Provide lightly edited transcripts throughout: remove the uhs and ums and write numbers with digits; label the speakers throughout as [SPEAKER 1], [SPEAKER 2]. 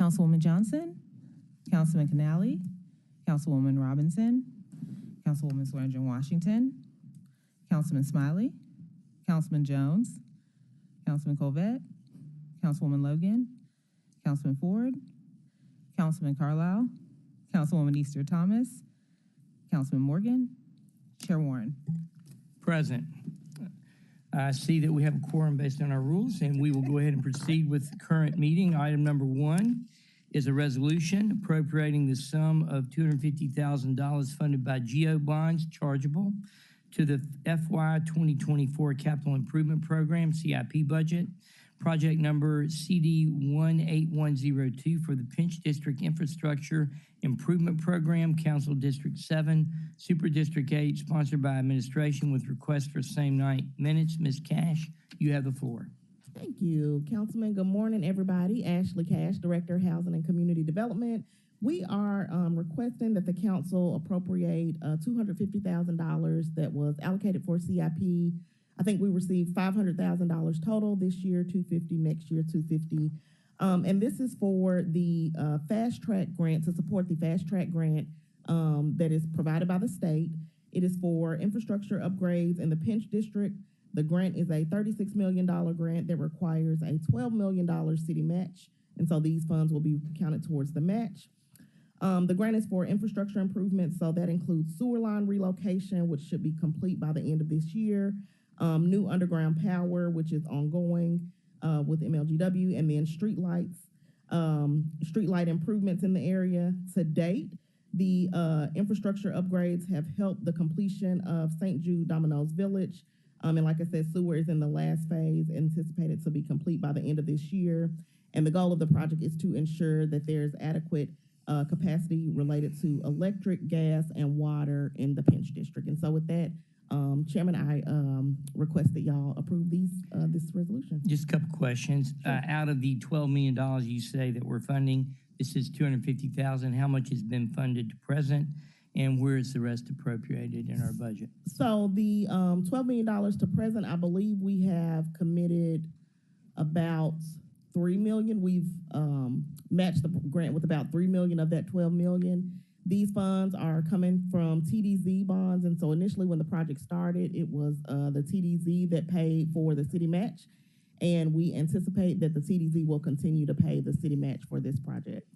[SPEAKER 1] Councilwoman Johnson, Councilman Canali, Councilwoman Robinson, Councilwoman Swearingen Washington, Councilman Smiley, Councilman Jones, Councilman Colvett, Councilwoman Logan, Councilman Ford, Councilman Carlisle, Councilwoman Easter Thomas, Councilman Morgan, Chair Warren.
[SPEAKER 2] Present. I see that we have a quorum based on our rules, and we will go ahead and proceed with the current meeting. Item number 1 is a resolution appropriating the sum of $250,000 funded by GEO bonds chargeable to the FY 2024 Capital Improvement Program, CIP budget, project number CD 18102 for the Pinch District Infrastructure Improvement Program, Council District 7, Super District 8, sponsored by administration with request for same night minutes. Ms. Cash, you have the floor.
[SPEAKER 3] Thank you, Councilman. Good morning, everybody. Ashley Cash, Director of Housing and Community Development. We are requesting that the council appropriate $250,000 that was allocated for CIP. I think we received $500,000 total this year, $250,000 next year, $250,000. And this is for the fast track grant, to support the fast track grant that is provided by the state. It is for infrastructure upgrades in the Pinch District. The grant is a $36 million grant that requires a $12 million city match. And so these funds will be counted towards the match. The grant is for infrastructure improvements. So that includes sewer line relocation, which should be complete by the end of this year. New underground power, which is ongoing with MLGW, and then street lights, street light improvements in the area. To date, the infrastructure upgrades have helped the completion of St. Jude Domino's Village. And like I said, sewer is in the last phase, anticipated to be complete by the end of this year. And the goal of the project is to ensure that there's adequate capacity related to electric, gas, and water in the Pinch District. And so with that, Chairman, I request that y'all approve this resolution.
[SPEAKER 2] Just a couple questions. Out of the $12 million you say that we're funding, this is $250,000. How much has been funded to present, and where is the rest appropriated in our budget?
[SPEAKER 3] So the $12 million to present, I believe we have committed about $3 million. We've matched the grant with about $3 million of that $12 million. These funds are coming from TDZ bonds, and so initially when the project started, it was the TDZ that paid for the city match, and we anticipate that the TDZ will continue to pay the city match for this project.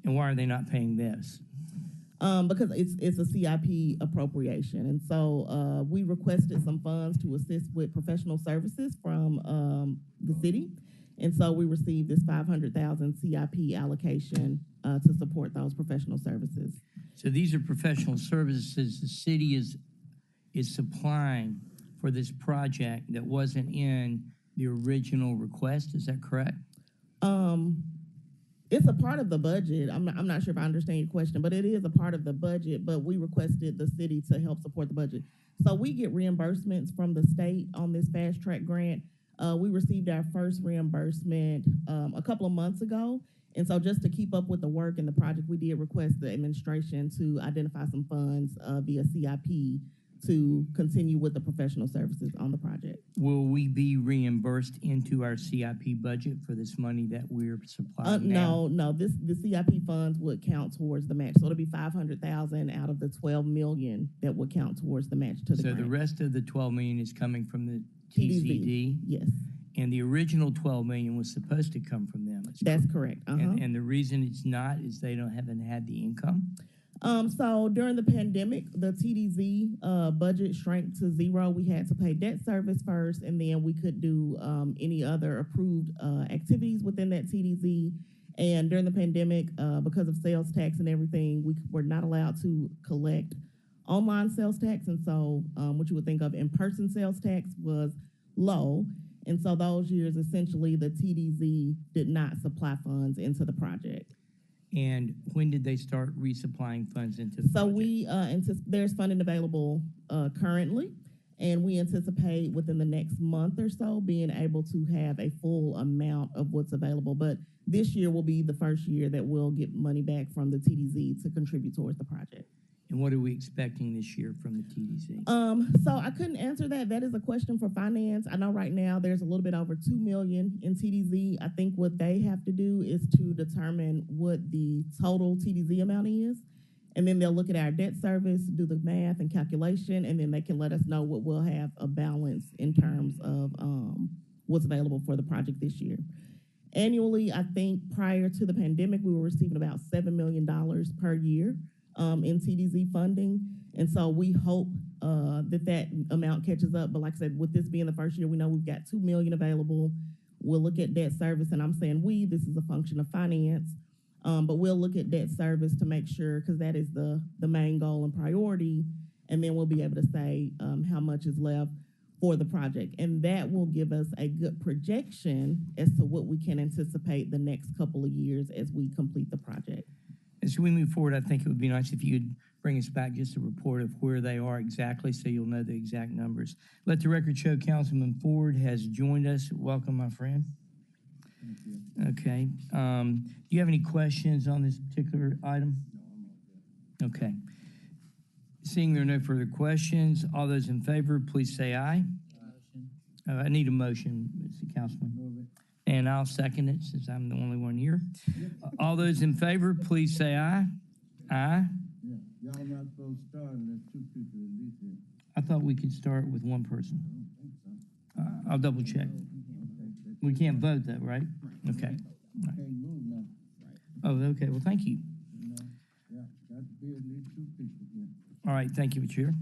[SPEAKER 2] And why are they not paying this?
[SPEAKER 3] Because it's a CIP appropriation, and so we requested some funds to assist with professional services from the city, and so we received this $500,000 CIP allocation to support those professional services.
[SPEAKER 2] So these are professional services the city is supplying for this project that wasn't in the original request. Is that correct?
[SPEAKER 3] It's a part of the budget. I'm not sure if I understand your question, but it is a part of the budget, but we requested the city to help support the budget. So we get reimbursements from the state on this fast track grant. We received our first reimbursement a couple of months ago. And so just to keep up with the work and the project, we did request the administration to identify some funds via CIP to continue with the professional services on the project.
[SPEAKER 2] Will we be reimbursed into our CIP budget for this money that we're supplying now?
[SPEAKER 3] No. The CIP funds would count towards the match. So it'll be $500,000 out of the $12 million that would count towards the match to the grant.
[SPEAKER 2] So the rest of the $12 million is coming from the TCD?
[SPEAKER 3] Yes.
[SPEAKER 2] And the original $12 million was supposed to come from them.
[SPEAKER 3] That's correct.
[SPEAKER 2] And the reason it's not is they haven't had the income?
[SPEAKER 3] So during the pandemic, the TDZ budget shrank to zero. We had to pay debt service first, and then we could do any other approved activities within that TDZ. And during the pandemic, because of sales tax and everything, we were not allowed to collect online sales tax. And so what you would think of in-person sales tax was low. And so those years, essentially, the TDZ did not supply funds into the project.
[SPEAKER 2] And when did they start resupplying funds into the project?
[SPEAKER 3] So we there's funding available currently, and we anticipate within the next month or so being able to have a full amount of what's available. But this year will be the first year that we'll get money back from the TDZ to contribute towards the project.
[SPEAKER 2] And what are we expecting this year from the TDC?
[SPEAKER 3] So I couldn't answer that. That is a question for finance. I know right now there's a little bit over 2 million in TDZ. I think what they have to do is to determine what the total TDZ amount is. And then they'll look at our debt service, do the math and calculation, and then they can let us know what we'll have a balance in terms of what's available for the project this year. Annually, I think prior to the pandemic, we were receiving about $7 million per year in TDZ funding. And so we hope that amount catches up. But like I said, with this being the first year, we know we've got 2 million available. We'll look at debt service, and I'm saying this is a function of finance. But we'll look at debt service to make sure, because that is the main goal and priority. And then we'll be able to say how much is left for the project. And that will give us a good projection as to what we can anticipate the next couple of years as we complete the project.
[SPEAKER 2] As we move forward, I think it would be nice if you could bring us back just a report of where they are exactly so you'll know the exact numbers. Let the record show Councilman Ford has joined us. Welcome, my friend.
[SPEAKER 4] Thank you.
[SPEAKER 2] Okay. Do you have any questions on this particular item?
[SPEAKER 4] No,
[SPEAKER 2] Okay. Seeing there are no further questions, all those in favor, please say aye. I need a motion, Mr. Councilman.
[SPEAKER 4] move it.
[SPEAKER 2] And I'll second it since I'm the only one here. All those in favor, please say aye. Aye.
[SPEAKER 4] Yeah, y'all not supposed to start unless two people at least here.
[SPEAKER 2] I thought we could start with one person.
[SPEAKER 4] I don't think so.
[SPEAKER 2] I'll double check.
[SPEAKER 4] Okay,
[SPEAKER 2] We can't vote though, right? Okay.
[SPEAKER 4] can't move now,
[SPEAKER 2] Oh, okay. Well, thank you.
[SPEAKER 4] you know? Yeah, got to be at least two people here.
[SPEAKER 2] All right. Thank you, Chair.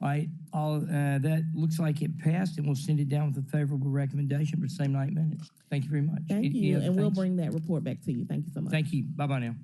[SPEAKER 2] All right. That looks like it passed, and we'll send it down with a favorable recommendation for same night minutes. Thank you very much.
[SPEAKER 3] Thank
[SPEAKER 2] Any
[SPEAKER 3] you,
[SPEAKER 2] other
[SPEAKER 3] and we'll
[SPEAKER 2] things?
[SPEAKER 3] bring that report back to you. Thank you so much.
[SPEAKER 2] Thank you. Bye-bye now.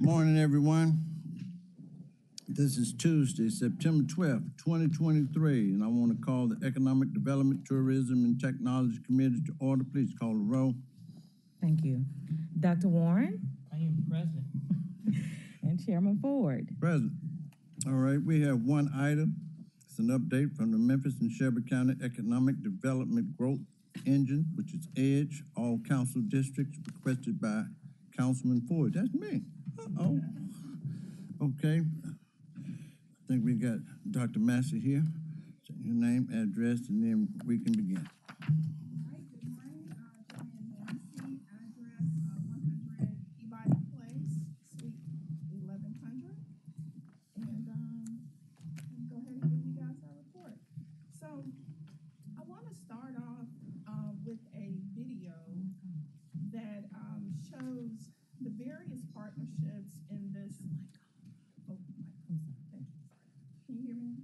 [SPEAKER 4] Morning, everyone. This is Tuesday, September 12th, 2023, and I want to call the Economic Development, Tourism, and Technology Committee to order. Please call the roll.
[SPEAKER 1] Thank you. Dr. Warren
[SPEAKER 2] I am present.
[SPEAKER 1] and Chairman Ford.
[SPEAKER 4] Present. All right, we have one item. It's an update from the Memphis and Shelby County Economic Development Growth Engine, which is EDGE, all council districts, requested by Councilman Ford. That's me. Uh-oh. Okay. I think we got Dr. Massey here. Say your name, address, and then we can begin.
[SPEAKER 5] All right, good morning, Joanne Massey, address 100 Peabody Place, Suite 1100. And go ahead and give you guys our report. So I want to start off with a video that shows the various partnerships in this. Oh, I'm sorry. Thank you. Can you hear me?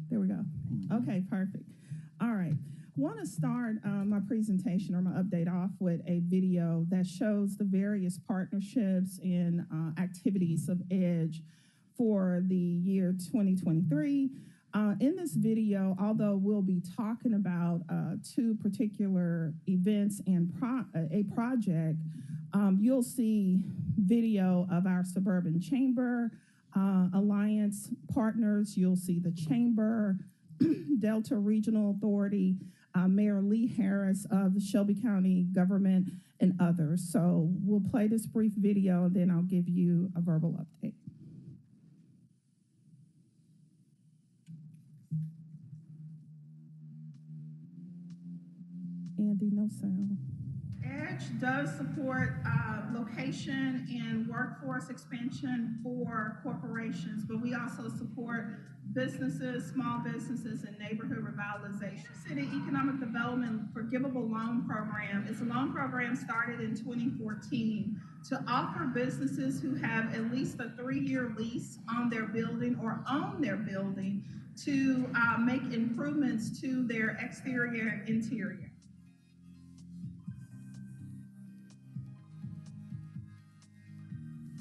[SPEAKER 5] There we go. Okay, perfect. All right. Want to start my presentation or my update off with a video that shows the various partnerships and activities of EDGE for the year 2023. In this video, although we'll be talking about two particular events and a project, you'll see video of our Suburban Chamber Alliance partners. You'll see the Chamber, Delta Regional Authority, Mayor Lee Harris of the Shelby County government, and others. So we'll play this brief video, and then I'll give you a verbal update. Andy, no sound. EDGE does support location and workforce expansion for corporations, but we also support businesses, small businesses, and neighborhood revitalization. City Economic Development Forgivable Loan Program is a loan program started in 2014 to offer businesses who have at least a 3-year lease on their building or own their building to make improvements to their exterior and interior.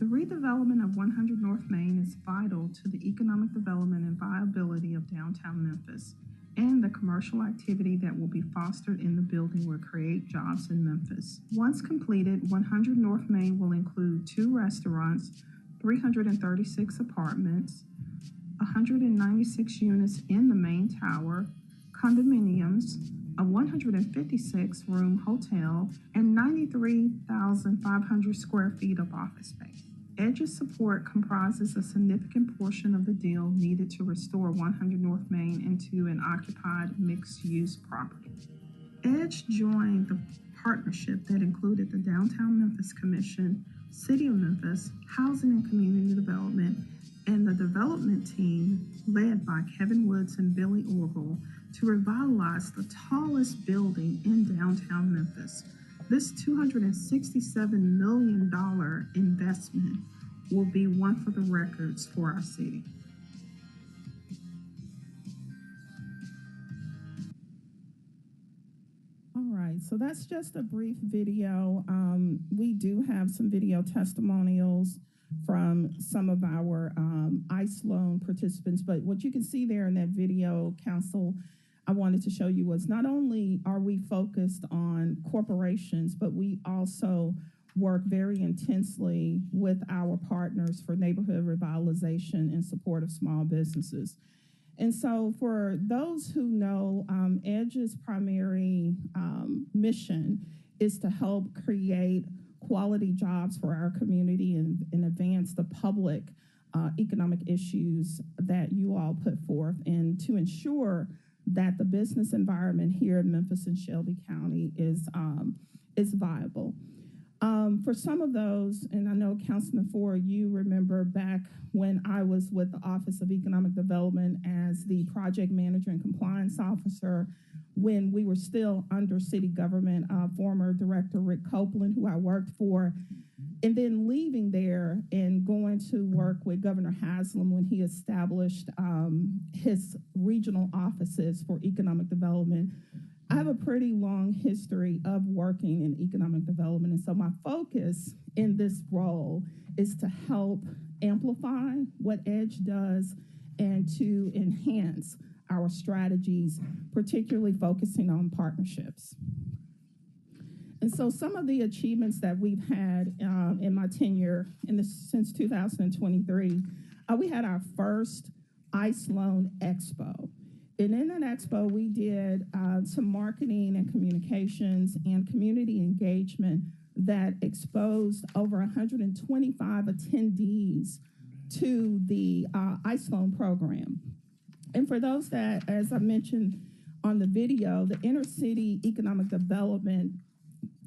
[SPEAKER 5] The redevelopment of 100 North Main is vital to the economic development and viability of downtown Memphis, and the commercial activity that will be fostered in the building will create jobs in Memphis. Once completed, 100 North Main will include 2 restaurants, 336 apartments, 196 units in the main tower, condominiums, a 156-room hotel, and 93,500 square feet of office space. EDGE's support comprises a significant portion of the deal needed to restore 100 North Main into an occupied mixed-use property. EDGE joined the partnership that included the Downtown Memphis Commission, City of Memphis, Housing and Community Development, and the development team led by Kevin Woods and Billy Orville to revitalize the tallest building in downtown Memphis. This $267 million investment will be one for the records for our city. All right, so that's just a brief video. We do have some video testimonials from some of our ICE loan participants, but what you can see there in that video, Council, I wanted to show you was not only are we focused on corporations, but we also work very intensely with our partners for neighborhood revitalization in support of small businesses. And so for those who know, EDGE's primary mission is to help create quality jobs for our community and advance the public economic issues that you all put forth, and to ensure that the business environment here in Memphis and Shelby County is viable. For some of those, and I know Councilman Ford, you remember back when I was with the Office of Economic Development as the project manager and compliance officer, when we were still under city government, former Director Rick Copeland, who I worked for, and then leaving there and going to work with Governor Haslam when he established his regional offices for economic development. I have a pretty long history of working in economic development, and so my focus in this role is to help amplify what EDGE does and to enhance our strategies, particularly focusing on partnerships. And so some of the achievements that we've had in my tenure since 2023, we had our first ICE Loan Expo. And in that expo, we did some marketing and communications and community engagement that exposed over 125 attendees to the ICE Loan program. And for those that, as I mentioned on the video, the Inner City Economic Development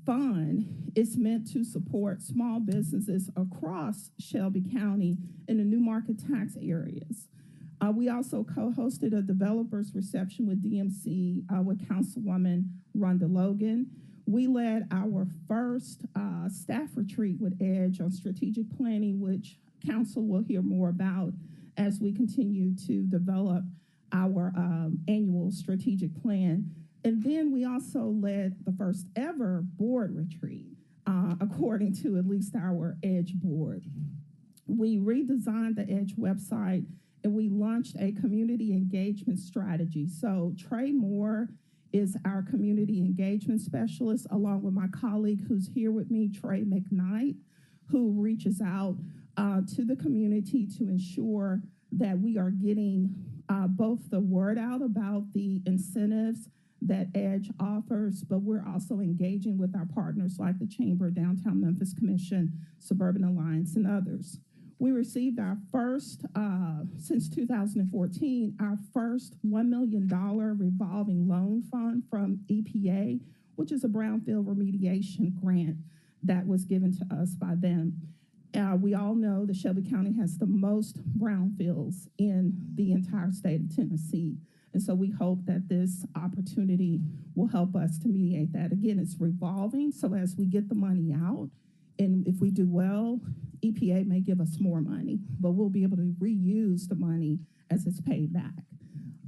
[SPEAKER 5] Fund is meant to support small businesses across Shelby County in the New Market tax areas. We also co-hosted a developers reception with DMC with Councilwoman Rhonda Logan. We led our first staff retreat with EDGE on strategic planning, which Council will hear more about as we continue to develop our annual strategic plan. And then we also led the first ever board retreat, according to at least our EDGE board. We redesigned the EDGE website and we launched a community engagement strategy. So Trey Moore is our community engagement specialist, along with my colleague who's here with me, Trey McKnight, who reaches out to the community to ensure that we are getting both the word out about the incentives that EDGE offers, but we're also engaging with our partners like the Chamber, Downtown Memphis Commission, Suburban Alliance, and others. We received our first, since 2014, our first $1 million revolving loan fund from EPA, which is a brownfield remediation grant that was given to us by them. We all know that Shelby County has the most brownfields in the entire state of Tennessee. And so we hope that this opportunity will help us to mediate that. Again, it's revolving, so as we get the money out, and if we do well, EPA may give us more money, but we'll be able to reuse the money as it's paid back.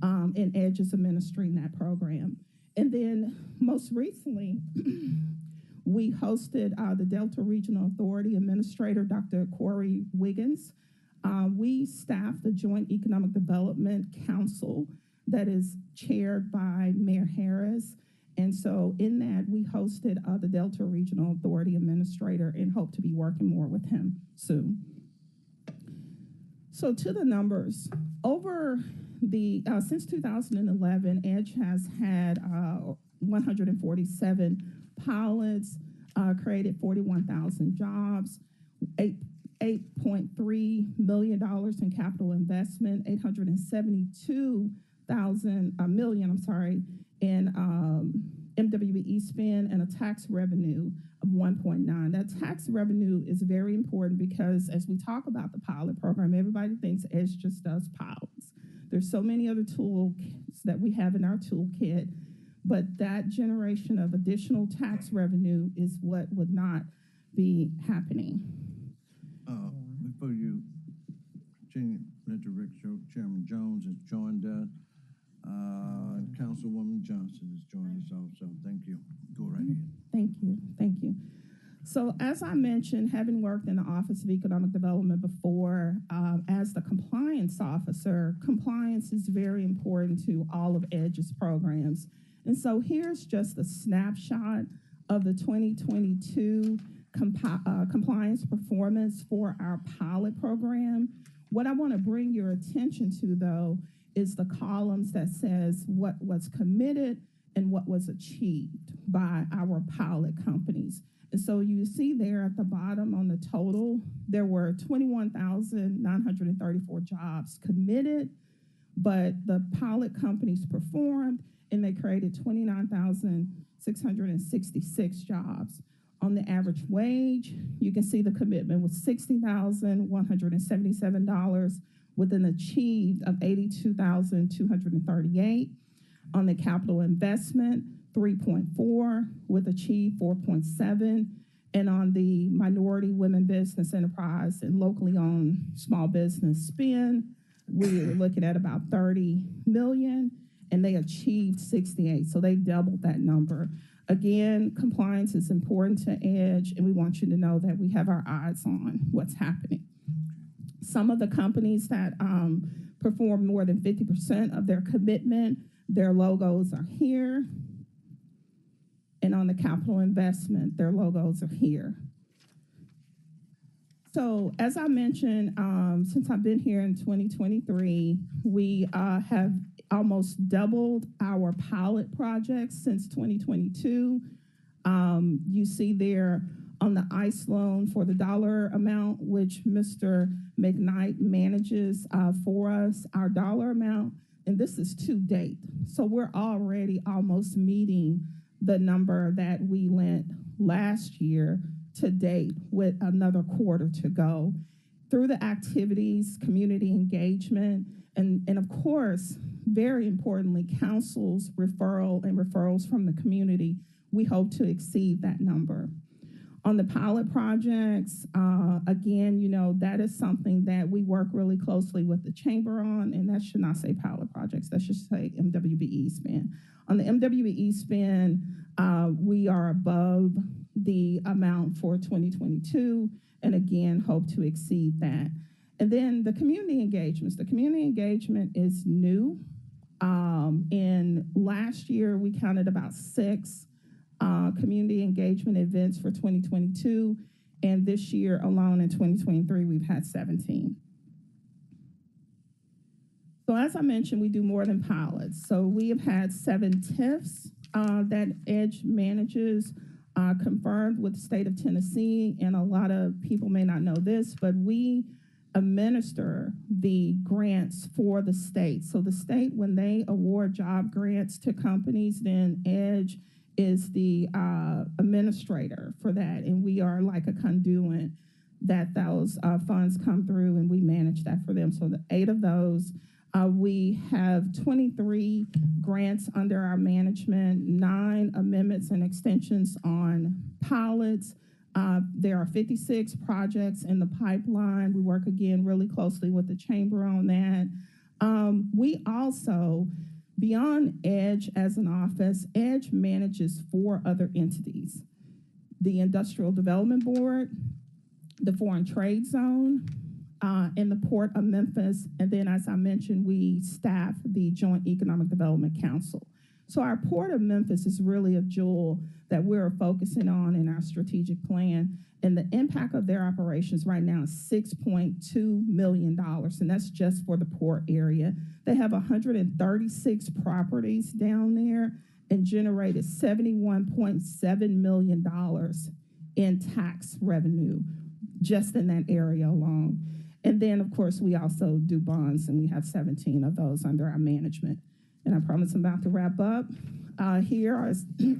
[SPEAKER 5] And EDGE is administering that program. And then most recently, we hosted the Delta Regional Authority Administrator, Dr. Corey Wiggins. We staffed the Joint Economic Development Council that is chaired by Mayor Harris. And so in that, we hosted the Delta Regional Authority Administrator and hope to be working more with him soon. So to the numbers, over the, since 2011, EDGE has had 147 pilots, created 41,000 jobs, $8.3 million in capital investment, $872 million in MWE spend, and a tax revenue of 1.9. That tax revenue is very important because as we talk about the pilot program, everybody thinks EDGE just does pilots. There's so many other tools that we have in our toolkit, but that generation of additional tax revenue is what would not be happening.
[SPEAKER 4] Before you continue, let the record show Chairman Jones has joined us. Councilwoman Johnson has joined us also. Thank you. Go right ahead.
[SPEAKER 5] Thank you. Thank you. So as I mentioned, having worked in the Office of Economic Development before, as the compliance officer, compliance is very important to all of EDGE's programs. And so here's just a snapshot of the 2022 compliance performance for our pilot program. What I want to bring your attention to, though, is the columns that says what was committed and what was achieved by our pilot companies. And so you see there at the bottom on the total, there were 21,934 jobs committed, but the pilot companies performed and they created 29,666 jobs. On the average wage, you can see the commitment was $60,177 with an achieved of $82,238. On the capital investment, 3.4 with achieved 4.7. And on the minority women business enterprise and locally owned small business spend, we're looking at about 30 million. and they achieved 68, so they doubled that number. Again, compliance is important to EDGE, and we want you to know that we have our eyes on what's happening. Some of the companies that perform more than 50% of their commitment, their logos are here. And on the capital investment, their logos are here. So as I mentioned, since I've been here in 2023, we have almost doubled our pilot projects since 2022. You see there on the ICE loan for the dollar amount, which Mr. McKnight manages for us, our dollar amount, and this is to date. So we're already almost meeting the number that we lent last year to date with another quarter to go. Through the activities, community engagement, and of course, very importantly, council's referrals from the community, we hope to exceed that number. On the pilot projects, again, that is something that we work really closely with the chamber on, and that should not say pilot projects, that should say MWBE spend. On the MWBE spend, we are above the amount for 2022, and again, hope to exceed that. And then the community engagements. The community engagement is new. In last year, we counted about 6 community engagement events for 2022, and this year alone in 2023, we've had 17. So as I mentioned, we do more than pilots. So we have had 7 TIFs that EDGE manages confirmed with the state of Tennessee, and a lot of people may not know this, but we administer the grants for the state. So the state, when they award job grants to companies, then EDGE is the administrator for that, and we are like a conduit that those funds come through, and we manage that for them. So the 8 of those, we have 23 grants under our management, 9 amendments and extensions on pilots. There are 56 projects in the pipeline. We work again really closely with the chamber on that. We also, beyond EDGE as an office, EDGE manages 4 other entities: the Industrial Development Board, the Foreign Trade Zone, and the Port of Memphis. And then, as I mentioned, we staff the Joint Economic Development Council. So our Port of Memphis is really a jewel that we're focusing on in our strategic plan. And the impact of their operations right now is $6.2 million, and that's just for the port area. They have 136 properties down there and generated $71.7 million in tax revenue just in that area alone. And then, of course, we also do bonds, and we have 17 of those under our management. And I promise I'm about to wrap up. Here are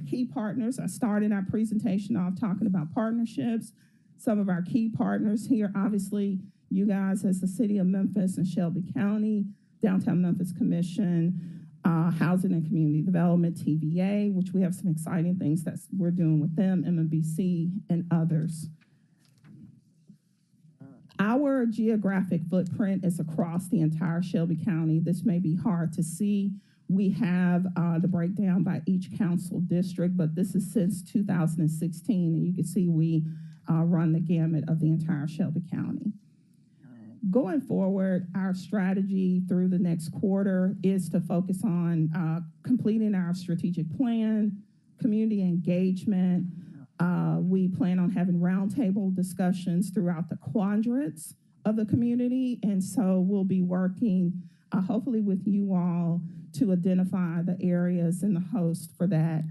[SPEAKER 5] key partners. I started our presentation off talking about partnerships. Some of our key partners here, obviously, you guys as the City of Memphis and Shelby County, Downtown Memphis Commission, Housing and Community Development, TVA, which we have some exciting things that we're doing with them, MMBC, and others. Our geographic footprint is across the entire Shelby County. This may be hard to see. We have the breakdown by each council district, but this is since 2016, and you can see we run the gamut of the entire Shelby County. Going forward, our strategy through the next quarter is to focus on completing our strategic plan, community engagement. We plan on having roundtable discussions throughout the quadrants of the community, and so we'll be working hopefully with you all to identify the areas and the host for that.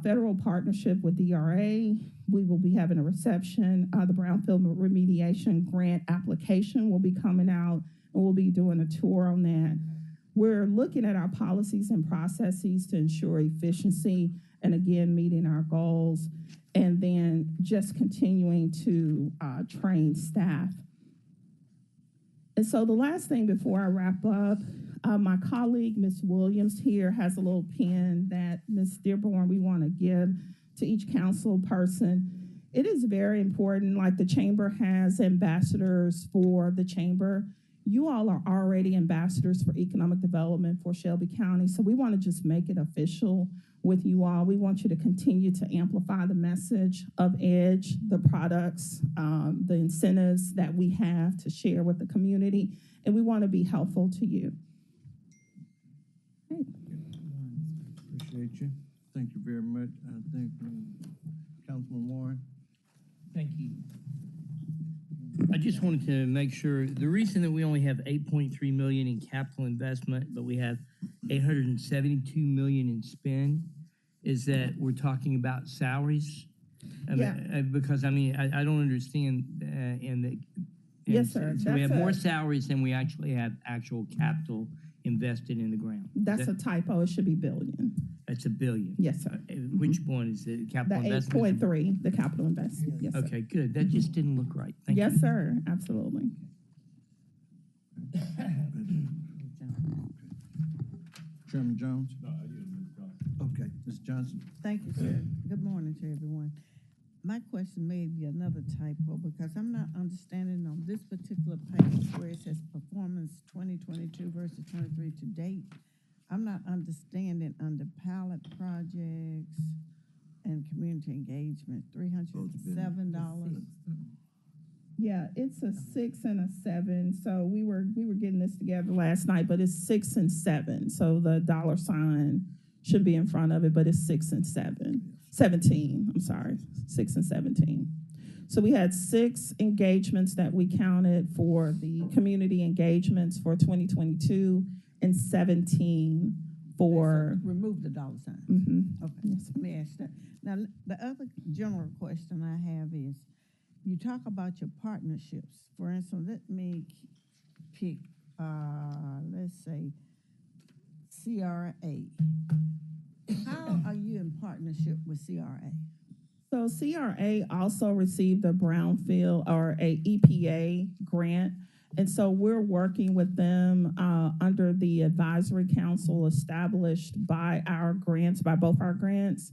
[SPEAKER 5] Federal partnership with DRA, we will be having a reception. The brownfield remediation grant application will be coming out, and we'll be doing a tour on that. We're looking at our policies and processes to ensure efficiency and, again, meeting our goals, and then just continuing to train staff. And so the last thing before I wrap up, my colleague, Ms. Williams here, has a little pen that Ms. Dearborn, we want to give to each council person. It is very important, like the chamber has ambassadors for the chamber. you all are already ambassadors for economic development for Shelby County, so we want to just make it official with you all. We want you to continue to amplify the message of EDGE, the products, the incentives that we have to share with the community, and we want to be helpful to you.
[SPEAKER 4] Appreciate you. Thank you very much. I think Councilman Warren.
[SPEAKER 2] Thank you. I just wanted to make sure, the reason that we only have 8.3 million in capital investment, but we have 872 million in spend, is that we're talking about salaries? Because, I mean, I don't understand,
[SPEAKER 5] Yes, sir.
[SPEAKER 2] So we have more salaries than we actually have actual capital invested in the ground.
[SPEAKER 5] That's a typo. It should be billion.
[SPEAKER 2] That's $1 billion.
[SPEAKER 5] Yes, sir.
[SPEAKER 2] Which one is it?
[SPEAKER 5] The
[SPEAKER 2] Capital investment?
[SPEAKER 5] 8.3, the capital investment. Yes, sir.
[SPEAKER 2] Okay, good. That just didn't look right. Thank you.
[SPEAKER 5] Yes, sir. Absolutely.
[SPEAKER 4] Chairman Jones? Okay, Ms. Johnson.
[SPEAKER 6] Thank you, sir. Good morning to everyone. My question may be another typo because I'm not understanding on this particular page where it says performance 2022 versus 23 to date. I'm not understanding under pilot projects and community engagement, $307.
[SPEAKER 5] Yeah, it's a 6 and a 7. So we were getting this together last night, but it's 6 and 7. So the dollar sign should be in front of it, but it's 6 and 17. I'm sorry, 6 and 17. So we had 6 engagements that we counted for the community engagements for 2022 and 17 for.
[SPEAKER 6] Remove the dollar sign.
[SPEAKER 5] Mm-hmm.
[SPEAKER 6] Okay,
[SPEAKER 5] Yes.
[SPEAKER 6] let me ask that. Now, the other general question I have is, you talk about your partnerships. For instance, let me pick, let's say, CRA. How are you in partnership with CRA?
[SPEAKER 5] So CRA also received a brownfield or a EPA grant. And so we're working with them under the advisory council established by both our grants,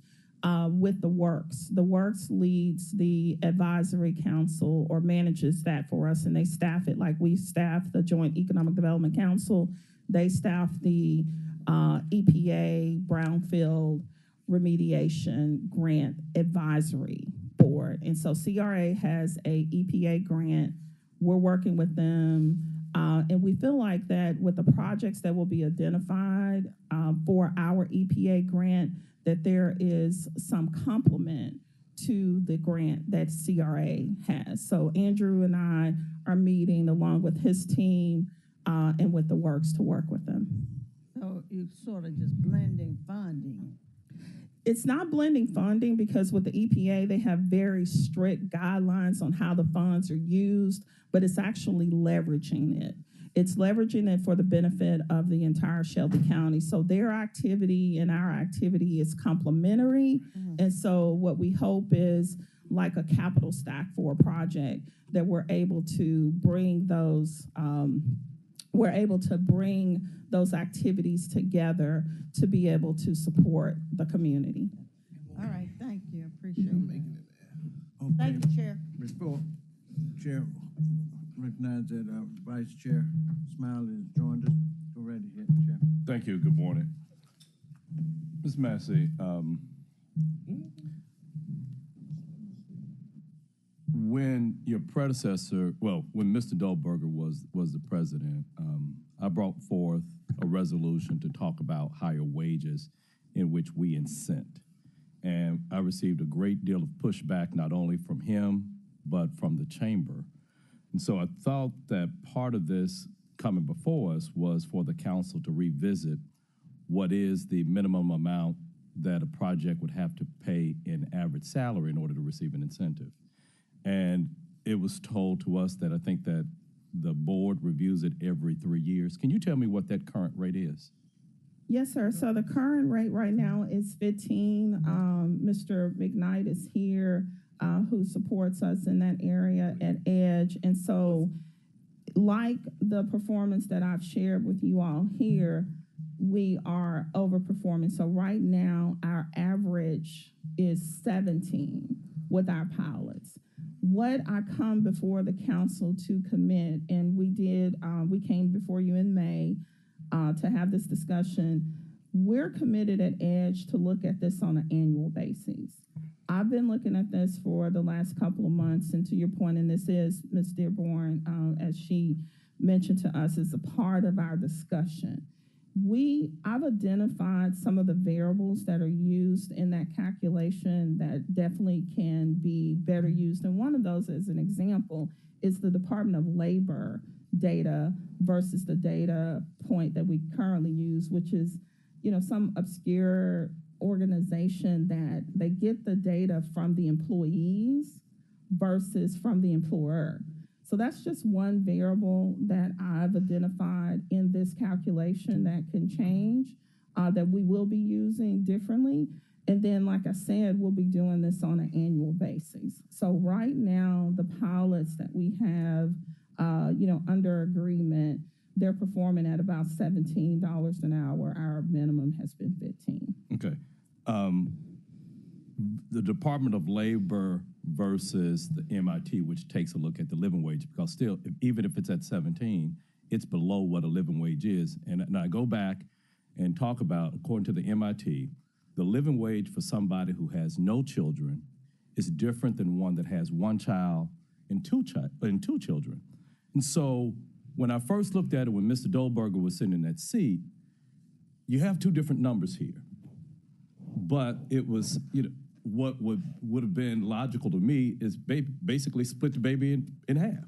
[SPEAKER 5] with the Works. The Works leads the advisory council or manages that for us, and they staff it like we staff the Joint Economic Development Council. They staff the EPA brownfield remediation grant advisory board. And so CRA has a EPA grant. We're working with them, and we feel like that with the projects that will be identified for our EPA grant, that there is some complement to the grant that CRA has. So Andrew and I are meeting along with his team and with the Works to work with them.
[SPEAKER 6] So you're sort of just blending funding.
[SPEAKER 5] It's not blending funding because with the EPA, they have very strict guidelines on how the funds are used, but it's actually leveraging it. It's leveraging it for the benefit of the entire Shelby County. So their activity and our activity is complementary. Mm-hmm. And so what we hope is like a capital stack for a project that we're able to bring those activities together to be able to support the community.
[SPEAKER 6] All right, thank you, appreciate it.
[SPEAKER 4] Okay.
[SPEAKER 6] Thank you, Chair.
[SPEAKER 4] Before Chair recognize that Vice Chair Smiley has joined us. Go right ahead, Chair.
[SPEAKER 7] Thank you. Good morning. Ms. Massey, when your predecessor, when Mr. Dahlberger was the president, I brought forth a resolution to talk about higher wages in which we incent. And I received a great deal of pushback, not only from him, but from the chamber. And so I thought that part of this coming before us was for the council to revisit what is the minimum amount that a project would have to pay in average salary in order to receive an incentive. And it was told to us that I think that the board reviews it every 3 years. Can you tell me what that current rate is?
[SPEAKER 5] Yes, sir. So the current rate right now is 15. Mr. McKnight is here, who supports us in that area at EDGE. And so like the performance that I've shared with you all here, we are overperforming. So right now, our average is 17 with our pilots. what I come before the council to commit, and we came before you in May to have this discussion. We're committed at EDGE to look at this on an annual basis. I've been looking at this for the last couple of months, and to your point, and this is Ms. Dearborn, as she mentioned to us, is a part of our discussion. I've identified some of the variables that are used in that calculation that definitely can be better used. And one of those, as an example, is the Department of Labor data versus the data point that we currently use, which is, some obscure organization that they get the data from the employees versus from the employer. So that's just one variable that I've identified in this calculation that can change, that we will be using differently. And then, like I said, we'll be doing this on an annual basis. So right now, the pilots that we have, under agreement, they're performing at about $17 an hour. Our minimum has been $15.
[SPEAKER 7] Okay. The Department of Labor versus the MIT, which takes a look at the living wage, because still, even if it's at 17, it's below what a living wage is. And I go back and talk about, according to the MIT, the living wage for somebody who has no children is different than one that has one child and two children. And so when I first looked at it, when Mr. Dolberger was sitting in that seat, you have two different numbers here. But it was, what would have been logical to me is basically split the baby in half.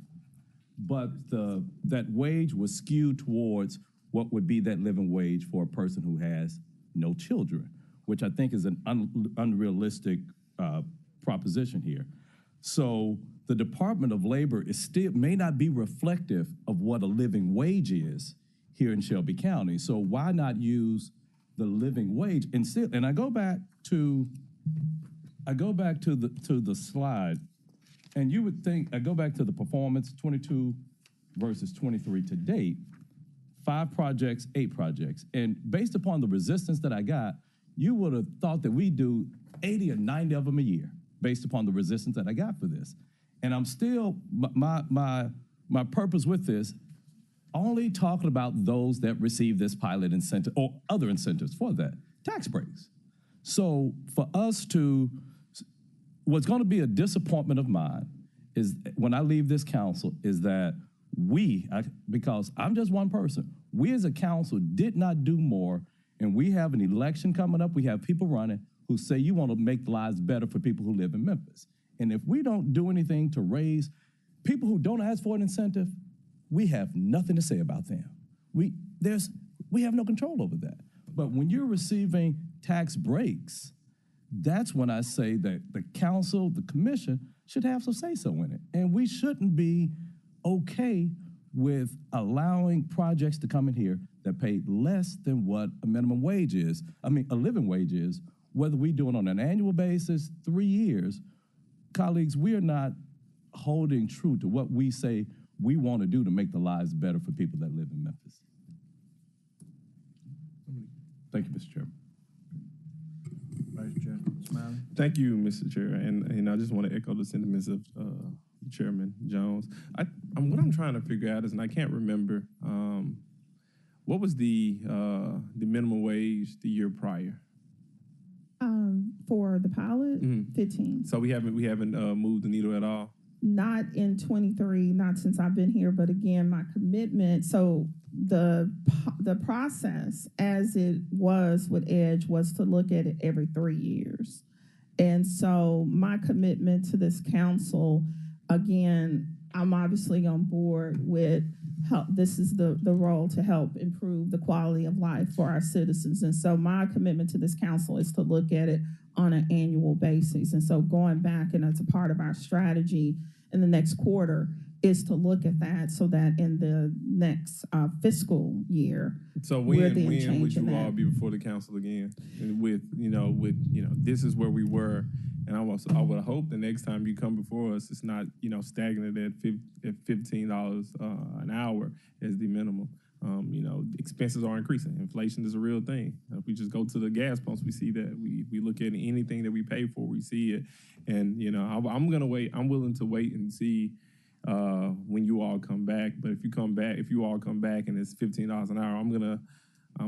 [SPEAKER 7] But that wage was skewed towards what would be that living wage for a person who has no children, which I think is an unrealistic proposition here. So the Department of Labor may not be reflective of what a living wage is here in Shelby County. So why not use the living wage? And I go back to the slide, and you would think, I go back to the performance, 22 versus 23 to date, 5 projects, 8 projects. And based upon the resistance that I got, you would have thought that we do 80 or 90 of them a year, based upon the resistance that I got for this. And I'm still, my purpose with this, only talking about those that receive this pilot incentive or other incentives for that, tax breaks. So for us what's going to be a disappointment of mine is when I leave this council is that because I'm just one person, we as a council did not do more, and we have an election coming up. We have people running who say you want to make lives better for people who live in Memphis. And if we don't do anything to raise people who don't ask for an incentive, we have nothing to say about them. We have no control over that. But when you're receiving tax breaks, that's when I say that the council, the commission, should have some say-so in it. And we shouldn't be okay with allowing projects to come in here that pay less than what a minimum wage is, a living wage is, whether we do it on an annual basis, 3 years. Colleagues, we are not holding true to what we say we want to do to make the lives better for people that live in Memphis. Thank you, Mr. Chairman.
[SPEAKER 4] Vice Chair Smiley.
[SPEAKER 8] Thank you, Mr. Chair, and I just want to echo the sentiments of Chairman Jones. What I'm trying to figure out is, and I can't remember, what was the minimum wage the year prior?
[SPEAKER 5] For the pilot, 15.
[SPEAKER 8] So we haven't moved the needle at all.
[SPEAKER 5] Not in 23, not since I've been here, but again, my commitment. So the process as it was with EDGE was to look at it every 3 years. And so my commitment to this council, again, I'm obviously on board with help. This is the role to help improve the quality of life for our citizens. And so my commitment to this council is to look at it on an annual basis. And so going back, and it's a part of our strategy in the next quarter, is to look at that so that in the next fiscal year,
[SPEAKER 8] so when would you all be before the council again? And with this is where we were, and I would hope the next time you come before us, it's not stagnant at $15 an hour as the minimum. expenses are increasing. Inflation is a real thing. If we just go to the gas pumps, we see that. We look at anything that we pay for, we see it. And, I'm going to wait. I'm willing to wait and see when you all come back. But if you all come back and it's $15 an hour, I'm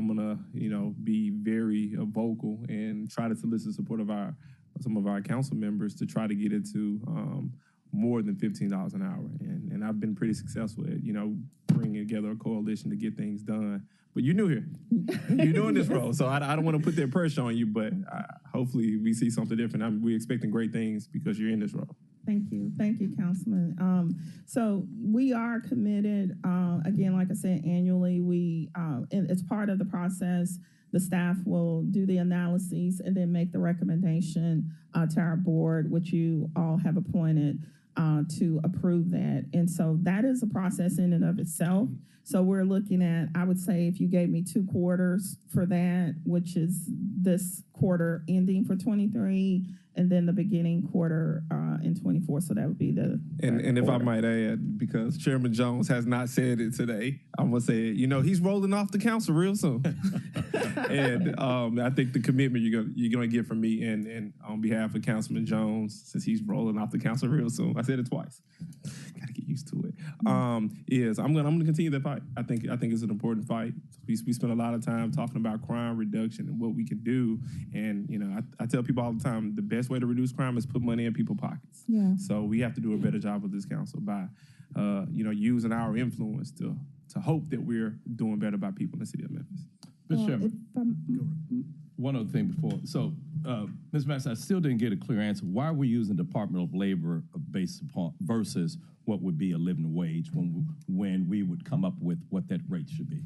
[SPEAKER 8] gonna be very vocal and try to solicit support of some of our council members to try to get it to more than $15 an hour. And I've been pretty successful at, bringing together a coalition to get things done. But you're new here. You're doing this role. So I don't want to put that pressure on you, but hopefully we see something different. We're expecting great things because you're in this role.
[SPEAKER 5] Thank you, Councilman. So we are committed, again, like I said, annually, it's part of the process. The staff will do the analyses and then make the recommendation to our board, which you all have appointed to approve that. And so that is a process in and of itself. So we're looking at, I would say, if you gave me 2 quarters for that, which is this quarter ending for 23, and then the beginning quarter in 24. So that would be the
[SPEAKER 8] and if I might add, because Chairman Jones has not said it today, I'm gonna say it. He's rolling off the council real soon, and I think the commitment you're gonna get from me and on behalf of Councilman Jones, since he's rolling off the council real soon. I said it twice. Gotta get used to it. Is I'm gonna continue that fight. I think it's an important fight. We spend a lot of time talking about crime reduction and what we can do, and I tell people all the time the best way to reduce crime is put money in people's pockets.
[SPEAKER 5] Yeah.
[SPEAKER 8] So we have to do a better job with this council by, using our influence to hope that we're doing better by people in the city of Memphis.
[SPEAKER 7] Mr. Chairman, one other thing before. So, Ms. Mass, I still didn't get a clear answer. Why are we using Department of Labor based upon versus what would be a living wage when we would come up with what that rate should be?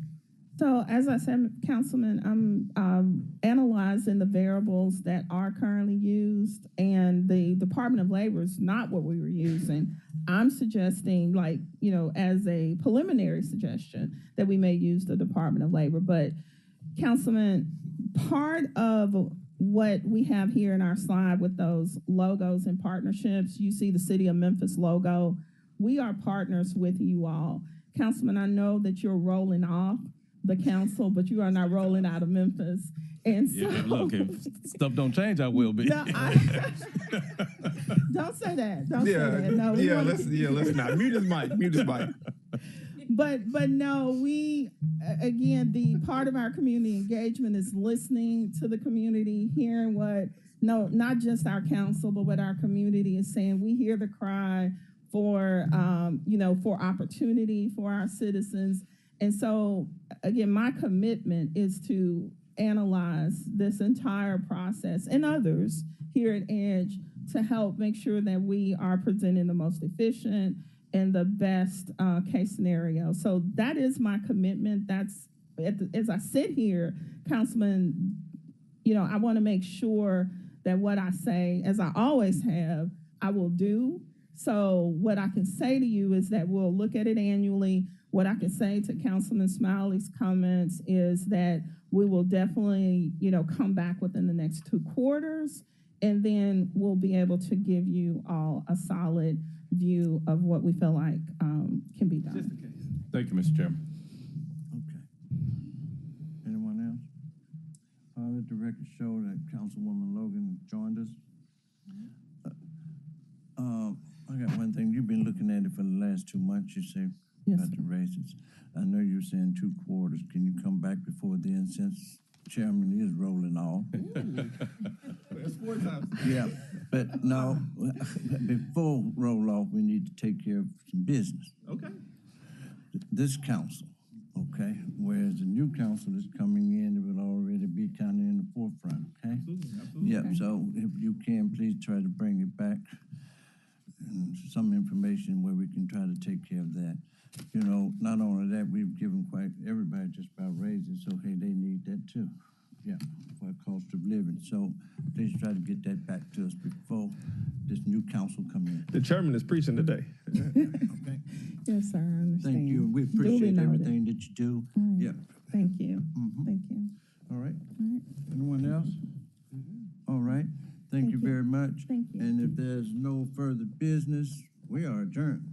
[SPEAKER 5] So as I said, Councilman, I'm analyzing the variables that are currently used, and the Department of Labor is not what we were using. I'm suggesting, as a preliminary suggestion, that we may use the Department of Labor. But Councilman, part of what we have here in our slide with those logos and partnerships, you see the City of Memphis logo. We are partners with you all. Councilman, I know that you're rolling off the council, but you are not rolling out of Memphis. And so,
[SPEAKER 7] yeah, look, if stuff don't change, I will be.
[SPEAKER 5] No, don't say that. Don't say that. No,
[SPEAKER 8] let's not. Mute his mic.
[SPEAKER 5] But no, we, again, the part of our community engagement is listening to the community, hearing not just our council, but what our community is saying. We hear the cry for opportunity for our citizens. And so, again, my commitment is to analyze this entire process and others here at Edge to help make sure that we are presenting the most efficient and the best case scenario. So that is my commitment. That's, as I sit here, Councilman, I want to make sure that what I say, as I always have, I will do. So what I can say to you is that we'll look at it annually. What I can say to Councilman Smiley's comments is that we will definitely, come back within the next 2 quarters, and then we'll be able to give you all a solid view of what we feel like can be done.
[SPEAKER 8] Just the case.
[SPEAKER 7] Thank you, Mr. Chairman.
[SPEAKER 4] Okay. Anyone else? Let the record show that Councilwoman Logan joined us. I got one thing. You've been looking at it for the last 2 months, you say,
[SPEAKER 5] Yes,
[SPEAKER 4] about the raises. I know you're saying 2 quarters. Can you come back before then, since Chairman is rolling off?
[SPEAKER 8] That's 4 times.
[SPEAKER 4] Yeah, but no, before roll off, we need to take care of some business.
[SPEAKER 8] Okay.
[SPEAKER 4] This council, okay, whereas the new council is coming in, it will already be kind of in the forefront, okay?
[SPEAKER 8] Absolutely.
[SPEAKER 4] Yeah, so if you can, please try to bring it back and some information where we can try to take care of that. Not only that, we've given quite everybody just about raises, so hey, they need that too. Yeah, for cost of living. So please try to get that back to us before this new council come in.
[SPEAKER 8] The chairman is preaching today.
[SPEAKER 4] Okay.
[SPEAKER 5] Yes, sir, I understand.
[SPEAKER 4] Thank you. We appreciate everything that you do.
[SPEAKER 5] Right.
[SPEAKER 4] Yeah.
[SPEAKER 5] Thank you.
[SPEAKER 4] Mhm.
[SPEAKER 5] Thank you.
[SPEAKER 4] All right.
[SPEAKER 5] All right.
[SPEAKER 4] Anyone else? All right. Thank you very much.
[SPEAKER 5] Thank you.
[SPEAKER 4] And if there's no further business, we are adjourned.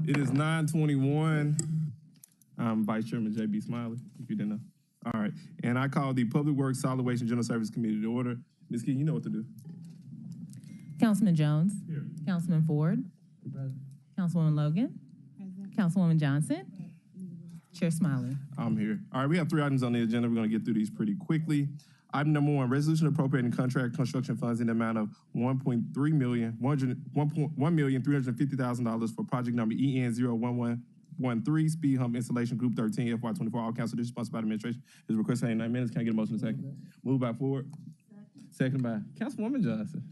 [SPEAKER 8] It is 9:21. I'm Vice Chairman J.B. Smiley, if you didn't know. All right, and I call the Public Works, Solid Waste, and General Service Committee to order. Ms. Key, you know what to do.
[SPEAKER 1] Councilman Jones.
[SPEAKER 8] Here.
[SPEAKER 1] Councilman Ford. Councilwoman Logan. Councilwoman Johnson. Chair Smiley.
[SPEAKER 8] I'm here. All right, we have 3 items on the agenda. We're going to get through these pretty quickly. Item number 1, resolution appropriating contract construction funds in the amount of $1,350,000 for project number EN 01113 Speed Hump Installation Group 13 FY24. All council districts sponsored by the administration is requested 9 minutes. Can I get a motion in a second? Moved by Ford. Second by Councilwoman Johnson.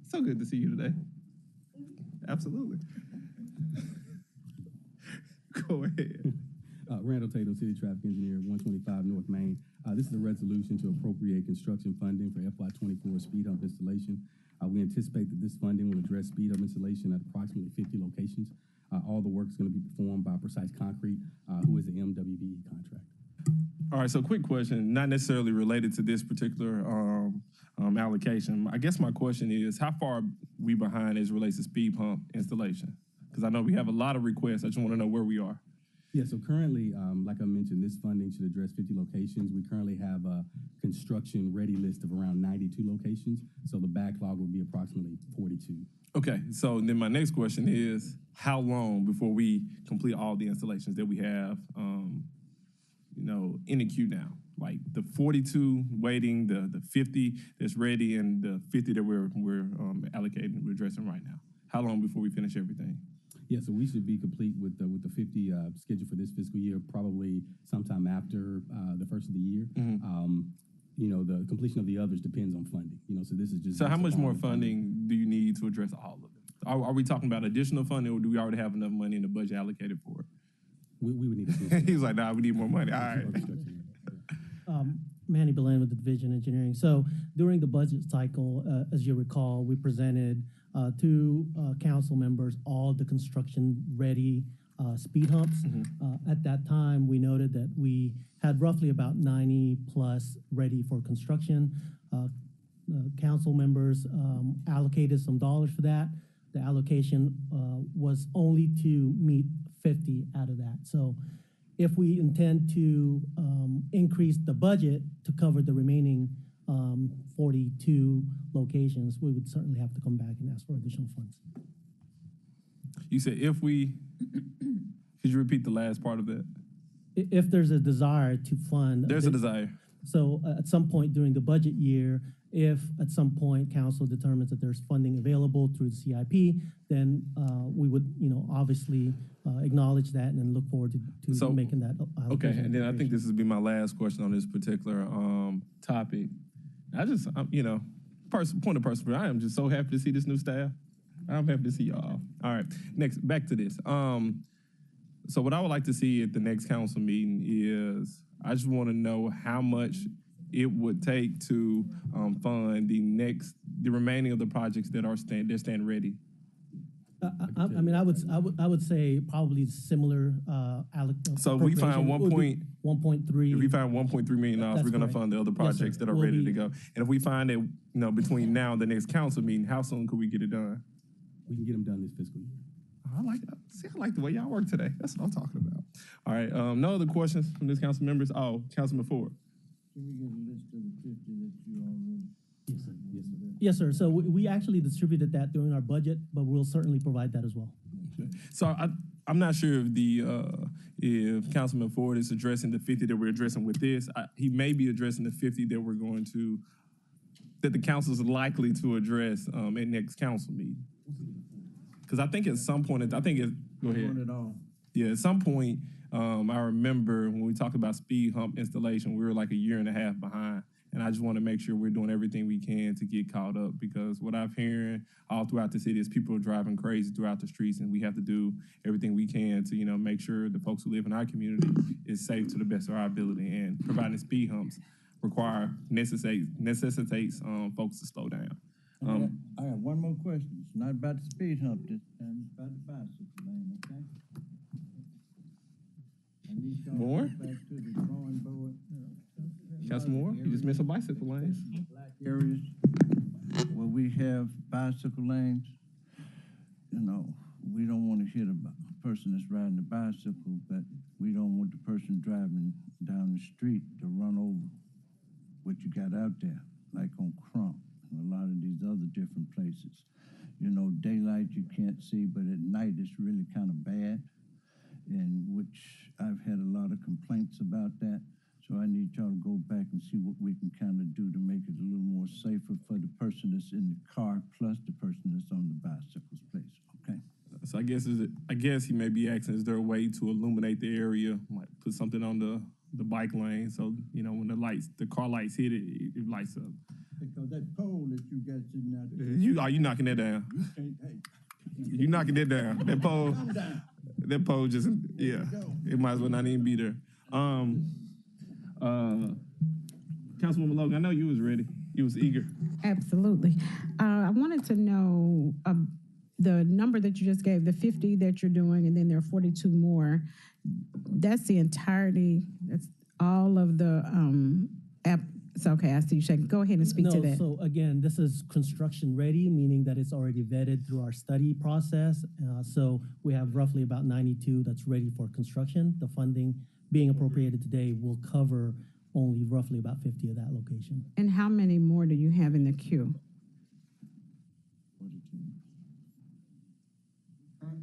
[SPEAKER 8] So good to see you today. Absolutely. Go ahead.
[SPEAKER 9] Randall Tatum, City Traffic Engineer, 125 North Main. This is a resolution to appropriate construction funding for FY24 speed hump installation. We anticipate that this funding will address speed hump installation at approximately 50 locations. All the work is going to be performed by Precise Concrete, who is an MWBE contractor.
[SPEAKER 8] All right, so quick question, not necessarily related to this particular allocation. I guess my question is, how far are we behind as it relates to speed pump installation? Because I know we have a lot of requests. I just want to know where we are.
[SPEAKER 9] Yeah, so currently, like I mentioned, this funding should address 50 locations. We currently have a construction ready list of around 92 locations, so the backlog will be approximately 42.
[SPEAKER 8] Okay, so then my next question is, how long before we complete all the installations that we have, in the queue now? Like the 42 waiting, the 50 that's ready, and the 50 that we're allocating, we're addressing right now. How long before we finish everything?
[SPEAKER 9] Yeah, so we should be complete with the 50 scheduled for this fiscal year, probably sometime after the first of the year.
[SPEAKER 8] Mm-hmm.
[SPEAKER 9] The completion of the others depends on funding. So this is just.
[SPEAKER 8] So how much more funding do you need to address all of them? Are we talking about additional funding, or do we already have enough money in the budget allocated for it?
[SPEAKER 9] We would need additional.
[SPEAKER 8] He was like, nah, we need more money. All right.
[SPEAKER 10] Manny Belen with the Division Engineering. So during the budget cycle, as you recall, we presented to council members all the construction-ready speed humps.
[SPEAKER 8] Mm-hmm.
[SPEAKER 10] At that time, we noted that we had roughly about 90 plus ready for construction. Council members allocated some dollars for that. The allocation was only to meet 50 out of that. So if we intend to increase the budget to cover the remaining 42 locations, we would certainly have to come back and ask for additional funds.
[SPEAKER 8] You said if we, could you repeat the last part of that?
[SPEAKER 10] If there's a desire to fund.
[SPEAKER 8] There's a desire.
[SPEAKER 10] So at some point during the budget year, if at some point council determines that there's funding available through the CIP, then we would, obviously acknowledge that and then look forward to making that.
[SPEAKER 8] Okay, and then I think this will be my last question on this particular topic. Point of perspective, I am just so happy to see this new staff. I'm happy to see y'all. All right, next, back to this. So what I would like to see at the next council meeting is, I just want to know how much it would take to fund the remaining of the projects that stand ready.
[SPEAKER 10] I would say probably similar.
[SPEAKER 8] So if we find
[SPEAKER 10] 1.3.
[SPEAKER 8] If we find $1.3 million, we're going to fund the other projects that are ready to go. And if we find that, between now and the next council meeting, how soon could we get it done?
[SPEAKER 9] We can get them done this fiscal year.
[SPEAKER 8] I like the way y'all work today. That's what I'm talking about. All right. No other questions from this council members? Oh, Councilman Ford.
[SPEAKER 4] Can we get a list of the 50 that you already?
[SPEAKER 10] Yes, sir. Yes, sir. So we actually distributed that during our budget, but we'll certainly provide that as well.
[SPEAKER 8] Okay. So I'm not sure if Councilman Ford is addressing the 50 that we're addressing with this. He may be addressing the 50 that the council is likely to address at next council meeting. Because I think at some point, go ahead. Yeah, at some point, I remember when we talked about speed hump installation, we were like a year and a half behind. And I just want to make sure we're doing everything we can to get caught up, because what I'm hearing all throughout the city is people are driving crazy throughout the streets, and we have to do everything we can to, make sure the folks who live in our community is safe to the best of our ability. And providing speed humps necessitates folks to slow down.
[SPEAKER 4] I got one more question. It's not about the speed hump this time. It's about the bicycle lane, okay? I need y'all
[SPEAKER 8] More?
[SPEAKER 4] to go back to the drawing board.
[SPEAKER 8] Councilman Moore, you just missed some bicycle lanes.
[SPEAKER 4] Black areas where we have bicycle lanes, we don't want to hit a person that's riding a bicycle, but we don't want the person driving down the street to run over what you got out there, like on Crump and a lot of these other different places. You know, daylight you can't see, but at night it's really kind of bad, and which I've had a lot of complaints about that. So I need y'all to go back and see what we can kind of do to make it a little more safer for the person that's in the car plus the person that's on the bicycle's place, okay?
[SPEAKER 8] So I guess he may be asking, is there a way to illuminate the area, like put something on the bike lane so, you know, when the car lights hit it, it lights up.
[SPEAKER 4] Because that pole that you got sitting out there.
[SPEAKER 8] You knocking that down.
[SPEAKER 4] You can't, hey.
[SPEAKER 8] You knocking that down. That pole,
[SPEAKER 4] Come down.
[SPEAKER 8] that pole just, yeah, it might as well not even be there. Councilwoman Logan, I know you was ready. You was eager.
[SPEAKER 11] Absolutely. I wanted to know the number that you just gave, the 50 that you're doing, and then there are 42 more. That's the entirety, that's all of the it's okay, I see you shaking. Go ahead and speak to that.
[SPEAKER 10] So again, this is construction ready, meaning that it's already vetted through our study process. So we have roughly about 92 that's ready for construction. The funding being appropriated today will cover only roughly about 50 of that location.
[SPEAKER 11] And how many more do you have in the queue?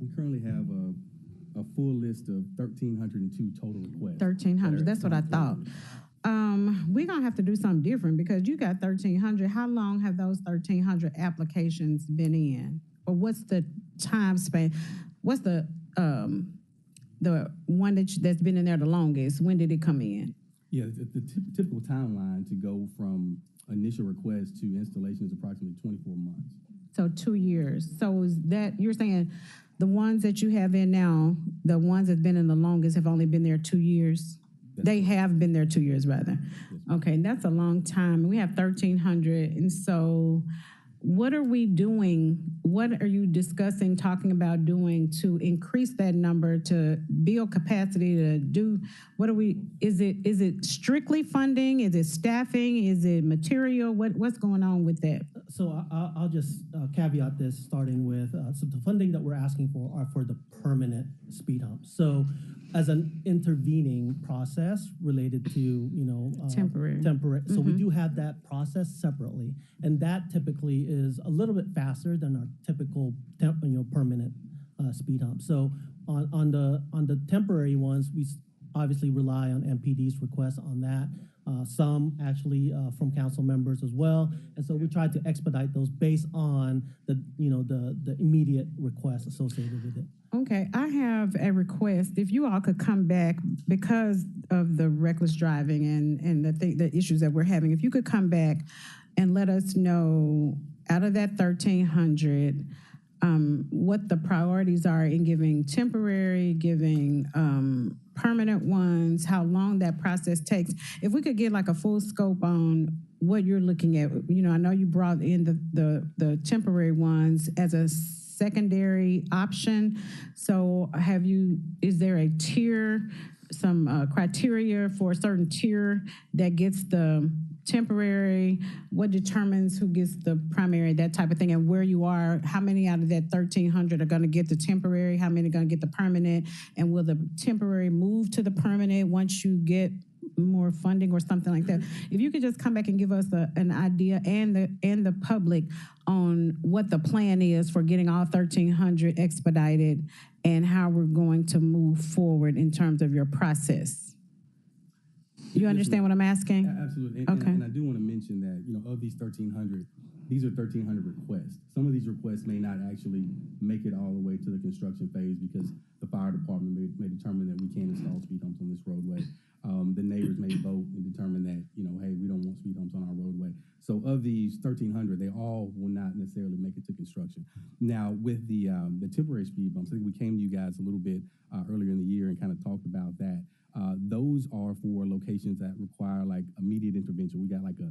[SPEAKER 9] We currently have a full list of 1,302 total requests.
[SPEAKER 11] 1,300, that's what I thought. We're gonna have to do something different because you got 1,300. How long have those 1,300 applications been in? Or what's the time span? What's the one that's been in there the longest? When did it come in?
[SPEAKER 9] Yeah, the typical timeline to go from initial request to installation is approximately 24 months.
[SPEAKER 11] So 2 years. So is that, you're saying the ones that you have in now, the ones that's been in the longest have only been there 2 years? They have been there 2 years, rather. Okay, that's a long time. We have 1,300, and so what are we doing? What are you discussing, talking about doing to increase that number, to build capacity, to do, what are we, is it strictly funding? Is it staffing? Is it material? What's going on with that?
[SPEAKER 10] So I'll just caveat this, starting with, so the funding that we're asking for are for the permanent speed humps. So as an intervening process related to, you know,
[SPEAKER 11] Temporary.
[SPEAKER 10] So we do have that process separately, and that typically is a little bit faster than our typical, permanent speed hump. So on the temporary ones, we obviously rely on MPD's requests on that. Some actually from council members as well, and so we try to expedite those based on the immediate requests associated with it.
[SPEAKER 11] Okay, I have a request. If you all could come back because of the reckless driving and the issues that we're having, if you could come back and let us know out of that 1,300, what the priorities are in giving temporary, giving permanent ones, how long that process takes. If we could get like a full scope on what you're looking at. You know, I know you brought in the temporary ones as a secondary option. So is there a tier, some criteria for a certain tier that gets the temporary? What determines who gets the primary, that type of thing, and where you are? How many out of that 1,300 are going to get the temporary? How many are going to get the permanent? And will the temporary move to the permanent once you get more funding or something like that? If you could just come back and give us an idea and the public on what the plan is for getting all 1,300 expedited and how we're going to move forward in terms of your process. You understand what I'm asking?
[SPEAKER 9] Absolutely.
[SPEAKER 11] Okay.
[SPEAKER 9] And I do want to mention that, of these 1,300, these are 1,300 requests. Some of these requests may not actually make it all the way to the construction phase because the fire department may determine that we can't install speed humps on this roadway. The neighbors may vote and determine that, hey, we don't want speed humps on our roadway. So of these 1,300, they all will not necessarily make it to construction. Now, with the temporary speed bumps, I think we came to you guys a little bit earlier in the year and kind of talked about that. Those are for locations that require like immediate intervention. We got like a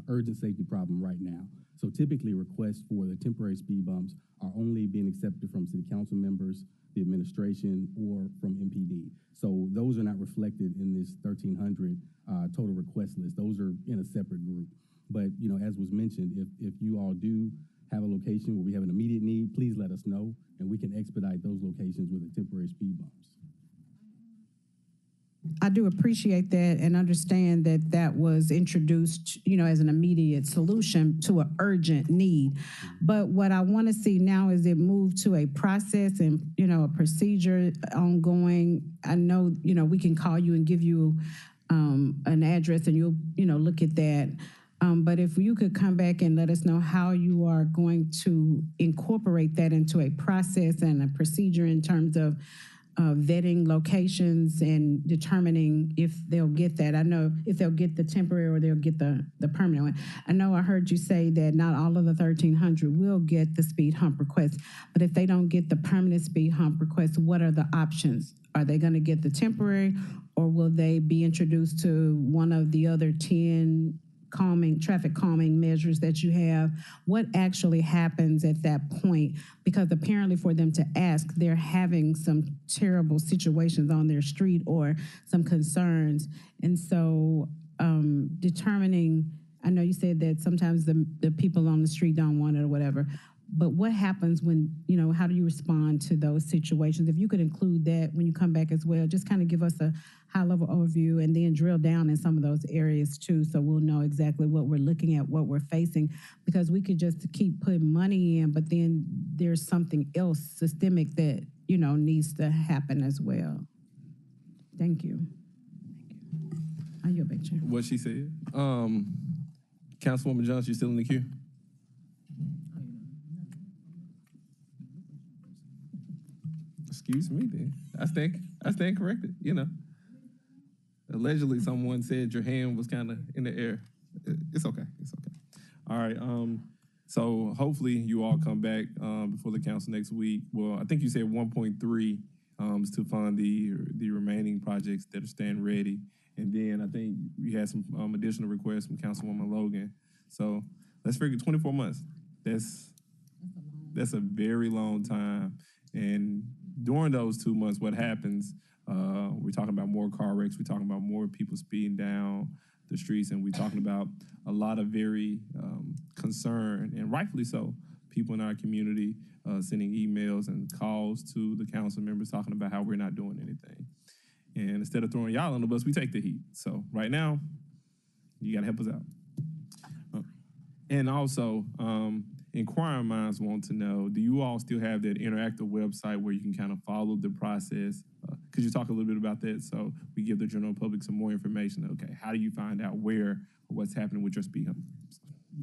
[SPEAKER 9] urgent safety problem right now. So typically requests for the temporary speed bumps are only being accepted from city council members, the administration, or from MPD. So those are not reflected in this 1,300 total request list. Those are in a separate group. But, as was mentioned, if you all do have a location where we have an immediate need, please let us know, and we can expedite those locations with the temporary speed bumps.
[SPEAKER 11] I do appreciate that and understand that that was introduced, as an immediate solution to an urgent need. But what I want to see now is it move to a process and, a procedure ongoing. I know, we can call you and give you an address and you'll, look at that. But if you could come back and let us know how you are going to incorporate that into a process and a procedure in terms of vetting locations and determining if they'll get that. I know if they'll get the temporary or they'll get the permanent one. I know I heard you say that not all of the 1,300 will get the speed hump request, but if they don't get the permanent speed hump request, what are the options? Are they going to get the temporary, or will they be introduced to one of the other 10 traffic calming measures that you have? What actually happens at that point? Because apparently for them to ask, they're having some terrible situations on their street or some concerns. And so determining, I know you said that sometimes the people on the street don't want it or whatever, but what happens when, how do you respond to those situations? If you could include that when you come back as well, just kind of give us a high-level overview and then drill down in some of those areas too, so we'll know exactly what we're looking at, what we're facing, because we could just keep putting money in, but then there's something else systemic that, needs to happen as well. Thank you. I yield back, Chair.
[SPEAKER 8] What she said. Councilwoman Johnson, you still in the queue? Excuse me, then. I stand corrected, Allegedly, someone said your hand was kind of in the air. It's okay. All right. So hopefully you all come back before the council next week. Well, I think you said 1.3 is to fund the remaining projects that are staying ready. And then I think you had some additional requests from Councilwoman Logan. So let's figure 24 months. That's a very long time. And during those 2 months, what happens? We're talking about more car wrecks. We're talking about more people speeding down the streets, and we're talking about a lot of very concerned, and rightfully so, people in our community sending emails and calls to the council members talking about how we're not doing anything. And instead of throwing y'all on the bus, we take the heat. So right now, you got to help us out. And also, inquiring minds want to know, do you all still have that interactive website where you can kind of follow the process? Could you talk a little bit about that so we give the general public some more information? Okay, how do you find out where or what's happening with your speed hump?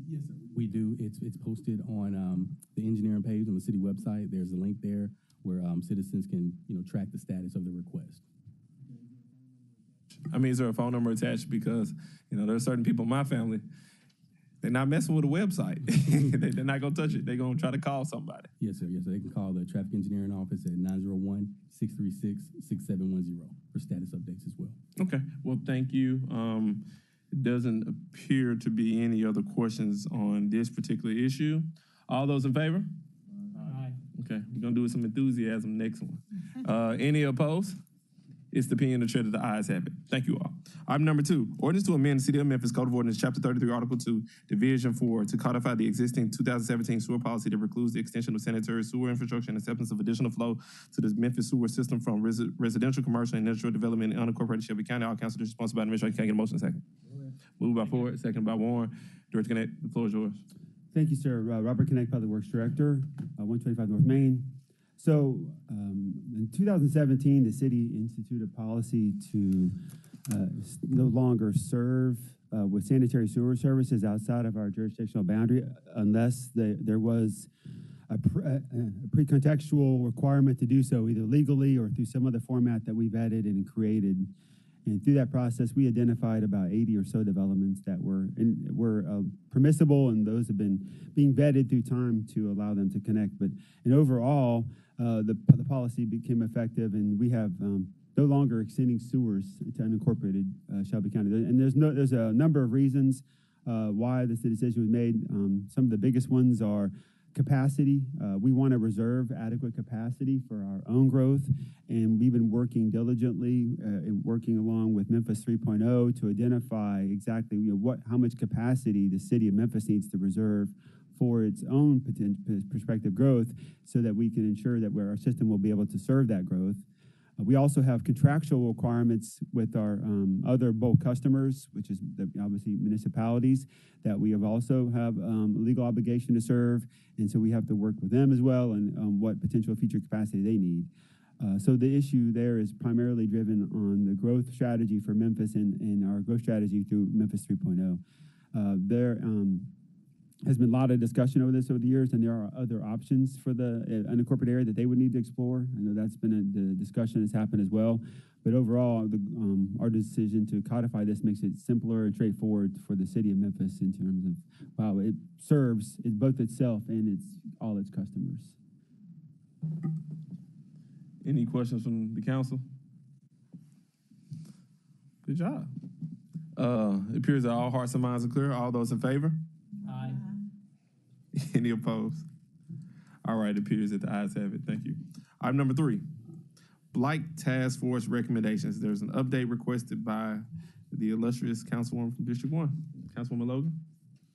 [SPEAKER 9] Yes, sir. We do. It's posted on the engineering page on the city website. There's a link there where citizens can track the status of the request.
[SPEAKER 8] I mean, is there a phone number attached? Because there are certain people in my family, they're not messing with a website. They're not going to touch it. They're going to try to call somebody.
[SPEAKER 9] Yes, sir. Yes, sir. They can call the traffic engineering office at 901-636-6710 for status updates as well.
[SPEAKER 8] Okay. Well, thank you. It doesn't appear to be any other questions on this particular issue. All those in favor? Aye. Okay. We're going to do with some enthusiasm next one. Any opposed? It's the opinion of the chair that the ayes have it. Thank you all. Item number 2, ordinance to amend the City of Memphis Code of Ordinance, Chapter 33, Article 2, Division 4, to codify the existing 2017 sewer policy that precludes the extension of sanitary sewer infrastructure and acceptance of additional flow to the Memphis sewer system from residential, commercial, and industrial development in unincorporated Shelby County. All council districts sponsored by the administration. Can I get a motion second? Moved by Ford, second by Warren. Director Connect, the floor is yours.
[SPEAKER 12] Thank you, sir. Robert Connect, Public Works Director, 125 North Main. So in 2017, the city instituted a policy to no longer serve with sanitary sewer services outside of our jurisdictional boundary unless there was a pre-contextual requirement to do so, either legally or through some other format that we vetted and created. And through that process, we identified about 80 or so developments that were permissible, and those have been being vetted through time to allow them to connect. And overall, the policy became effective, and we have no longer extending sewers to unincorporated Shelby County. And there's a number of reasons why this decision was made. Some of the biggest ones are capacity. We want to reserve adequate capacity for our own growth, and we've been working diligently and working along with Memphis 3.0 to identify exactly how much capacity the city of Memphis needs to reserve for its own prospective growth so that we can ensure that our system will be able to serve that growth. We also have contractual requirements with our other bulk customers, which is obviously municipalities, that we also have legal obligation to serve. And so we have to work with them as well and what potential future capacity they need. So the issue there is primarily driven on the growth strategy for Memphis and our growth strategy through Memphis 3.0. There has been a lot of discussion over this over the years, and there are other options for the unincorporated area that they would need to explore. I know that's been the discussion has happened as well. But overall, our decision to codify this makes it simpler and straightforward for the city of Memphis in terms of, wow, it serves both itself and all its customers.
[SPEAKER 8] Any questions from the council? Good job. It appears that all hearts and minds are clear. All those in favor?
[SPEAKER 10] Aye.
[SPEAKER 8] Any opposed? All right, it appears that the ayes have it. Thank you. Item number 3, Blight Task Force recommendations. There's an update requested by the illustrious Councilwoman from District 1. Councilwoman Logan,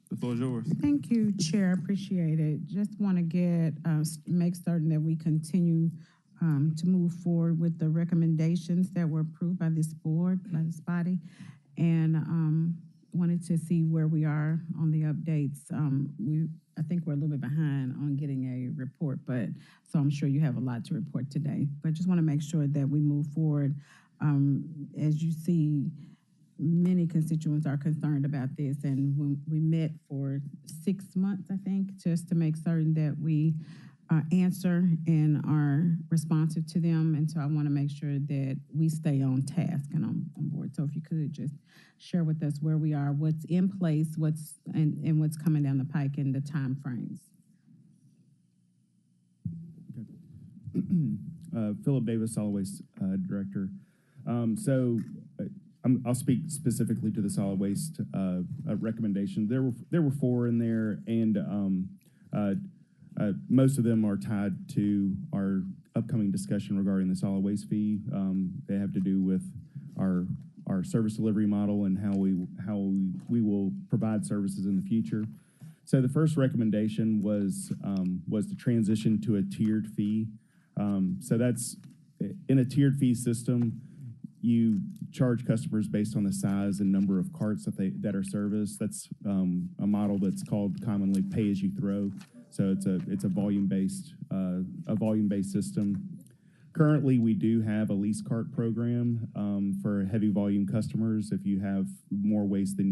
[SPEAKER 8] the floor is yours.
[SPEAKER 11] Thank you, Chair. Appreciate it. Just want to make certain that we continue to move forward with the recommendations that were approved by this board, by this body, and wanted to see where we are on the updates. I think we're a little bit behind on getting a report, so I'm sure you have a lot to report today. But just want to make sure that we move forward. As you see, many constituents are concerned about this, and when we met for 6 months, I think, just to make certain that we answer and are responsive to them. And so I want to make sure that we stay on task and on board. So if you could just share with us where we are, what's in place, what's coming down the pike and the time frames.
[SPEAKER 13] Philip Davis, Solid Waste Director. I'll speak specifically to the solid waste recommendation. There were 4 in there, and most of them are tied to our upcoming discussion regarding the solid waste fee. They have to do with our service delivery model and how we will provide services in the future. So the first recommendation was to transition to a tiered fee. So that's in a tiered fee system. You charge customers based on the size and number of carts that are serviced. That's a model that's called commonly pay as you throw. So it's a volume-based system. Currently, we do have a lease cart program for heavy volume customers. If you have more waste than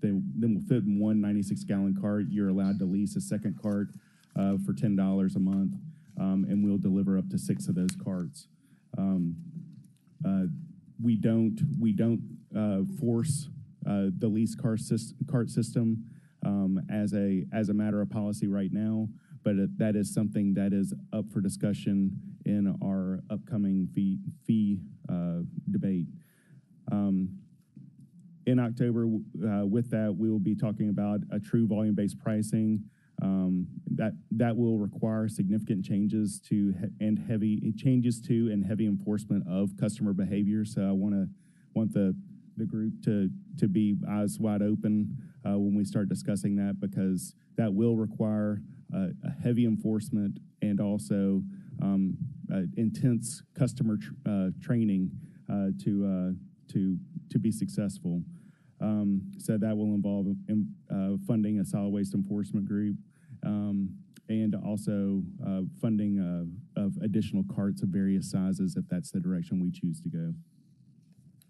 [SPEAKER 13] will fit in one 96-gallon cart, you're allowed to lease a second cart for $10 a month, and we'll deliver up to 6 of those carts. We don't force the lease cart system as a matter of policy right now, but that is something that is up for discussion in our upcoming fee debate. In October, with that, we will be talking about a true volume-based pricing. That will require significant changes to and heavy enforcement of customer behavior. So I want the group to be eyes wide open when we start discussing that, because that will require a heavy enforcement and also intense customer training to be successful. So that will involve funding a solid waste enforcement group, and also funding of additional carts of various sizes if that's the direction we choose to go.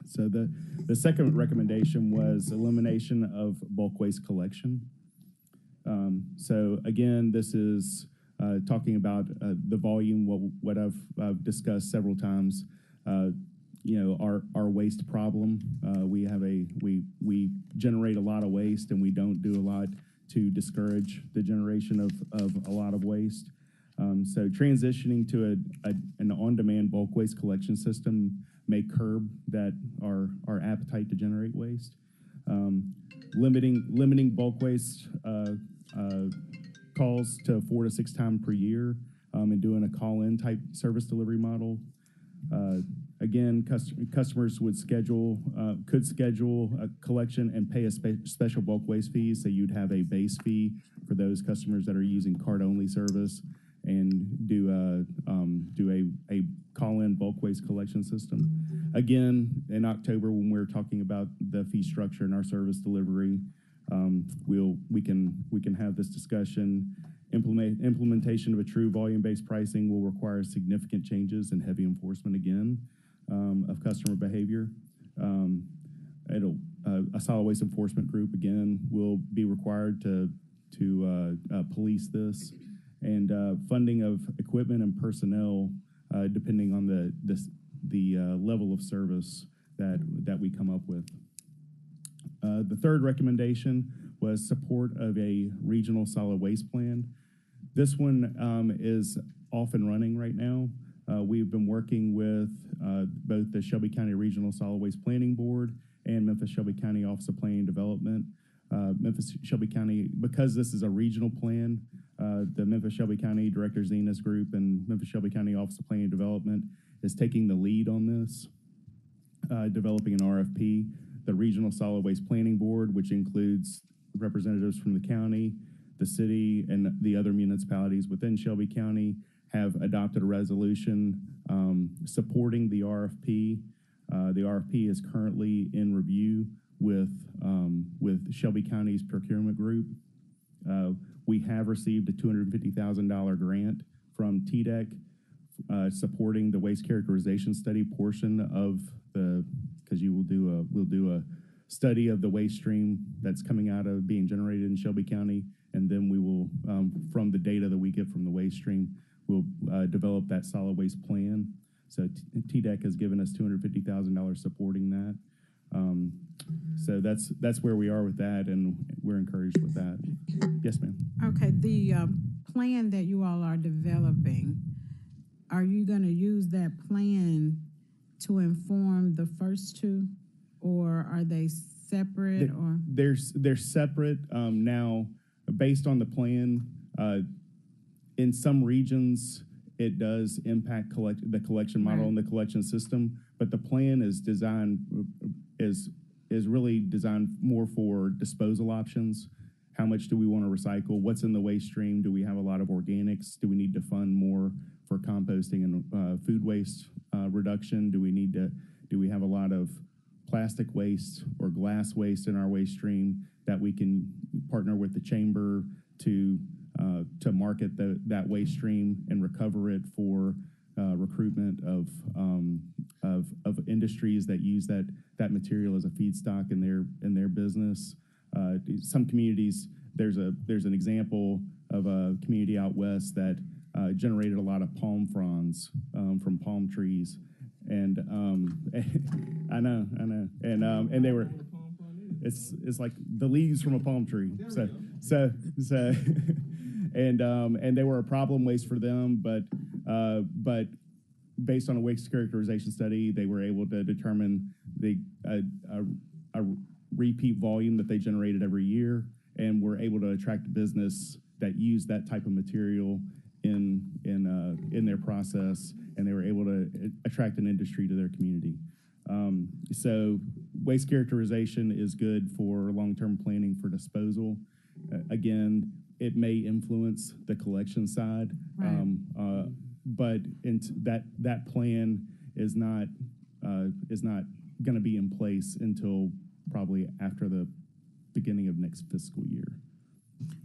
[SPEAKER 13] So the second recommendation was elimination of bulk waste collection. So again, this is talking about the volume, what I've discussed several times. Our waste problem. We generate a lot of waste, and we don't do a lot to discourage the generation of a lot of waste. So transitioning to an on-demand bulk waste collection system may curb our appetite to generate waste. Limiting bulk waste calls to 4 to 6 times per year, and doing a call-in type service delivery model. Again, customers would could schedule a collection and pay a special bulk waste fee. So you'd have a base fee for those customers that are using card-only service, and do a call-in bulk waste collection system. Again, in October, when we're talking about the fee structure and our service delivery, we can have this discussion. Implementation of a true volume-based pricing will require significant changes and heavy enforcement again of customer behavior. A solid waste enforcement group again will be required to police this, and funding of equipment and personnel depending on the level of service that we come up with. The third recommendation was support of a regional solid waste plan. This one is off and running right now. We've been working with both the Shelby County Regional Solid Waste Planning Board and Memphis Shelby County Office of Planning and Development. Memphis Shelby County, because this is a regional plan, the Memphis Shelby County Director Zenas Group and Memphis Shelby County Office of Planning and Development is taking the lead on this, developing an RFP. The Regional Solid Waste Planning Board, which includes representatives from the county, the city, and the other municipalities within Shelby County, have adopted a resolution supporting the RFP. The RFP is currently in review with Shelby County's procurement group. We have received a $250,000 grant from TDEC supporting the waste characterization study portion of because we'll do a study of the waste stream that's coming out of being generated in Shelby County, and then we will, from the data that we get from the waste stream, we'll develop that solid waste plan. So TDEC has given us $250,000 supporting that. So that's where we are with that, and we're encouraged with that. Yes, ma'am.
[SPEAKER 11] Okay, the plan that you all are developing, are you going to use that plan to inform the first two, or are they separate?
[SPEAKER 13] They're separate now, based on the plan. In some regions, it does impact the collection model and the collection system, but the plan is really designed more for disposal options. How much do we want to recycle? What's in the waste stream? Do we have a lot of organics? Do we need to fund more for composting and food waste reduction? Do we have a lot of plastic waste or glass waste in our waste stream that we can partner with the chamber to market that waste stream and recover it for recruitment of industries that use that material as a feedstock in their business. Some communities, there's an example of a community out west that generated a lot of palm fronds from palm trees, and I know, and they were. It's like the leaves from a palm tree. So and they were a problem waste for them, but based on a waste characterization study, they were able to determine a repeat volume that they generated every year, and were able to attract business that used that type of material in their process, and they were able to attract an industry to their community. So waste characterization is good for long-term planning for disposal. Again, it may influence the collection side, but that plan is not going to be in place until probably after the beginning of next fiscal year.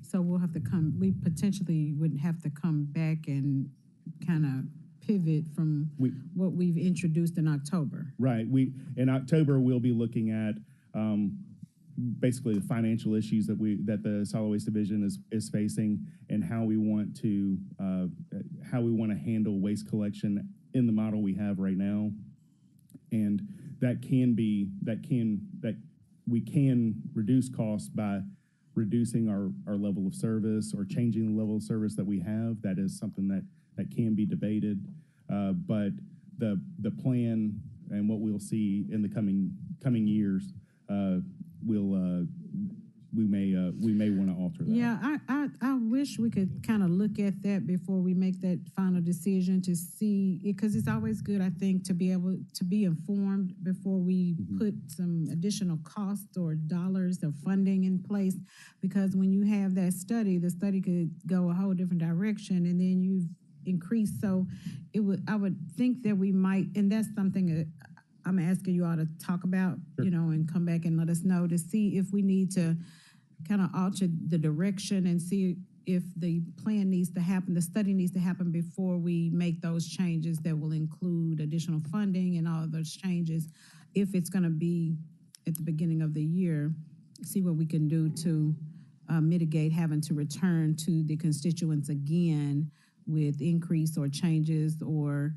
[SPEAKER 11] So we potentially would have to come back and kind of pivot from what we've introduced in October.
[SPEAKER 13] Right. In October, we'll be looking at basically the financial issues that the solid waste division is facing, and how we want to handle waste collection in the model we have right now. And we can reduce costs by reducing our level of service or changing the level of service that we have. That is something that can be debated, but the plan and what we'll see in the coming years we may want to alter that.
[SPEAKER 11] Yeah, I wish we could kind of look at that before we make that final decision to see, because it's always good, I think, to be able to be informed before we put some additional costs or dollars or funding in place. Because when you have that study, the study could go a whole different direction, and then you've increased. So I would think that we might, and that's something that I'm asking you all to talk about,
[SPEAKER 13] Sure.
[SPEAKER 11] and come back and let us know to see if we need to kind of alter the direction and see if the plan needs to happen, the study needs to happen before we make those changes that will include additional funding and all of those changes. If it's going to be at the beginning of the year, see what we can do to mitigate having to return to the constituents again with increase or changes or,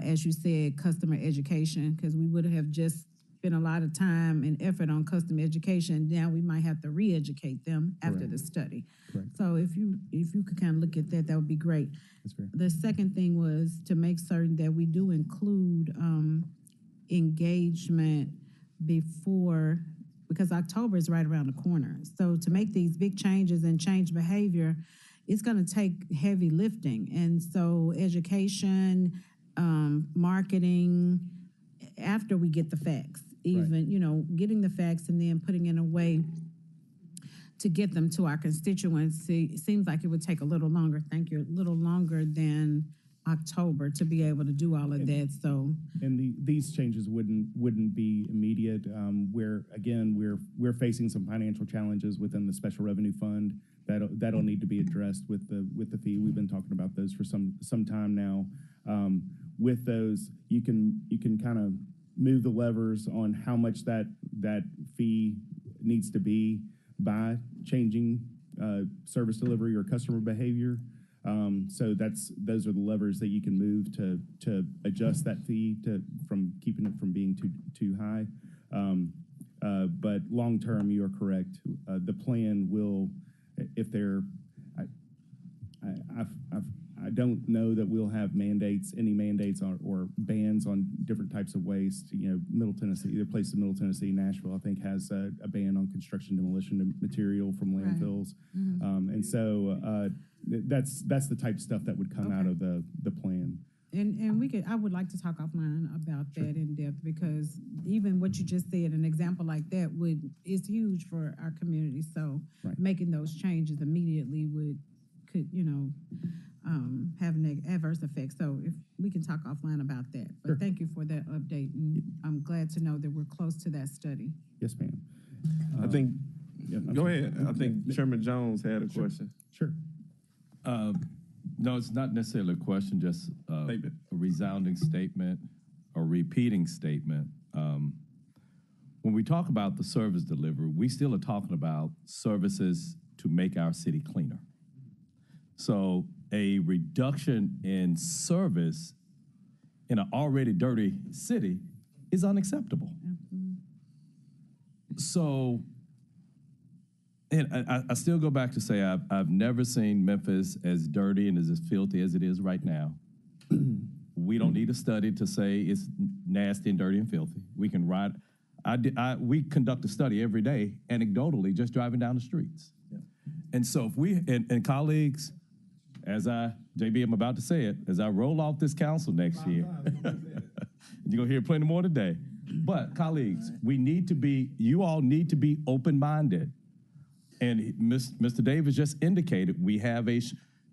[SPEAKER 11] as you said, customer education, because we would have just spent a lot of time and effort on customer education. Now we might have to re-educate them after
[SPEAKER 13] Correct.
[SPEAKER 11] the study.
[SPEAKER 13] Correct.
[SPEAKER 11] So if you could kind of look at that, that would be great.
[SPEAKER 13] That's fair.
[SPEAKER 11] The second thing was to make certain that we do include engagement before, because October is right around the corner. So to make these big changes and change behavior, it's going to take heavy lifting. And so education, marketing, after we get the facts, even, getting the facts and then putting in a way to get them to our constituents, seems like it would take a little longer. Thank you. A little longer than October to be able to do all of that. So,
[SPEAKER 13] and these changes wouldn't be immediate. We're facing some financial challenges within the special revenue fund that'll need to be addressed with the fee. We've been talking about those for some time now. With those, you can kind of move the levers on how much that fee needs to be by changing service delivery or customer behavior. So those are the levers that you can move to adjust that fee from keeping it from being too high. But long term, you are correct. The plan will, if there, I don't know that we'll have any mandates or bans on different types of waste. Middle Tennessee, either place in Middle Tennessee, Nashville, I think has a ban on construction demolition of material from landfills. And so that's the type of stuff that would come out of the plan.
[SPEAKER 11] And I would like to talk offline about that in depth, because even what you just said, an example like that is huge for our community. So making those changes immediately could have adverse effects. So if we can talk offline about that. But thank you for that update, and I'm glad to know that we're close to that study.
[SPEAKER 13] Yes, ma'am.
[SPEAKER 8] I think. Go ahead. I think Chairman Jones had a question.
[SPEAKER 13] Sure.
[SPEAKER 7] No, it's not necessarily a question, just a resounding statement or repeating statement. When we talk about the service delivery, we still are talking about services to make our city cleaner. So a reduction in service in an already dirty city is unacceptable. So, and I still go back to say I've never seen Memphis as dirty and as filthy as it is right now. We don't need a study to say it's nasty and dirty and filthy. We can ride. We conduct a study every day, anecdotally, just driving down the streets. Yeah. And so if we, and colleagues, JB, I'm about to say it, as I roll off this council next year, you're going to hear plenty more today. But colleagues, you all need to be open-minded. And Mr. Davis just indicated we have a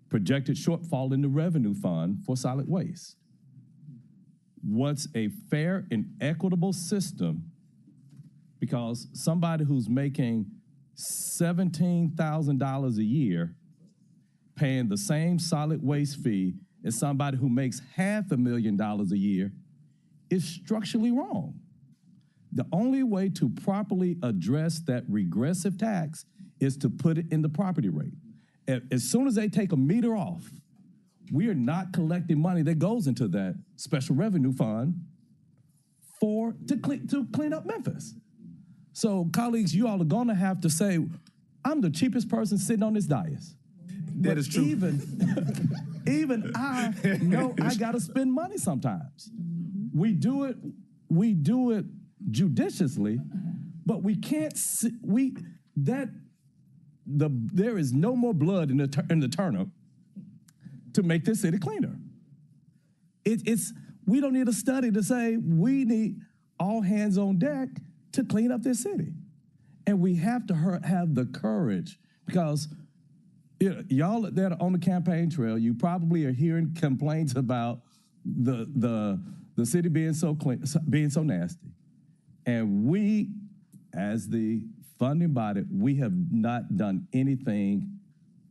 [SPEAKER 7] projected shortfall in the revenue fund for solid waste. What's a fair and equitable system, because somebody who's making $17,000 a year paying the same solid waste fee as somebody who makes $500,000 a year is structurally wrong. The only way to properly address that regressive tax is to put it in the property rate. As soon as they take a meter off, we are not collecting money that goes into that special revenue fund to clean up Memphis. So, colleagues, you all are going to have to say, I'm the cheapest person sitting on this dais.
[SPEAKER 8] That is true.
[SPEAKER 7] Even I know I got to spend money sometimes. We do it judiciously, but we can't that there is no more blood in the turnip to make this city cleaner. We don't need a study to say we need all hands on deck to clean up this city. And we have to have the courage, because y'all that are on the campaign trail, you probably are hearing complaints about the city being so clean, being so nasty. And we, as the funding body, we have not done anything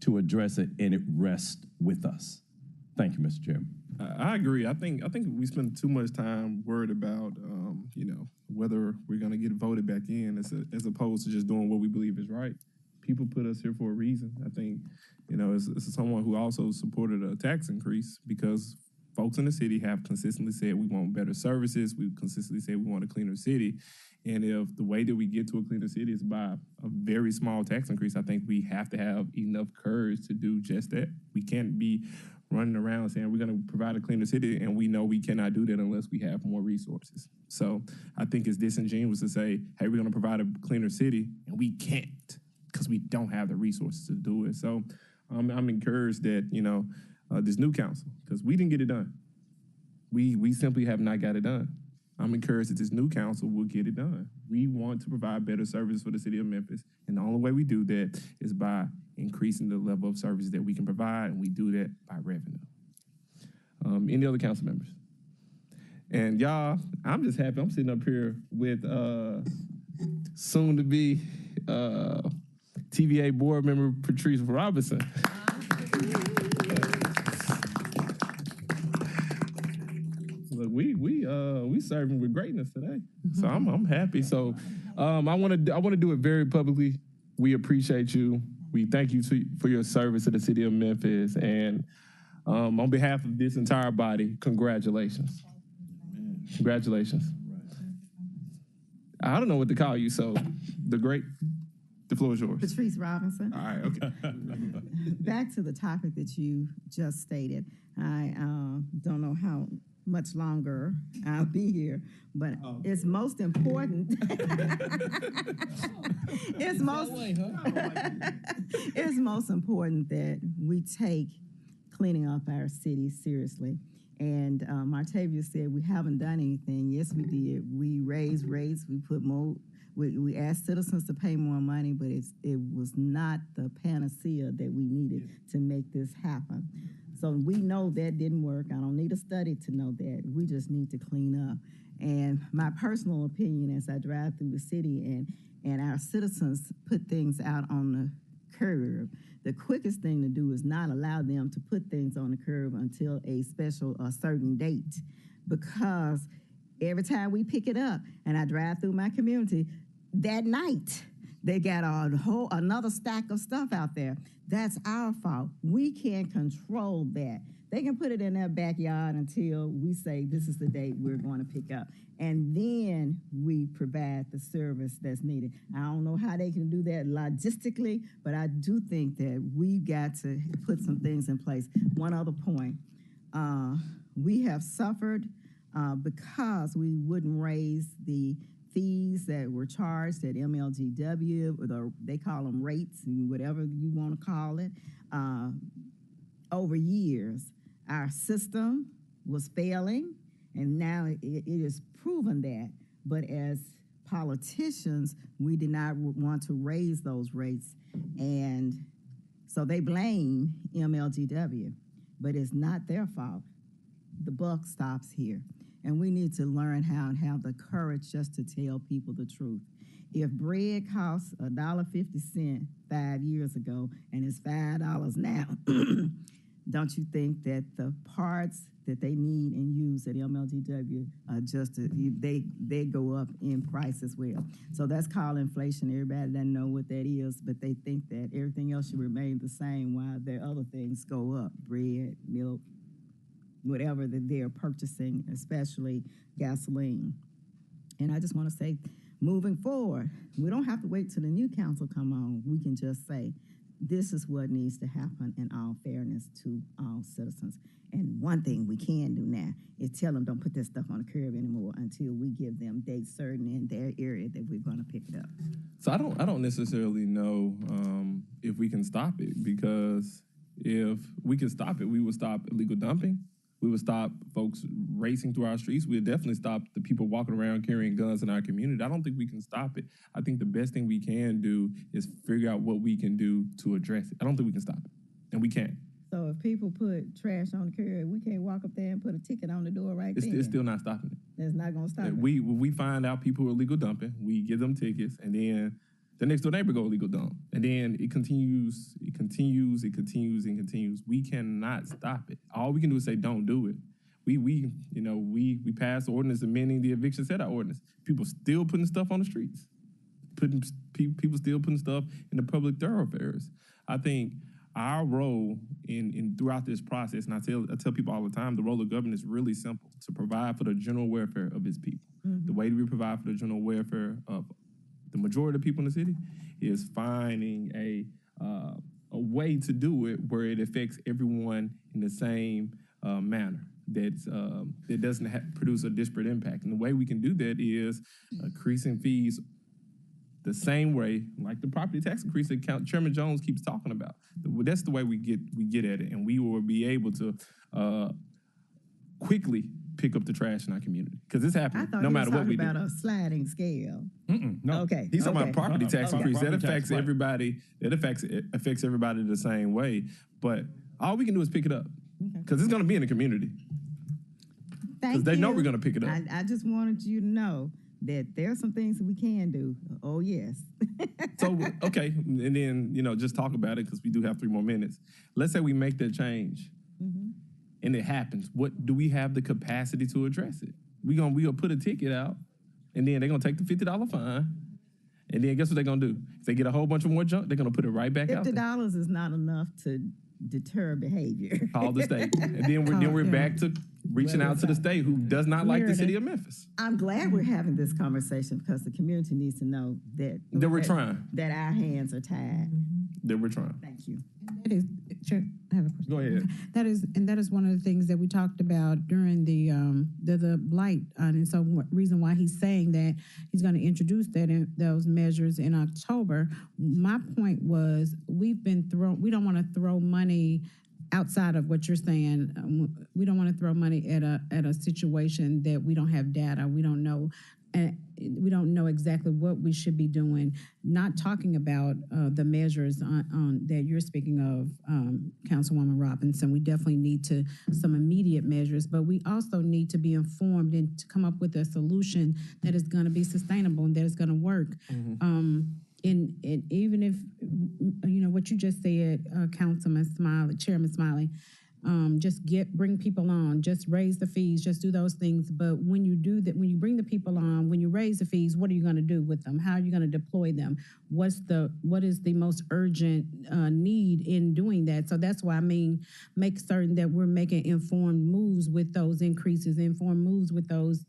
[SPEAKER 7] to address it, and it rests with us. Thank you, Mr. Chairman.
[SPEAKER 8] I agree. I think we spend too much time worried about whether we're going to get voted back in as opposed to just doing what we believe is right. People put us here for a reason. I think as someone who also supported a tax increase, because folks in the city have consistently said we want better services. We've consistently said we want a cleaner city. And if the way that we get to a cleaner city is by a very small tax increase, I think we have to have enough courage to do just that. We can't be running around saying we're going to provide a cleaner city, and we know we cannot do that unless we have more resources. So I think it's disingenuous to say, hey, we're going to provide a cleaner city, and we can't because we don't have the resources to do it. So I'm encouraged that, this new council, because we didn't get it done. We simply have not got it done. I'm encouraged that this new council will get it done. We want to provide better service for the city of Memphis, and the only way we do that is by increasing the level of services that we can provide, and we do that by revenue. Any other council members? And y'all, I'm just happy I'm sitting up here with soon-to-be TVA board member Patrice Robinson. Look, we serving with greatness today, so I'm happy. So I want to do it very publicly. We appreciate you. We thank you for your service to the city of Memphis, and on behalf of this entire body, congratulations. Congratulations. I don't know what to call you, so the floor is yours.
[SPEAKER 14] Patrice Robinson.
[SPEAKER 8] All right, okay.
[SPEAKER 14] Back to the topic that you just stated. I don't know how much longer I'll be here, but it's most important. It's most important that we take cleaning up our city seriously. And Martavia said we haven't done anything. Yes, we did. We raised rates. We put more. We asked citizens to pay more money, but it was not the panacea that we needed to make this happen. So we know that didn't work. I don't need a study to know that. We just need to clean up. And my personal opinion, as I drive through the city and our citizens put things out on the curb, the quickest thing to do is not allow them to put things on the curb until a certain date. Because every time we pick it up and I drive through my community, that night they got another stack of stuff out there. That's our fault. We can't control that. They can put it in their backyard until we say this is the date we're going to pick up. And then we provide the service that's needed. I don't know how they can do that logistically, but I do think that we've got to put some things in place. One other point. We have suffered because we wouldn't raise the fees that were charged at MLGW, or they call them rates, whatever you want to call it, over years. Our system was failing, and now it is proven that. But as politicians, we did not want to raise those rates, and so they blame MLGW, but it's not their fault. The buck stops here. And we need to learn how and have the courage just to tell people the truth. If bread costs $1.50 5 years ago and it's $5 now, don't you think that the parts that they need and use at MLGW they go up in price as well? So that's called inflation. Everybody doesn't know what that is, but they think that everything else should remain the same while their other things go up: bread, milk, whatever that they're purchasing, especially gasoline. And I just want to say, moving forward, we don't have to wait till the new council come on. We can just say, this is what needs to happen in all fairness to all citizens. And one thing we can do now is tell them don't put that stuff on the curb anymore until we give them dates certain in their area that we're going to pick it up.
[SPEAKER 8] So I don't necessarily know if we can stop it, because if we can stop it, we would stop illegal dumping. We would stop folks racing through our streets. We would definitely stop the people walking around carrying guns in our community. I don't think we can stop it. I think the best thing we can do is figure out what we can do to address it. I don't think we can stop it, and we can't.
[SPEAKER 14] So if people put trash on the curb, we can't walk up there and put a ticket on the door right there.
[SPEAKER 8] It's still not stopping it.
[SPEAKER 14] That's not going to stop it.
[SPEAKER 8] We find out people are illegal dumping, we give them tickets, and then the next door neighbor go illegal dump. And then it continues. We cannot stop it. All we can do is say, don't do it. We passed the ordinance amending the eviction setup ordinance. People still putting stuff on the streets. People still putting stuff in the public thoroughfares. I think our role in throughout this process, and I tell people all the time, the role of government is really simple: to provide for the general welfare of its people. Mm-hmm. The way that we provide for the general welfare of the majority of the people in the city is finding a way to do it where it affects everyone in the same manner. That doesn't produce a disparate impact. And the way we can do that is increasing fees the same way, like the property tax increase that Chairman Jones keeps talking about. That's the way we get at it, and we will be able to quickly pick up the trash in our community, because it's happening no matter what we do.
[SPEAKER 14] I thought he was talking about a sliding scale.
[SPEAKER 8] No.
[SPEAKER 14] Okay.
[SPEAKER 8] He's talking about property tax increase. That affects
[SPEAKER 7] right.
[SPEAKER 8] everybody. That affects everybody the same way. But all we can do is pick it up, because it's going to be in the community. Because they know we're going to pick it up.
[SPEAKER 14] I just wanted you to know that there are some things that we can do. Oh, yes.
[SPEAKER 8] So, okay, and then, just talk about it, because we do have 3 more minutes. Let's say we make that change, and it happens. What do we have the capacity to address it? We gonna put a ticket out, and then they're going to take the $50 fine, and then guess what they're going to do? If they get a whole bunch of more junk, they're going to put it right back out there.
[SPEAKER 14] $50 is not enough to deter behavior.
[SPEAKER 8] Call the state. And then we're back to reaching out to the state, who does not like the city of Memphis.
[SPEAKER 14] I'm glad we're having this conversation, because the community needs to know that
[SPEAKER 8] we're trying.
[SPEAKER 14] That our hands are tied.
[SPEAKER 8] That we're trying.
[SPEAKER 14] Thank you.
[SPEAKER 11] That is, Chair, I have a question.
[SPEAKER 8] Go ahead.
[SPEAKER 11] That is one of the things that we talked about during the blight, and so reason why he's saying that he's going to introduce those measures in October. My point was, we don't want to throw money outside of what you're saying. We don't want to throw money at a situation that we don't have data. We don't know. And we don't know exactly what we should be doing. Not talking about the measures on that you're speaking of, Councilwoman Robinson. We definitely need some immediate measures, but we also need to be informed and to come up with a solution that is going to be sustainable and that is going to work. And even if what you just said, Chairman Smiley. Just bring people on, just raise the fees, just do those things. But when you do that, when you bring the people on, when you raise the fees, what are you going to do with them? How are you going to deploy them? What is the most urgent need in doing that? So that's why make certain that we're making informed moves with those increases, informed moves with those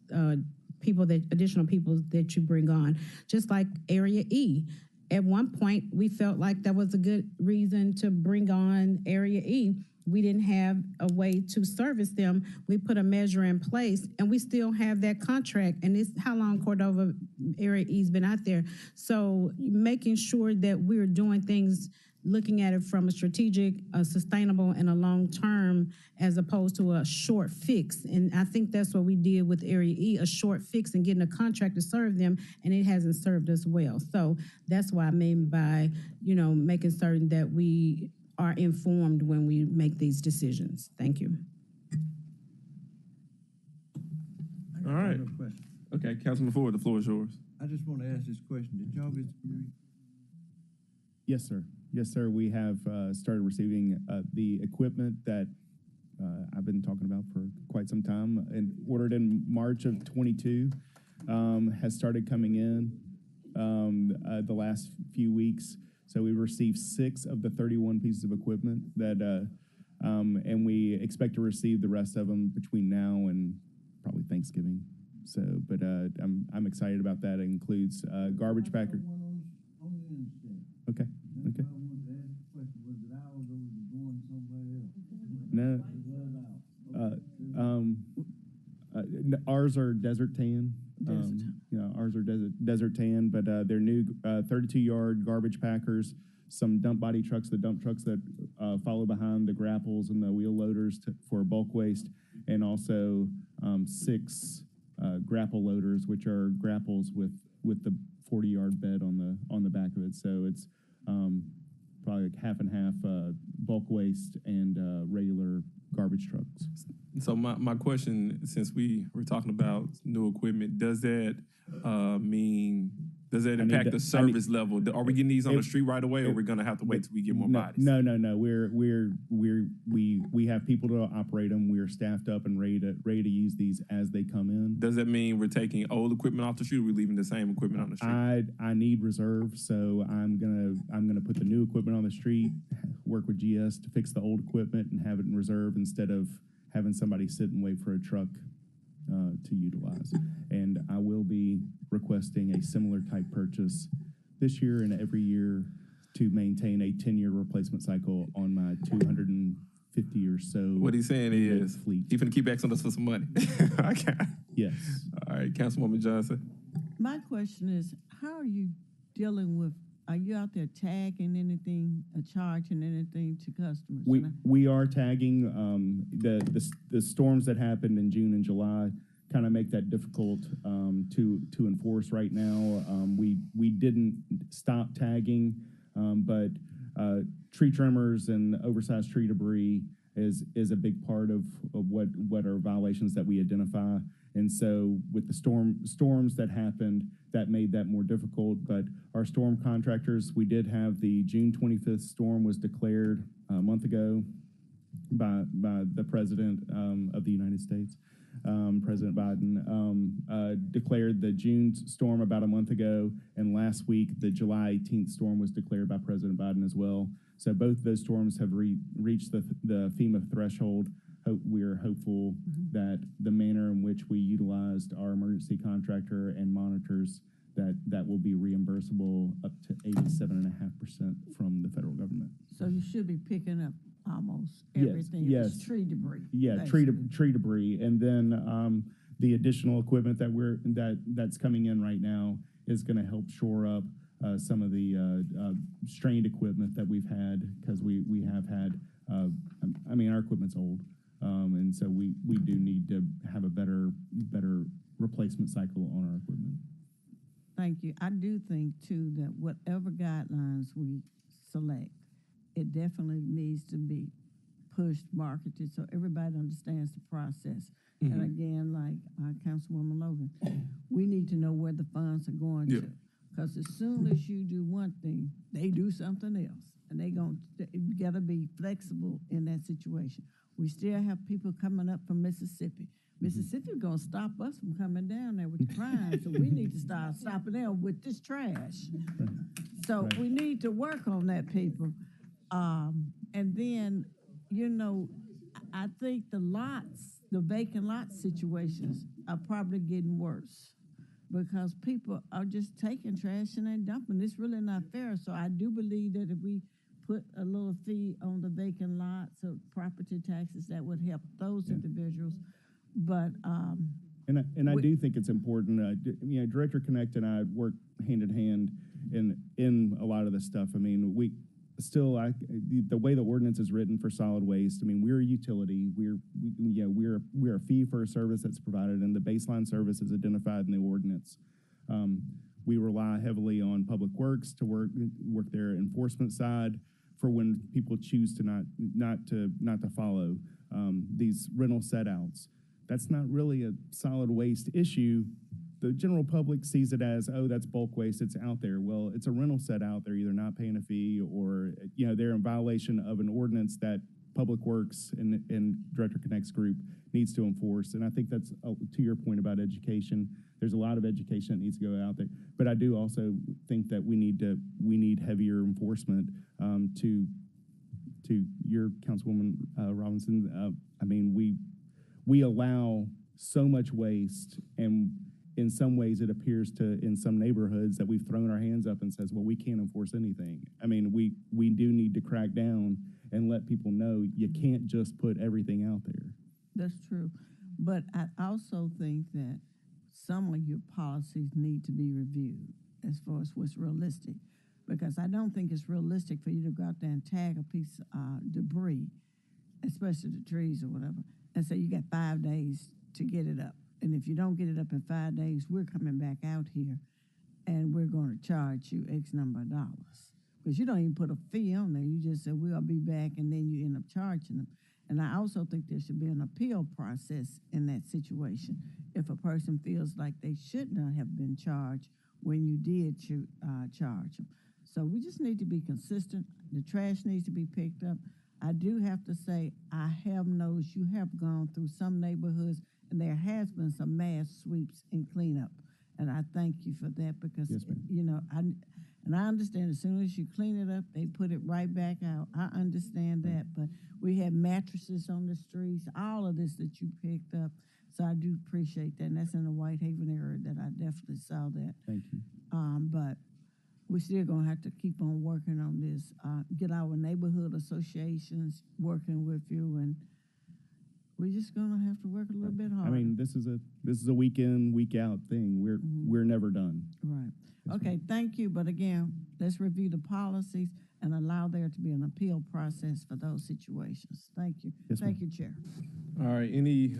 [SPEAKER 11] additional people that you bring on. Just like Area E. At one point, we felt like that was a good reason to bring on Area E. We didn't have a way to service them. We put a measure in place, and we still have that contract. And it's how long Cordova Area E's been out there. So making sure that we're doing things, looking at it from a strategic, a sustainable, and a long-term, as opposed to a short fix. And I think that's what we did with Area E, a short fix and getting a contract to serve them, and it hasn't served us well. So that's what I mean by, making certain that we are informed when we make these decisions. Thank you.
[SPEAKER 8] All right. Okay, Councilman Ford, the floor is yours.
[SPEAKER 4] I just want to ask this question. Did y'all get
[SPEAKER 13] Yes, sir. Yes, sir. We have started receiving the equipment that I've been talking about for quite some time, and ordered in March of 22, has started coming in the last few weeks. So we received 6 of the 31 pieces of equipment that, and we expect to receive the rest of them between now and probably Thanksgiving. So, but I'm excited about that. It includes garbage packer. Okay. Okay.
[SPEAKER 12] No. Ours are desert tan. Ours are desert tan, but they're new 32-yard garbage packers, some dump body trucks, the dump trucks that follow behind the grapples and the wheel loaders for bulk waste, and also 6 grapple loaders, which are grapples with the 40-yard bed on the back of it. So it's probably like half and half bulk waste and regular garbage trucks.
[SPEAKER 8] So my question, since we were talking about new equipment, does that impact the service level? Are we getting these on the street right away, or are we gonna have to wait till we get more bodies?
[SPEAKER 12] No. We have people to operate them. We're staffed up and ready to use these as they come in.
[SPEAKER 8] Does that mean we're taking old equipment off the street, or are we leaving the same equipment on the street?
[SPEAKER 12] I need reserve, so I'm gonna put the new equipment on the street, work with GS to fix the old equipment and have it in reserve instead of having somebody sit and wait for a truck to utilize. And I will be requesting a similar type purchase this year and every year to maintain a 10-year replacement cycle on my 250 or so.
[SPEAKER 8] What he's saying is
[SPEAKER 12] fleet.
[SPEAKER 8] He's gonna keep asking us for some money. Okay.
[SPEAKER 12] Yes.
[SPEAKER 8] All right, Councilwoman Johnson.
[SPEAKER 6] My question is, how are you dealing with, are you out there tagging anything, charging anything to customers?
[SPEAKER 12] We are tagging. The storms that happened in June and July kind of make that difficult to enforce right now. We didn't stop tagging, but tree trimmers and oversized tree debris is a big part of what are violations that we identify. And so with the storms that happened, that made that more difficult. But our storm contractors, we did have the June 25th storm was declared a month ago by the President of the United States. President Biden declared the June storm about a month ago, and last week the July 18th storm was declared by President Biden as well. So both of those storms have reached the FEMA threshold. We're hopeful that the manner in which we utilized our emergency contractor and monitors that will be reimbursable up to 87.5% from the federal government.
[SPEAKER 6] So you should be picking up almost everything.
[SPEAKER 12] Yes.
[SPEAKER 6] It's tree debris.
[SPEAKER 12] Yeah, tree debris, and then the additional equipment that's coming in right now is going to help shore up some of the strained equipment that we've had, because we have had. Our equipment's old, and so we do need to have a better replacement cycle on our equipment.
[SPEAKER 6] Thank you. I do think too that whatever guidelines we select, it definitely needs to be pushed, marketed, so everybody understands the process. Mm-hmm. And again, like Councilwoman Logan, we need to know where the funds are going to. Because as soon as you do one thing, they do something else. And you gotta be flexible in that situation. We still have people coming up from Mississippi. Mississippi gonna stop us from coming down there with the crime, so we need to start stopping them with this trash. So we need to work on that, people. And then, I think the vacant lot situations are probably getting worse because people are just taking trash and then dumping. It's really not fair. So I do believe that if we put a little fee on the vacant lots or property taxes, that would help those individuals. But
[SPEAKER 12] I do think it's important. Director Connect and I work hand in hand in a lot of this stuff. The way the ordinance is written for solid waste, we're a utility. We're a fee for a service that's provided, and the baseline service is identified in the ordinance. We rely heavily on Public Works to work their enforcement side for when people choose to not to follow these rental set-outs. That's not really a solid waste issue. The general public sees it as, oh, that's bulk waste, it's out there. Well, it's a rental set out. They're either not paying a fee or, they're in violation of an ordinance that Public Works and Director Connect's group needs to enforce. And I think that's, to your point about education, there's a lot of education that needs to go out there. But I do also think that we need heavier enforcement to your Councilwoman Robinson. We allow so much waste, and in some ways it appears in some neighborhoods that we've thrown our hands up and says, well, we can't enforce anything. We do need to crack down
[SPEAKER 13] and let people know you can't just put everything out there.
[SPEAKER 6] That's true. But I also think that some of your policies need to be reviewed as far as what's realistic. Because I don't think it's realistic for you to go out there and tag a piece of debris, especially the trees or whatever, and say you got 5 days to get it up. And if you don't get it up in 5 days, we're coming back out here and we're going to charge you X number of dollars. Because you don't even put a fee on there. You just say, we'll be back, and then you end up charging them. And I also think there should be an appeal process in that situation. If a person feels like they should not have been charged when you did charge them. So we just need to be consistent. The trash needs to be picked up. I do have to say, I have noticed you have gone through some neighborhoods, and there has been some mass sweeps and cleanup. And I thank you for that because,
[SPEAKER 13] Yes, ma'am.
[SPEAKER 6] you know, I understand as soon as you clean it up, they put it right back out. I understand that, but we had mattresses on the streets, all of this that you picked up. So I do appreciate that, and that's in the Whitehaven area that I definitely saw that.
[SPEAKER 13] Thank you.
[SPEAKER 6] But we're still gonna have to keep on working on this. Get our neighborhood associations working with you, and we're just gonna have to work a little bit harder.
[SPEAKER 13] I mean, this is a week in, week out thing. We're never done.
[SPEAKER 6] Right.
[SPEAKER 13] Yes,
[SPEAKER 6] Okay, thank you. But again, let's review the policies and allow there to be an appeal process for those situations. Thank you.
[SPEAKER 13] Yes,
[SPEAKER 6] Thank you, Chair.
[SPEAKER 8] All right, any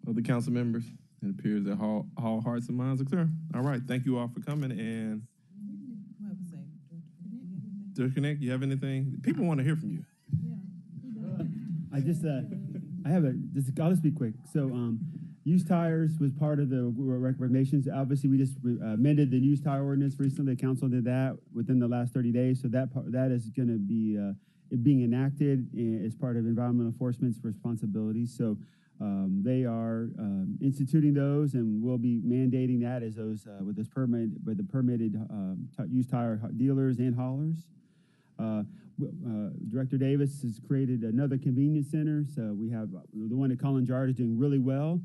[SPEAKER 8] other council members? It appears that all hearts and minds are clear. All right, thank you all for coming. And Director Connect, you have anything? People want to hear from you.
[SPEAKER 12] I just, I'll just be quick. So, used tires was part of the recommendations. Obviously, we just amended the used tire ordinance recently. The council did that within the last 30 days. So that is going to be being enacted as part of environmental enforcement's responsibilities. So they are instituting those, and we'll be mandating that as those with the permitted used tire dealers and haulers. Director Davis has created another convenience center. So we have the one at Collins Yard is doing really well.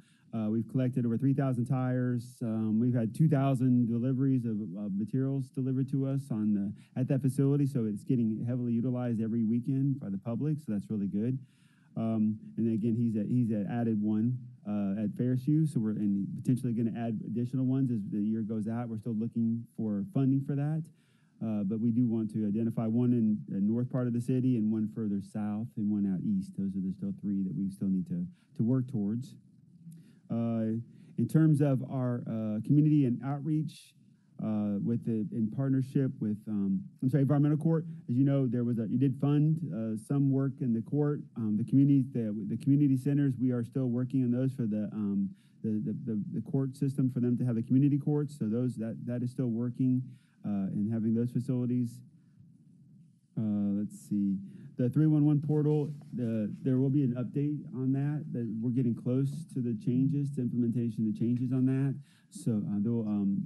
[SPEAKER 12] We've collected over 3,000 tires. We've had 2,000 deliveries of materials delivered to us at that facility. So it's getting heavily utilized every weekend by the public. So that's really good. And again, he's added one at Fairview. So we're potentially going to add additional ones as the year goes out. We're still looking for funding for that. But we do want to identify one in the north part of the city and one further south and one out east. Those are still three that we still need to work towards. In terms of our community and outreach, in partnership with environmental court, as you know, you did fund some work in the court. The community centers, we are still working on those for the court system for them to have the community courts. So that is still working. And having those facilities. Let's see. The 311 portal, there will be an update on that we're getting close to the changes, to implementation of the changes on that. So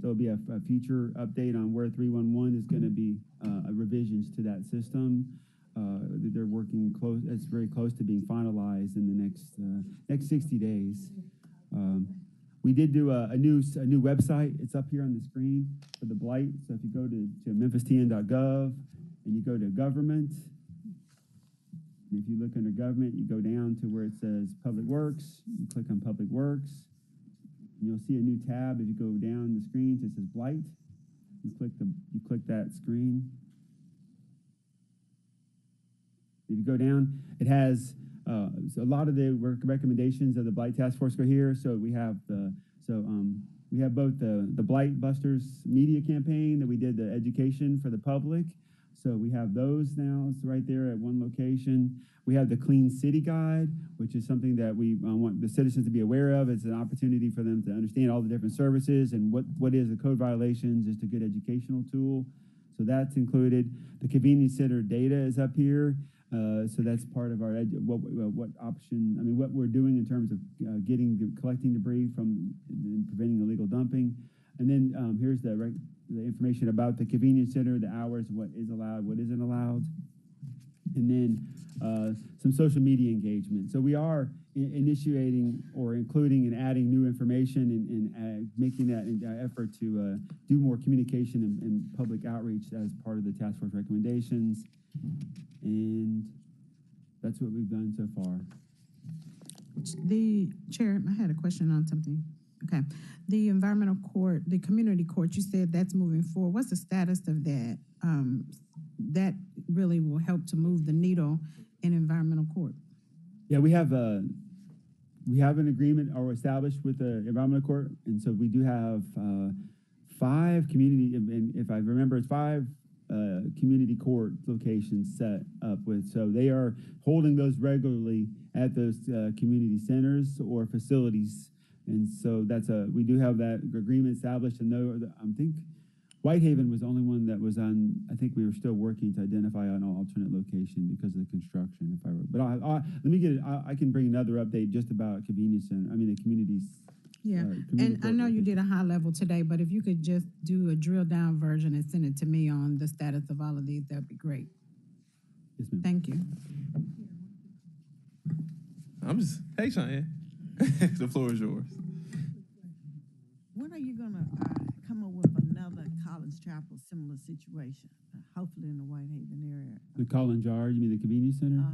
[SPEAKER 12] there'll be a future update on where 311 is going to be revisions to that system. They're working close. It's very close to being finalized in the next 60 days. We did do a new website. It's up here on the screen for the blight. So if you go to memphistn.gov and you go to government, and if you look under government, you go down to where it says Public Works. You click on Public Works, and you'll see a new tab. If you go down the screen, it says blight. You click that screen. If you go down, it has. So a lot of the recommendations of the Blight Task Force go here. So we have we have both the Blight Busters media campaign that we did the education for the public. So we have those now. It's right there at one location. We have the Clean City Guide, which is something that we want the citizens to be aware of. It's an opportunity for them to understand all the different services and what is the code violations. It's a good educational tool. So that's included. The convenience center data is up here. So that's part of our what we're doing in terms of collecting debris from preventing illegal dumping. And then here's the information about the convenience center, the hours, what is allowed, what isn't allowed. And then some social media engagement. So we are initiating or including and adding new information and making that effort to do more communication and public outreach as part of the task force recommendations. And that's what we've done so far.
[SPEAKER 11] The chair, I had a question on something. Okay. The environmental court, the community court, you said that's moving forward. What's the status of that? That really will help to move the needle in environmental court.
[SPEAKER 12] Yeah, we have an agreement or established with the environmental court, and so we do have 5 community, and if I remember, it's 5 community court locations set up with. So they are holding those regularly at those community centers or facilities, and so we do have that agreement established. And I think Whitehaven was the only one that was on. I think we were still working to identify an alternate location because of the construction. But let me get it. I can bring another update just about convenience center. I mean the communities.
[SPEAKER 11] Yeah, and I know you did a high level today, but if you could just do a drill down version and send it to me on the status of all of these, that'd be great.
[SPEAKER 12] Yes, ma'am.
[SPEAKER 11] Thank you.
[SPEAKER 8] Hey, Cheyenne. The floor is yours.
[SPEAKER 6] When are you gonna come up with another Collins Chapel similar situation? Hopefully in the Whitehaven area.
[SPEAKER 12] The Collins Yard, you mean the convenience center?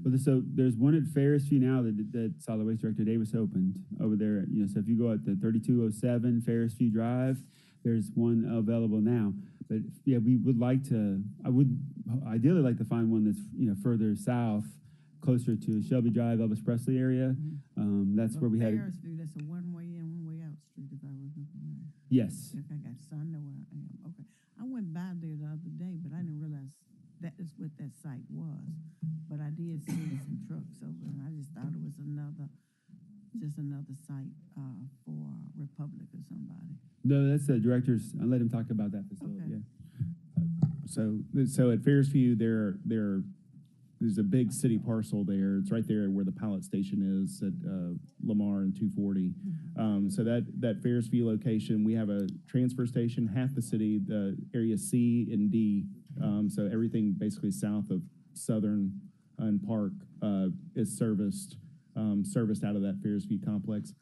[SPEAKER 12] Well, so there's one at Ferris View now that Solid Waste Director Davis opened over there. So if you go at the 3207 Ferris View Drive, there's one available now. But yeah, we would like to. I would ideally like to find one that's further south, closer to Shelby Drive, Elvis Presley area. That's where we had.
[SPEAKER 6] Ferris View, that's a one-way in, one-way out street, if I remember right.
[SPEAKER 12] Yes.
[SPEAKER 6] Okay, I got so I know where I am. Okay, I went by there the other day, but I didn't realize that is what that site was. But I did see some trucks over, and I just thought it was another site for Republic or somebody.
[SPEAKER 12] No, that's the director's. I'll let him talk about that facility.
[SPEAKER 6] Okay.
[SPEAKER 12] Yeah.
[SPEAKER 13] So at Ferris View, there's a big city parcel there. It's right there where the pallet station is at Lamar and 240. So that Ferris View location, we have a transfer station, half the city, the area C and D. So everything basically south of Southern and Park is serviced out of that Ferris View complex.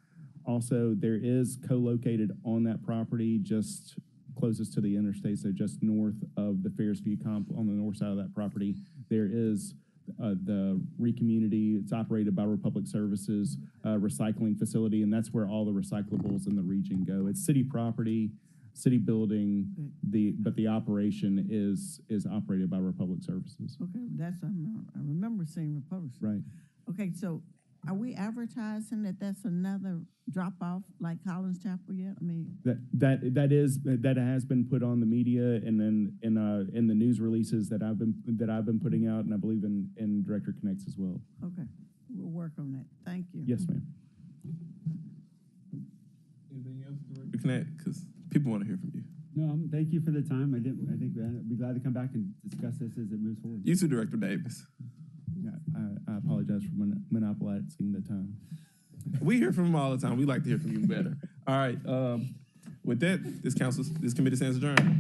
[SPEAKER 13] Also, there is co-located on that property just closest to the interstate, so just north of the Ferris View on the north side of that property, there is the Recommunity. It's operated by Republic Services recycling facility, and that's where all the recyclables in the region go. It's city property, city building, but the operation is operated by Republic Services.
[SPEAKER 6] Okay, I remember seeing Republic.
[SPEAKER 13] Right.
[SPEAKER 6] Okay, so are we advertising that's another drop off like Collins Chapel yet? I mean,
[SPEAKER 13] that has been put on the media and then in the news releases that I've been putting out, and I believe in Director Connects as well.
[SPEAKER 6] okay, we'll work on that. Thank you.
[SPEAKER 13] Yes, ma'am.
[SPEAKER 8] Anything else, Director Connect? Because people want to hear from you.
[SPEAKER 12] No, thank you for the time. I think we'd be glad to come back and discuss this as it moves forward.
[SPEAKER 8] You too, Director Davis.
[SPEAKER 13] Yeah, I apologize for monopolizing the time.
[SPEAKER 8] We hear from them all the time. We like to hear from you better. All right. With that, this committee stands adjourned.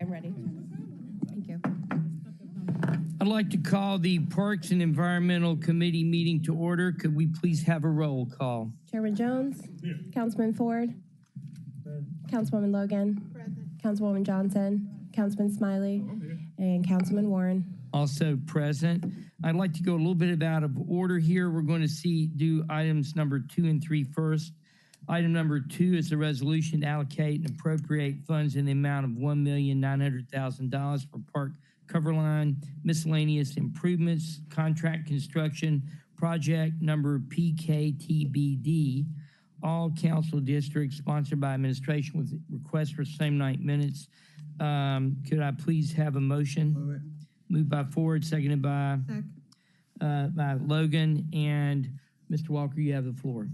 [SPEAKER 15] I'm ready. Thank you.
[SPEAKER 2] I'd like to call the Parks and Environmental Committee meeting to order. Could we please have a roll call?
[SPEAKER 15] Chairman Jones? Councilman Ford? Councilwoman Logan? Councilwoman Johnson? Councilman Smiley? And Councilman Warren.
[SPEAKER 2] Also present. I'd like to go a little bit out of order here. We're going to do items number 2 and 3 first. Item number 2 is a resolution to allocate and appropriate funds in the amount of $1,900,000 for park cover line miscellaneous improvements, contract construction, project number PKTBD, all council districts, sponsored by administration with request for same night minutes. Could I please have a motion? Moved by Ford, seconded by Logan. And Mr. Walker, you have the floor.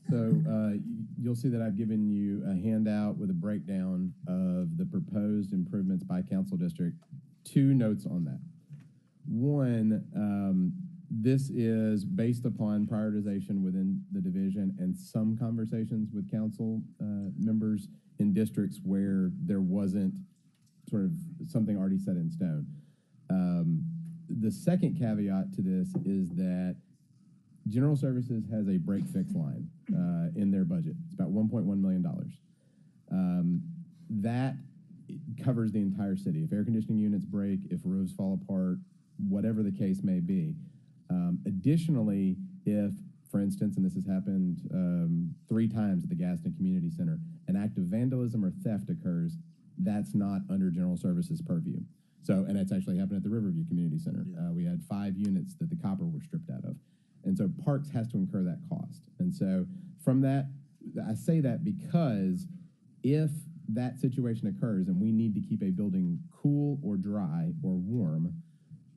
[SPEAKER 7] So you'll see that I've given you a handout with a breakdown of the proposed improvements by council district. 2 notes on that. One, this is based upon prioritization within the division and some conversations with council members in districts where there wasn't sort of something already set in stone. The second caveat to this is that General Services has a break-fix line in their budget. It's about $1.1 million. That covers the entire city. If air conditioning units break, if roofs fall apart, whatever the case may be. Additionally, if, for instance, and this has happened 3 times at the Gaston Community Center, an act of vandalism or theft occurs, that's not under General Services purview. So, and it's actually happened at the Riverview Community Center. We had 5 units that the copper were stripped out of. And so Parks has to incur that cost. And so from that, I say that because if that situation occurs and we need to keep a building cool or dry or warm,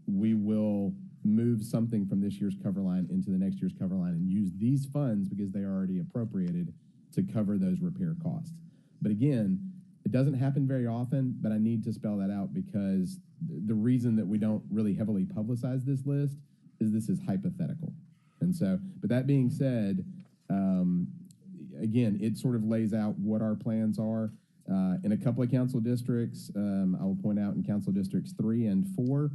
[SPEAKER 7] we will move something from this year's cover line into the next year's cover line and use these funds because they are already appropriated to cover those repair costs. But again, it doesn't happen very often, but I need to spell that out because the reason that we don't really heavily publicize this list is this is hypothetical. And so, but that being said, again, it sort of lays out what our plans are. In a couple of council districts, I will point out in council districts 3 and 4,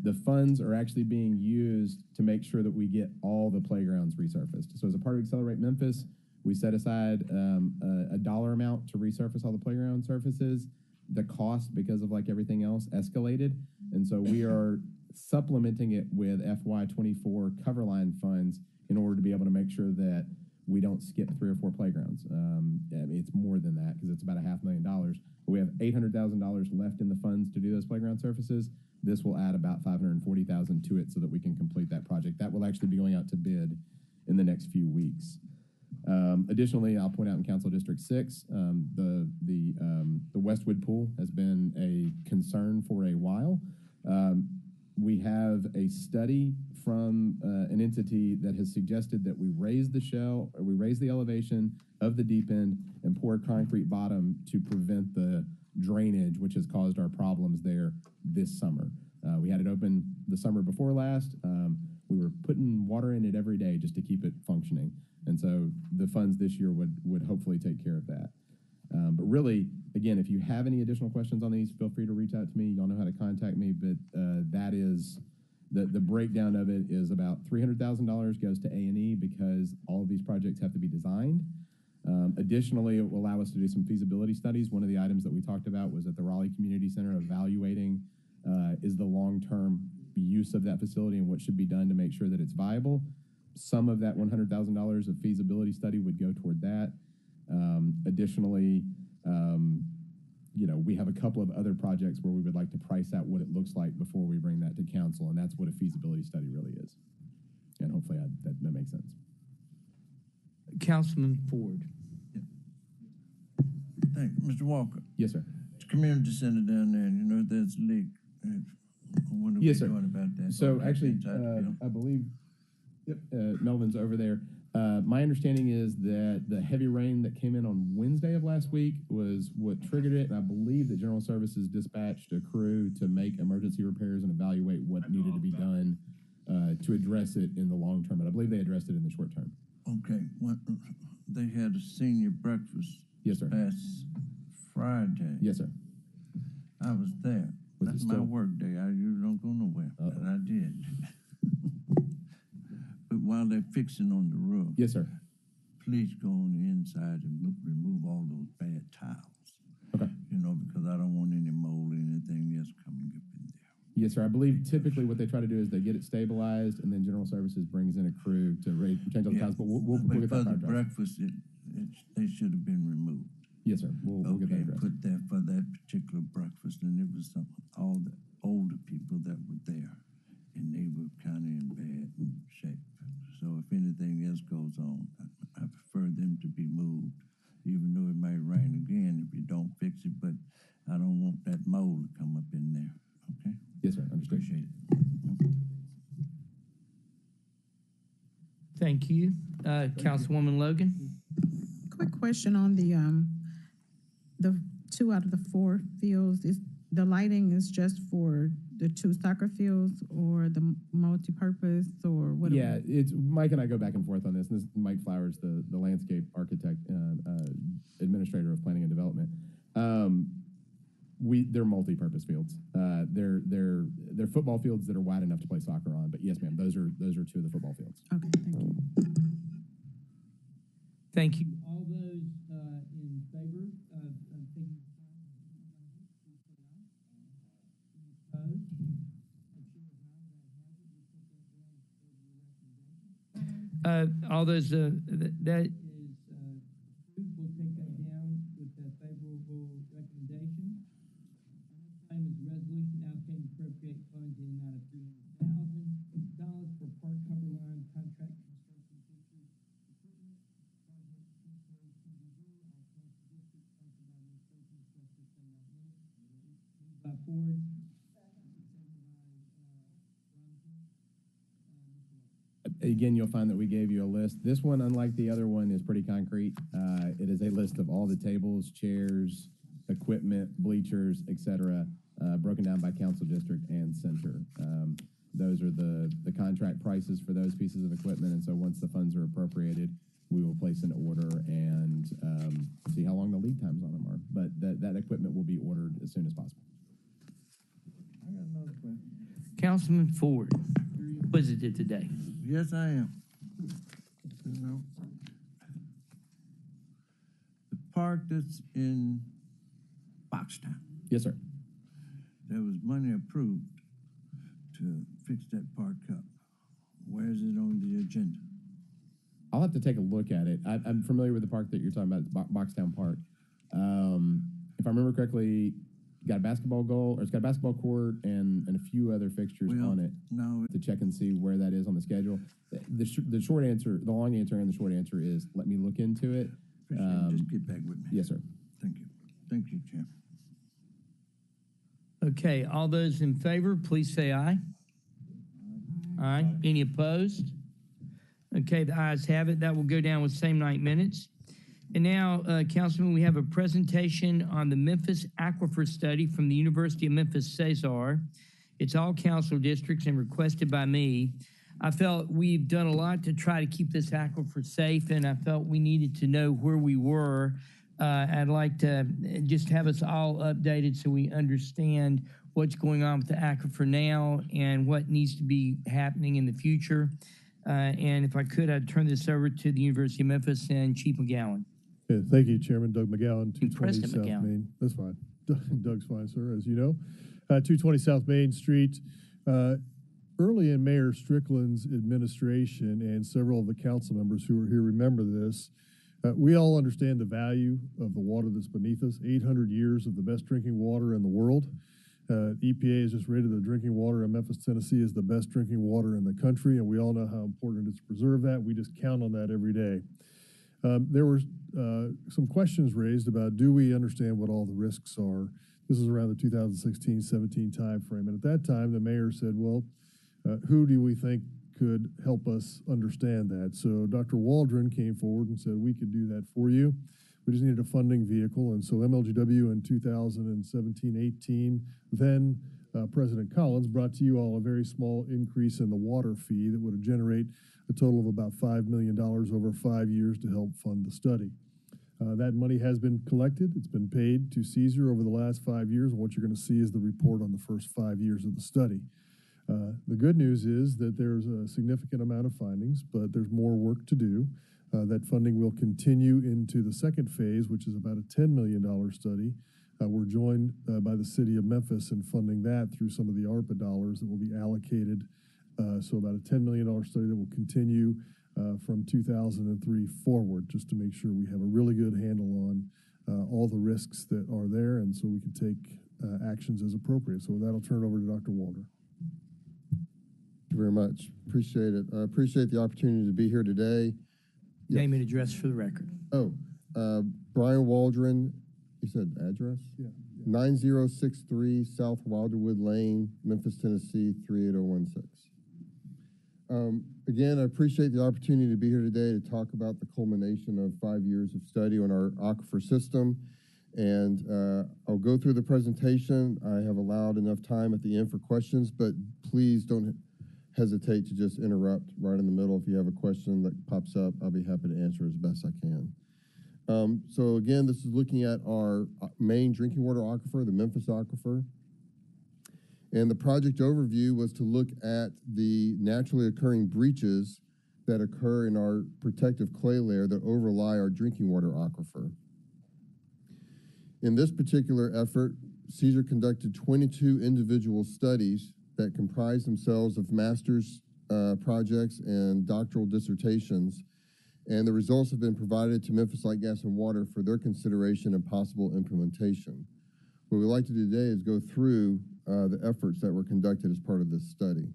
[SPEAKER 7] the funds are actually being used to make sure that we get all the playgrounds resurfaced. So as a part of Accelerate Memphis, we set aside a dollar amount to resurface all the playground surfaces. The cost, because of like everything else, escalated. And so we are supplementing it with FY24 cover line funds in order to be able to make sure that we don't skip 3 or 4 playgrounds. I mean, it's more than that because it's about $500,000. But we have $800,000 left in the funds to do those playground surfaces. This will add about $540,000 to it so that we can complete that project. That will actually be going out to bid in the next few weeks. Additionally, I'll point out in Council District 6, the Westwood Pool has been a concern for a while. We have a study from an entity that has suggested that we raise the shell, or we raise the elevation of the deep end and pour a concrete bottom to prevent the drainage, which has caused our problems there this summer. We had it open the summer before last. We were putting water in it every day just to keep it functioning. And so the funds this year would hopefully take care of that. But really, again, if you have any additional questions on these, feel free to reach out to me. Y'all know how to contact me, but that is, the breakdown of it is about $300,000 goes to A&E because all of these projects have to be designed. Additionally, it will allow us to do some feasibility studies. One of the items that we talked about was at the Raleigh Community Center evaluating is the long-term use of that facility and what should be done to make sure that it's viable. Some of that $100,000 of feasibility study would go toward that. Additionally, we have a couple of other projects where we would like to price out what it looks like before we bring that to council, and that's what a feasibility study really is. And hopefully that makes sense.
[SPEAKER 2] Councilman Ford.
[SPEAKER 4] Thank you. Mr. Walker.
[SPEAKER 7] Yes, sir.
[SPEAKER 4] It's a community center down there, and you know there's a leak. What are we doing about that?
[SPEAKER 7] So actually, I believe Melvin's over there. My understanding is that the heavy rain that came in on Wednesday of last week was what triggered it, and I believe that General Services dispatched a crew to make emergency repairs and evaluate what needed to be done to address it in the long term. But I believe they addressed it in the short term.
[SPEAKER 4] Okay. They had a senior breakfast
[SPEAKER 7] Yes, sir.
[SPEAKER 4] last Friday.
[SPEAKER 7] Yes, sir.
[SPEAKER 4] I was there.
[SPEAKER 7] Was it
[SPEAKER 4] That's my
[SPEAKER 7] still-
[SPEAKER 4] work day. I usually don't go nowhere, but I did. But while they're fixing on the roof,
[SPEAKER 7] Yes, sir.
[SPEAKER 4] please go on the inside and remove all those bad tiles.
[SPEAKER 7] Okay.
[SPEAKER 4] You know, because I don't want any mold or anything else coming up in there.
[SPEAKER 7] Yes, sir. I believe typically what they try to do is they get it stabilized, and then General Services brings in a crew to change all the tiles. But we'll
[SPEAKER 4] But
[SPEAKER 7] get
[SPEAKER 4] for
[SPEAKER 7] that
[SPEAKER 4] the
[SPEAKER 7] project.
[SPEAKER 4] breakfast, they should have been removed.
[SPEAKER 7] Yes, sir. We'll get that
[SPEAKER 4] Okay,
[SPEAKER 7] addressed.
[SPEAKER 4] put that for that particular breakfast, and it was all the older people that were there, and they were kind of in bad shape. So if anything else goes on, I prefer them to be moved, even though it might rain again if you don't fix it. But I don't want that mold to come up in there. Okay.
[SPEAKER 7] Yes, sir. Understood.
[SPEAKER 4] Appreciate it.
[SPEAKER 2] Thank you. Councilwoman Logan?
[SPEAKER 11] Quick question on the 2 out of the 4 fields. Is the lighting is just for the 2 soccer fields or the multi-purpose or what?
[SPEAKER 7] Yeah, it's Mike and I go back and forth on this. And this is Mike Flowers, the landscape architect, administrator of planning and development. They're multi-purpose fields. They're football fields that are wide enough to play soccer on. But yes, ma'am, those are 2 of the football fields.
[SPEAKER 11] Okay, thank you.
[SPEAKER 2] Thank you. All those in favor of taking all those that is approved, we'll take that down with a favorable recommendation. Next item is a resolution allocating appropriate funds in the amount of $300,000 for park cover line contract construction features equipment. By Ford.
[SPEAKER 7] Again, you'll find that we gave you a list. This one, unlike the other one, is pretty concrete. It is a list of all the tables, chairs, equipment, bleachers, etc., broken down by council district and center. Those are the contract prices for those pieces of equipment, and so once the funds are appropriated, we will place an order and see how long the lead times on them are. But that equipment will be ordered as soon as possible.
[SPEAKER 4] I got another question.
[SPEAKER 2] Councilman Ford, you're inquisitive today.
[SPEAKER 4] Yes, I am. You know, the park that's in Boxtown,
[SPEAKER 7] Yes, sir.
[SPEAKER 4] there was money approved to fix that park up. Where is it on the agenda?
[SPEAKER 7] I'll have to take a look at it. I'm familiar with the park that you're talking about, it's Boxtown Park. If I remember correctly, it's got a basketball goal, or it's got a basketball court and a few other fixtures on it.
[SPEAKER 4] No,
[SPEAKER 7] To check and see where that is on the schedule. The short answer, the long answer and the short answer is let me look into it.
[SPEAKER 4] appreciate it. Just get back with me.
[SPEAKER 7] Yes, sir.
[SPEAKER 4] Thank you. Thank you, Chair.
[SPEAKER 2] Okay, all those in favor, please say aye. Aye. Any opposed? Okay, the ayes have it. That will go down with same night minutes. And now, Councilman, we have a presentation on the Memphis Aquifer study from the University of Memphis Cesar. It's all council districts and requested by me. I felt we've done a lot to try to keep this aquifer safe, and I felt we needed to know where we were. I'd like to just have us all updated so we understand what's going on with the aquifer now and what needs to be happening in the future. And if I could, I'd turn this over to the University of Memphis and Chief McGowan.
[SPEAKER 16] Yeah, thank you, Chairman Doug McGowan, 220
[SPEAKER 2] President
[SPEAKER 16] South
[SPEAKER 2] McGowan.
[SPEAKER 16] Main. That's fine. Doug's fine, sir, as you know. 220 South Main Street. Early in Mayor Strickland's administration, and several of the council members who are here remember this, we all understand the value of the water that's beneath us. 800 years of the best drinking water in the world. EPA has just rated the drinking water in Memphis, Tennessee as the best drinking water in the country, and we all know how important it is to preserve that. We just count on that every day. There were some questions raised about, do we understand what all the risks are? This is around the 2016-17 timeframe, and at that time, the mayor said, well, who do we think could help us understand that? So Dr. Waldron came forward and said, we could do that for you. We just needed a funding vehicle. And so MLGW in 2017-18, then President Collins brought to you all a very small increase in the water fee that would generate a total of about $5 million over 5 years to help fund the study. That money has been collected. It's been paid to Caesar over the last 5 years. And what you're going to see is the report on the first 5 years of the study. The good news is that there's a significant amount of findings, but there's more work to do. That funding will continue into the second phase, which is about a $10 million study. We're joined by the city of Memphis in funding that through some of the ARPA dollars that will be allocated. So about a $10 million study that will continue from 2003 forward, just to make sure we have a really good handle on all the risks that are there, and so we can take actions as appropriate. So with that, I'll turn it over to Dr. Walter.
[SPEAKER 17] Thank you very much. Appreciate it. I appreciate the opportunity to be here today.
[SPEAKER 2] Name and address for the record.
[SPEAKER 17] Oh, Brian Waldron, you said address?
[SPEAKER 16] Yeah.
[SPEAKER 17] 9063 South Wilderwood Lane, Memphis, Tennessee, 38016. Again, I appreciate the opportunity to be here today to talk about the culmination of 5 years of study on our aquifer system. And I'll go through the presentation. I have allowed enough time at the end for questions, but please don't hesitate to just interrupt right in the middle. If you have a question that pops up, I'll be happy to answer as best I can. So again, this is looking at our main drinking water aquifer, the Memphis aquifer. And the project overview was to look at the naturally occurring breaches that occur in our protective clay layer that overlie our drinking water aquifer. In this particular effort, Caesar conducted 22 individual studies that comprise themselves of master's projects and doctoral dissertations, and the results have been provided to Memphis Light, Gas, and Water for their consideration and possible implementation. What we'd like to do today is go through the efforts that were conducted as part of this study.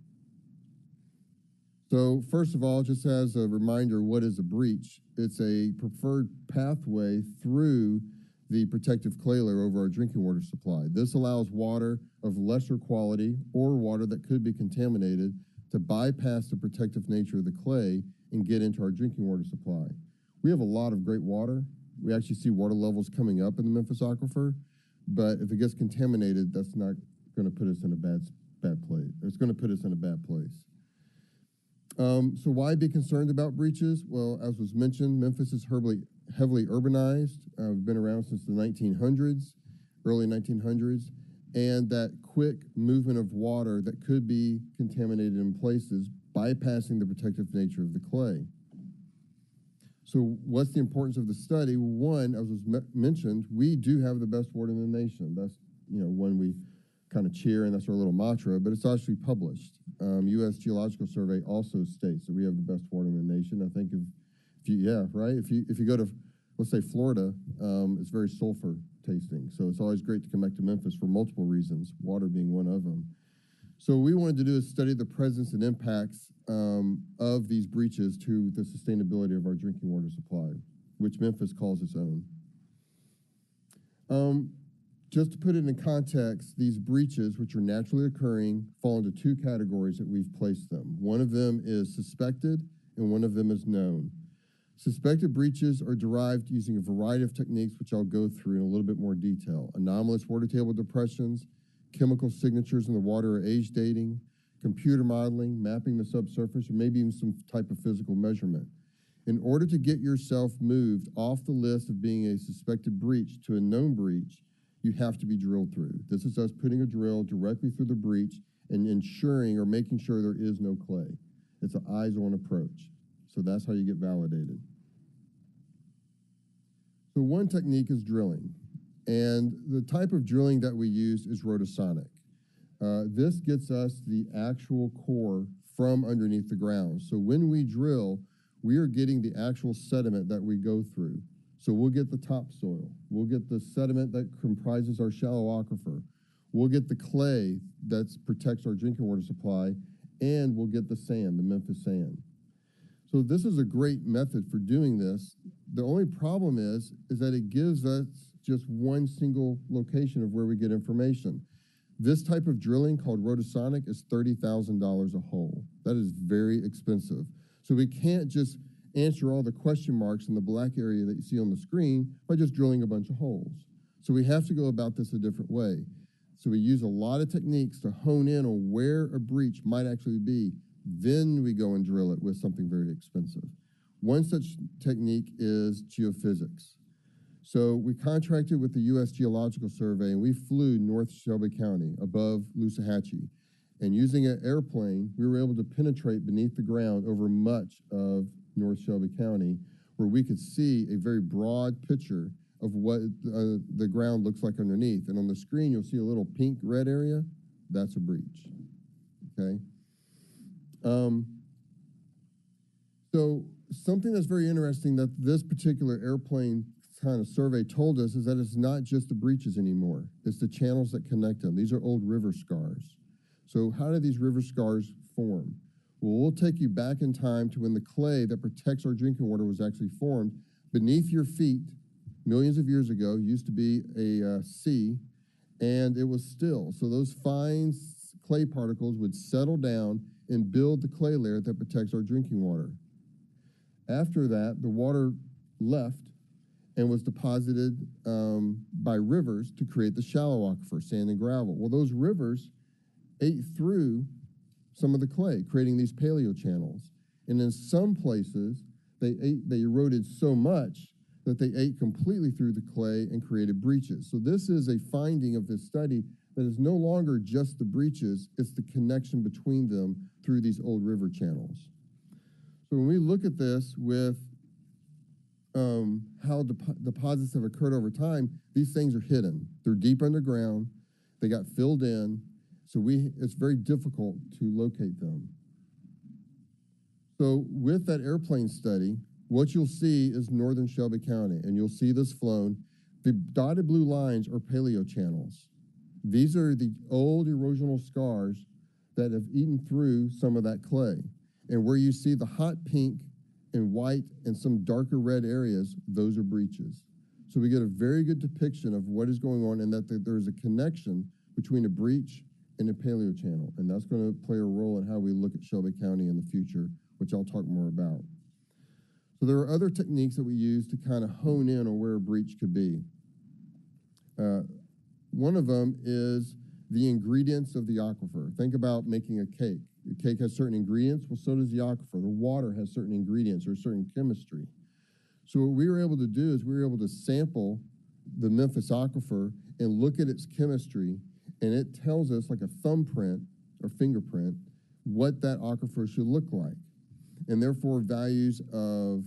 [SPEAKER 17] So first of all, just as a reminder, what is a breach? It's a preferred pathway through the protective clay layer over our drinking water supply. This allows water of lesser quality or water that could be contaminated to bypass the protective nature of the clay and get into our drinking water supply. We have a lot of great water. We actually see water levels coming up in the Memphis aquifer, but if it gets contaminated, that's not going to put us in a bad place. It's going to put us in a bad place. So why be concerned about breaches? Well, as was mentioned, Memphis is heavily urbanized. We've been around since the 1900s, early 1900s, and that quick movement of water that could be contaminated in places, bypassing the protective nature of the clay. So what's the importance of the study? One, as was mentioned, we do have the best water in the nation. That's, one we kind of cheer, and that's our little mantra, but it's actually published. U.S. Geological Survey also states that we have the best water in the nation. I think if you go to, let's say, Florida, it's very sulfur tasting. So it's always great to come back to Memphis for multiple reasons, water being one of them. So what we wanted to do is study the presence and impacts of these breaches to the sustainability of our drinking water supply, which Memphis calls its own. Just to put it in context, these breaches, which are naturally occurring, fall into two categories that we've placed them. One of them is suspected, and one of them is known. Suspected breaches are derived using a variety of techniques, which I'll go through in a little bit more detail. Anomalous water table depressions, chemical signatures in the water or age dating, computer modeling, mapping the subsurface, or maybe even some type of physical measurement. In order to get yourself moved off the list of being a suspected breach to a known breach, you have to be drilled through. This is us putting a drill directly through the breach and ensuring or making sure there is no clay. It's an eyes-on approach. So that's how you get validated. So one technique is drilling. And the type of drilling that we use is rotosonic. This gets us the actual core from underneath the ground. So when we drill, we are getting the actual sediment that we go through. So we'll get the topsoil. We'll get the sediment that comprises our shallow aquifer. We'll get the clay that protects our drinking water supply, and we'll get the sand, the Memphis sand. So this is a great method for doing this. The only problem is that it gives us just one single location of where we get information. This type of drilling, called rotosonic, is $30,000 a hole. That is very expensive. So we can't just answer all the question marks in the black area that you see on the screen by just drilling a bunch of holes. So we have to go about this a different way. So we use a lot of techniques to hone in on where a breach might actually be. Then we go and drill it with something very expensive. One such technique is geophysics. So we contracted with the U.S. Geological Survey, and we flew North Shelby County above Loosahatchee. And using an airplane, we were able to penetrate beneath the ground over much of North Shelby County, where we could see a very broad picture of what the ground looks like underneath. And on the screen, you'll see a little pink red area. That's a breach, okay? So something that's very interesting that this particular airplane kind of survey told us is that it's not just the breaches anymore. It's the channels that connect them. These are old river scars. So how do these river scars form? Well, we'll take you back in time to when the clay that protects our drinking water was actually formed. Beneath your feet, millions of years ago, used to be a sea, and it was still. So those fine clay particles would settle down and build the clay layer that protects our drinking water. After that, the water left and was deposited by rivers to create the shallow aquifer, sand and gravel. Well, those rivers ate through some of the clay, creating these paleo channels. And in some places, they eroded so much that they ate completely through the clay and created breaches. So this is a finding of this study that is no longer just the breaches, it's the connection between them through these old river channels. So when we look at this with how deposits have occurred over time, these things are hidden. They're deep underground. They got filled in. So it's very difficult to locate them. So with that airplane study, what you'll see is northern Shelby County, and you'll see this flown. The dotted blue lines are paleo channels. These are the old erosional scars that have eaten through some of that clay. And where you see the hot pink and white and some darker red areas, those are breaches. So we get a very good depiction of what is going on and that there's a connection between a breach and a paleo channel. And that's going to play a role in how we look at Shelby County in the future, which I'll talk more about. So there are other techniques that we use to kind of hone in on where a breach could be. One of them is the ingredients of the aquifer. Think about making a cake. The cake has certain ingredients, well, so does the aquifer. The water has certain ingredients or certain chemistry. So what we were able to do is we were able to sample the Memphis aquifer and look at its chemistry, and it tells us, like a thumbprint or fingerprint, what that aquifer should look like. And therefore, values of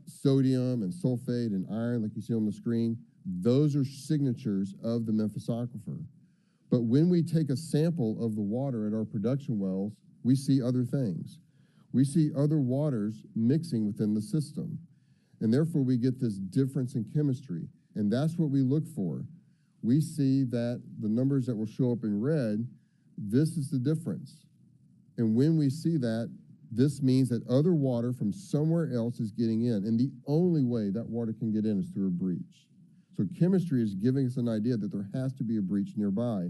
[SPEAKER 17] sodium and sulfate and iron, like you see on the screen, those are signatures of the Memphis aquifer. But when we take a sample of the water at our production wells, we see other things. We see other waters mixing within the system. And therefore, we get this difference in chemistry. And that's what we look for. We see that the numbers that will show up in red, this is the difference. And when we see that, this means that other water from somewhere else is getting in. And the only way that water can get in is through a breach. So chemistry is giving us an idea that there has to be a breach nearby.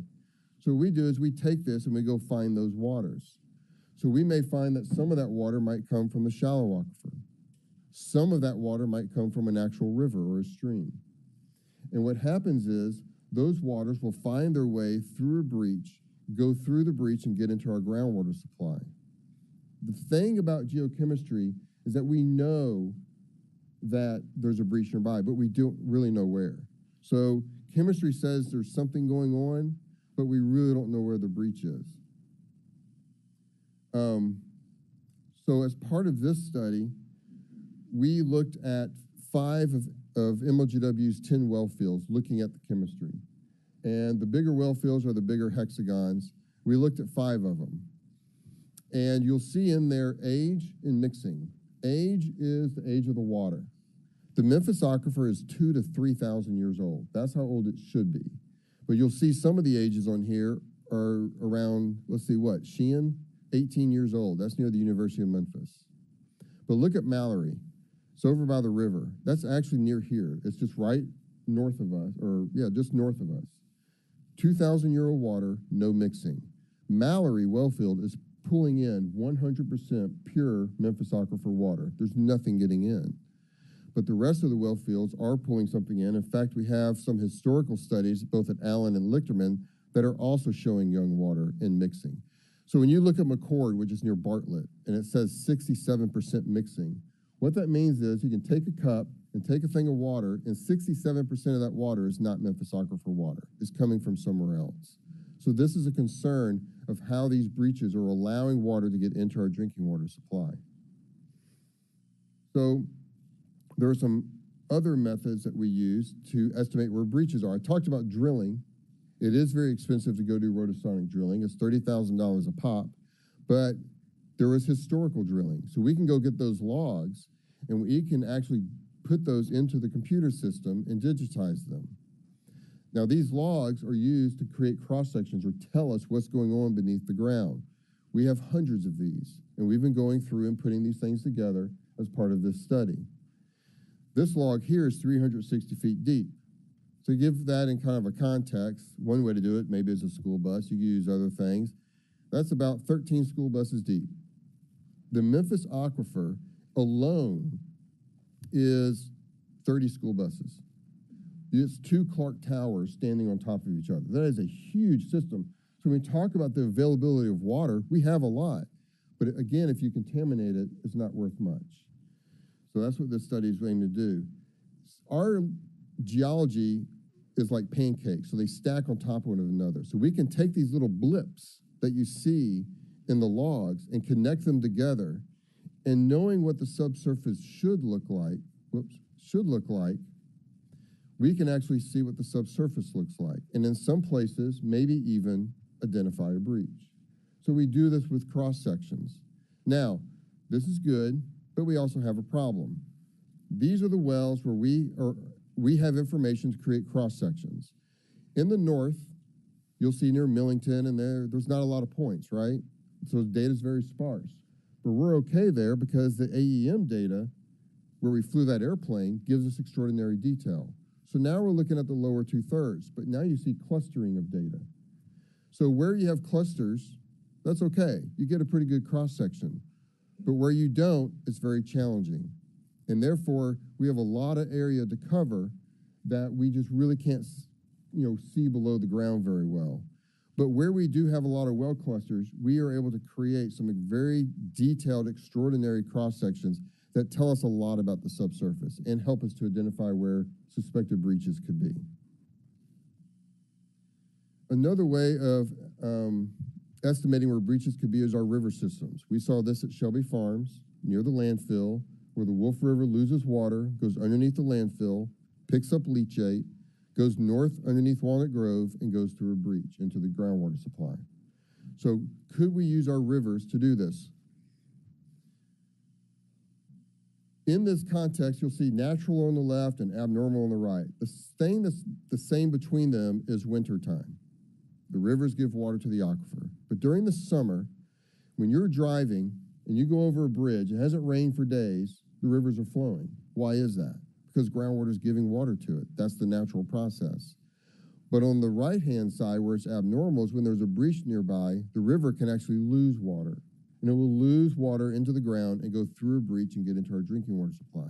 [SPEAKER 17] So what we do is we take this and we go find those waters. So we may find that some of that water might come from the shallow aquifer. Some of that water might come from an actual river or a stream. And what happens is those waters will find their way through a breach, go through the breach, and get into our groundwater supply. The thing about geochemistry is that we know that there's a breach nearby, but we don't really know where. So chemistry says there's something going on, but we really don't know where the breach is. So as part of this study, we looked at 5 of MLGW's 10 well fields, looking at the chemistry. And the bigger well fields are the bigger hexagons. We looked at 5 of them. And you'll see in there age and mixing. Age is the age of the water. The Memphis aquifer is 2,000 to 3,000 years old. That's how old it should be. But you'll see some of the ages on here are around, let's see what, Sheehan, 18 years old. That's near the University of Memphis. But look at Mallory. It's over by the river. That's actually near here. It's just right north of us, or yeah, just north of us. 2,000-year-old water, no mixing. Mallory wellfield is pulling in 100% pure Memphis aquifer water. There's nothing getting in. But the rest of the well fields are pulling something in. In fact, we have some historical studies, both at Allen and Lichterman, that are also showing young water in mixing. So when you look at McCord, which is near Bartlett, and it says 67% mixing, what that means is you can take a cup and take a thing of water, and 67% of that water is not Memphis Aquifer water. It's coming from somewhere else. So this is a concern of how these breaches are allowing water to get into our drinking water supply. So there are some other methods that we use to estimate where breaches are. I talked about drilling. It is very expensive to go do rotosonic drilling. It's $30,000 a pop, but there is historical drilling. So we can go get those logs and we can actually put those into the computer system and digitize them. Now these logs are used to create cross-sections or tell us what's going on beneath the ground. We have hundreds of these, and we've been going through and putting these things together as part of this study. This log here is 360 feet deep. To give that in kind of a context, one way to do it maybe is a school bus. You can use other things. That's about 13 school buses deep. The Memphis Aquifer alone is 30 school buses. It's 2 Clark Towers standing on top of each other. That is a huge system. So when we talk about the availability of water, we have a lot. But again, if you contaminate it, it's not worth much. So that's what this study is aiming to do. Our geology is like pancakes, so they stack on top of one another. So we can take these little blips that you see in the logs and connect them together, and knowing what the subsurface should look like, we can actually see what the subsurface looks like. And in some places, maybe even identify a breach. So we do this with cross sections. Now, this is good, but we also have a problem. These are the wells where we have information to create cross sections. In the north, you'll see near Millington, and there's not a lot of points, right? So the data is very sparse. But we're okay there because the AEM data, where we flew that airplane, gives us extraordinary detail. So now we're looking at the lower 2/3, but now you see clustering of data. So where you have clusters, that's okay. You get a pretty good cross section. But where you don't, it's very challenging. And therefore, we have a lot of area to cover that we just really can't, see below the ground very well. But where we do have a lot of well clusters, we are able to create some very detailed, extraordinary cross sections that tell us a lot about the subsurface and help us to identify where suspected breaches could be. Another way of estimating where breaches could be is our river systems. We saw this at Shelby Farms, near the landfill, where the Wolf River loses water, goes underneath the landfill, picks up leachate, goes north underneath Walnut Grove, and goes through a breach into the groundwater supply. So could we use our rivers to do this? In this context, you'll see natural on the left and abnormal on the right. The thing that's the same between them is wintertime. The rivers give water to the aquifer. But during the summer, when you're driving and you go over a bridge, it hasn't rained for days, the rivers are flowing. Why is that? Because groundwater is giving water to it. That's the natural process. But on the right-hand side, where it's abnormal, is when there's a breach nearby, the river can actually lose water. And it will lose water into the ground and go through a breach and get into our drinking water supply.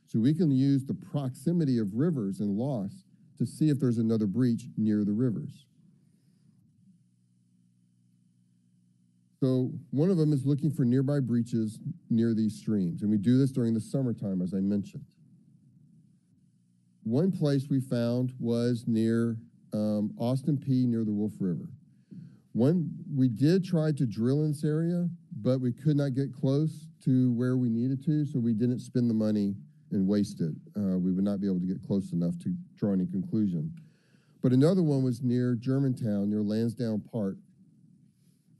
[SPEAKER 17] So we can use the proximity of rivers and loss to see if there's another breach near the rivers. So one of them is looking for nearby breaches near these streams. And we do this during the summertime, as I mentioned. One place we found was near Austin P, near the Wolf River. We did try to drill in this area, but we could not get close to where we needed to, so we didn't spend the money and waste it. We would not be able to get close enough to draw any conclusion. But another one was near Germantown, near Lansdowne Park.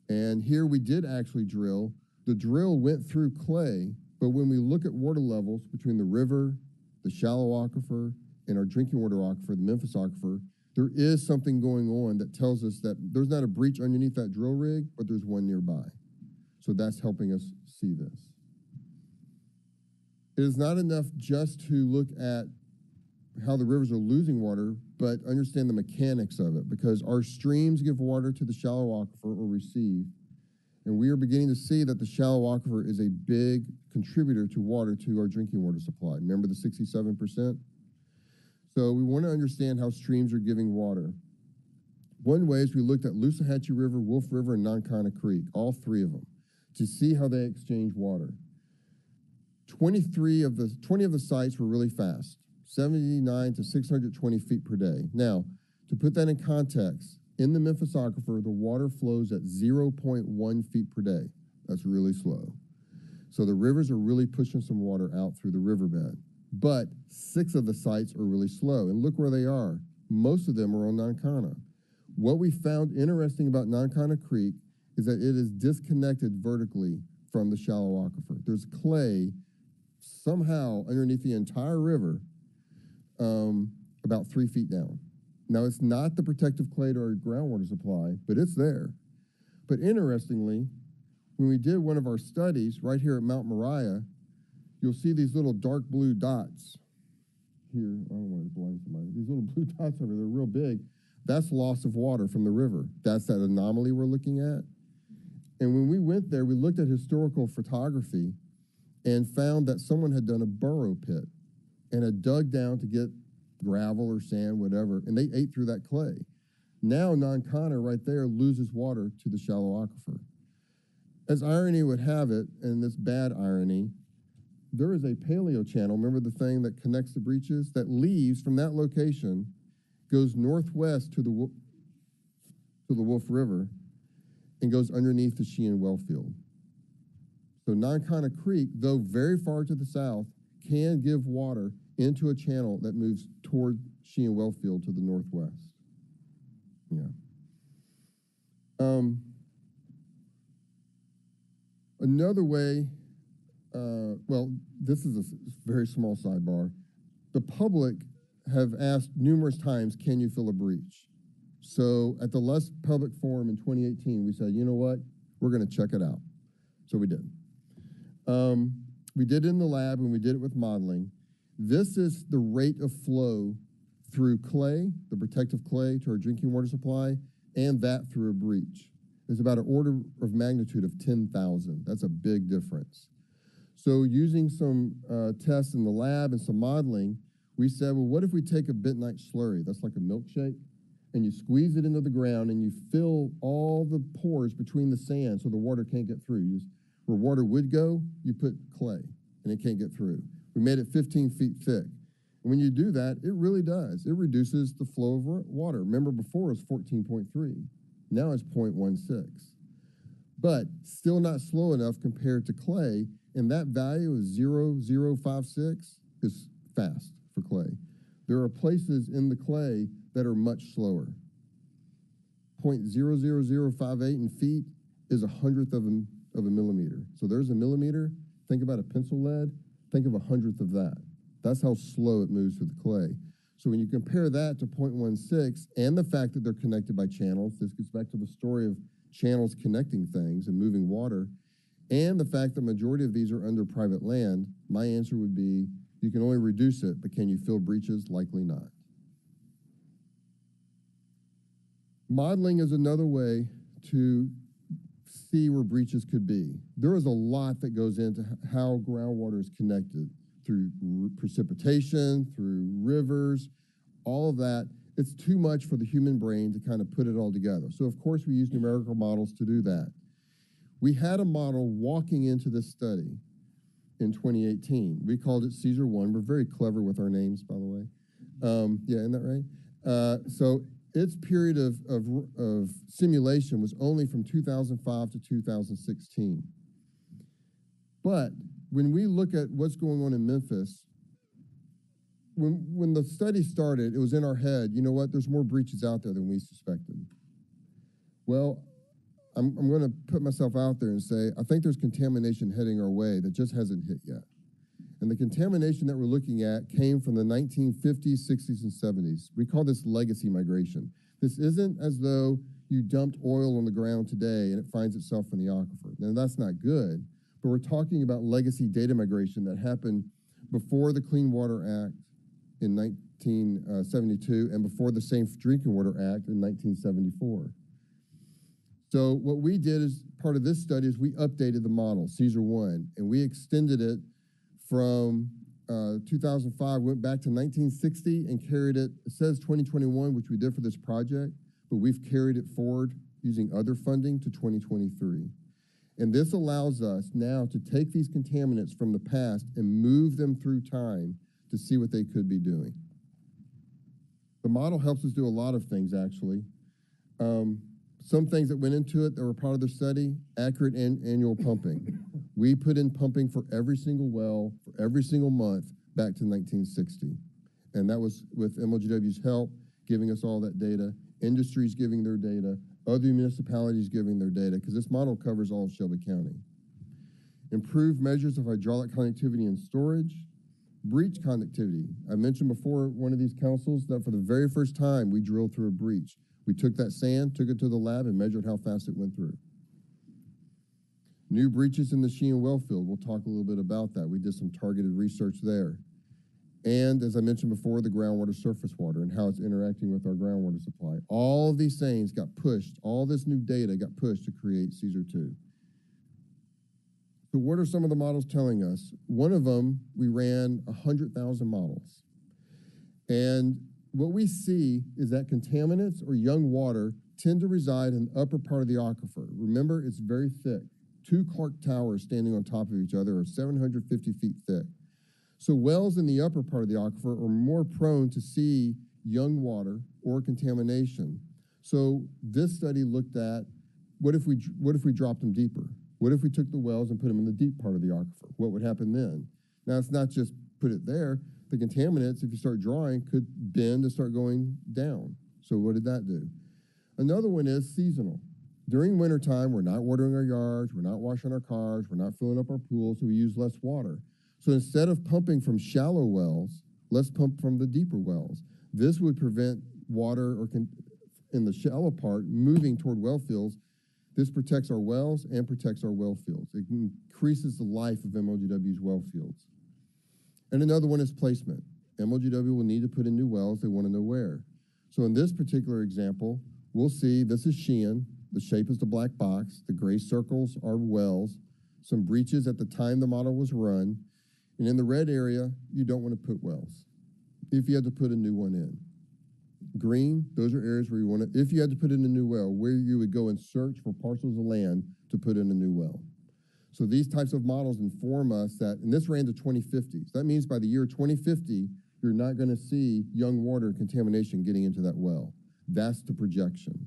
[SPEAKER 17] And here we did actually drill. The drill went through clay, but when we look at water levels between the river, the shallow aquifer, and our drinking water aquifer, the Memphis aquifer, there is something going on that tells us that there's not a breach underneath that drill rig, but there's one nearby. So that's helping us see this. It is not enough just to look at how the rivers are losing water, but understand the mechanics of it, because our streams give water to the shallow aquifer or receive, and we are beginning to see that the shallow aquifer is a big contributor to water to our drinking water supply. Remember the 67%? So we want to understand how streams are giving water. One way is we looked at Loosahatchee River, Wolf River, and Noncona Creek, all three of them, to see how they exchange water. 20 of the sites were really fast, 79 to 620 feet per day. Now, to put that in context, in the Memphis Aquifer, the water flows at 0.1 feet per day. That's really slow. So the rivers are really pushing some water out through the riverbed. But 6 of the sites are really slow. And look where they are. Most of them are on Nankana. What we found interesting about Nankana Creek is that it is disconnected vertically from the shallow aquifer. There's clay somehow underneath the entire river, about 3 feet down. Now, it's not the protective clay to our groundwater supply, but it's there. But interestingly, when we did one of our studies right here at Mount Moriah, you'll see these little dark blue dots here. I don't want to blind somebody. These little blue dots over there, they're real big. That's loss of water from the river. That's that anomaly we're looking at. And when we went there, we looked at historical photography and found that someone had done a burrow pit and had dug down to get gravel or sand, whatever, and they ate through that clay. Now Nankana right there loses water to the shallow aquifer. As irony would have it, and this bad irony, there is a paleo channel, remember the thing that connects the breaches, that leaves from that location, goes northwest to the Wolf River, and goes underneath the Sheehan well field. So Nankana Creek, though very far to the south, can give water into a channel that moves toward Sheehan well field to the northwest. Yeah. Another way, well, this is a very small sidebar. The public have asked numerous times, can you fill a breach? So at the last public forum in 2018, we said, you know what? We're going to check it out. So we did. We did it in the lab and we did it with modeling. This is the rate of flow through clay, the protective clay to our drinking water supply, and that through a breach. There's about an order of magnitude of 10,000. That's a big difference. So using some tests in the lab and some modeling, we said, well, what if we take a bentonite slurry, that's like a milkshake, and you squeeze it into the ground and you fill all the pores between the sand so the water can't get through. Where water would go, you put clay and it can't get through. We made it 15 feet thick. And when you do that, it really does. It reduces the flow of water. Remember before it was 14.3. Now it's 0.16. But still not slow enough compared to clay, and that value is 0.056 is fast for clay. There are places in the clay that are much slower. 0.00058 in feet is 1/100th of a millimeter. So there's a millimeter. Think about a pencil lead. Think of 1/100th of that. That's how slow it moves through the clay. So when you compare that to 0.16 and the fact that they're connected by channels, this gets back to the story of channels connecting things and moving water, and the fact that the majority of these are under private land, my answer would be you can only reduce it, but can you fill breaches? Likely not. Modeling is another way to see where breaches could be. There is a lot that goes into how groundwater is connected through precipitation, through rivers, all of that. It's too much for the human brain to kind of put it all together. So of course we use numerical models to do that. We had a model walking into this study in 2018. We called it Caesar 1. We're very clever with our names, by the way. Yeah, isn't that right? So its period of simulation was only from 2005 to 2016. But when we look at what's going on in Memphis, when the study started, it was in our head, you know what, there's more breaches out there than we suspected. Well, I'm going to put myself out there and say, I think there's contamination heading our way that just hasn't hit yet. And the contamination that we're looking at came from the 1950s, 60s, and 70s. We call this legacy migration. This isn't as though you dumped oil on the ground today and it finds itself in the aquifer. Now, that's not good, but we're talking about legacy data migration that happened before the Clean Water Act in 1972 and before the Safe Drinking Water Act in 1974. So what we did as part of this study is we updated the model, Caesar 1, and we extended it from 2005, went back to 1960 and carried it. It says 2021, which we did for this project, but we've carried it forward using other funding to 2023. And this allows us now to take these contaminants from the past and move them through time to see what they could be doing. The model helps us do a lot of things, actually. Some things that went into it that were part of the study, accurate annual pumping. We put in pumping for every single well, for every single month back to 1960. And that was with MLGW's help, giving us all that data, industries giving their data, other municipalities giving their data, because this model covers all of Shelby County. Improved measures of hydraulic connectivity and storage. Breach connectivity. I mentioned before one of these councils that for the very first time we drilled through a breach. We took that sand, took it to the lab, and measured how fast it went through. New breaches in the Sheehan well field. We'll talk a little bit about that. We did some targeted research there. And as I mentioned before, the groundwater surface water and how it's interacting with our groundwater supply. All of these things got pushed, all this new data got pushed to create Caesar 2. So what are some of the models telling us? One of them, we ran 100,000 models. And what we see is that contaminants or young water tend to reside in the upper part of the aquifer. Remember, it's very thick. 2 Clark towers standing on top of each other are 750 feet thick. So wells in the upper part of the aquifer are more prone to see young water or contamination. So this study looked at what if we dropped them deeper? What if we took the wells and put them in the deep part of the aquifer? What would happen then? Now, it's not just put it there. The contaminants, if you start drawing, could bend and start going down. So what did that do? Another one is seasonal. During wintertime, we're not watering our yards, we're not washing our cars, we're not filling up our pools, so we use less water. So instead of pumping from shallow wells, let's pump from the deeper wells. This would prevent water in the shallow part moving toward well fields. This protects our wells and protects our well fields. It increases the life of MLGW's well fields. And another one is placement. MLGW will need to put in new wells. They want to know where. So in this particular example, we'll see this is Sheehan. The shape is the black box. The gray circles are wells. Some breaches at the time the model was run. And in the red area, you don't want to put wells if you had to put a new one in. Green, those are areas where you want to, if you had to put in a new well, where you would go and search for parcels of land to put in a new well. So these types of models inform us that, and this ran to 2050. So that means by the year 2050, you're not going to see young water contamination getting into that well. That's the projection.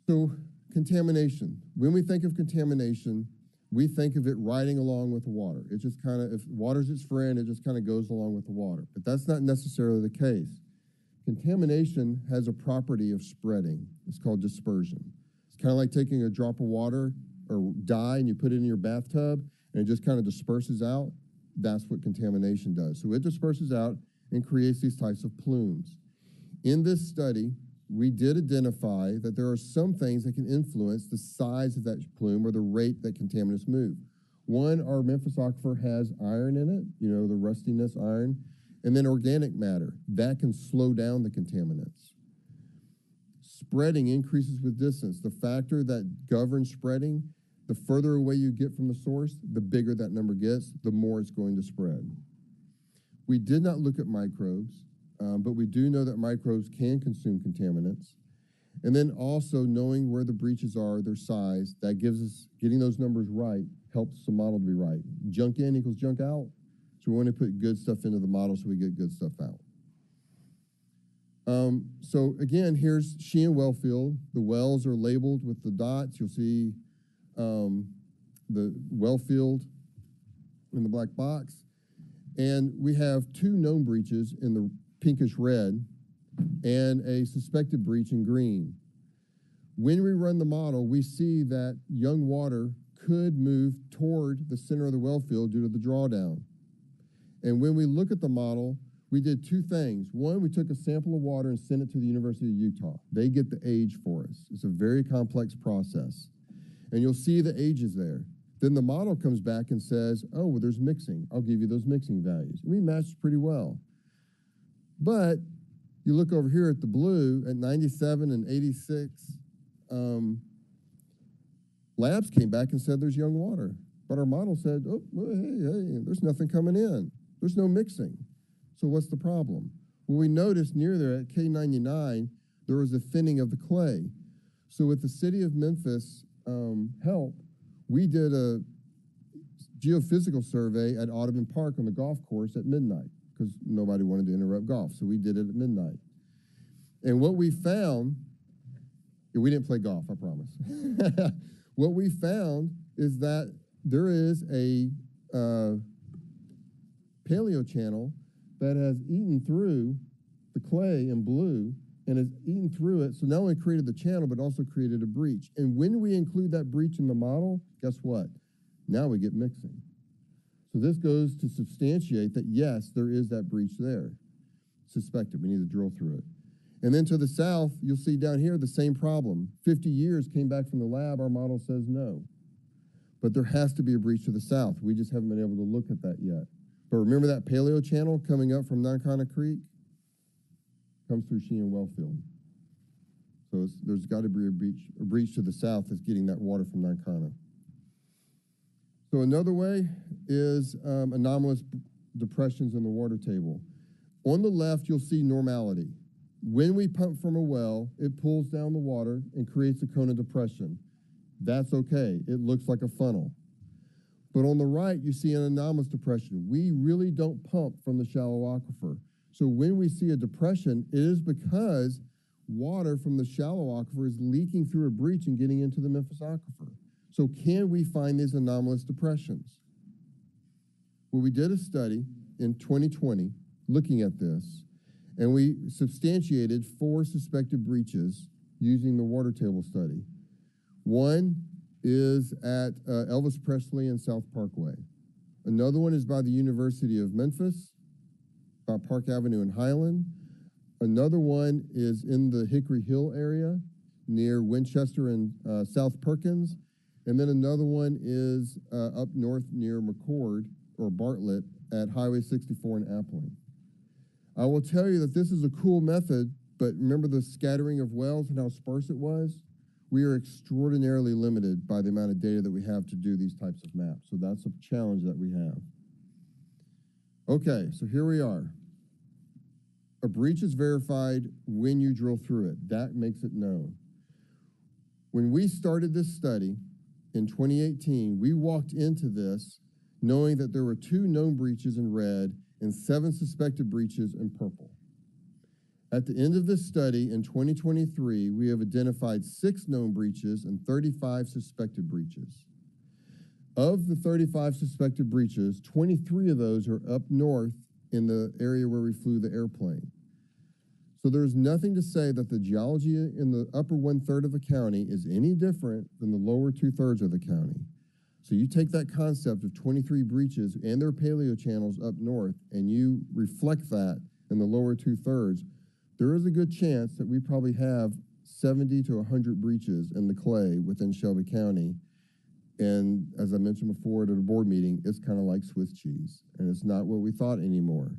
[SPEAKER 17] So contamination. When we think of contamination, we think of it riding along with the water. It just kind of, if water's its friend, it just kind of goes along with the water. But that's not necessarily the case. Contamination has a property of spreading. It's called dispersion. It's kind of like taking a drop of water or dye and you put it in your bathtub and it just kind of disperses out. That's what contamination does. So it disperses out and creates these types of plumes. In this study, we did identify that there are some things that can influence the size of that plume or the rate that contaminants move. One, our Memphis aquifer has iron in it, you know, the rustiness iron, and then organic matter. That can slow down the contaminants. Spreading increases with distance. The factor that governs spreading, the further away you get from the source, the bigger that number gets, the more it's going to spread. We did not look at microbes. But we do know that microbes can consume contaminants. And then also knowing where the breaches are, their size, that gives us, getting those numbers right, helps the model to be right. Junk in equals junk out. So we want to put good stuff into the model so we get good stuff out. So again, here's Sheehan well field. The wells are labeled with the dots. You'll see the well field in the black box. And we have 2 known breaches in the pinkish red, and a suspected breach in green. When we run the model, we see that young water could move toward the center of the well field due to the drawdown. And when we look at the model, we did 2 things. One, we took a sample of water and sent it to the University of Utah. They get the age for us. It's a very complex process. And you'll see the ages there. Then the model comes back and says, oh, well, there's mixing. I'll give you those mixing values. And we matched pretty well. But you look over here at the blue at 97 and 86, labs came back and said there's young water. But our model said, oh, hey, there's nothing coming in. There's no mixing. So what's the problem? Well, we noticed near there at K99, there was a thinning of the clay. So with the city of Memphis help, we did a geophysical survey at Audubon Park on the golf course at midnight because nobody wanted to interrupt golf. So we did it at midnight. And what we found, we didn't play golf, I promise. What we found is that there is a paleo channel that has eaten through the clay in blue and has eaten through it. So not only created the channel, but also created a breach. And when we include that breach in the model, guess what? Now we get mixing. So this goes to substantiate that, yes, there is that breach there. Suspected, we need to drill through it. And then to the south, you'll see down here the same problem. 50 years came back from the lab, our model says no. But there has to be a breach to the south. We just haven't been able to look at that yet. But remember that paleo channel coming up from Nankana Creek? Comes through Sheehan Wellfield. So there's got to be a breach to the south that's getting that water from Nankana. So another way is anomalous depressions in the water table. On the left, you'll see normality. When we pump from a well, it pulls down the water and creates a cone of depression. That's okay. It looks like a funnel. But on the right, you see an anomalous depression. We really don't pump from the shallow aquifer. So when we see a depression, it is because water from the shallow aquifer is leaking through a breach and getting into the Memphis aquifer. So can we find these anomalous depressions? Well, we did a study in 2020 looking at this, and we substantiated 4 suspected breaches using the water table study. One is at Elvis Presley and South Parkway. Another one is by the University of Memphis, by Park Avenue in Highland. Another one is in the Hickory Hill area near Winchester and South Perkins. And then another one is up north near McCord or Bartlett at Highway 64 in Appling. I will tell you that this is a cool method, but remember the scattering of wells and how sparse it was? We are extraordinarily limited by the amount of data that we have to do these types of maps. So that's a challenge that we have. Okay, so here we are. A breach is verified when you drill through it. That makes it known. When we started this study in 2018, we walked into this knowing that there were 2 known breaches in red and 7 suspected breaches in purple. At the end of this study in 2023, we have identified 6 known breaches and 35 suspected breaches. Of the 35 suspected breaches, 23 of those are up north in the area where we flew the airplane. So there's nothing to say that the geology in the upper 1/3 of the county is any different than the lower 2/3 of the county. So you take that concept of 23 breaches and their paleo channels up north, and you reflect that in the lower 2/3, there is a good chance that we probably have 70 to 100 breaches in the clay within Shelby County. And as I mentioned before at a board meeting, it's kind of like Swiss cheese, and it's not what we thought anymore.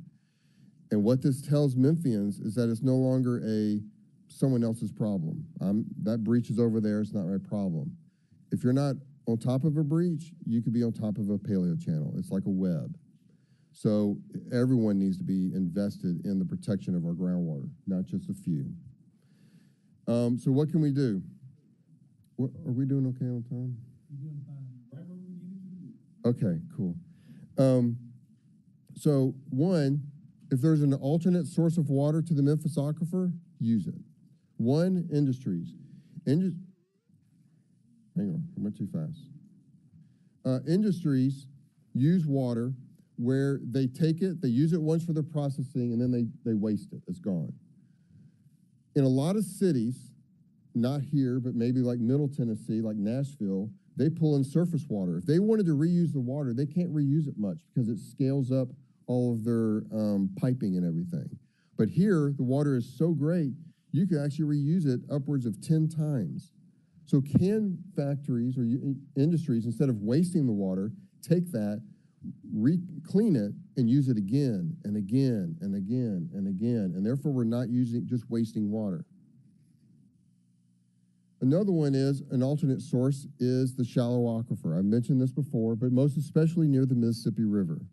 [SPEAKER 17] And what this tells Memphians is that it's no longer someone else's problem. That breach is over there, it's not my problem. If you're not on top of a breach, you could be on top of a paleo channel. It's like a web. So everyone needs to be invested in the protection of our groundwater, not just a few. So what can we do? Are we doing okay on time? Okay, cool. So one, if there's an alternate source of water to the Memphis aquifer, use it. One, industries. Hang on, I went too fast. Industries use water where they take it, they use it once for their processing, and then they waste it. It's gone. In a lot of cities, not here, but maybe like Middle Tennessee, like Nashville, they pull in surface water. If they wanted to reuse the water, they can't reuse it much because it scales up all of their piping and everything. But here, the water is so great, you can actually reuse it upwards of 10 times. So can factories or industries, instead of wasting the water, take that, clean it, and use it again and again and again and again. And therefore, we're not just wasting water. Another one is, an alternate source is the shallow aquifer. I've mentioned this before, but most especially near the Mississippi River.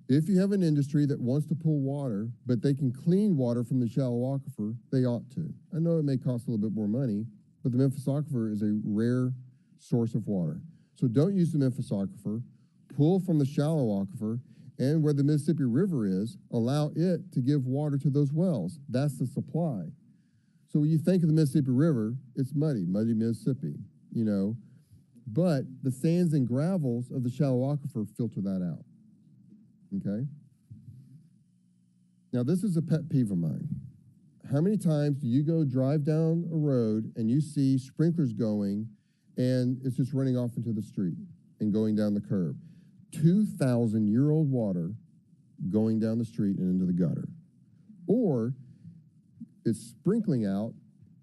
[SPEAKER 17] If you have an industry that wants to pull water, but they can clean water from the shallow aquifer, they ought to. I know it may cost a little bit more money, but the Memphis Aquifer is a rare source of water. So don't use the Memphis Aquifer, pull from the shallow aquifer, and where the Mississippi River is, allow it to give water to those wells. That's the supply. So when you think of the Mississippi River, it's muddy Mississippi, you know, but the sands and gravels of the shallow aquifer filter that out, okay? Now this is a pet peeve of mine. How many times do you go drive down a road and you see sprinklers going and it's just running off into the street and going down the curb? 2,000-year-old water going down the street and into the gutter. Or it's sprinkling out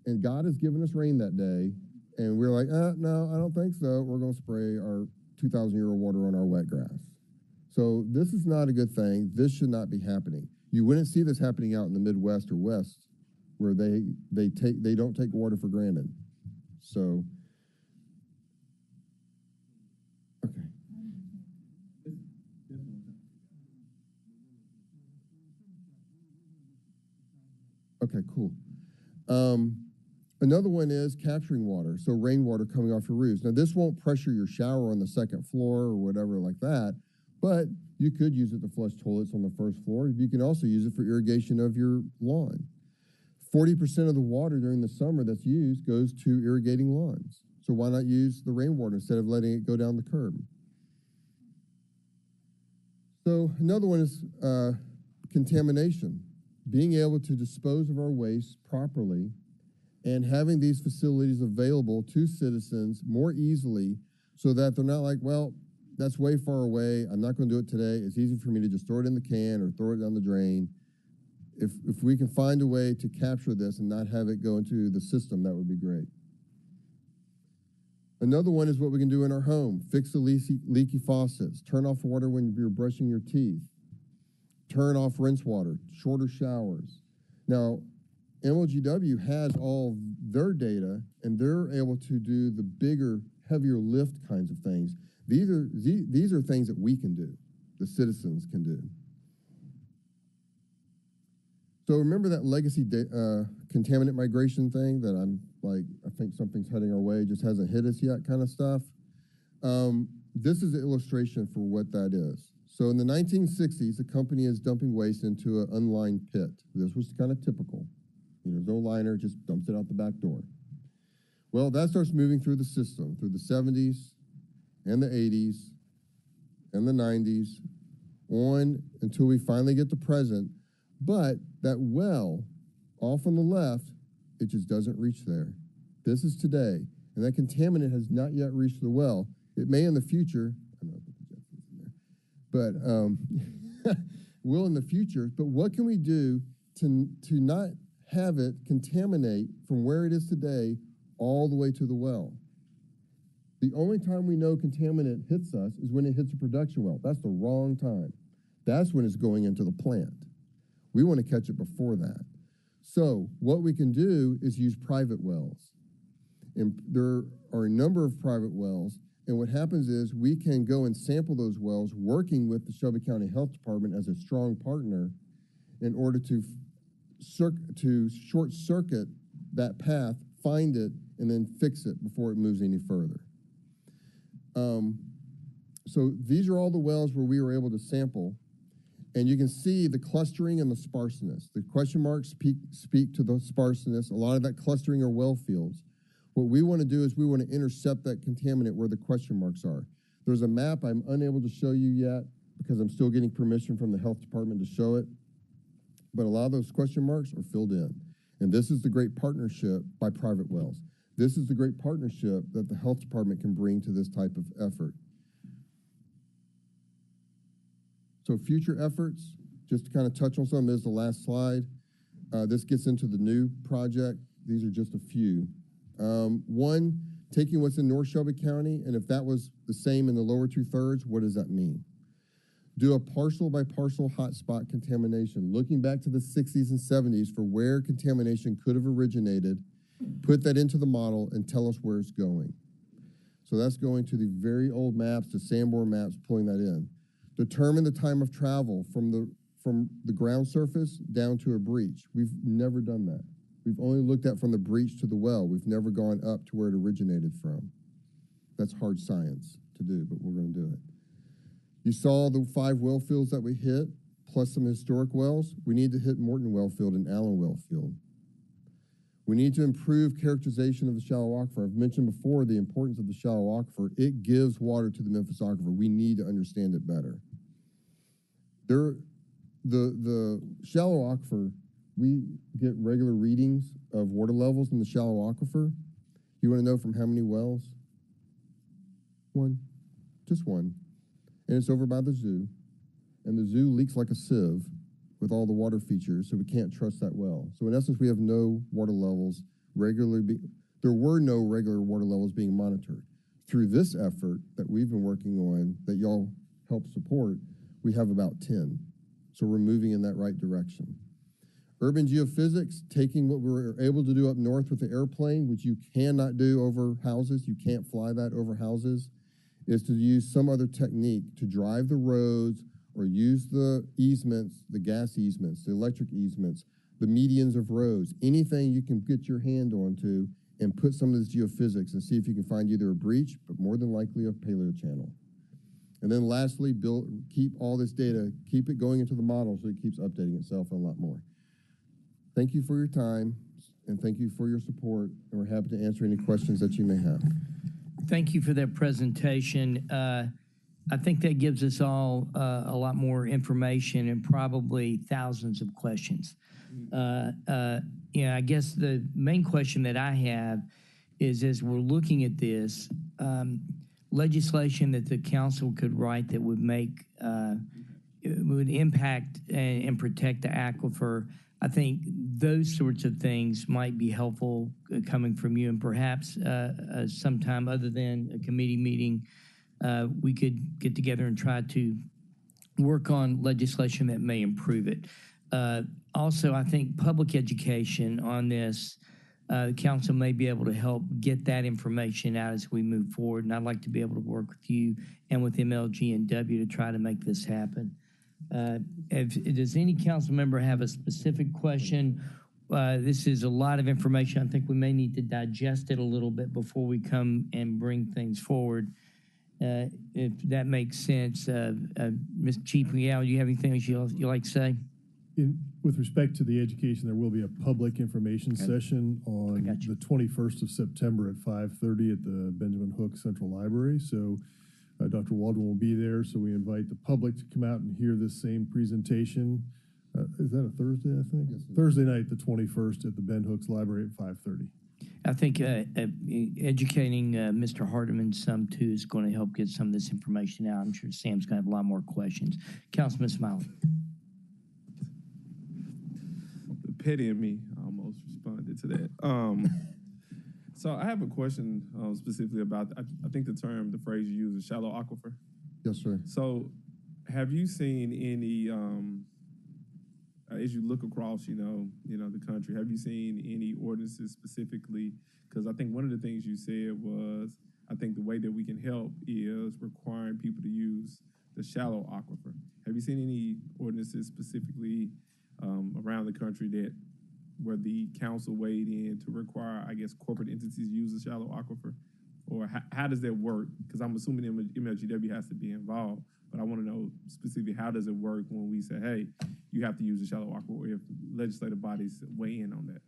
[SPEAKER 17] and God has given us rain that day and we're like, no, I don't think so. We're going to spray our 2,000-year-old water on our wet grass. So this is not a good thing. This should not be happening. You wouldn't see this happening out in the Midwest or West where they don't take water for granted. So, okay. Okay, cool. Another one is capturing water, so rainwater coming off your roofs. Now, this won't pressure your shower on the second floor or whatever like that, but you could use it to flush toilets on the first floor. You can also use it for irrigation of your lawn. 40% of the water during the summer that's used goes to irrigating lawns. So why not use the rainwater instead of letting it go down the curb? So another one is contamination. Being able to dispose of our waste properly and having these facilities available to citizens more easily so that they're not like, well, that's way far away. I'm not going to do it today. It's easy for me to just throw it in the can or throw it down the drain. If we can find a way to capture this and not have it go into the system, that would be great. Another one is what we can do in our home. Fix the leaky faucets. Turn off water when you're brushing your teeth. Turn off rinse water. Shorter showers. Now, MLGW has all their data, and they're able to do the bigger, heavier lift kinds of things. These are things that we can do, the citizens can do. So remember that legacy contaminant migration thing that I'm like, I think something's heading our way, just hasn't hit us yet kind of stuff? This is an illustration for what that is. So in the 1960s, a company is dumping waste into an unlined pit. This was kind of typical. You know, no liner, just dumps it out the back door. Well, that starts moving through the system, through the 70s and the 80s and the 90s, on until we finally get to present. But that well off on the left, it just doesn't reach there. This is today, and that contaminant has not yet reached the well. It may in the future, I don't know if the Jetsons in there, but will in the future. But what can we do to not have it contaminate from where it is today all the way to the well? The only time we know contaminant hits us is when it hits a production well. That's the wrong time. That's when it's going into the plant. We want to catch it before that. So what we can do is use private wells. And there are a number of private wells. And what happens is we can go and sample those wells working with the Shelby County Health Department as a strong partner in order to short circuit that path, find it, and then fix it before it moves any further. So these are all the wells where we were able to sample. And you can see the clustering and the sparseness. The question marks speak to the sparseness. A lot of that clustering are well fields. What we want to do is we want to intercept that contaminant where the question marks are. There's a map I'm unable to show you yet because I'm still getting permission from the health department to show it. But a lot of those question marks are filled in. And this is the great partnership by private wells. This is the great partnership that the health department can bring to this type of effort. So future efforts, just to kind of touch on some, this is the last slide. This gets into the new project. These are just a few. One, taking what's in North Shelby County, and if that was the same in the lower 2/3, what does that mean? Do a parcel by parcel hotspot contamination, looking back to the 60s and 70s for where contamination could have originated, put that into the model and tell us where it's going. So that's going to the very old maps, to Sanborn maps, pulling that in. Determine the time of travel from the ground surface down to a breach. We've never done that. We've only looked at from the breach to the well. We've never gone up to where it originated from. That's hard science to do, but we're going to do it. You saw the 5 well fields that we hit, plus some historic wells. We need to hit Morton well field and Allen well field. We need to improve characterization of the shallow aquifer. I've mentioned before the importance of the shallow aquifer. It gives water to the Memphis aquifer. We need to understand it better. The shallow aquifer, we get regular readings of water levels in the shallow aquifer. You want to know from how many wells? One. Just one. And it's over by the zoo. And the zoo leaks like a sieve with all the water features, so we can't trust that well. So in essence, we have no water levels there were no regular water levels being monitored. Through this effort that we've been working on, that y'all help support, we have about 10. So we're moving in that right direction. Urban geophysics, taking what we were able to do up north with the airplane, which you cannot do over houses, you can't fly that over houses, is to use some other technique to drive the roads or use the easements, the gas easements, the electric easements, the medians of roads, anything you can get your hand onto and put some of this geophysics and see if you can find either a breach, but more than likely a paleochannel. And then lastly, keep all this data, keep it going into the model so it keeps updating itself a lot more. Thank you for your time, and thank you for your support, and we're happy to answer any questions that you may have.
[SPEAKER 2] Thank you for that presentation. I think that gives us all a lot more information and probably thousands of questions. I guess the main question that I have is, as we're looking at this, legislation that the council could write that would make, would impact and protect the aquifer. I think those sorts of things might be helpful coming from you, and perhaps sometime other than a committee meeting, we could get together and try to work on legislation that may improve it. Also, I think public education on this, the council may be able to help get that information out as we move forward, and I'd like to be able to work with you and with MLG and W to try to make this happen. Does any council member have a specific question? This is a lot of information. I think we may need to digest it a little bit before we come and bring things forward. If that makes sense. Ms. Chief Meow, do you have anything you'd like to say?
[SPEAKER 16] With respect to the education, there will be a public information session on the 21st of September at 5:30 at the Benjamin Hook Central Library. So Dr. Waldron will be there, so we invite the public to come out and hear this same presentation. Is that a Thursday, I think? Yes, Thursday night, the 21st at the Ben Hooks Library at 5:30.
[SPEAKER 2] I think educating Mr. Hardiman some, too, is going to help get some of this information out. I'm sure Sam's going to have a lot more questions. Councilman Smiley.
[SPEAKER 8] The petty in me almost responded to that. So I have a question specifically about, I think the phrase you use is shallow aquifer.
[SPEAKER 17] Yes, sir.
[SPEAKER 8] So have you seen any, as you look across, the country, have you seen any ordinances specifically? Because I think one of the things you said was, I think the way that we can help is requiring people to use the shallow aquifer. Have you seen any ordinances specifically around the country where the council weighed in to require, I guess, corporate entities use the shallow aquifer? Or how does that work? Because I'm assuming MLGW has to be involved, but I want to know specifically, how does it work when we say, hey, you have to use the shallow aquifer, or if legislative bodies weigh in on that?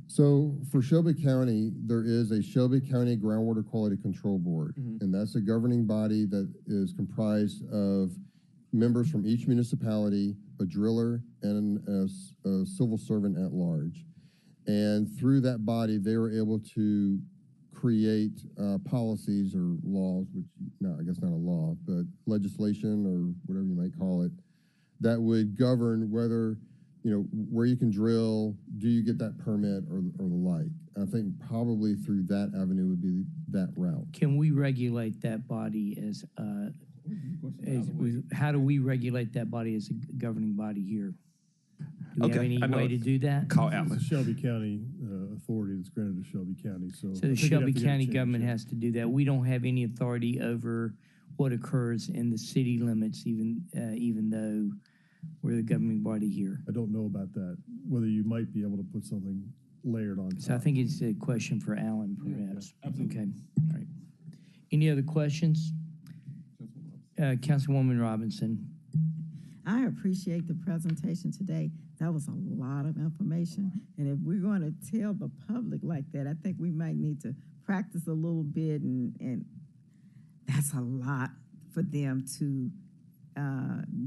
[SPEAKER 17] So for Shelby County, there is a Shelby County Groundwater Quality Control Board, and that's a governing body that is comprised of members from each municipality, a driller, and a civil servant at large. And through that body, they were able to create policies or laws, which, no, I guess not a law, but legislation or whatever you might call it, that would govern whether, where you can drill, do you get that permit or the like. I think probably through that avenue would be that route.
[SPEAKER 2] Can we regulate that body how do we regulate that body as a governing body here? Do we have any way to do that?
[SPEAKER 16] Call Atlas. It's a Shelby County authority that's granted to Shelby County. So
[SPEAKER 2] the Shelby County government has to do that. We don't have any authority over what occurs in the city limits, even though we're the governing body here.
[SPEAKER 16] I don't know about that, whether you might be able to put something layered on top.
[SPEAKER 2] So I think it's a question for Alan, perhaps.
[SPEAKER 8] absolutely.
[SPEAKER 2] Okay, all right. Any other questions? Councilwoman Robinson.
[SPEAKER 14] I appreciate the presentation today. That was a lot of information. And if we're going to tell the public like that, I think we might need to practice a little bit, and that's a lot for them to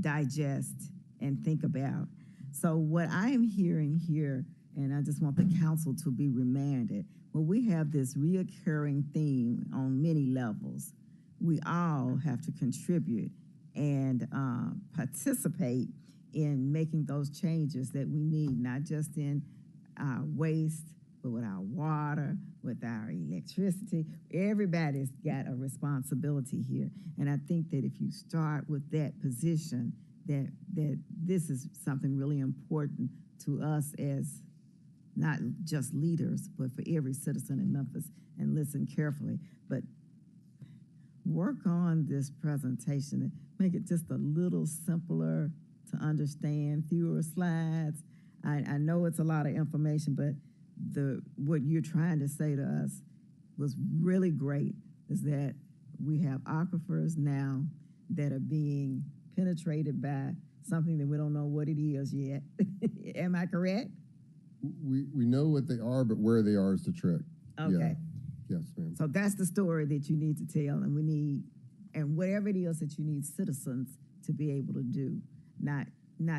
[SPEAKER 14] digest and think about. So what I am hearing here, and I just want the council to be reminded, when we have this reoccurring theme on many levels, we all have to contribute and participate in making those changes that we need, not just in our waste, but with our water, with our electricity. Everybody's got a responsibility here. And I think that if you start with that position, that this is something really important to us as not just leaders, but for every citizen in Memphis, and listen carefully. But work on this presentation and make it just a little simpler to understand, fewer slides. I know it's a lot of information, but what you're trying to say to us was really great, is that we have aquifers now that are being penetrated by something that we don't know what it is yet. Am I correct?
[SPEAKER 17] We know what they are, but where they are is the trick.
[SPEAKER 14] Okay.
[SPEAKER 17] Yeah. Yes, ma'am.
[SPEAKER 14] So that's the story that you need to tell, and whatever it is that you need citizens to be able to do, not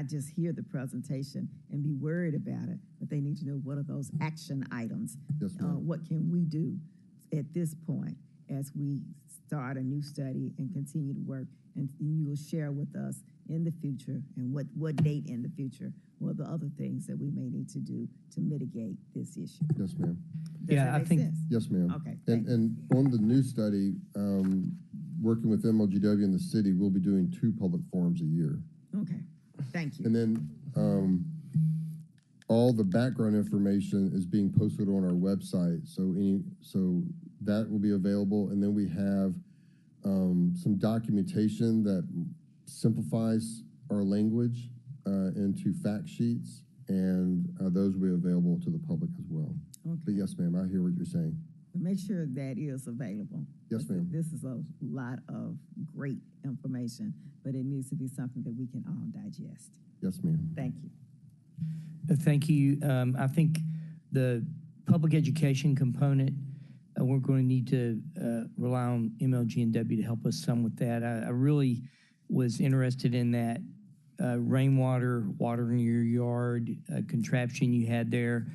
[SPEAKER 14] just hear the presentation and be worried about it, but they need to know what are those action items.
[SPEAKER 17] Yes, ma'am.
[SPEAKER 14] What can we do at this point as we start a new study and continue to work, and you will share with us in the future, and what date in the future, what are the other things that we may need to do to mitigate this issue.
[SPEAKER 17] Yes, ma'am.
[SPEAKER 14] Does that make sense?
[SPEAKER 17] Yes, ma'am.
[SPEAKER 14] Okay,
[SPEAKER 17] And on the new study, working with MLGW in the city, we'll be doing 2 public forums a year.
[SPEAKER 14] Okay, thank you.
[SPEAKER 17] And then all the background information is being posted on our website, so that will be available. And then we have some documentation that simplifies our language into fact sheets, and those will be available to the public as well.
[SPEAKER 14] Okay.
[SPEAKER 17] But yes, ma'am, I hear what you're saying.
[SPEAKER 14] Make sure that is available.
[SPEAKER 17] Yes, ma'am.
[SPEAKER 14] This is a lot of great information, but it needs to be something that we can all digest.
[SPEAKER 17] Yes, ma'am.
[SPEAKER 14] Thank you.
[SPEAKER 2] Thank you. I think the public education component, we're going to need to rely on MLG&W to help us some with that. I really was interested in that rainwater, watering your yard contraption you had there.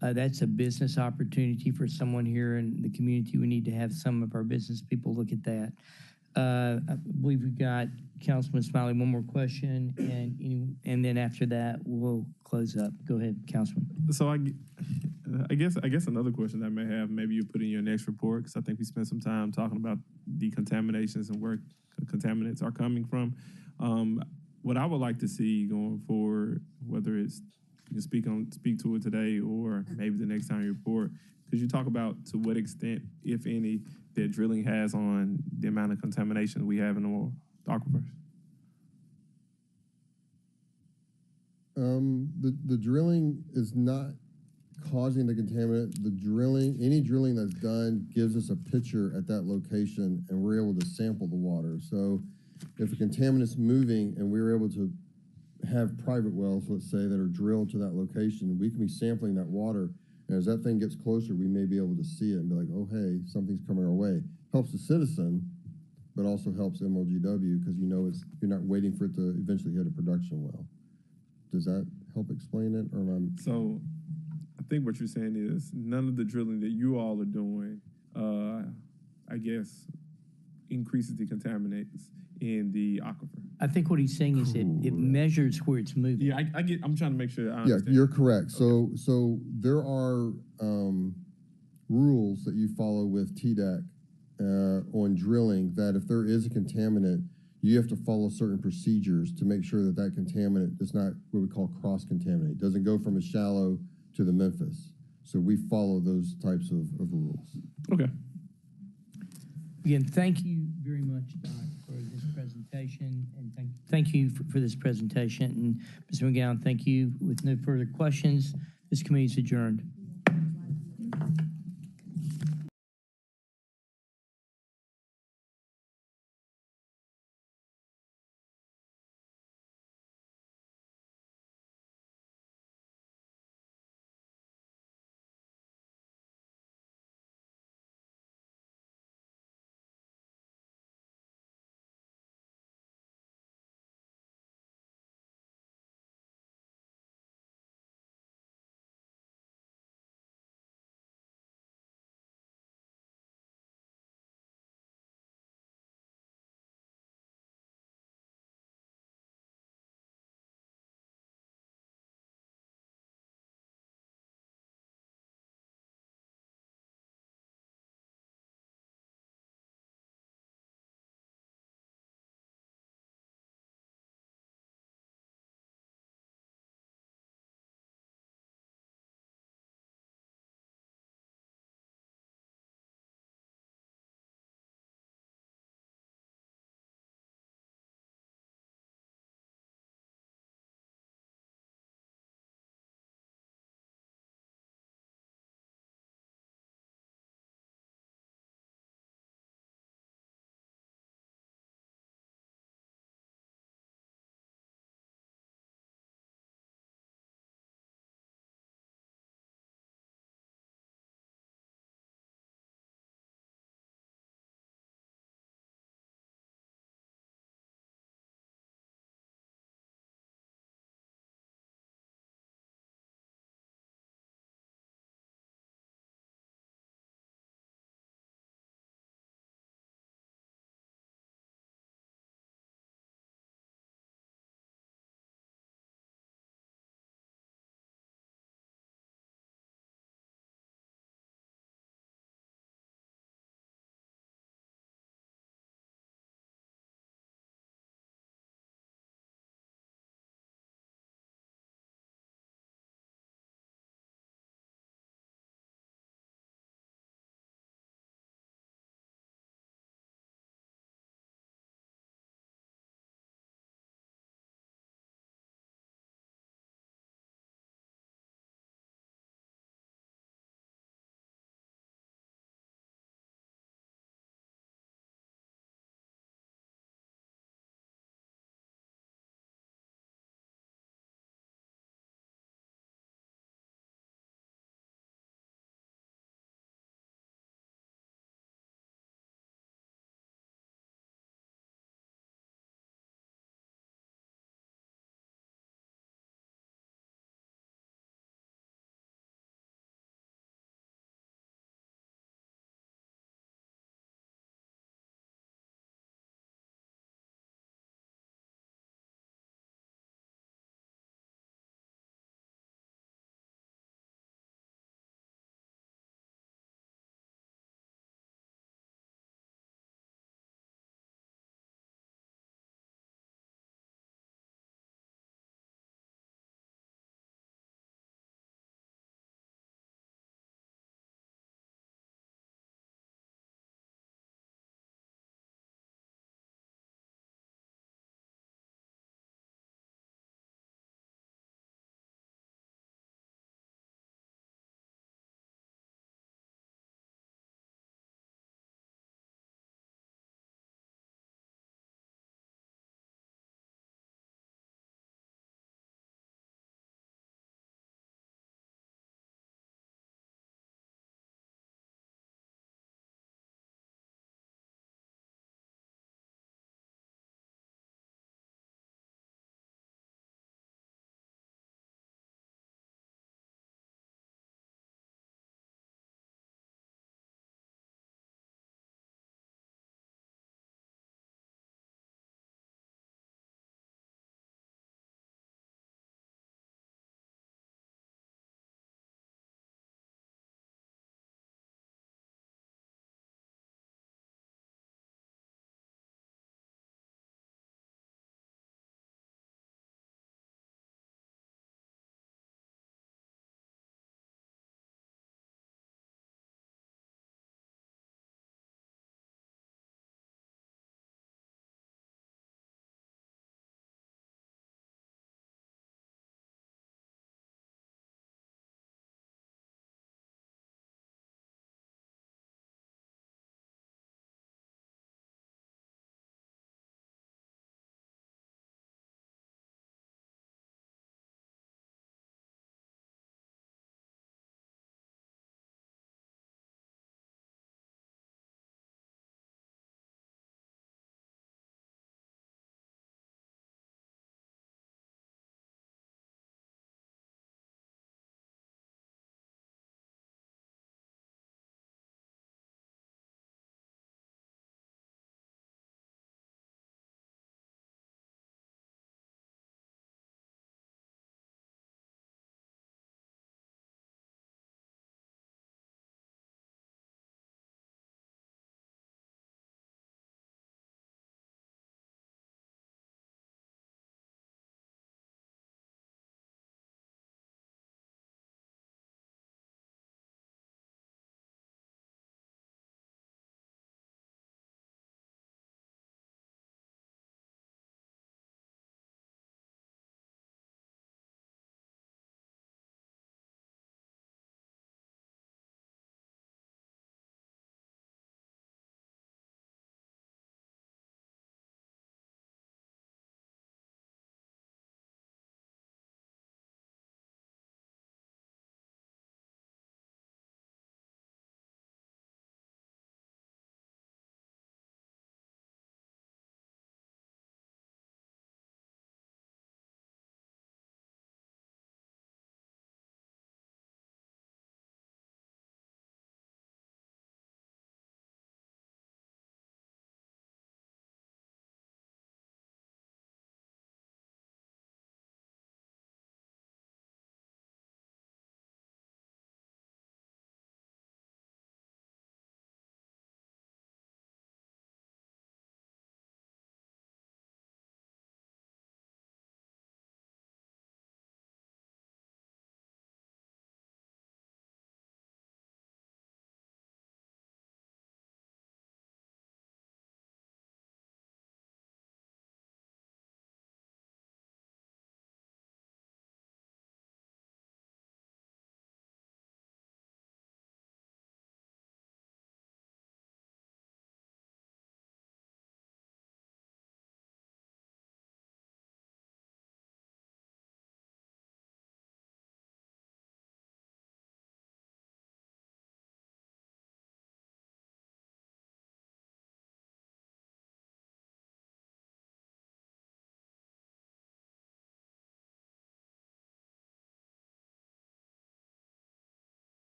[SPEAKER 2] That's a business opportunity for someone here in the community. We need to have some of our business people look at that. I believe we've got Councilman Smiley, one more question, and then after that, we'll close up. Go ahead, Councilman.
[SPEAKER 8] So I guess another question I may have, maybe you put in your next report, because I think we spent some time talking about decontaminations and where contaminants are coming from. What I would like to see going forward, whether it's you can speak to it today or maybe the next time you report, could you talk about to what extent, if any, that drilling has on the amount of contamination we have in the aquifers?
[SPEAKER 17] The drilling is not causing the contaminant. Any drilling that's done gives us a picture at that location, and we're able to sample the water. So if a contaminant's moving and we're able to have private wells, let's say, that are drilled to that location, we can be sampling that water, and as that thing gets closer, we may be able to see it and be like, oh, hey, something's coming our way. Helps the citizen, but also helps MLGW, because you're not waiting for it to eventually hit a production well. Does that help explain it?
[SPEAKER 8] So I think what you're saying is none of the drilling that you all are doing, I guess, increases the contaminants in the aquifer.
[SPEAKER 2] I think what he's saying is it measures where it's moving.
[SPEAKER 8] Yeah, I'm trying to make sure I
[SPEAKER 17] Yeah,
[SPEAKER 8] understand.
[SPEAKER 17] you're correct. Okay. So there are rules that you follow with TDEC on drilling, that if there is a contaminant, you have to follow certain procedures to make sure that that contaminant is not what we call cross-contaminate. It doesn't go from a shallow to the Memphis. So we follow those types of rules.
[SPEAKER 8] Okay.
[SPEAKER 2] Again, thank you very much, Doc, for this presentation, and thank you for this presentation. And Mr. McGowan, thank you. With no further questions, this committee is adjourned.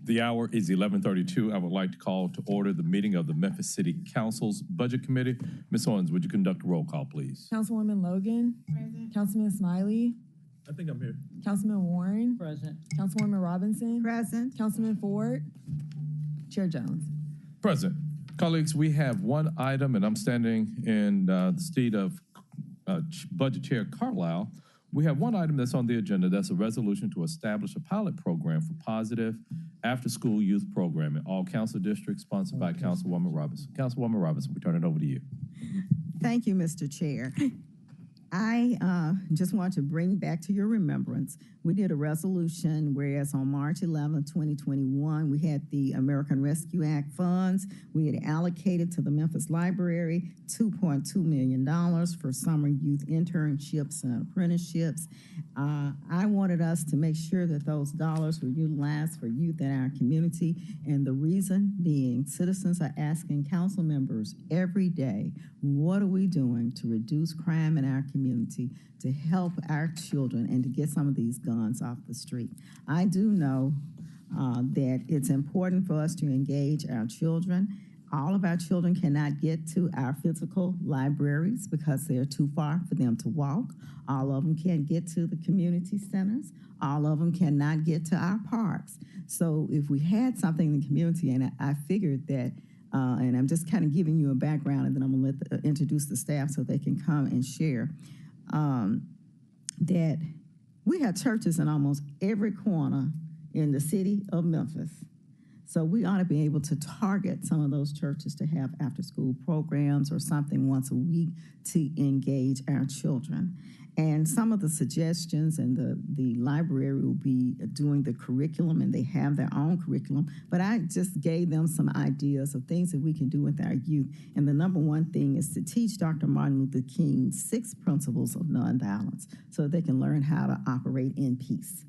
[SPEAKER 7] The hour is 11:32. I would like to call to order the meeting of the Memphis City Council's Budget Committee. Ms. Owens, would you conduct a roll call, please?
[SPEAKER 18] Councilwoman Logan. Present. Councilman Smiley.
[SPEAKER 8] I think I'm here.
[SPEAKER 18] Councilman Warren.
[SPEAKER 6] Present.
[SPEAKER 18] Councilwoman Robinson.
[SPEAKER 14] Present.
[SPEAKER 18] Councilman Ford. Chair Jones.
[SPEAKER 7] Present. Colleagues, we have one item, and I'm standing in the seat of Budget Chair Carlisle. We have one item that's on the agenda. That's a resolution to establish a pilot program for positive after-school youth programming. All council districts sponsored by Councilwoman Robinson. Councilwoman Robinson, we turn it over to you.
[SPEAKER 14] Thank you, Mr. Chair. I just want to bring back to your remembrance, we did a resolution, whereas on March 11, 2021, we had the American Rescue Act funds. We had allocated to the Memphis Library $2.2 million for summer youth internships and apprenticeships. I wanted us to make sure that those dollars were utilized for youth in our community, and the reason being, citizens are asking council members every day, what are we doing to reduce crime in our community, to help our children, and to get some of these guns off the street? I do know that it's important for us to engage our children. All of our children cannot get to our physical libraries because they're too far for them to walk. All of them can't get to the community centers. All of them cannot get to our parks. So if we had something in the community, and I figured that, and I'm just kind of giving you a background, and then I'm going to introduce the staff so they can come and share, that we have churches in almost every corner in the city of Memphis. So we ought to be able to target some of those churches to have after-school programs or something once a week to engage our children. And some of the suggestions, and the library will be doing the curriculum, and they have their own curriculum, but I just gave them some ideas of things that we can do with our youth. And the number one thing is to teach Dr. Martin Luther King's 6 principles of nonviolence so they can learn how to operate in peace.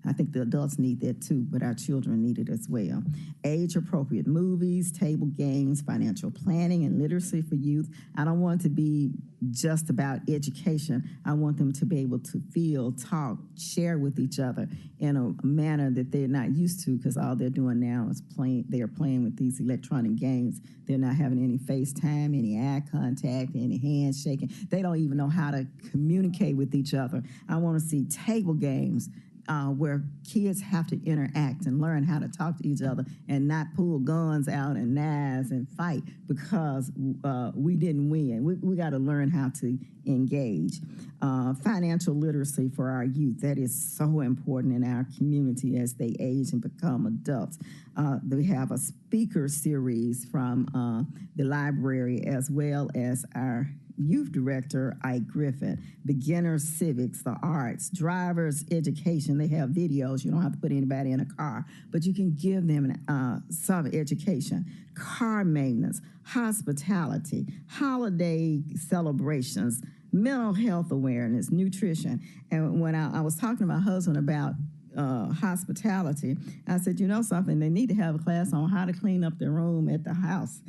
[SPEAKER 14] I think the adults need that too, but our children need it as well. Age-appropriate movies, table games, financial planning, and literacy for youth. I don't want it to be just about education. I want them to be able to feel, talk, share with each other in a manner that they're not used to, because all they're doing now is they're playing with these electronic games. They're not having any FaceTime, any eye contact, any handshaking. They don't even know how to communicate with each other. I want to see table games, where kids have to interact and learn how to talk to each other and not pull guns out and knives and fight because we didn't win. We got to learn how to engage. Financial literacy for our youth, that is so important in our community as they age and become adults. We have a speaker series from the library, as well as our youth director, Aquifer. Beginners civics, the arts, drivers education. They have videos. You don't have to put anybody in a car, but you can give them some education. Car maintenance, hospitality, holiday celebrations, mental health awareness, nutrition. And when I was talking to my husband about hospitality, I said, you know something, they need to have a class on how to clean up their room at the house.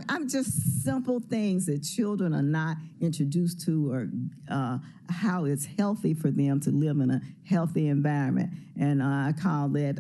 [SPEAKER 14] I'm just simple things that children are not introduced to, or how it's healthy for them to live in a healthy environment. And I call that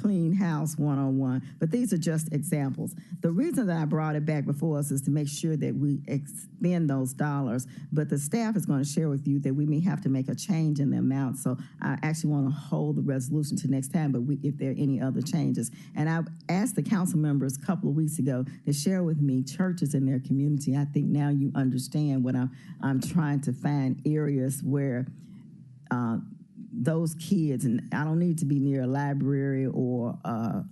[SPEAKER 14] Clean House 101. But these are just examples. The reason that I brought it back before us is to make sure that we expend those dollars. But the staff is going to share with you that we may have to make a change in the amount. So I actually want to hold the resolution to next time, but if there are any other changes. And I asked the council members a couple of weeks ago to share with me churches in their community. I think now you understand what I'm trying to find areas where those kids, and I don't need to be near a library or a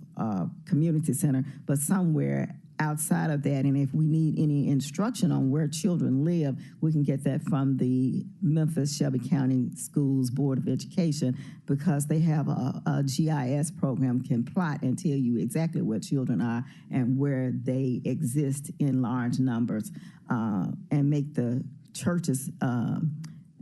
[SPEAKER 14] community center, but somewhere outside of that. And if we need any instruction on where children live, we can get that from the Memphis Shelby County Schools Board of Education, because they have a GIS program, can plot and tell you exactly where children are and where they exist in large numbers, and make the churches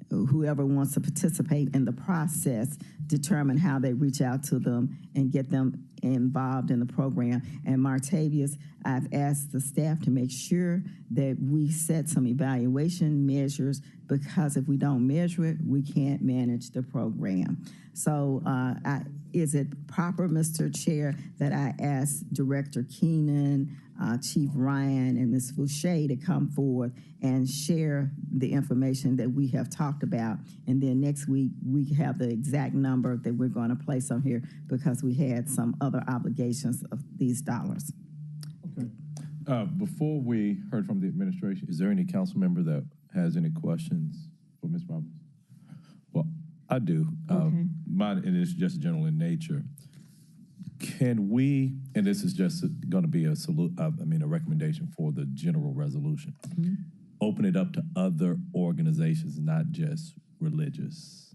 [SPEAKER 14] whoever wants to participate in the process determine how they reach out to them and get them involved in the program. And Martavius, I've asked the staff to make sure that we set some evaluation measures, because if we don't measure it, we can't manage the program. So is it proper, Mr. Chair, that I ask Director Keenan, Chief Ryan, and Ms. Fouché to come forward and share the information that we have talked about, and then next week we have the exact number that we're going to place on here, because we had some other obligations of these dollars.
[SPEAKER 7] Before we heard from the administration, is there any council member that has any questions for Ms. Robbins? Well, I do.
[SPEAKER 14] Okay.
[SPEAKER 7] Mine, and it's just general in nature. Can we, and this is just going to be a recommendation for the general resolution, open it up to other organizations, not just religious?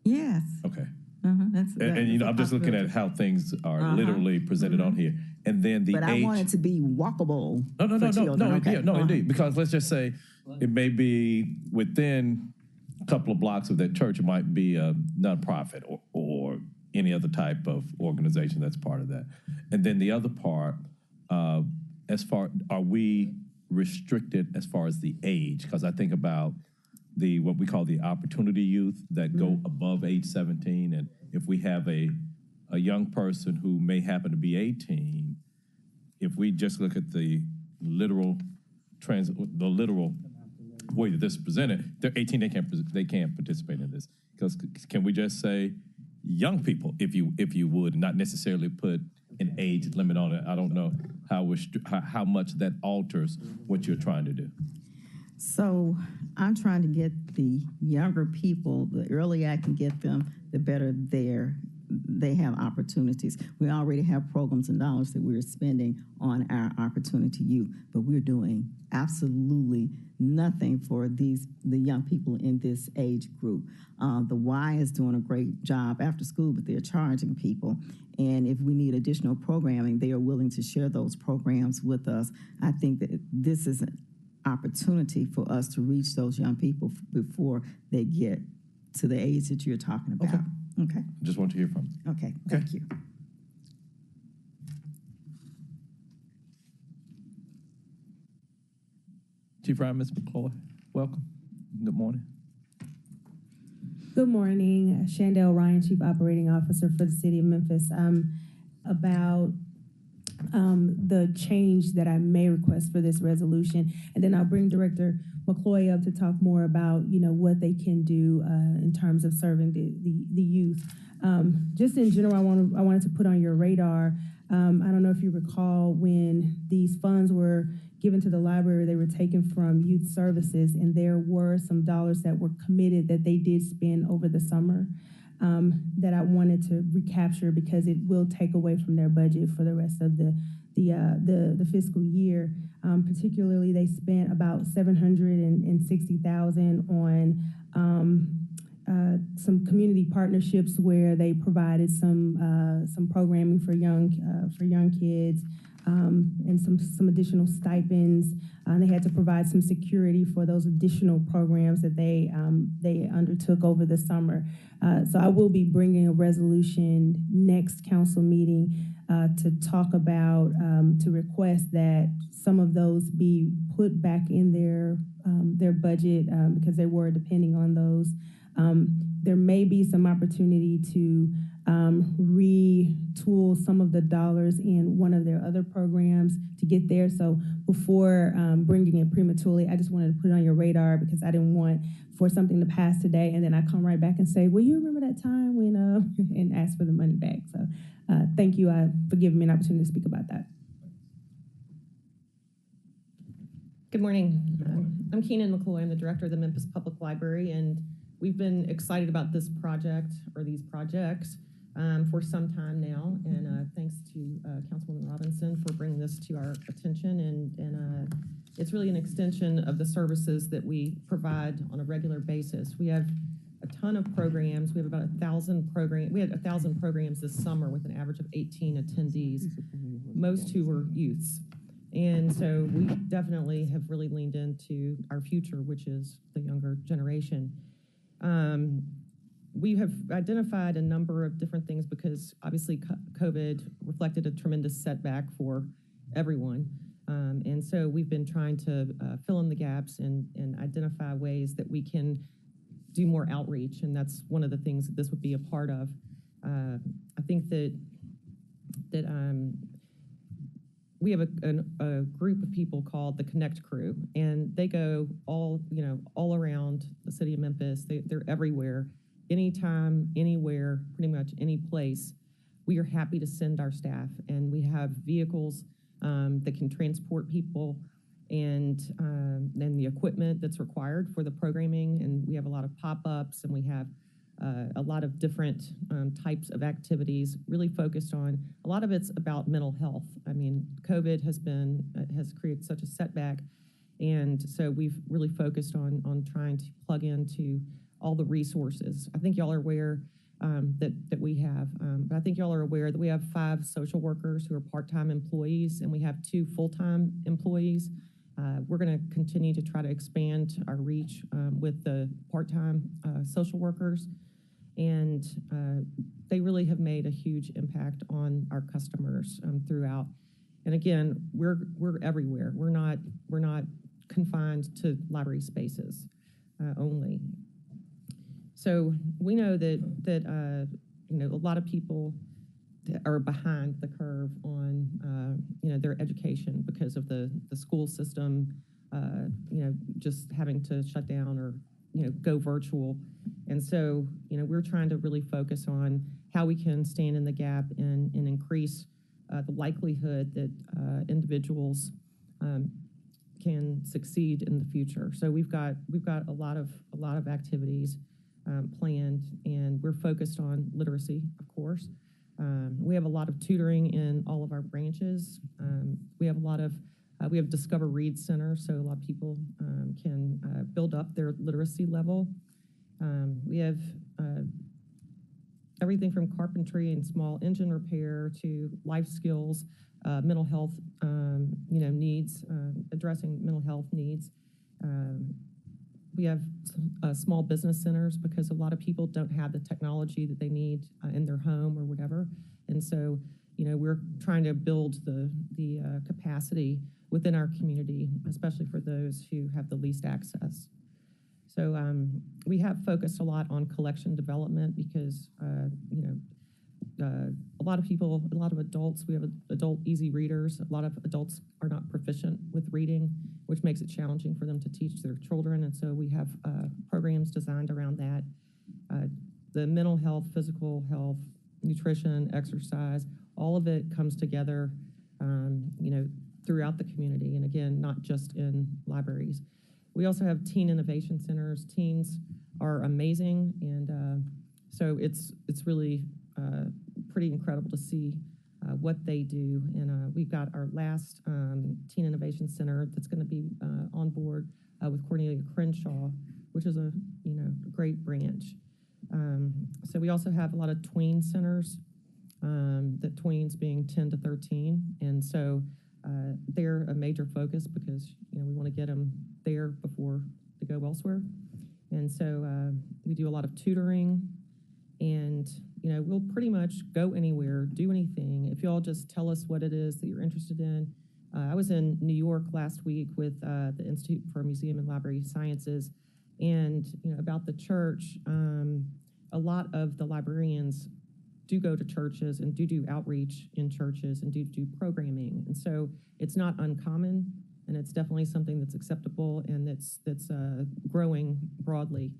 [SPEAKER 14] Yes.
[SPEAKER 7] Okay.
[SPEAKER 14] That's
[SPEAKER 7] And I'm just looking at how things are literally presented on here. And then the
[SPEAKER 14] but
[SPEAKER 7] age.
[SPEAKER 14] I want it to be walkable.
[SPEAKER 7] No,
[SPEAKER 14] Okay.
[SPEAKER 7] indeed. Because let's just say it may be within a couple of blocks of that church, it might be a nonprofit or any other type of organization that's part of that. And then the other part, are we restricted as far as the age? Because I think about what we call the opportunity youth that go above age 17. And if we have a young person who may happen to be 18, if we just look at the literal way that this is presented, they're 18, they can't participate in this. Because can we just say young people, if you would, not necessarily put an age limit on it? I don't know how much that alters what you're trying to do.
[SPEAKER 14] So I'm trying to get the younger people, the earlier I can get them, the better they have opportunities. We already have programs and dollars that we're spending on our opportunity youth, but we're doing absolutely nothing for the young people in this age group. The Y is doing a great job after school, but they're charging people. And if we need additional programming, they are willing to share those programs with us. I think that this is an opportunity for us to reach those young people before they get to the age that you're talking about. Okay.
[SPEAKER 7] Just want to hear from you.
[SPEAKER 14] Okay. Thank you.
[SPEAKER 2] Chief Ryan, Ms. McCloy, welcome. Good morning.
[SPEAKER 19] Good morning. Shandell Ryan, Chief Operating Officer for the City of Memphis. About the change that I may request for this resolution, and then I'll bring Director McCloy up to talk more about what they can do in terms of serving the youth. Just in general, I wanted to put on your radar. I don't know if you recall when these funds were given to the library, they were taken from youth services, and there were some dollars that were committed that they did spend over the summer. That I wanted to recapture because it will take away from their budget for the rest of the fiscal year. Particularly, they spent about $760,000 on some community partnerships where they provided some programming for young kids. And some additional stipends. They had to provide some security for those additional programs that they undertook over the summer. So I will be bringing a resolution next council meeting to talk about, to request that some of those be put back in their budget because they were depending on those. There may be some opportunity to retool some of the dollars in one of their other programs to get there. So before bringing it prematurely, I just wanted to put it on your radar because I didn't want for something to pass today and then I come right back and say, well, you remember that time when, and ask for the money back. So thank you for giving me an opportunity to speak about that.
[SPEAKER 20] Good morning. I'm Keenan McCloy. I'm the director of the Memphis Public Library, and we've been excited about this project or these projects for some time now, and thanks to Councilwoman Robinson for bringing this to our attention, and it's really an extension of the services that we provide on a regular basis. We have a ton of programs. We have about 1,000 programs. We had 1,000 programs this summer with an average of 18 attendees, most who were youths. And so we definitely have really leaned into our future, which is the younger generation. We have identified a number of different things because obviously COVID reflected a tremendous setback for everyone. And so we've been trying to fill in the gaps and identify ways that we can do more outreach. And that's one of the things that this would be a part of. I think that we have a group of people called the Connect Crew, and they go all around the city of Memphis. They're everywhere, anytime, anywhere, pretty much any place. We are happy to send our staff, and we have vehicles that can transport people and the equipment that's required for the programming. And we have a lot of pop-ups, and we have a lot of different types of activities really focused on, a lot of it's about mental health. I mean, COVID has created such a setback. And so we've really focused on trying to plug into all the resources. I think y'all are aware that we have, but I think y'all are aware that we have 5 social workers who are part-time employees, and we have 2 full-time employees. We're going to continue to try to expand our reach with the part-time social workers, and they really have made a huge impact on our customers throughout. And again, we're everywhere. We're not confined to library spaces only. So we know that a lot of people are behind the curve on their education because of the school system, just having to shut down or go virtual. And so we're trying to really focus on how we can stand in the gap and increase the likelihood that individuals can succeed in the future. So we've got a lot of activities planned, and we're focused on literacy, of course. We have a lot of tutoring in all of our branches. We have Discover Read Center, so a lot of people can build up their literacy level. We have everything from carpentry and small engine repair to life skills, mental health, needs, addressing mental health needs. We have small business centers because a lot of people don't have the technology that they need in their home or whatever. And so, we're trying to build the capacity within our community, especially for those who have the least access. So we have focused a lot on collection development because, a lot of adults, we have adult easy readers. A lot of adults are not proficient with reading, which makes it challenging for them to teach their children. And so we have programs designed around that. The mental health, physical health, nutrition, exercise, all of it comes together, throughout the community. And again, not just in libraries. We also have teen innovation centers. Teens are amazing. And so it's really pretty incredible to see what they do. And we've got our last Teen Innovation Center that's going to be on board with Cornelia Crenshaw, which is a great branch. So we also have a lot of tween centers, the tweens being 10 to 13. And so they're a major focus because we want to get them there before they go elsewhere. And so we do a lot of tutoring, and we'll pretty much go anywhere, do anything. If y'all just tell us what it is that you're interested in. I was in New York last week with the Institute for Museum and Library Sciences, and about the church, a lot of the librarians do go to churches and do outreach in churches and do programming. And so it's not uncommon, and it's definitely something that's acceptable and that's growing broadly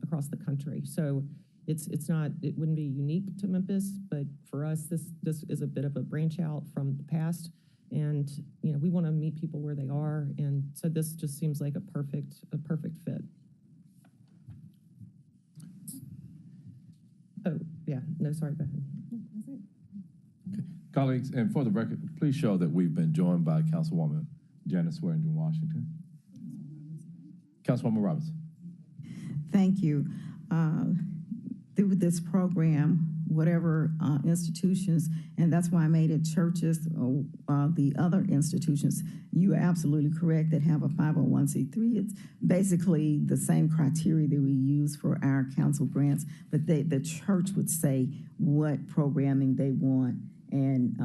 [SPEAKER 20] across the country. So it wouldn't be unique to Memphis, but for us, this is a bit of a branch out from the past. And we want to meet people where they are, and so this just seems like a perfect fit. Oh yeah, no, sorry, go ahead.
[SPEAKER 7] Colleagues, and for the record, please show that we've been joined by Councilwoman Janice Swearingen Washington. Councilwoman Robinson.
[SPEAKER 6] Thank you. Through this program,
[SPEAKER 14] whatever institutions, and that's why I made it churches or the other institutions. You are absolutely correct that have a 501c3. It's basically the same criteria that we use for our council grants, but the church would say what programming they want, and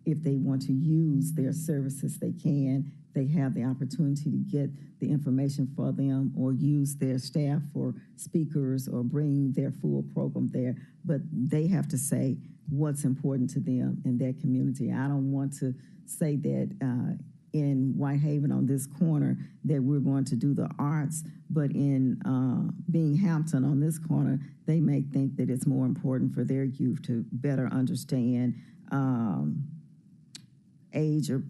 [SPEAKER 14] if they want to use their services, they can. They have the opportunity to get the information for them or use their staff for speakers or bring their full program there. But they have to say what's important to them in their community. I don't want to say that in Whitehaven on this corner that we're going to do the arts, but in Binghamton on this corner, they may think that it's more important for their youth to better understand age or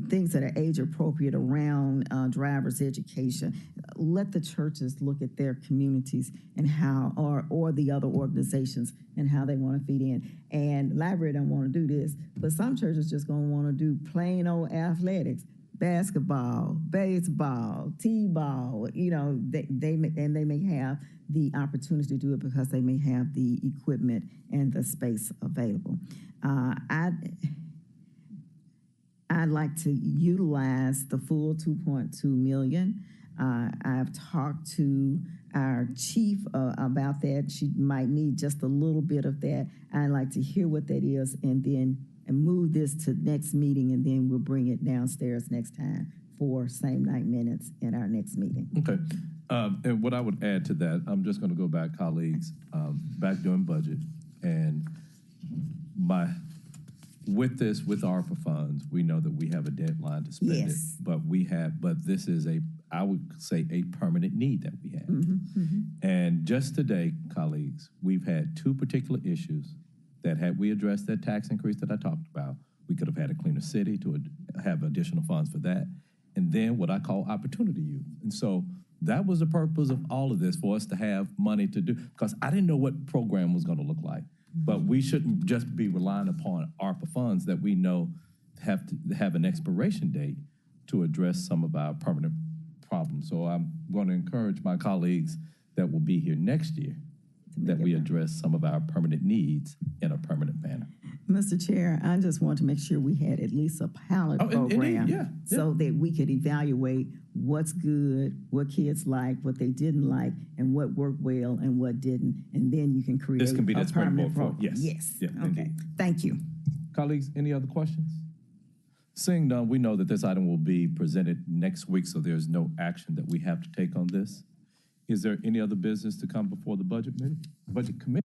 [SPEAKER 14] things that are age appropriate around driver's education. Let the churches look at their communities and how, or the other organizations and how they want to feed in. And library don't want to do this, but some churches just gonna want to do plain old athletics, basketball, baseball, t-ball. You know, they may have the opportunity to do it because they may have the equipment and the space available. I'd like to utilize the full 2.2 million. I've talked to our chief about that. She might need just a little bit of that. I'd like to hear what that is and move this to next meeting, and then we'll bring it downstairs next time for same night minutes in our next meeting.
[SPEAKER 7] Okay. And what I would add to that, I'm just going to go back, colleagues, back during budget, and with ARPA funds, we know that we have a deadline to spend it, but this is I would say a permanent need that we have. And just today, colleagues, we've had two particular issues that had we addressed that tax increase that I talked about, we could have had a cleaner city to have additional funds for that. And then what I call opportunity youth. And so that was the purpose of all of this, for us to have money to do, because I didn't know what program was going to look like. But we shouldn't just be relying upon ARPA funds that we know have to have an expiration date to address some of our permanent problems. So I'm going to encourage my colleagues that will be here next year that we address some of our permanent needs in a permanent manner.
[SPEAKER 14] Mr. Chair, I just want to make sure we had at least a pilot program so that we could evaluate what's good, what kids like, what they didn't like, and what worked well and what didn't. And then you can create
[SPEAKER 7] This can be
[SPEAKER 14] a
[SPEAKER 7] that springboard
[SPEAKER 14] permanent
[SPEAKER 7] for
[SPEAKER 14] program.
[SPEAKER 7] yes. Yeah,
[SPEAKER 14] Okay.
[SPEAKER 7] indeed.
[SPEAKER 14] Thank you.
[SPEAKER 7] Colleagues, any other questions? Seeing none, we know that this item will be presented next week, so there's no action that we have to take on this. Is there any other business to come before the budget committee?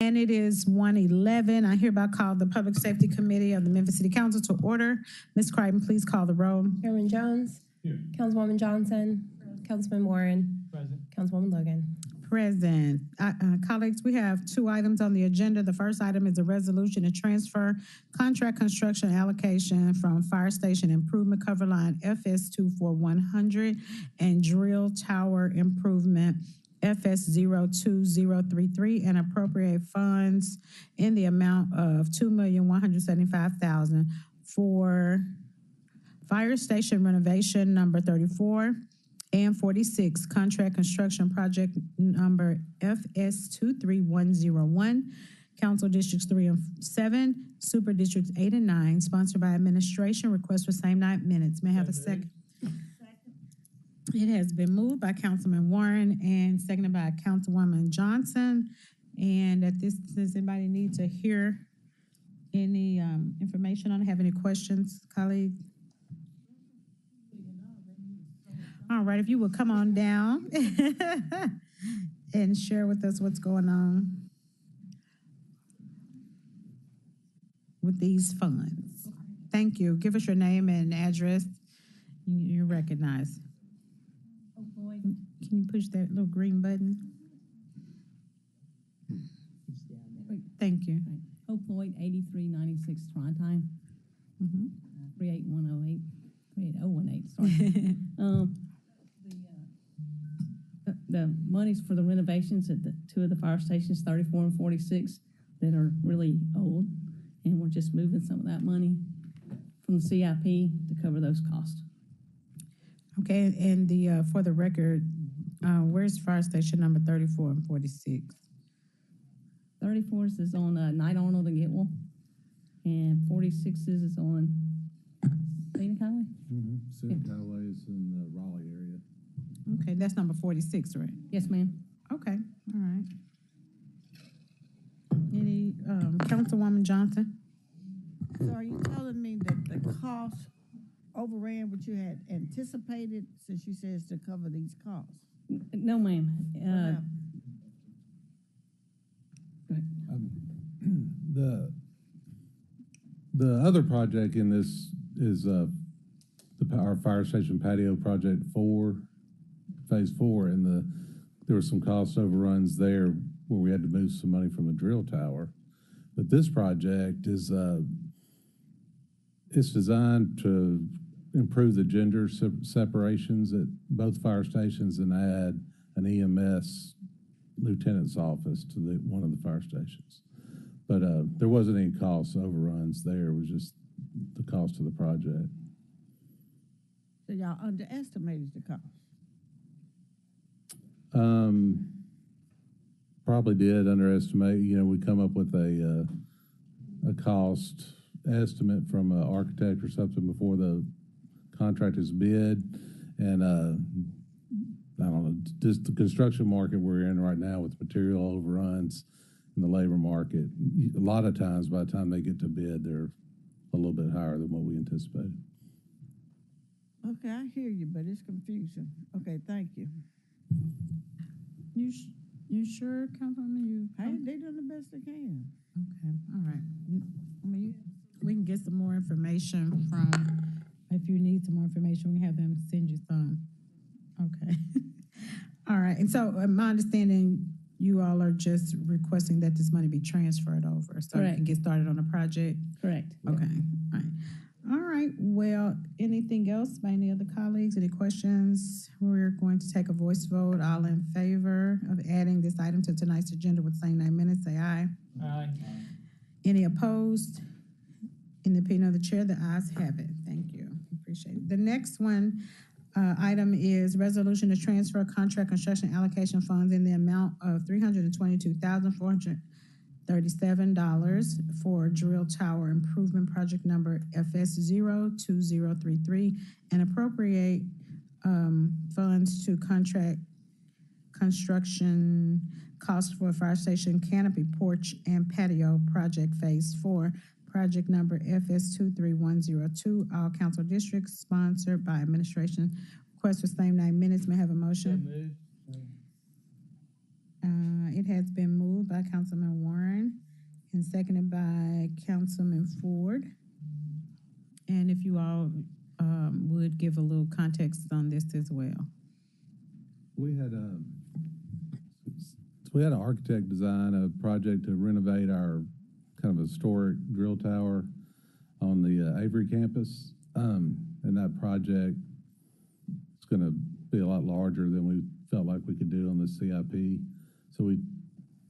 [SPEAKER 11] And it is 1:11. I hereby call the Public Safety Committee of the Memphis City Council to order. Ms. Crichton, please call the roll.
[SPEAKER 15] Chairman Jones.
[SPEAKER 2] Here.
[SPEAKER 15] Councilwoman Johnson. Councilman Warren.
[SPEAKER 2] Present.
[SPEAKER 15] Councilwoman Logan.
[SPEAKER 11] Present. Colleagues, we have 2 items on the agenda. The first item is a resolution to transfer contract construction allocation from Fire Station Improvement Cover Line FS 24100 and Drill Tower Improvement FS 02033 and appropriate funds in the amount of $2,175,000 for Fire Station renovation number 34 and 46, contract construction project number FS 23101, Council Districts 3 and 7, Super Districts 8 and 9, sponsored by administration. Request for same night minutes. May I have a second? It has been moved by Councilman Warren and seconded by Councilwoman Johnson. And at this, does anybody need to hear any information on it? Have any questions, colleagues? All right, if you would come on down and share with us what's going on with these funds. Thank you. Give us your name and address. You're recognized. Can you push that little green button? Thank you.
[SPEAKER 19] Hope Floyd, 8396 Trondheim, 38108, 38018, sorry. The monies for the renovations at the 2 of the fire stations, 34 and 46, that are really old, and we're just moving some of that money from the CIP to cover those costs.
[SPEAKER 11] Okay, and for the record, where's fire station number 34 and 46?
[SPEAKER 19] 34 is on Knight Arnold and Getwell, and 46 is on Scenic Highway.
[SPEAKER 21] Scenic Highway is in the Raleigh area.
[SPEAKER 11] Okay, that's number 46, right?
[SPEAKER 19] Yes, ma'am.
[SPEAKER 11] Okay, all right. Any, Councilwoman Johnson?
[SPEAKER 6] So are you telling me that the cost overran what you had anticipated, since you said it's to cover these costs?
[SPEAKER 19] No, ma'am.
[SPEAKER 21] The other project in this is our fire station patio project 4, phase 4, and there were some cost overruns there where we had to move some money from the drill tower. But this project is it's designed to improve the gender separations at both fire stations and add an EMS lieutenant's office to one of the fire stations. But there wasn't any cost overruns there. It was just the cost of the project.
[SPEAKER 6] So y'all underestimated the cost?
[SPEAKER 21] Probably did underestimate. You know, we come up with a cost estimate from an architect or something before the contract is bid, and I don't know, just the construction market we're in right now with material overruns in the labor market. A lot of times, by the time they get to bid, they're a little bit higher than what we anticipated.
[SPEAKER 6] Okay, I hear you, but it's confusing. Okay, thank you.
[SPEAKER 11] You sure, Councilwoman?
[SPEAKER 6] Hey, they doing the best they can.
[SPEAKER 11] Okay, all right. I mean, we can get some more information from, if you need some more information, we can have them send you some. Okay. All right, and so my understanding, you all are just requesting that this money be transferred over so you can get started on the project?
[SPEAKER 19] Correct.
[SPEAKER 11] Okay, all right. All right, well, anything else by any other colleagues? Any questions? We're going to take a voice vote. All in favor of adding this item to tonight's agenda with same 9 minutes, say aye.
[SPEAKER 2] Aye.
[SPEAKER 11] Any opposed? In the opinion of the chair, the ayes have it. Thank you. Appreciate it. The next one, item is resolution to transfer contract construction allocation funds in the amount of $322,437 for drill tower improvement project number FS 02033 and appropriate funds to contract construction cost for fire station canopy porch and patio project phase 4. Project number FS 23102, all council districts, sponsored by administration. Request for same 9 minutes. May I have a motion? It has been moved by Councilman Warren and seconded by Councilman Ford. And if you all would give a little context on this as well.
[SPEAKER 21] We had an architect design a project to renovate our kind of historic drill tower on the Avery campus. And that project is going to be a lot larger than we felt like we could do on the CIP. So we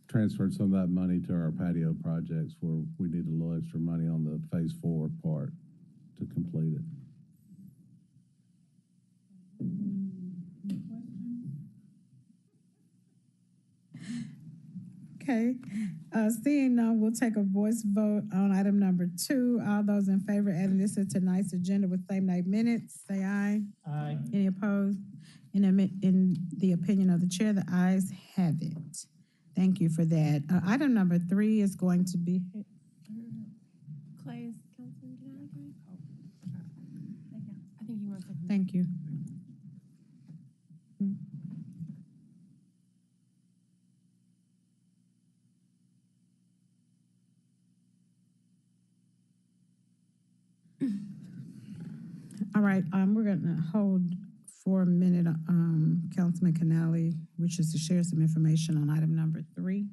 [SPEAKER 21] transferred some of that money to our patio projects where we need a little extra money on the phase 4 part to complete it.
[SPEAKER 11] Okay, seeing none, we'll take a voice vote on item number 2. All those in favor of adding this to tonight's agenda with same night minutes, say aye.
[SPEAKER 10] Aye.
[SPEAKER 11] Any opposed? In the opinion of the chair, the ayes have it. Thank you for that. Item number 3 is going to be.
[SPEAKER 15] Clay's Councilman Denali. I think he wants to.
[SPEAKER 11] Thank you. All right, we're gonna hold for a minute, Councilman Canali, which is to share some information on item number 3.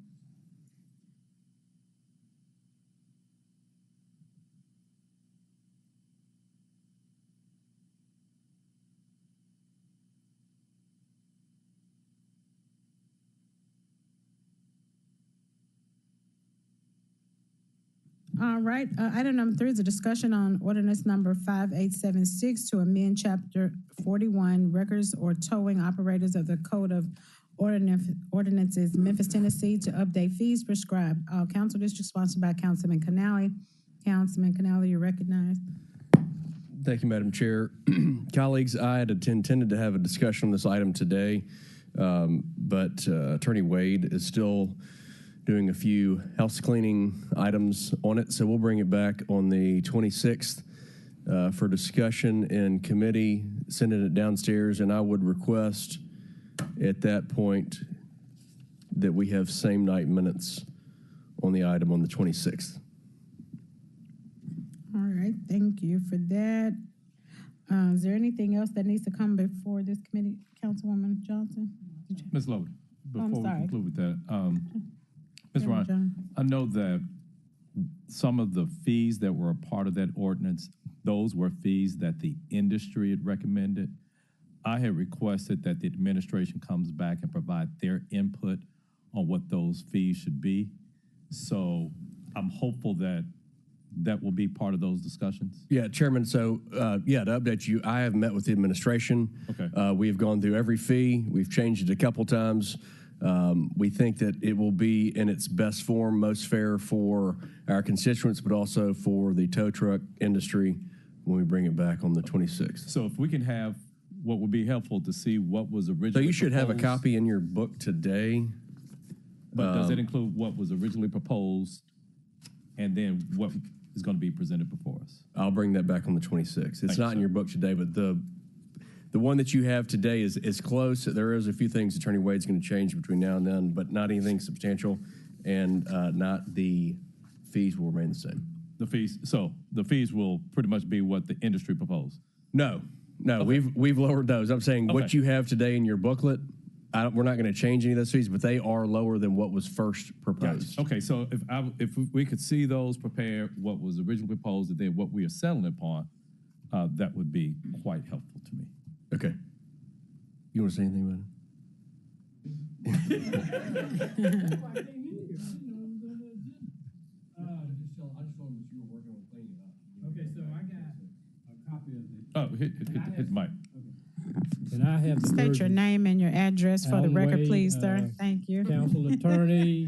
[SPEAKER 11] All right, item number 3 is a discussion on ordinance number 5876 to amend chapter 41, records or towing operators of the Code of Ordinances, Memphis, Tennessee, to update fees prescribed. All council districts sponsored by Councilman Canali. Councilman Canali, you're recognized.
[SPEAKER 3] Thank you, Madam Chair. Colleagues, I had intended to have a discussion on this item today, but Attorney Wade is still doing a few house cleaning items on it, so we'll bring it back on the 26th for discussion in committee, sending it downstairs, and I would request at that point that we have same night minutes on the item on the 26th.
[SPEAKER 11] All right, thank you for that. Is there anything else that needs to come before this committee, Councilwoman Johnson?
[SPEAKER 7] Ms. Logan, before we
[SPEAKER 11] sorry.
[SPEAKER 7] conclude with that, Ms.
[SPEAKER 11] Chairman
[SPEAKER 7] Ryan,
[SPEAKER 11] Jones.
[SPEAKER 7] I know that some of the fees that were a part of that ordinance, those were fees that the industry had recommended. I had requested that the administration comes back and provide their input on what those fees should be. So I'm hopeful that that will be part of those discussions.
[SPEAKER 3] Yeah, Chairman, so, to update you, I have met with the administration.
[SPEAKER 7] Okay.
[SPEAKER 3] We have gone through every fee. We've changed it a couple times. We think that it will be in its best form, most fair for our constituents, but also for the tow truck industry when we bring it back on the 26th.
[SPEAKER 7] So if we can have what would be helpful to see what was originally
[SPEAKER 3] So you should have a
[SPEAKER 7] proposed,
[SPEAKER 3] copy in your book today.
[SPEAKER 7] But does it include what was originally proposed and then what is going to be presented before us?
[SPEAKER 3] I'll bring that back on the 26th. It's
[SPEAKER 7] Thank
[SPEAKER 3] not
[SPEAKER 7] you,
[SPEAKER 3] in your book today, but the one that you have today is close. There is a few things Attorney Wade's going to change between now and then, but not anything substantial, and not the fees will remain the same.
[SPEAKER 7] The fees will pretty much be what the industry proposed.
[SPEAKER 3] No,
[SPEAKER 7] Okay.
[SPEAKER 3] we've lowered those. I'm saying what
[SPEAKER 7] Okay.
[SPEAKER 3] you have today in your booklet, we're not going to change any of those fees, but they are lower than what was first proposed.
[SPEAKER 7] Okay, so if we could see those prepare what was originally proposed and then what we are settling upon, that would be quite helpful to me.
[SPEAKER 3] Okay. You want to say anything about it?
[SPEAKER 22] Okay, so I got a copy of the.
[SPEAKER 7] Oh, hit the mic.
[SPEAKER 22] And I have the
[SPEAKER 11] State your
[SPEAKER 22] version.
[SPEAKER 11] name and your address for the
[SPEAKER 22] Alan
[SPEAKER 11] record,
[SPEAKER 22] Wade,
[SPEAKER 11] please, sir. Thank you.
[SPEAKER 22] Council Attorney,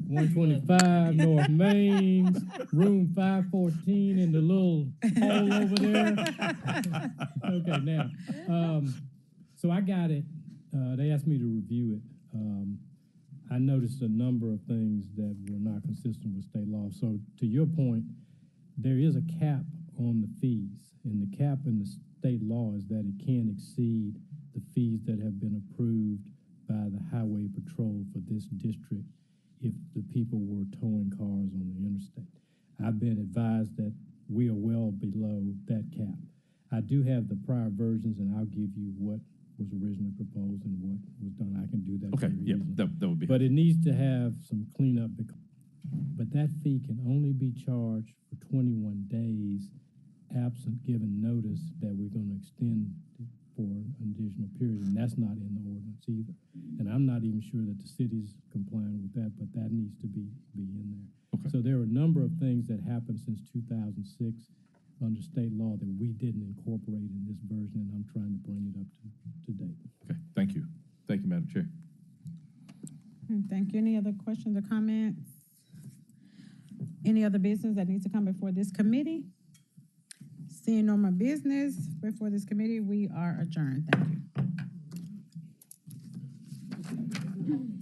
[SPEAKER 22] 125 North Main, room 514 in the little hole over there. Okay, now, so I got it. They asked me to review it. I noticed a number of things that were not consistent with state law. So to your point, there is a cap on the fees, and the cap in the state law is that it can't exceed the fees that have been approved by the highway patrol for this district if the people were towing cars on the interstate. I've been advised that we are well below that cap. I do have the prior versions, and I'll give you what was originally proposed and what was done. I can do that.
[SPEAKER 7] Okay,
[SPEAKER 22] very
[SPEAKER 7] yeah,
[SPEAKER 22] easily.
[SPEAKER 7] that would be.
[SPEAKER 22] But it needs to have some cleanup. But that fee can only be charged for 21 days, absent given notice that we're going to extend it for an additional period, and that's not in the ordinance either. And I'm not even sure that the city's complying with that, but that needs to be in there.
[SPEAKER 7] Okay.
[SPEAKER 22] So there are a number of things that happened since 2006 under state law that we didn't incorporate in this version, and I'm trying to bring it up to date.
[SPEAKER 7] Okay, thank you. Thank you, Madam Chair.
[SPEAKER 11] Thank you. Any other questions or comments? Any other business that needs to come before this committee? Seeing no more business before this committee, we are adjourned. Thank you.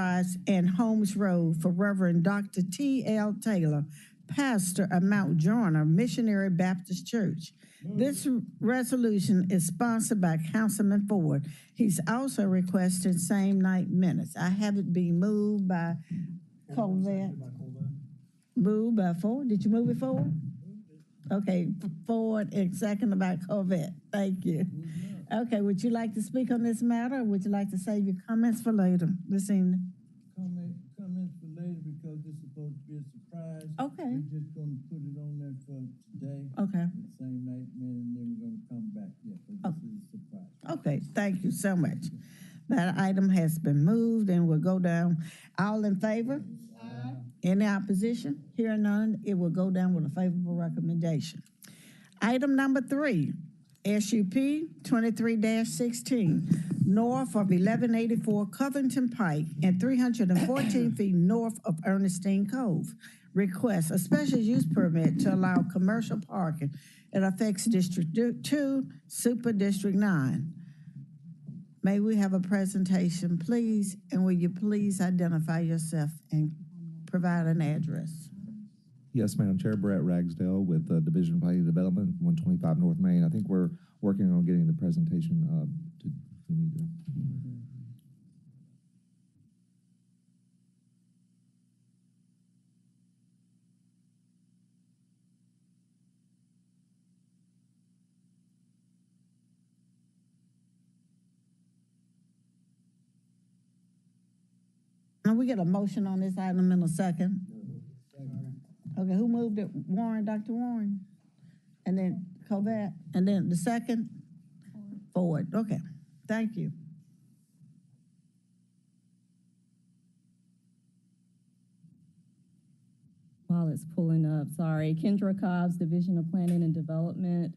[SPEAKER 6] Enterprise and Holmes Road for Reverend Dr. T.L. Taylor, pastor of Mount Joyner Missionary Baptist Church. This resolution is sponsored by Councilman Ford. He's also requested same night minutes. I have it being moved by Colvette. Moved by Ford. Did you move it forward? Okay, Ford and seconded by Colvette. Thank you. Okay, would you like to speak on this matter, or would you like to save your comments for later this evening?
[SPEAKER 4] Comments for later because this is supposed to be a surprise.
[SPEAKER 6] Okay.
[SPEAKER 4] We're just gonna put it on there for today.
[SPEAKER 6] Okay.
[SPEAKER 4] The same night, man, and then we're gonna come back. Yeah, but this is a surprise.
[SPEAKER 6] Okay, thank you so much. That item has been moved and will go down. All in favor? Aye. Any opposition? Hearing none, it will go down with a favorable recommendation. Item number 3, SUP 23-16, north of 1184 Covington Pike and 314 feet north of Ernestine Cove. Request a special use permit to allow commercial parking. It affects District 2, Super District 9. May we have a presentation, please? And will you please identify yourself and provide an address?
[SPEAKER 1] Yes, Madam Chair, Brett Ragsdale with Division of Planning Development, 125 North Main. I think we're working on getting the presentation we need to.
[SPEAKER 6] And we get a motion on this item in a second. Okay, who moved it? Warren, Dr. Warren? And then Colbert? And then the second? Ford. Okay, thank you.
[SPEAKER 5] While it's pulling up, sorry. Kendra Cobbs, Division of Planning and Development.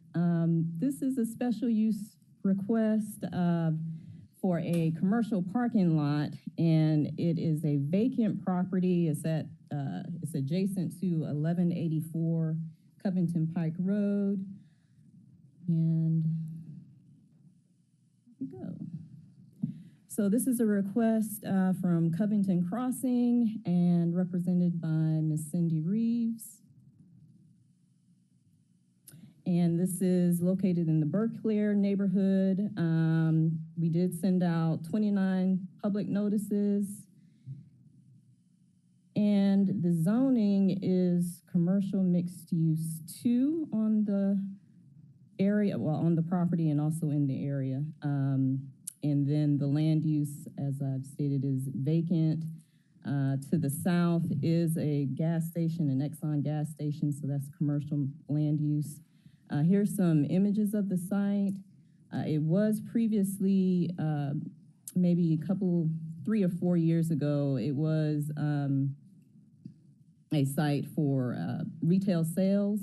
[SPEAKER 5] This is a special use request for a commercial parking lot, and it is a vacant property. It's adjacent to 1184 Covington Pike Road. And here we go. So this is a request from Covington Crossing and represented by Ms. Cindy Reeves. And this is located in the Berkeley neighborhood. We did send out 29 public notices. And the zoning is commercial mixed use 2 on the area, well, on the property and also in the area. And then the land use, as I've stated, is vacant. To the south is a gas station, an Exxon gas station, so that's commercial land use. Here's some images of the site. It was previously, maybe 3 or 4 years ago, it was a site for retail sales,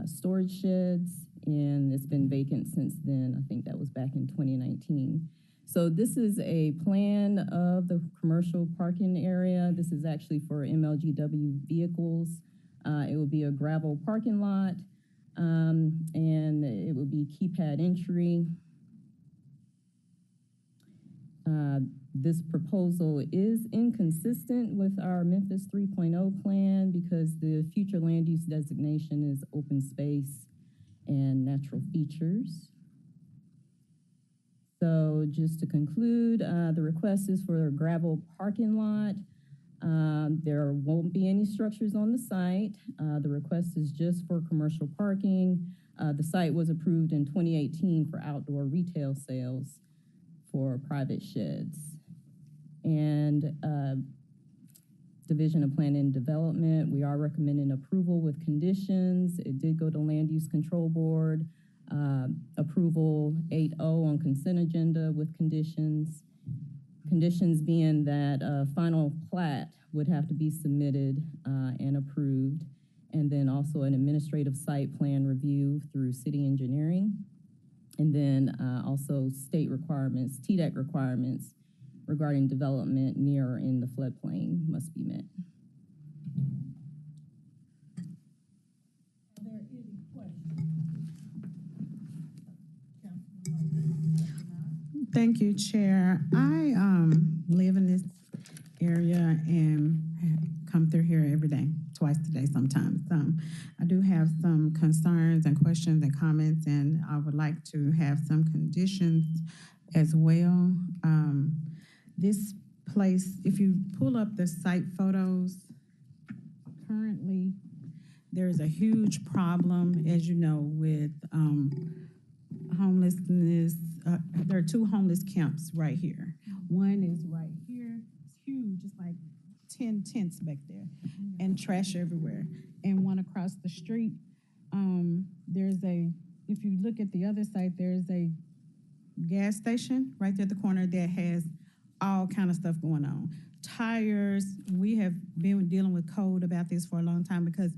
[SPEAKER 5] storage sheds, and it's been vacant since then. I think that was back in 2019. So this is a plan of the commercial parking area. This is actually for MLGW vehicles. It will be a gravel parking lot, and it will be keypad entry. This proposal is inconsistent with our Memphis 3.0 plan because the future land use designation is open space and natural features. So just to conclude, the request is for a gravel parking lot. There won't be any structures on the site. The request is just for commercial parking. The site was approved in 2018 for outdoor retail sales for private sheds. And Division of Planning and Development, we are recommending approval with conditions. It did go to Land Use Control Board. Approval 8.0 on consent agenda with conditions. Conditions being that a final plat would have to be submitted and approved, and then also an administrative site plan review through city engineering, and then also state requirements, TDEC requirements regarding development near or in the floodplain must be met.
[SPEAKER 6] Are there any questions?
[SPEAKER 11] Thank you, Chair. I live in this area and come through here every day, twice a day sometimes. I do have some concerns and questions and comments, and I would like to have some conditions as well. This place, if you pull up the site photos, currently there's a huge problem, as you know, with homelessness. There are two homeless camps right here. One is right here. It's huge. It's like 10 tents back there and trash everywhere. And one across the street, if you look at the other side, there's a gas station right there at the corner that has all kind of stuff going on. Tires, we have been dealing with code about this for a long time because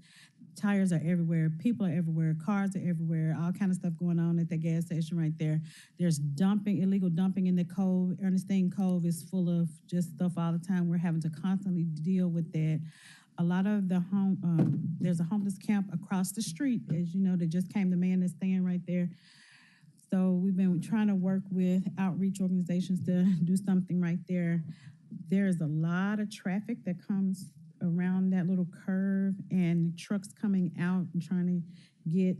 [SPEAKER 11] tires are everywhere, people are everywhere, cars are everywhere, all kind of stuff going on at the gas station right there. There's illegal dumping in the cove. Ernestine Cove is full of just stuff all the time. We're having to constantly deal with that. A lot of the there's a homeless camp across the street, as you know, that just came, the man that's staying right there. So we've been trying to work with outreach organizations to do something right there. There's a lot of traffic that comes around that little curve and trucks coming out and trying to get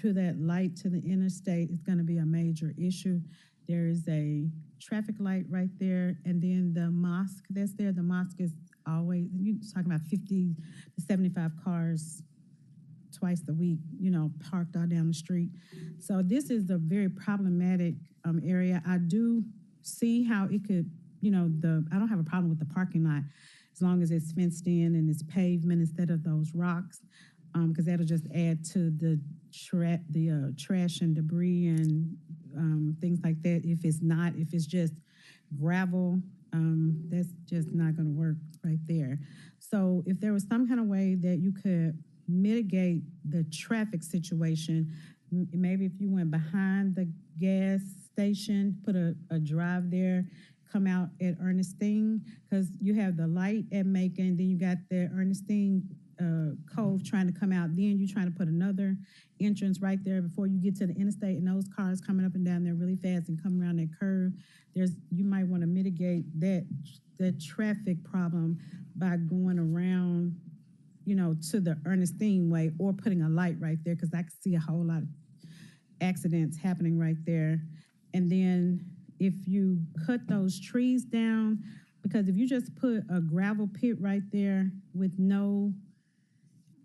[SPEAKER 11] to that light to the interstate is going to be a major issue. There is a traffic light right there, and then the mosque that's there, the mosque is always, you're talking about 50 to 75 cars twice a week, parked all down the street. So this is a very problematic area. I do see how it could, I don't have a problem with the parking lot as long as it's fenced in and it's pavement instead of those rocks, because that'll just add to the trash and debris and things like that. If it's just gravel, that's just not going to work right there. So if there was some kind of way that you could mitigate the traffic situation, maybe if you went behind the gas station, put a drive there, come out at Ernestine, because you have the light at Macon, then you got the Ernestine Cove trying to come out, then you're trying to put another entrance right there before you get to the interstate, and those cars coming up and down there really fast and come around that curve. You might want to mitigate that traffic problem by going around, to the Ernestine way, or putting a light right there, because I can see a whole lot of accidents happening right there. And then if you cut those trees down, because if you just put a gravel pit right there with no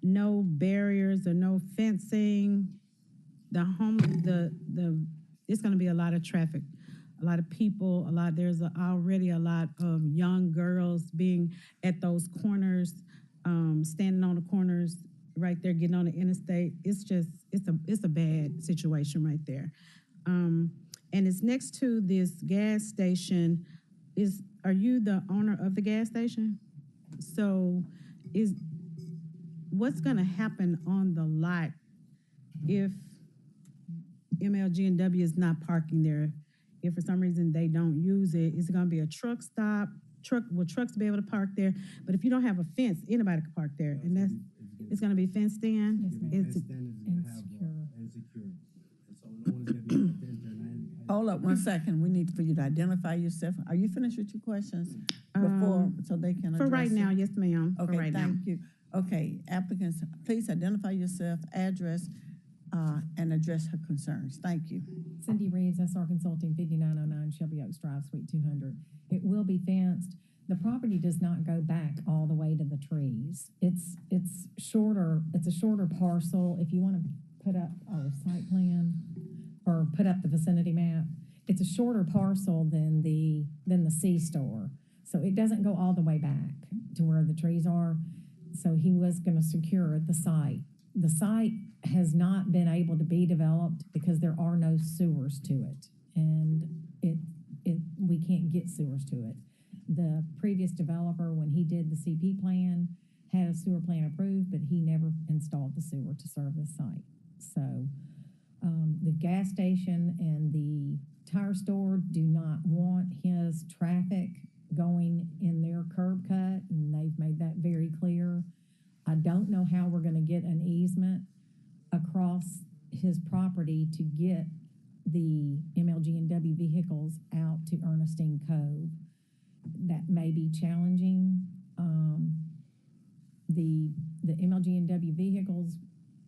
[SPEAKER 11] barriers or no fencing, it's going to be a lot of traffic, a lot of people, there's already a lot of young girls being at those corners, standing on the corners right there, getting on the interstate. It's a bad situation right there. And it's next to this gas station. Are you the owner of the gas station? So what's going to happen on the lot if MLG&W is not parking there? If for some reason they don't use it, is it going to be a truck stop? Will trucks be able to park there? But if you don't have a fence, anybody can park there, and it's going to be fenced in.
[SPEAKER 9] Yes, and secure. So no one is going to be able to enter.
[SPEAKER 6] Hold up 1 second. We need for you to identify yourself. Are you finished with your questions before, so they can address
[SPEAKER 11] for right now?
[SPEAKER 6] it?
[SPEAKER 11] Yes, ma'am.
[SPEAKER 6] Okay,
[SPEAKER 11] for right
[SPEAKER 6] thank
[SPEAKER 11] now.
[SPEAKER 6] you. Okay, applicants, please identify yourself, address, and address her concerns. Thank you.
[SPEAKER 12] Cindy Reeves, SR Consulting, 5909 Shelby Oaks Drive, Suite 200. It will be fenced. The property does not go back all the way to the trees. It's shorter. It's a shorter parcel. If you want to put up our site plan or put up the vicinity map, it's a shorter parcel than the C-store. So it doesn't go all the way back to where the trees are. So he was going to secure the site. The site has not been able to be developed because there are no sewers to it, and we can't get sewers to it. The previous developer, when he did the CP plan, had a sewer plan approved, but he never installed the sewer to serve the site. So the gas station and the tire store do not want his traffic going in their curb cut, and they've made that very clear. I don't know how we're going to get an easement across his property to get the MLG&W vehicles out to Ernestine Cove. that may be challenging. The MLG&W vehicles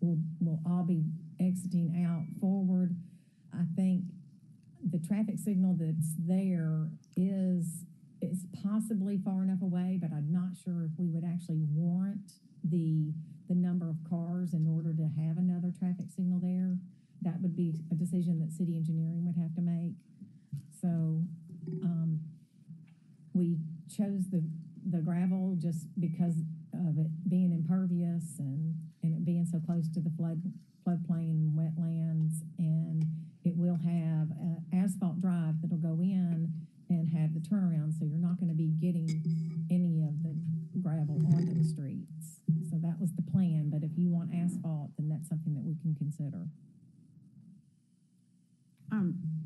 [SPEAKER 12] will all be exiting out forward. I think the traffic signal that's there is possibly far enough away, but I'm not sure if we would actually warrant the number of cars in order to have another traffic signal there. That would be a decision that city engineering would have to make. So we chose the gravel just because of it being impervious and it being so close to the floodplain and wetlands, and it will have an asphalt drive that'll go in and have the turnaround, so you're not going to be getting any of the gravel onto the streets. So that was the plan, but if you want asphalt, then that's something that we can consider.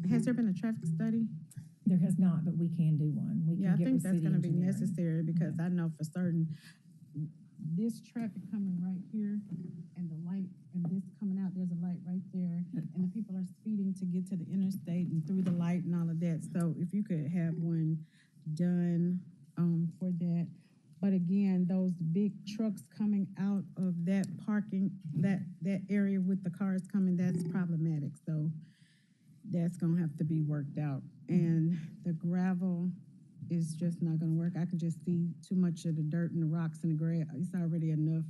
[SPEAKER 11] Has there been a traffic study?
[SPEAKER 12] There has not, but we can do one. We
[SPEAKER 11] Yeah, I
[SPEAKER 12] can get
[SPEAKER 11] think
[SPEAKER 12] with
[SPEAKER 11] that's
[SPEAKER 12] city
[SPEAKER 11] gonna be
[SPEAKER 12] engineering.
[SPEAKER 11] necessary because I know for certain, this traffic coming right here and the light and this coming out, there's a light right there. And the people are speeding to get to the interstate and through the light and all of that. So if you could have one done, for that. But again, those big trucks coming out of that parking, that area with the cars coming, that's problematic. So that's gonna have to be worked out. And the gravel is just not gonna work. I can just see too much of the dirt and the rocks and the grass. It's already enough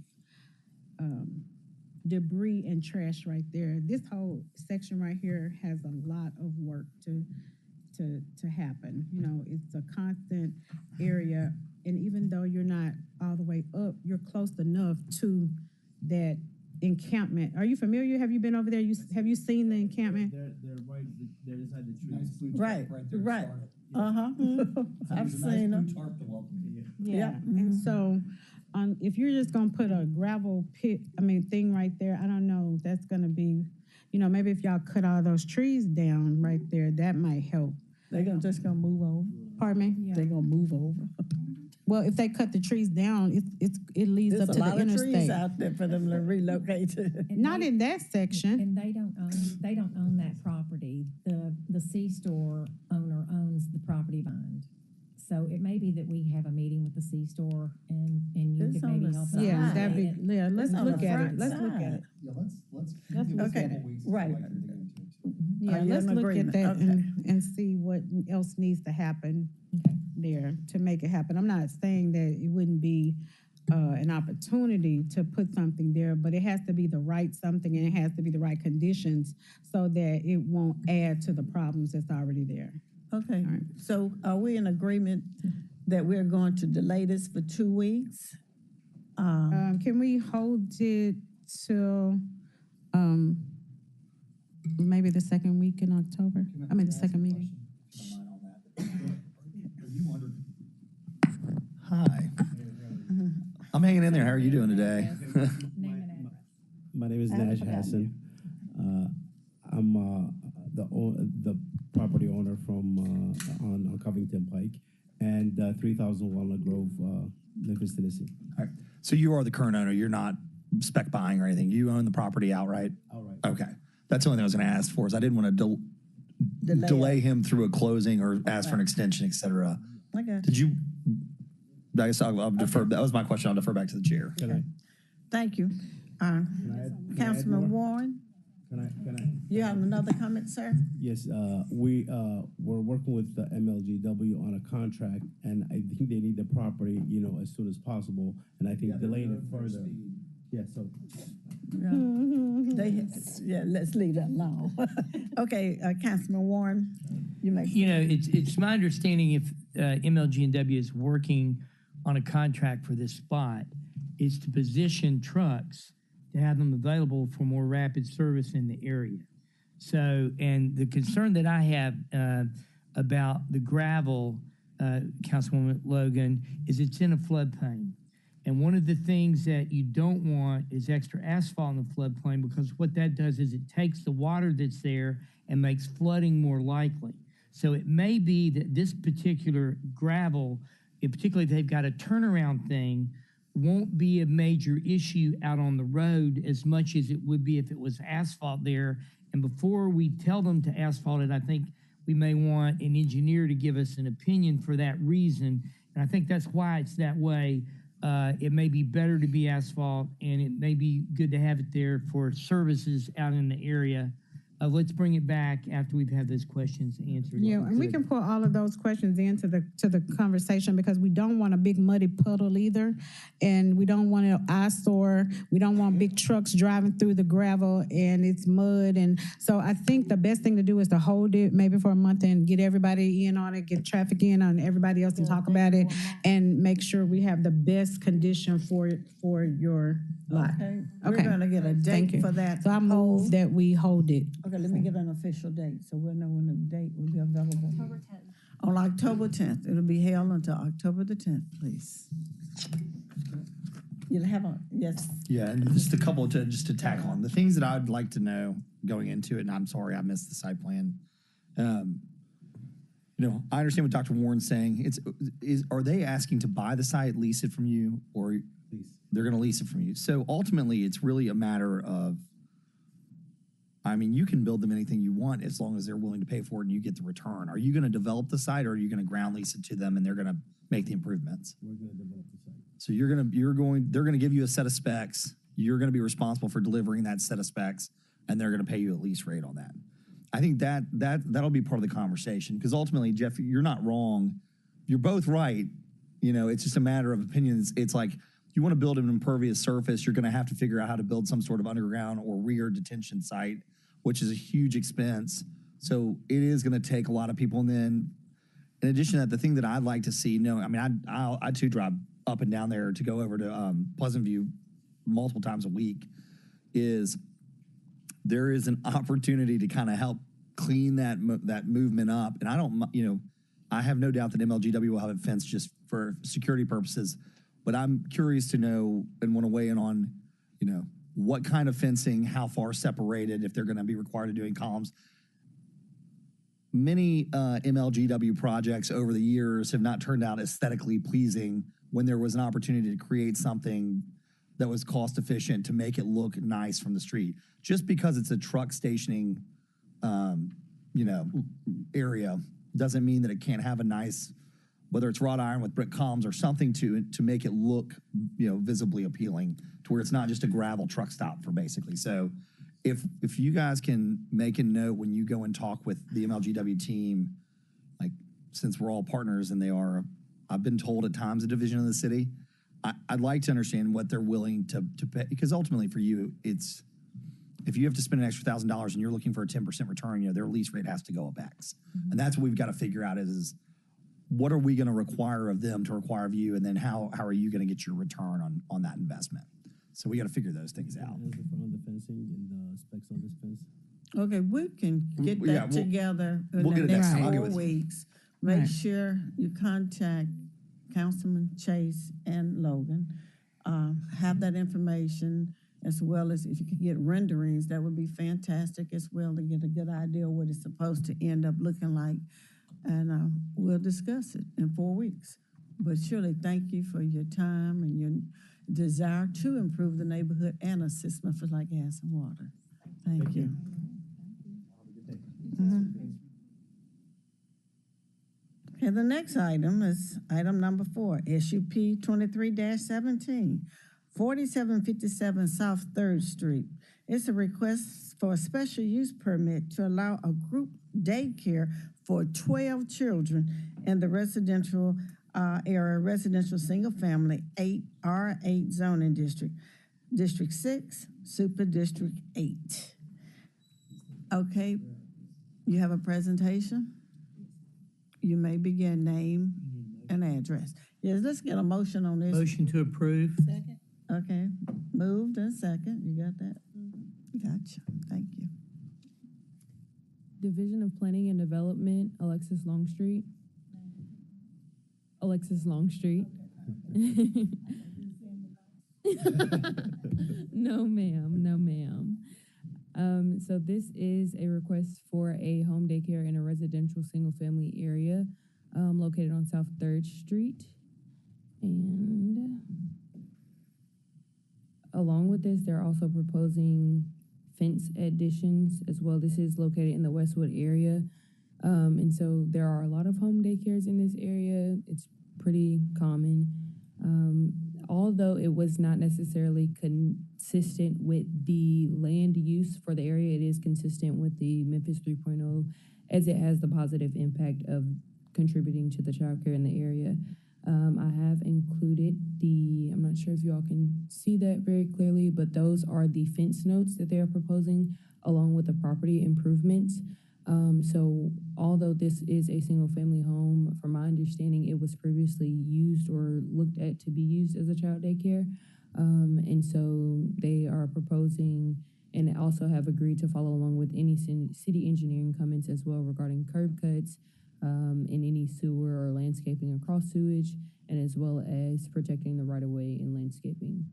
[SPEAKER 11] debris and trash right there. This whole section right here has a lot of work to happen. You know, it's a constant area, and even though you're not all the way up, you're close enough to that encampment. Are you familiar? Have you been over there? Have you seen the encampment?
[SPEAKER 9] They're right, they're inside the trees.
[SPEAKER 13] Nice blue
[SPEAKER 6] Right,
[SPEAKER 13] tarp right there.
[SPEAKER 6] right.
[SPEAKER 13] Started.
[SPEAKER 6] I've
[SPEAKER 13] There's a nice
[SPEAKER 6] seen them.
[SPEAKER 13] blue tarp to welcome you.
[SPEAKER 11] Yeah, and so, if you're just gonna put a gravel thing right there, I don't know, that's gonna be, maybe if y'all cut all those trees down right there, that might help.
[SPEAKER 6] They're just gonna move over.
[SPEAKER 11] Pardon me?
[SPEAKER 6] They're gonna move over.
[SPEAKER 11] Well, if they cut the trees down, it leads
[SPEAKER 6] There's
[SPEAKER 11] up
[SPEAKER 6] a
[SPEAKER 11] to
[SPEAKER 6] lot
[SPEAKER 11] the
[SPEAKER 6] of trees
[SPEAKER 11] interstate.
[SPEAKER 6] out there for them to relocate to.
[SPEAKER 11] Not in that section.
[SPEAKER 12] And they don't own that property. The C-store owner owns the property behind. So it may be that we have a meeting with the C-store and you
[SPEAKER 6] It's
[SPEAKER 12] could
[SPEAKER 6] on
[SPEAKER 12] maybe
[SPEAKER 6] the
[SPEAKER 12] help us.
[SPEAKER 11] Yeah, that'd be,
[SPEAKER 12] outline it.
[SPEAKER 11] yeah, let's
[SPEAKER 6] It's on
[SPEAKER 11] look
[SPEAKER 6] the
[SPEAKER 11] at it.
[SPEAKER 6] front
[SPEAKER 11] Let's look at
[SPEAKER 6] side.
[SPEAKER 11] it.
[SPEAKER 13] Yeah, let's
[SPEAKER 11] Let's
[SPEAKER 13] give
[SPEAKER 11] look
[SPEAKER 13] us a
[SPEAKER 11] at
[SPEAKER 13] couple
[SPEAKER 11] it.
[SPEAKER 13] weeks.
[SPEAKER 6] Right.
[SPEAKER 13] To like to dig into it.
[SPEAKER 11] Yeah,
[SPEAKER 6] Are you
[SPEAKER 11] let's
[SPEAKER 6] in
[SPEAKER 11] look at
[SPEAKER 6] agreement?
[SPEAKER 11] that
[SPEAKER 6] Okay.
[SPEAKER 11] and see what else needs to happen
[SPEAKER 12] Okay.
[SPEAKER 11] there to make it happen. I'm not saying that it wouldn't be an opportunity to put something there, but it has to be the right something and it has to be the right conditions so that it won't add to the problems that's already there.
[SPEAKER 6] Okay,
[SPEAKER 11] All right.
[SPEAKER 6] so are we in agreement that we're going to delay this for 2 weeks?
[SPEAKER 11] Can we hold it till maybe the second week in October? I mean, the second meeting.
[SPEAKER 13] Hi. I'm hanging in there. How are you doing today?
[SPEAKER 9] My name is Nash Hassan. I'm the property owner from on Covington Pike and 3000 Walnut Grove, Memphis, Tennessee.
[SPEAKER 13] All right. So you are the current owner. You're not spec buying or anything. You own the property outright?
[SPEAKER 9] Outright.
[SPEAKER 13] Okay. That's the only thing I was going to ask for is I didn't want to delay him through a closing or ask for an extension, et cetera.
[SPEAKER 6] Okay.
[SPEAKER 13] Did you, I guess I'll defer. That was my question. I'll defer back to the chair.
[SPEAKER 6] Okay. Thank you. Councilman Warren,
[SPEAKER 9] Can I?
[SPEAKER 6] you have another comment, sir?
[SPEAKER 9] Yes, we're working with the MLGW on a contract, and I think they need the property, as soon as possible, and I think delaying it further. Yeah, so.
[SPEAKER 6] Let's leave that alone. Okay, Councilman Warren, you may.
[SPEAKER 2] It's my understanding if MLG&W is working on a contract for this spot, is to position trucks to have them available for more rapid service in the area. So, and the concern that I have about the gravel, Councilwoman Logan, is it's in a floodplain. And one of the things that you don't want is extra asphalt in the floodplain, because what that does is it takes the water that's there and makes flooding more likely. So it may be that this particular gravel, particularly if they've got a turnaround thing, won't be a major issue out on the road as much as it would be if it was asphalt there. And before we tell them to asphalt it, I think we may want an engineer to give us an opinion for that reason. And I think that's why it's that way. It may be better to be asphalt, and it may be good to have it there for services out in the area. Let's bring it back after we've had those questions answered.
[SPEAKER 11] Yeah, and we can put all of those questions into the conversation, because we don't want a big muddy puddle either, and we don't want an eyesore. We don't want big trucks driving through the gravel and it's mud. And so I think the best thing to do is to hold it maybe for a month and get everybody in on it, get traffic in on everybody else and talk about it, and make sure we have the best condition for your lot.
[SPEAKER 6] Okay, we're gonna get a
[SPEAKER 11] Thank
[SPEAKER 6] date
[SPEAKER 11] you.
[SPEAKER 6] for that.
[SPEAKER 11] So I move
[SPEAKER 6] hold.
[SPEAKER 11] that we hold it.
[SPEAKER 6] Okay, let me get an official date, so we'll know when the date will be available. October 10th. On October 10th. It'll be held until October the 10th, please. You'll have a, yes.
[SPEAKER 13] Yeah, and just a couple to tack on. The things that I'd like to know going into it, and I'm sorry I missed the site plan. I understand what Dr. Warren's saying. Are they asking to buy the site, lease it from you, or they're going to lease it from you? So ultimately, it's really a matter of, you can build them anything you want as long as they're willing to pay for it and you get the return. Are you going to develop the site, or are you going to ground lease it to them and they're going to make the improvements?
[SPEAKER 9] We're going to develop the site.
[SPEAKER 13] So they're going to give you a set of specs. You're going to be responsible for delivering that set of specs, and they're going to pay you a lease rate on that. I think that'll be part of the conversation, because ultimately, Jeff, you're not wrong. You're both right. It's just a matter of opinions. It's like, you want to build an impervious surface, you're going to have to figure out how to build some sort of underground or rear detention site, which is a huge expense. So it is going to take a lot of people. And then, in addition to that, the thing that I'd like to see, I too drive up and down there to go over to Pleasant View multiple times a week, is there is an opportunity to kind of help clean that movement up. And I have no doubt that MLGW will have it fenced just for security purposes, but I'm curious to know and want to weigh in on, what kind of fencing, how far separated, if they're going to be required to doing columns. Many MLGW projects over the years have not turned out aesthetically pleasing when there was an opportunity to create something that was cost efficient to make it look nice from the street. Just because it's a truck stationing, area doesn't mean that it can't have a nice, whether it's wrought iron with brick columns or something to make it look, visibly appealing, to where it's not just a gravel truck stop for basically. So if you guys can make a note when you go and talk with the MLGW team, like, since we're all partners and they are, I've been told at times, a division of the city, I'd like to understand what they're willing to pay, because ultimately for you, it's, if you have to spend an extra $1,000 and you're looking for a 10% return, their lease rate has to go up X. Mm-hmm. And that's what we've got to figure out is what are we going to require of them to require of you, and then how are you going to get your return on that investment? So we got to figure those things out.
[SPEAKER 9] On the fencing and the specs on this fence.
[SPEAKER 6] Okay, we can get that together in
[SPEAKER 13] we'll
[SPEAKER 6] the
[SPEAKER 13] get it
[SPEAKER 6] next
[SPEAKER 13] next time.
[SPEAKER 6] 4 weeks. Make sure you contact Councilman Chase and Logan. Have that information, as well as if you could get renderings, that would be fantastic as well, to get a good idea of what it's supposed to end up looking like. And we'll discuss it in 4 weeks. But surely, thank you for your time and your desire to improve the neighborhood and assist Memphis like gas and water. Thank you. Okay, the next item is item number 4, SUP 23-17, 4757 South 3rd Street. It's a request for a special use permit to allow a group daycare for 12 children in the residential area, residential single family, R8 zoning district, District 6, Super District 8. Okay, you have a presentation? You may begin, name and address. Yes, let's get a motion on this.
[SPEAKER 2] Motion to approve.
[SPEAKER 6] Second. Okay, moved and second. You got that? Gotcha. Thank you.
[SPEAKER 16] Division of Planning and Development, Alexis Longstreet. Alexis Longstreet. No, ma'am. No, ma'am. So this is a request for a home daycare in a residential single-family area located on South 3rd Street. And along with this, they're also proposing fence additions as well. This is located in the Westwood area. And so there are a lot of home daycares in this area. It's pretty common. Although it was not necessarily consistent with the land use for the area, it is consistent with the Memphis 3.0 as it has the positive impact of contributing to the childcare in the area. I have included I'm not sure if you all can see that very clearly, but those are the fence notes that they are proposing along with the property improvements. So although this is a single family home, from my understanding, it was previously used or looked at to be used as a child daycare. And so they are proposing and also have agreed to follow along with any city engineering comments as well regarding curb cuts, and any sewer or landscaping across sewage, and as well as protecting the right of way and landscaping.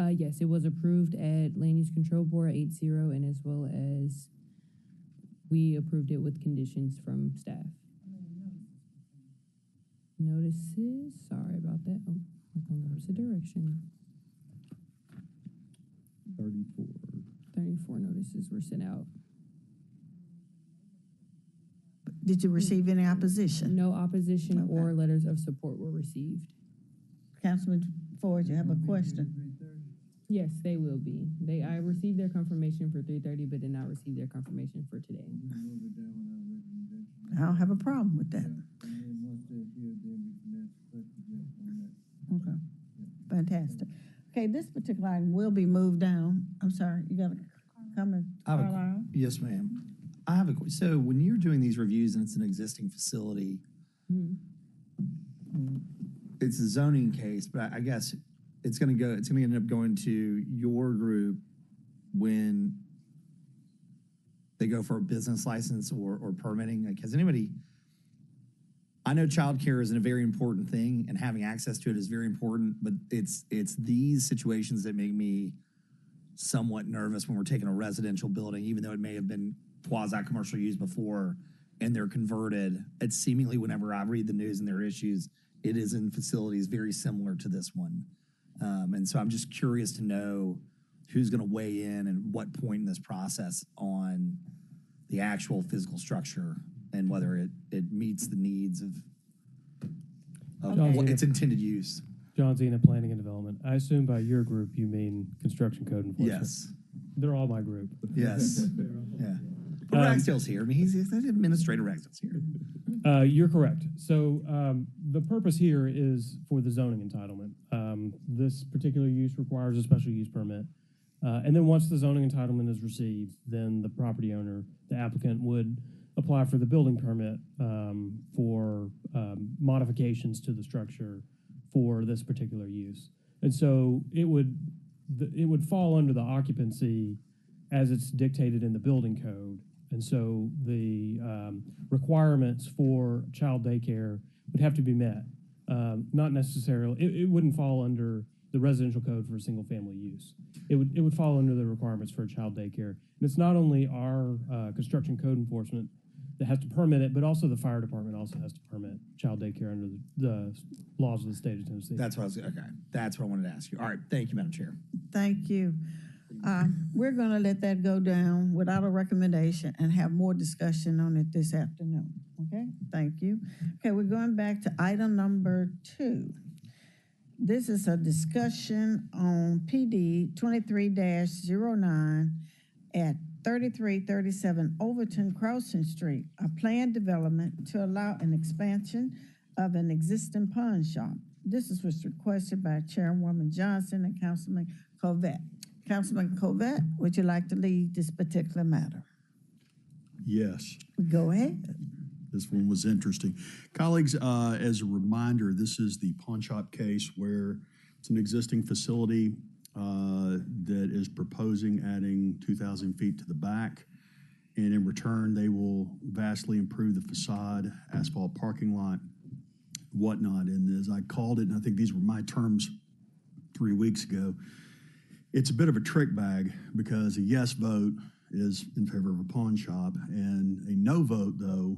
[SPEAKER 16] Yes, it was approved at Land Use Control Board 8-0, and as well as we approved it with conditions from staff. Notices, sorry about that. Oh, look on the opposite direction. 34 notices were sent out.
[SPEAKER 6] Did you receive any opposition?
[SPEAKER 16] No opposition or letters of support were received.
[SPEAKER 6] Councilman Ford, you have a question?
[SPEAKER 16] Yes, they will be. I received their confirmation for 3:30, but did not receive their confirmation for today.
[SPEAKER 6] I don't have a problem with that. Okay, fantastic. Okay, this particular item will be moved down. I'm sorry, you got a comment, Carlisle?
[SPEAKER 13] Yes, ma'am. I have a so when you're doing these reviews and it's an existing facility, it's a zoning case, but I guess it's going to end up going to your group when they go for a business license or permitting. Like, has anybody? I know childcare is a very important thing, and having access to it is very important. But it's these situations that make me somewhat nervous when we're taking a residential building, even though it may have been quasi-commercial use before, and they're converted. It's seemingly whenever I read the news and there are issues, it is in facilities very similar to this one. And so I'm just curious to know who's going to weigh in and what point in this process on the actual physical structure and whether it meets the needs of what its intended use.
[SPEAKER 8] John Zena, Planning and Development. I assume by your group you mean Construction Code Enforcement.
[SPEAKER 13] Yes.
[SPEAKER 8] They're all my group.
[SPEAKER 13] Yes. Yeah. But Ragsdale's here. I mean, he's Administrator Ragsdale's here.
[SPEAKER 8] You're correct. So the purpose here is for the zoning entitlement. This particular use requires a special use permit. And then once the zoning entitlement is received, then the property owner, the applicant, would apply for the building permit for modifications to the structure for this particular use. And so it would fall under the occupancy as it's dictated in the building code. And so the requirements for child daycare would have to be met. Not necessarily, it wouldn't fall under the residential code for a single family use. It would fall under the requirements for a child daycare. And it's not only our construction code enforcement that has to permit it, but also the fire department also has to permit child daycare under the laws of the state of Tennessee.
[SPEAKER 13] That's what I wanted to ask you. All right, thank you, Madam Chair.
[SPEAKER 6] Thank you. We're going to let that go down without a recommendation and have more discussion on it this afternoon. Okay, thank you. Okay, we're going back to item number 2. This is a discussion on PD 23-09 at 3337 Overton Crossing Street, a planned development to allow an expansion of an existing pawn shop. This was requested by Chairwoman Johnson and Councilman Covette. Councilman Covette, would you like to lead this particular matter?
[SPEAKER 17] Yes.
[SPEAKER 6] Go ahead.
[SPEAKER 17] This one was interesting. Colleagues, as a reminder, this is the pawn shop case where it's an existing facility that is proposing adding 2,000 feet to the back. And in return, they will vastly improve the facade, asphalt parking lot, whatnot. And as I called it, and I think these were my terms 3 weeks ago, it's a bit of a trick bag because a yes vote is in favor of a pawn shop, and a no vote, though,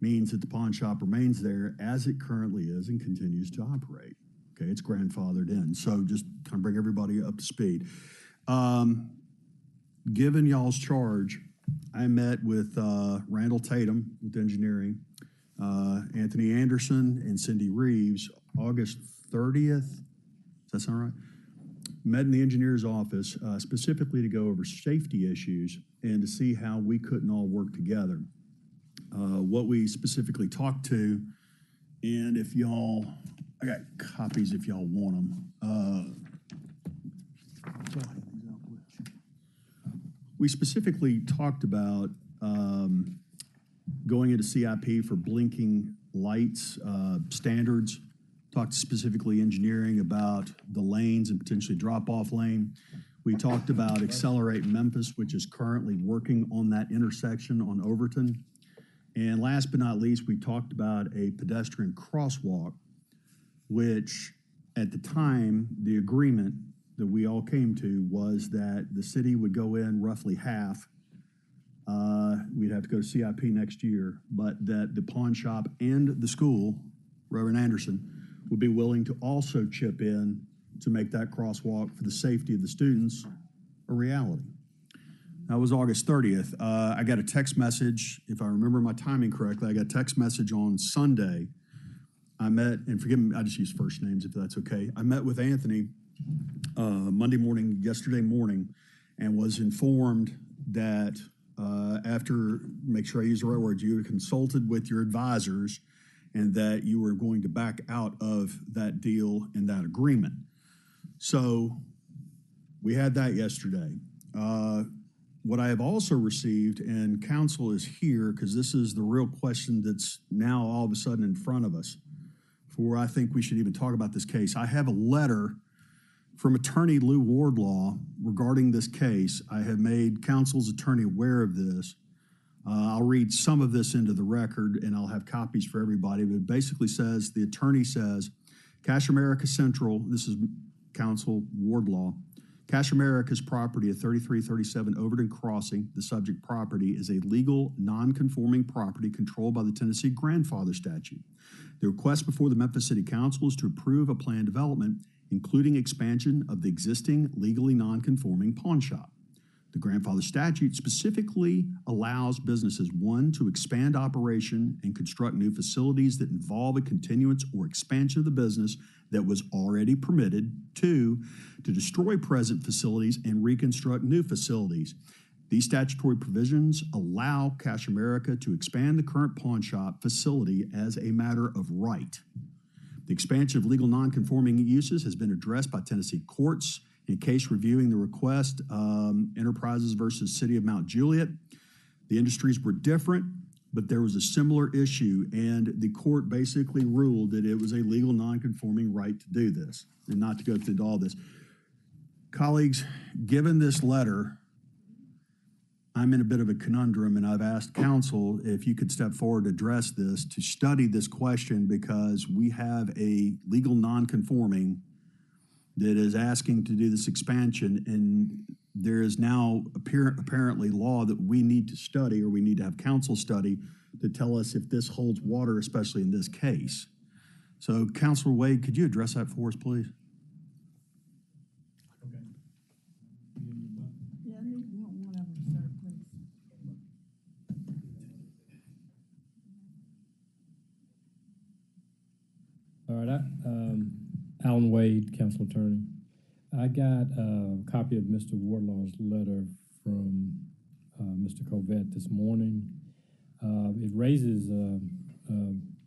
[SPEAKER 17] means that the pawn shop remains there as it currently is and continues to operate. Okay, it's grandfathered in. So just kind of bring everybody up to speed. given y'all's charge, I met with Randall Tatum with engineering, Anthony Anderson and Cindy Reeves, August 30th. Does that sound right? Met in the engineer's office specifically to go over safety issues and to see how we couldn't all work together. What we specifically talked to, and if y'all, I got copies if y'all want them. We specifically talked about going into CIP for blinking lights standards. Talked specifically engineering about the lanes and potentially drop-off lane. We talked about Accelerate Memphis, which is currently working on that intersection on Overton. And last but not least, we talked about a pedestrian crosswalk, which at the time, the agreement that we all came to was that the city would go in roughly half. We'd have to go to CIP next year, but that the pawn shop and the school, Reverend Anderson, would be willing to also chip in to make that crosswalk for the safety of the students a reality. That was August 30th. I got a text message, if I remember my timing correctly, I got a text message on Sunday. I met, and forgive me, I just use first names if that's okay. I met with Anthony Monday morning, yesterday morning, and was informed that after, make sure I use the right words, you consulted with your advisors and that you were going to back out of that deal and that agreement. So we had that yesterday. What I have also received, and counsel is here because this is the real question that's now all of a sudden in front of us, for I think we should even talk about this case. I have a letter from attorney Lou Wardlaw regarding this case. I have made counsel's attorney aware of this. I'll read some of this into the record and I'll have copies for everybody, but it basically says, the attorney says, Cash America Central, this is counsel Wardlaw, Cash America's property at 3337 Overton Crossing, the subject property, is a legal non-conforming property controlled by the Tennessee grandfather statute. The request before the Memphis City Council is to approve a planned development, including expansion of the existing legally non-conforming pawn shop. The grandfather statute specifically allows businesses, 1, to expand operation and construct new facilities that involve a continuance or expansion of the business that was already permitted, 2, to destroy present facilities and reconstruct new facilities. These statutory provisions allow Cash America to expand the current pawn shop facility as a matter of right. The expansion of legal non-conforming uses has been addressed by Tennessee courts in a case reviewing the request, Enterprises versus City of Mount Juliet. The industries were different, but there was a similar issue, and the court basically ruled that it was a legal non-conforming right to do this, and not to go through all this. Colleagues, given this letter, I'm in a bit of a conundrum, and I've asked counsel if you could step forward to address this, to study this question, because we have a legal non-conforming that is asking to do this expansion, and there is now apparently law that we need to study, or we need to have counsel study to tell us if this holds water, especially in this case. So, Counselor Wade, could you address that for us, please?
[SPEAKER 22] All right, Alan Wade, council attorney. I got a copy of Mr. Wardlaw's letter from Mr. Covett this morning. It raises a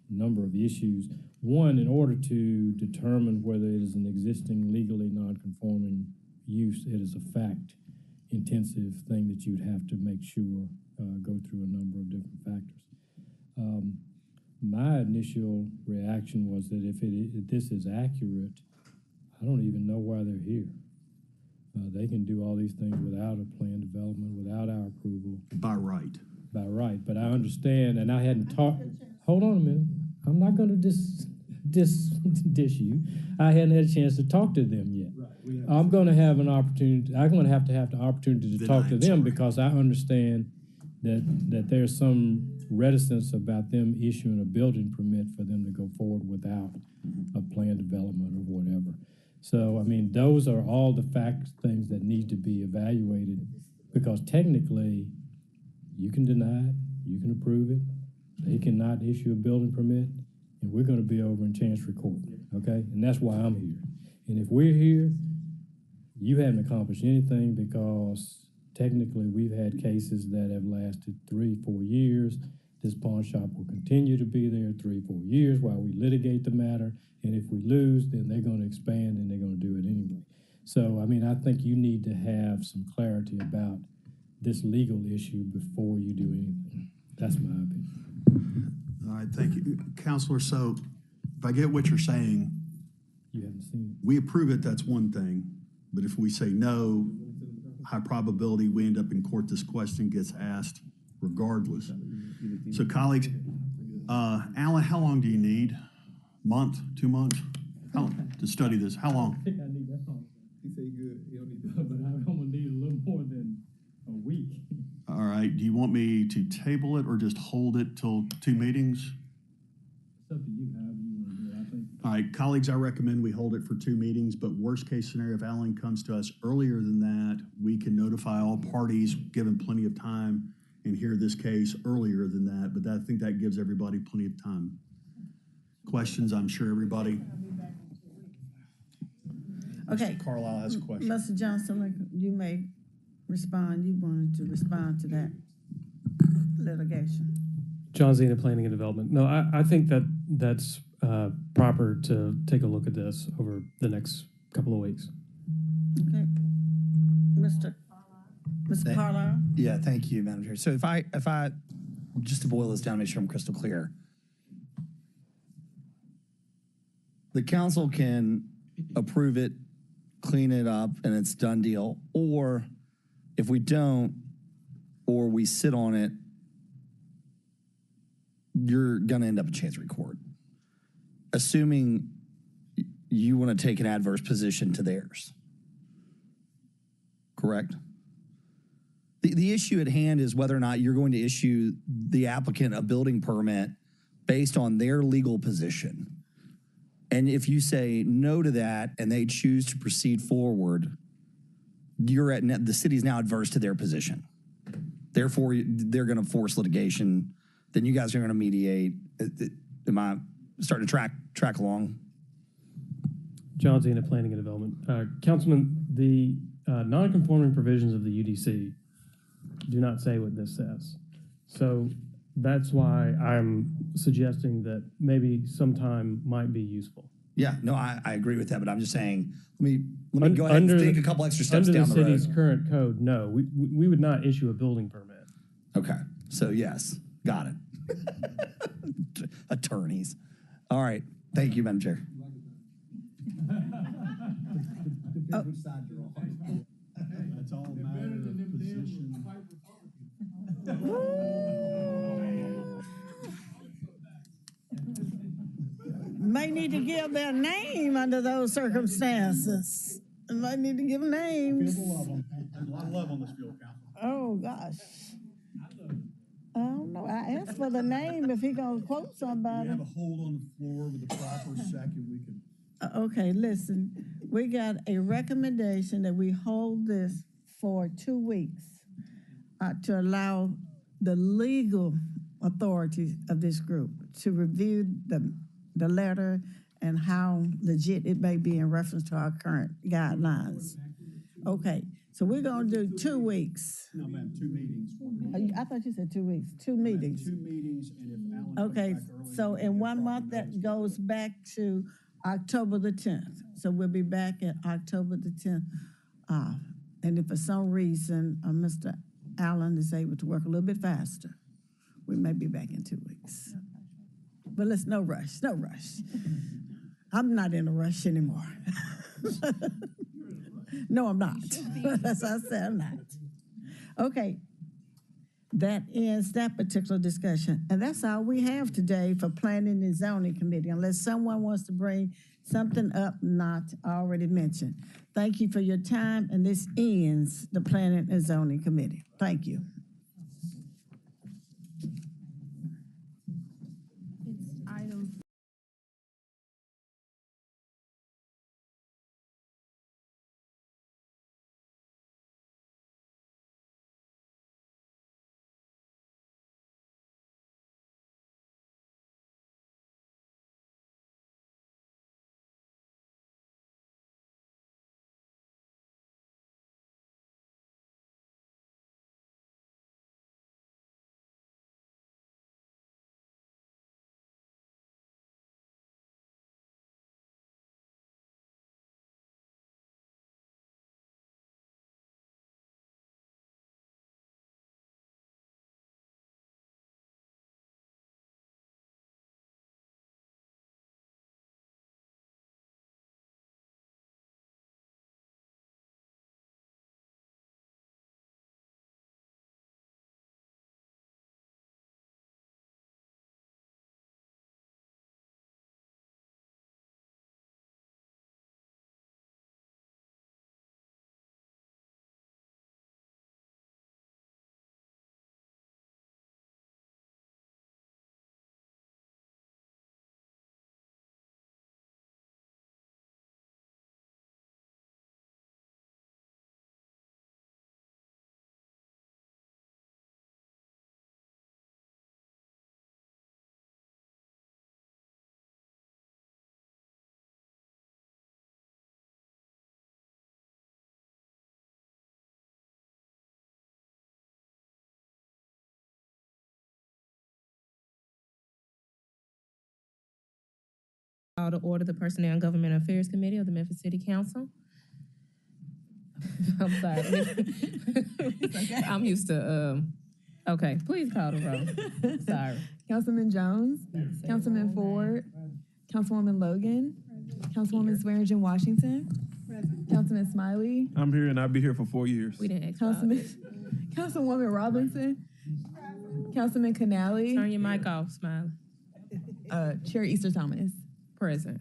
[SPEAKER 22] number of issues. One, in order to determine whether it is an existing legally non-conforming use, it is a fact-intensive thing that you'd have to make sure go through a number of different factors. My initial reaction was that if this is accurate, I don't even know why they're here. They can do all these things without a plan development, without our approval.
[SPEAKER 17] By right.
[SPEAKER 22] By right, but I understand, and I hadn't talked. Hold on a minute. I'm not going to dish you. I hadn't had a chance to talk to them yet. Right. I'm going to have an opportunity. I'm going to have the opportunity to talk to them because I understand that there's some reticence about them issuing a building permit for them to go forward without a plan development or whatever. So, I mean, those are all the things that need to be evaluated Because technically, you can deny it, you can approve it, they cannot issue a building permit, and we're gonna be over in Chancery Court, okay? And that's why I'm here. And if we're here, you haven't accomplished anything because technically we've had cases that have lasted 3-4 years. This pawn shop will continue to be there 3-4 years while we litigate the matter. And if we lose, then they're gonna expand and they're gonna do it anyway. So, I mean, I think you need to have some clarity about this legal issue before you do anything. That's my opinion.
[SPEAKER 17] All right, thank you. Counselor, so if I get what you're saying,
[SPEAKER 22] You haven't seen
[SPEAKER 17] we approve it, that's one thing. But if we say no, high probability we end up in court, this question gets asked regardless. So colleagues, Alan, how long do you need? Month, 2 months? How long to study this? How long?
[SPEAKER 22] I think I need that long. He said good, he don't need that. But I'm gonna need a little more than a week.
[SPEAKER 17] All right, do you want me to table it or just hold it till 2 meetings?
[SPEAKER 22] It's up to you, however you wanna do it, I think.
[SPEAKER 17] All right, colleagues, I recommend we hold it for 2 meetings, but worst case scenario, if Alan comes to us earlier than that, we can notify all parties, give them plenty of time, and hear this case earlier than that, but I think that gives everybody plenty of time. Questions, I'm sure everybody.
[SPEAKER 6] Okay.
[SPEAKER 17] Mr. Carlisle has a question.
[SPEAKER 6] Mr. Johnson, you may respond. You wanted to respond to that litigation.
[SPEAKER 8] John Zena, Planning and Development. No, I think that that's proper to take a look at this over the next couple of weeks.
[SPEAKER 6] Okay. Mr. Carlisle?
[SPEAKER 13] Yeah, thank you, Madam Chair. So if I, just to boil this down, make sure I'm crystal clear. The council can approve it, clean it up, and it's done deal. Or if we don't, or we sit on it, you're gonna end up in Chancery Court. Assuming you want to take an adverse position to theirs. Correct? The issue at hand is whether or not you're going to issue the applicant a building permit based on their legal position. And if you say no to that and they choose to proceed forward, the city's now adverse to their position. Therefore, they're going to force litigation. Then you guys are going to mediate. Am I starting to track along?
[SPEAKER 8] John Zena, Planning and Development. Councilman, the non-conforming provisions of the UDC do not say what this says. So that's why I'm suggesting that maybe some time might be useful.
[SPEAKER 13] Yeah, no, I agree with that, but I'm just saying, let me go ahead and think a couple extra steps down the road.
[SPEAKER 8] Under the city's current code, no, we would not issue a building permit.
[SPEAKER 13] Okay, so yes, got it. Attorneys. All right, thank you, Madam Chair.
[SPEAKER 17] Which side you're on. That's all a matter of position.
[SPEAKER 6] May need to give their name under those circumstances. Might need to give names.
[SPEAKER 17] There's a lot of love on this field, Council.
[SPEAKER 6] Oh, gosh. I don't know. I asked for the name if he gonna quote somebody.
[SPEAKER 17] We have a hold on the floor with the proper second. We can.
[SPEAKER 6] Okay, listen, we got a recommendation that we hold this for 2 weeks to allow the legal authorities of this group to review the letter and how legit it may be in reference to our current guidelines. Okay, so we're gonna do 2 weeks.
[SPEAKER 17] No, ma'am, 2 meetings.
[SPEAKER 6] I thought you said 2 weeks, 2 meetings.
[SPEAKER 17] 2 meetings, and if Alan comes
[SPEAKER 6] Okay,
[SPEAKER 17] back early,
[SPEAKER 6] so in 1 month, that goes back to October the 10th. So we'll be back at October the 10th. And if for some reason Mr. Allen is able to work a little bit faster, we may be back in 2 weeks. But no rush, no rush. I'm not in a rush anymore. No, I'm not. As I said, I'm not. Okay. That ends that particular discussion. And that's all we have today for Planning and Zoning Committee, unless someone wants to bring something up not already mentioned. Thank you for your time, and this ends the Planning and Zoning Committee. Thank you.
[SPEAKER 18] Call to order the Personnel and Government Affairs Committee of the Memphis City Council. I'm sorry. I'm used to, okay, please call the roll. Sorry.
[SPEAKER 20] Councilman Jones, Councilman Ford, Councilwoman Logan, Councilwoman Swearingen Washington, Councilman Smiley,
[SPEAKER 23] I'm here and I'll be here for 4 years.
[SPEAKER 18] We didn't ask
[SPEAKER 20] Councilwoman Robinson, Councilman Canali.
[SPEAKER 18] Turn your mic off, Smiley.
[SPEAKER 20] Chair Easter Thomas.
[SPEAKER 18] Present.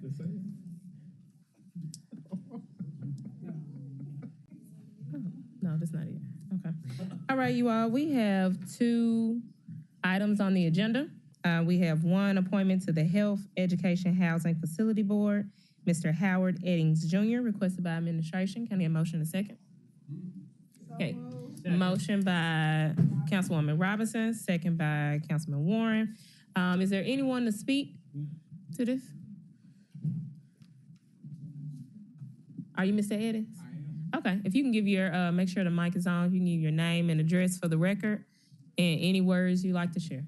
[SPEAKER 18] No, that's not it. Okay. All right, you all, we have 2 items on the agenda. We have 1 appointment to the Health, Education, Housing Facility Board. Mr. Howard Eddings Jr., requested by administration. Can I get a motion in a second? Okay. Motion by Councilwoman Robinson, second by Councilman Warren. Is there anyone to speak to this? Are you Mr. Eddings? I am. Okay, if you can give your, make sure the mic is on, you can give your name and address for the record and any words you'd like to share.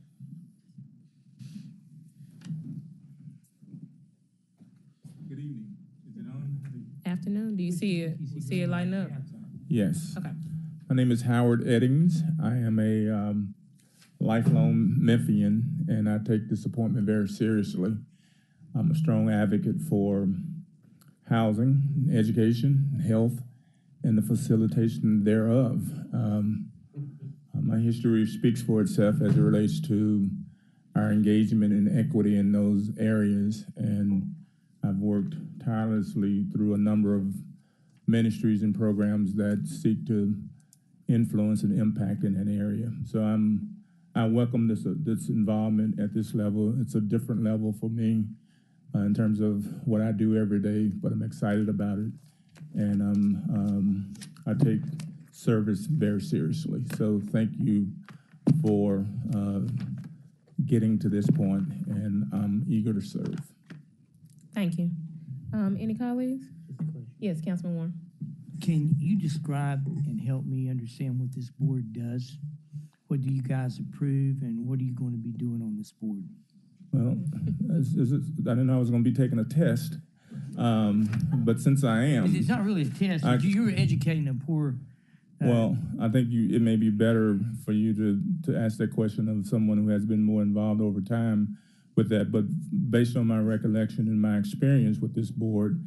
[SPEAKER 24] Good evening. Is it on?
[SPEAKER 18] Afternoon, do you see it? You see it lighting up?
[SPEAKER 24] Yes.
[SPEAKER 18] Okay.
[SPEAKER 24] My name is Howard Eddings. I am a lifelong Memphian, and I take this appointment very seriously. I'm a strong advocate for housing, education, health, and the facilitation thereof. My history speaks for itself as it relates to our engagement in equity in those areas, and I've worked tirelessly through a number of ministries and programs that seek to influence and impact in that area. So I welcome this involvement at this level. It's a different level for me in terms of what I do every day, but I'm excited about it. And I take service very seriously. So thank you for getting to this point, and I'm eager to serve.
[SPEAKER 18] Thank you. Any colleagues? Yes, Councilman Warren.
[SPEAKER 2] Can you describe and help me understand what this board does? What do you guys approve, and what are you going to be doing on this board?
[SPEAKER 24] Well, I didn't know I was going to be taking a test, but since I am.
[SPEAKER 2] It's not really a test. You're educating a poor.
[SPEAKER 24] Well, I think it may be better for you to ask that question of someone who has been more involved over time with that. But based on my recollection and my experience with this board,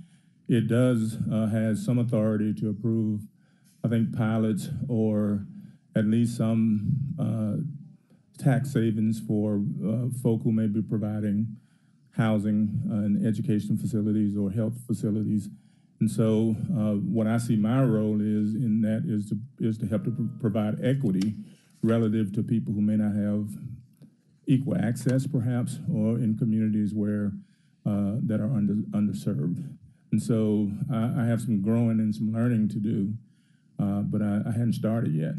[SPEAKER 24] it does has some authority to approve, I think, pilots or at least some tax savings for folk who may be providing housing and education facilities or health facilities. And so what I see my role is in that is to help to provide equity relative to people who may not have equal access, perhaps, or in communities where that are underserved. And so I have some growing and some learning to do, but I hadn't started yet.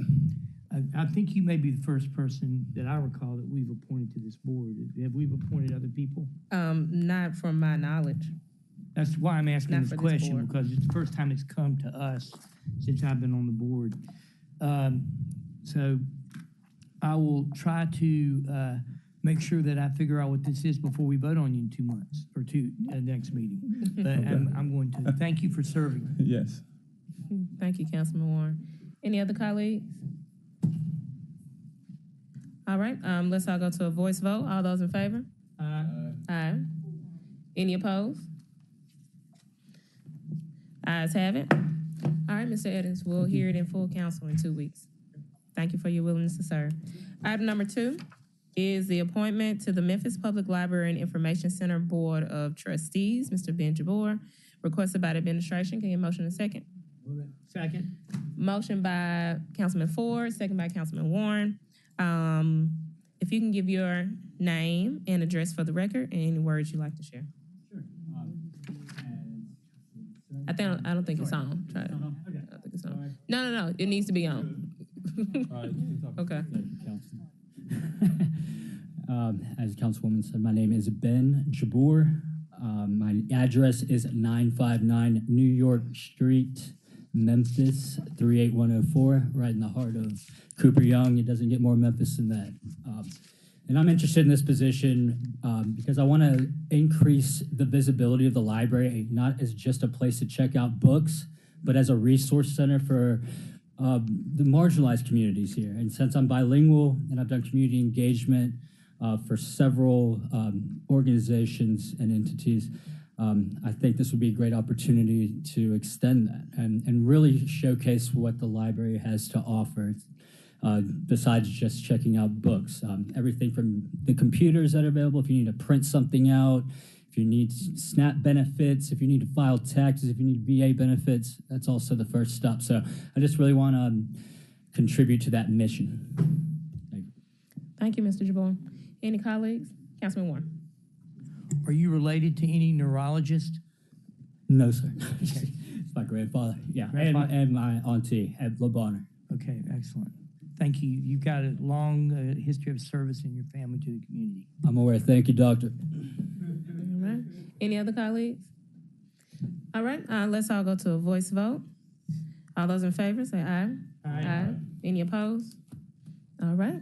[SPEAKER 2] I think you may be the first person that I recall that we've appointed to this board. Have we appointed other people?
[SPEAKER 18] Not from my knowledge.
[SPEAKER 2] That's why I'm asking this question,
[SPEAKER 18] board.
[SPEAKER 2] because it's the first time it's come to us since I've been on the board. So I will try to make sure that I figure out what this is before we vote on you in 2 months or next meeting. But okay. I'm going to. Thank you for serving.
[SPEAKER 24] Yes.
[SPEAKER 18] Thank you, Councilman Warren. Any other colleagues? All right, let's all go to a voice vote. All those in favor?
[SPEAKER 2] Aye.
[SPEAKER 18] Aye. Any opposed? Ayes have it. All right, Mr. Eddings, we'll hear it in full council in 2 weeks. Thank you for your willingness to serve. Item number 2 is the appointment to the Memphis Public Library and Information Center Board of Trustees, Mr. Ben Jabor, requested by the administration. Can you motion in a second?
[SPEAKER 2] Move it. Second.
[SPEAKER 18] Motion by Councilman Ford, second by Councilman Warren. If you can give your name and address for the record and any words you'd like to share.
[SPEAKER 25] Sure.
[SPEAKER 18] I don't think it's on. Try it. I don't think it's on. No. It needs to be on. Okay.
[SPEAKER 25] As Councilwoman said, my name is Ben Jabor. My address is 959 New York Street, Memphis, 38104, right in the heart of Cooper Young. It doesn't get more Memphis than that. And I'm interested in this position because I want to increase the visibility of the library, not as just a place to check out books, but as a resource center for the marginalized communities here. And since I'm bilingual and I've done community engagement for several organizations and entities, I think this would be a great opportunity to extend that and really showcase what the library has to offer. Besides just checking out books, everything from the computers that are available, if you need to print something out, if you need SNAP benefits, if you need to file taxes, if you need VA benefits, that's also the first step. So I just really want to contribute to that mission.
[SPEAKER 18] Thank you, Mr. Jabbar. Any colleagues? Councilman Warren.
[SPEAKER 2] Are you related to any neurologist?
[SPEAKER 25] No, sir. It's my grandfather. Yeah, and my auntie at Le Bonheur.
[SPEAKER 2] Okay, excellent. Thank you. You've got a long history of service in your family to the community.
[SPEAKER 25] I'm aware. Thank you, doctor.
[SPEAKER 18] All right. Any other colleagues? All right. Let's all go to a voice vote. All those in favor, say aye. Aye. Any opposed? All right.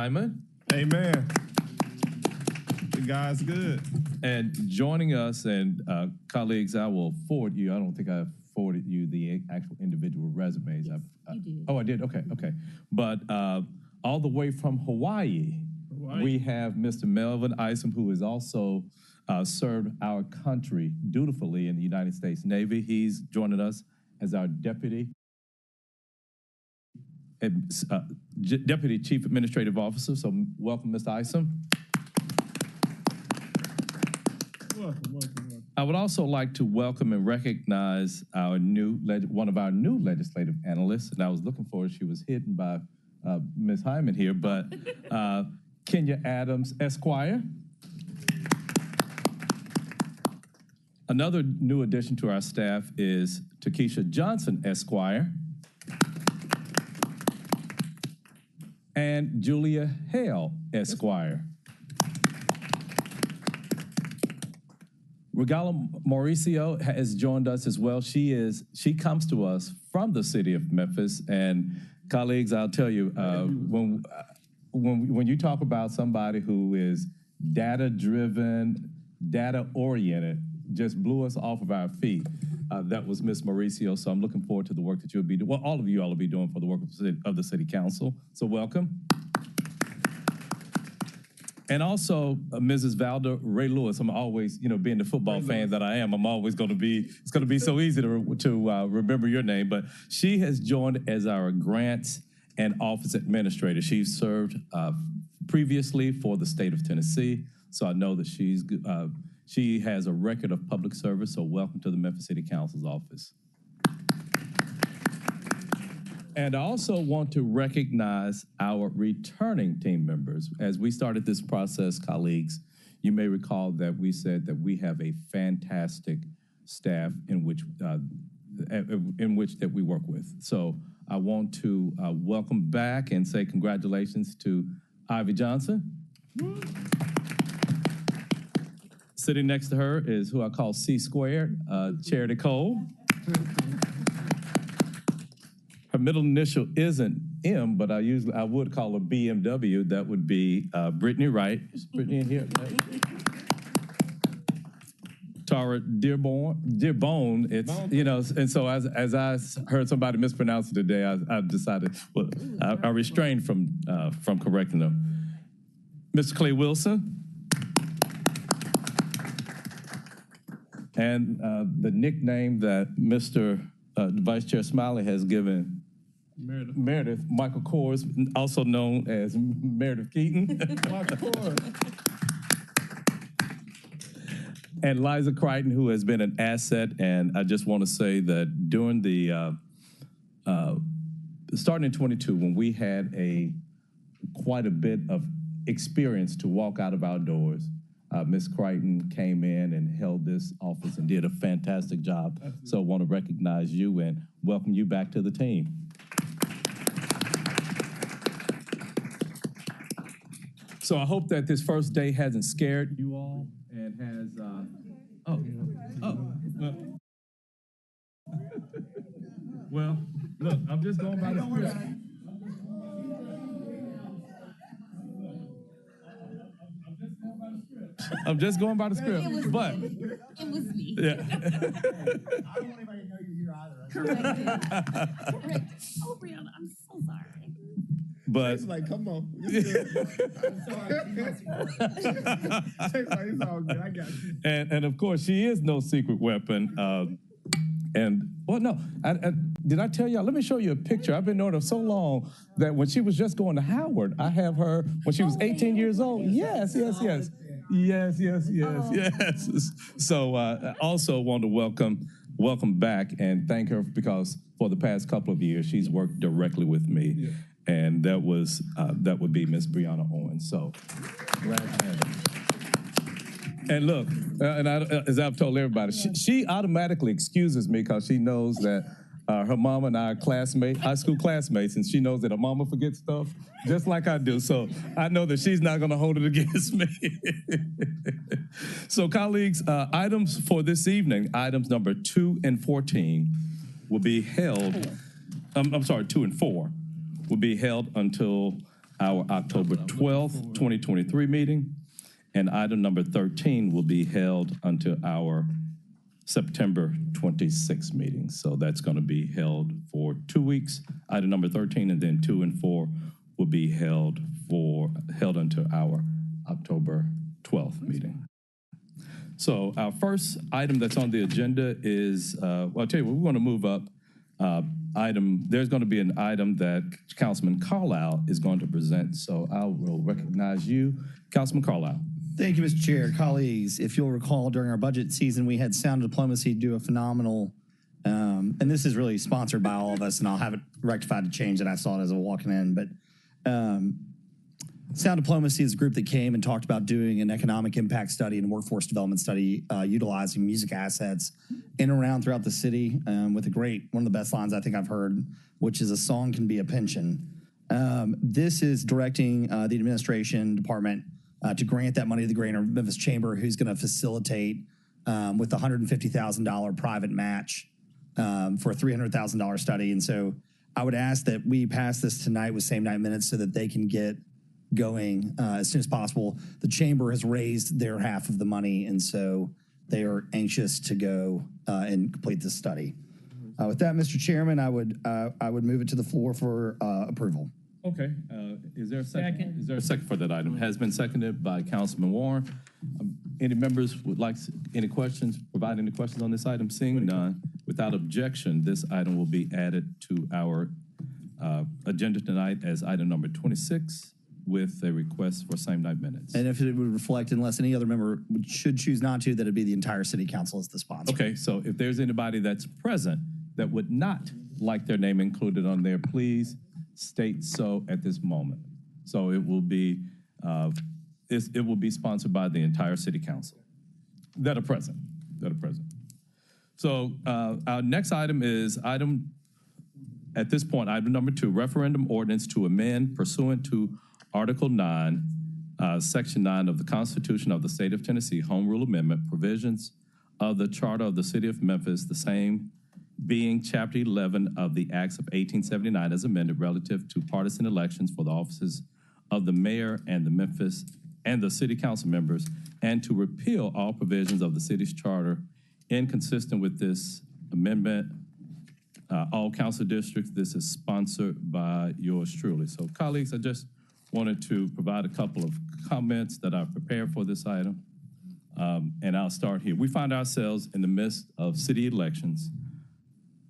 [SPEAKER 7] Hyman.
[SPEAKER 10] Amen. The guy's good.
[SPEAKER 7] And joining us, and colleagues, I will forward you. I don't think I forwarded you the actual individual resumes.
[SPEAKER 5] Yes, you did.
[SPEAKER 7] Oh, I did? Okay. But all the way from Hawaii, we have Mr. Melvin Isom, who has also served our country dutifully in the United States Navy. He's joining us as our Deputy Chief Administrative Officer. So welcome, Mr. Isom.
[SPEAKER 10] Welcome.
[SPEAKER 7] I would also like to welcome and recognize our one of our new legislative analysts, and I was looking for her. She was hidden by Ms. Hyman here, but Kenya Adams, Esquire. Another new addition to our staff is Takesha Johnson, Esquire, and Julia Hale, Esquire. Regala Mauricio has joined us as well. She comes to us from the city of Memphis, and colleagues, I'll tell you, when you talk about somebody who is data-driven, data-oriented, just blew us off of our feet. That was Ms. Mauricio, so I'm looking forward to the work that you'll be doing. Well, all of you all will be doing for the work of the City Council, so welcome. And also, Mrs. Valda Ray Lewis. I'm always, being the football fan that I am, I'm always going to be, it's going to be so easy to remember your name, but she has joined as our grants and office administrator. She served previously for the state of Tennessee, so I know that she has a record of public service, so welcome to the Memphis City Council's office. And I also want to recognize our returning team members. As we started this process, colleagues, you may recall that we said that we have a fantastic staff in which that we work with. So I want to welcome back and say congratulations to Ivy Johnson. Sitting next to her is who I call C Squared, Charity Cole. Her middle initial isn't M, but I would call her BMW. That would be Brittany Wright. Is Brittany in here? Tara Dearbone. It's and so as I heard somebody mispronounce it today, I decided I restrained from correcting them. Mr. Clay Wilson. And the nickname that Mr. Vice Chair Smiley has given Meredith Michael Kors, also known as Meredith Keaton. Michael Kors. And Liza Crichton, who has been an asset. And I just want to say that during the, starting in 22, when we had quite a bit of experience to walk out of our doors, Ms. Crichton came in and held this office and did a fantastic job. Absolutely. So I want to recognize you and welcome you back to the team. So I hope that this first day hasn't scared you all and has, well, look, I'm just going by the script. I'm just going by the script, but
[SPEAKER 5] it was me.
[SPEAKER 7] Yeah.
[SPEAKER 5] I don't want anybody to know you're here either. Correct. Oh, Brianna, I'm so sorry.
[SPEAKER 7] But
[SPEAKER 10] it's like, come on. It's all good. I got you.
[SPEAKER 7] And of course, she is no secret weapon. Did I tell y'all? Let me show you a picture. I've been knowing her so long that when she was just going to Howard, I have her when she was 18 years old. Yes. So I also want to welcome back and thank her because for the past couple of years, she's worked directly with me. Yeah. And that would be Miss Brianna Owens. So glad to have her. And look, as I've told everybody, she automatically excuses me because she knows that her mama and I are high school classmates, and she knows that her mama forgets stuff just like I do. So I know that she's not going to hold it against me. So, colleagues, items for this evening, items number 2 and 14 will be held. 2 and 4 will be held until our October 12th, 2023 meeting. And item number 13 will be held until our September 26th meeting. So that's going to be held for 2 weeks, item number 13, and then 2 and 4 will be held until our October 12th meeting. So our first item that's on the agenda is, well, I'll tell you what, we're going to move up. There's going to be an item that Councilman Carlisle is going to present. So I will recognize you, Councilman Carlisle.
[SPEAKER 13] Thank you, Mr. Chair. Colleagues, if you'll recall, during our budget season, we had Sound Diplomacy do a phenomenal, and this is really sponsored by all of us, and I'll have it rectified to change that. I saw it as I was walking in, but Sound Diplomacy is a group that came and talked about doing an economic impact study and workforce development study utilizing music assets in and around throughout the city with one of the best lines I think I've heard, which is, "A song can be a pension." This is directing the administration department to grant that money to the Greater Memphis Chamber, who's going to facilitate with a $150,000 private match for a $300,000 study. And so I would ask that we pass this tonight with same night minutes so that they can get going as soon as possible. The Chamber has raised their half of the money, and so they are anxious to go and complete this study. With that, Mr. Chairman, I would move it to the floor for approval.
[SPEAKER 7] Okay, is there a second? Is there a second for that item? Has been seconded by Councilman Warren. Any members would like any questions, provide any questions on this item? Seeing none, without objection, this item will be added to our agenda tonight as item number 26 with a request for same night minutes.
[SPEAKER 13] And if it would reflect, unless any other member should choose not to, that it'd be the entire city council as the sponsor.
[SPEAKER 7] Okay, so if there's anybody that's present that would not like their name included on there, please state so at this moment. So it will be sponsored by the entire city council that are present. So our next item is item number 2, referendum ordinance to amend pursuant to Article 9, Section 9 of the Constitution of the State of Tennessee, Home Rule Amendment, provisions of the Charter of the City of Memphis, the same being Chapter 11 of the Acts of 1879 as amended relative to partisan elections for the offices of the mayor and the city council members, and to repeal all provisions of the city's charter inconsistent with this amendment. All council districts, this is sponsored by yours truly. So colleagues, I just wanted to provide a couple of comments that I've prepared for this item. And I'll start here. We find ourselves in the midst of city elections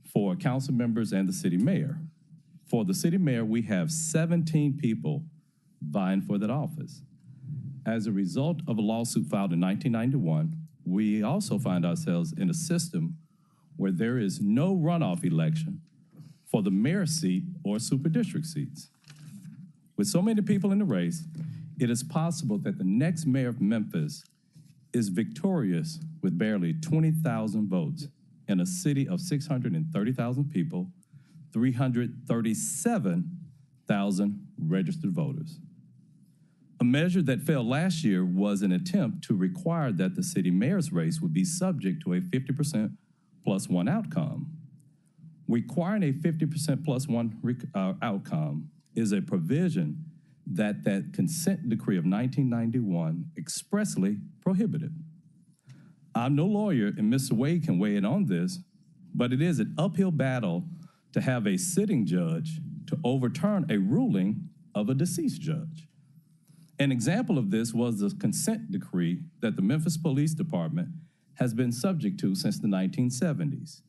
[SPEAKER 7] for council members and the city mayor. For the city mayor, we have 17 people vying for that office. As a result of a lawsuit filed in 1991, we also find ourselves in a system where there is no runoff election for the mayor seat or super district seats. With so many people in the race, it is possible that the next mayor of Memphis is victorious with barely 20,000 votes in a city of 630,000 people, 337,000 registered voters. A measure that failed last year was an attempt to require that the city mayor's race would be subject to a 50% plus one outcome. Requiring a 50% plus one outcome is a provision that consent decree of 1991 expressly prohibited. I'm no lawyer, and Mr. Wade can weigh in on this, but it is an uphill battle to have a sitting judge to overturn a ruling of a deceased judge. An example of this was the consent decree that the Memphis Police Department has been subject to since the 1970s.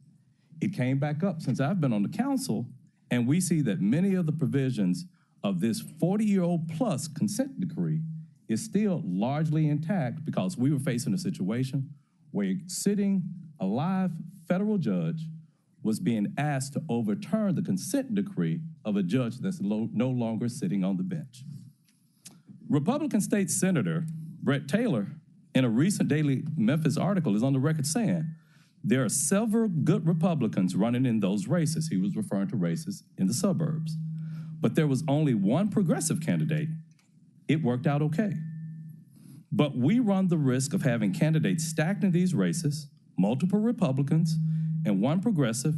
[SPEAKER 7] It came back up since I've been on the council, and we see that many of the provisions of this 40-year-old plus consent decree is still largely intact because we were facing a situation where a sitting alive federal judge was being asked to overturn the consent decree of a judge that's no longer sitting on the bench. Republican State Senator Brett Taylor, in a recent Daily Memphis article, is on the record saying there are several good Republicans running in those races. He was referring to races in the suburbs. But there was only one progressive candidate. It worked out okay. But we run the risk of having candidates stacked in these races, multiple Republicans and one progressive,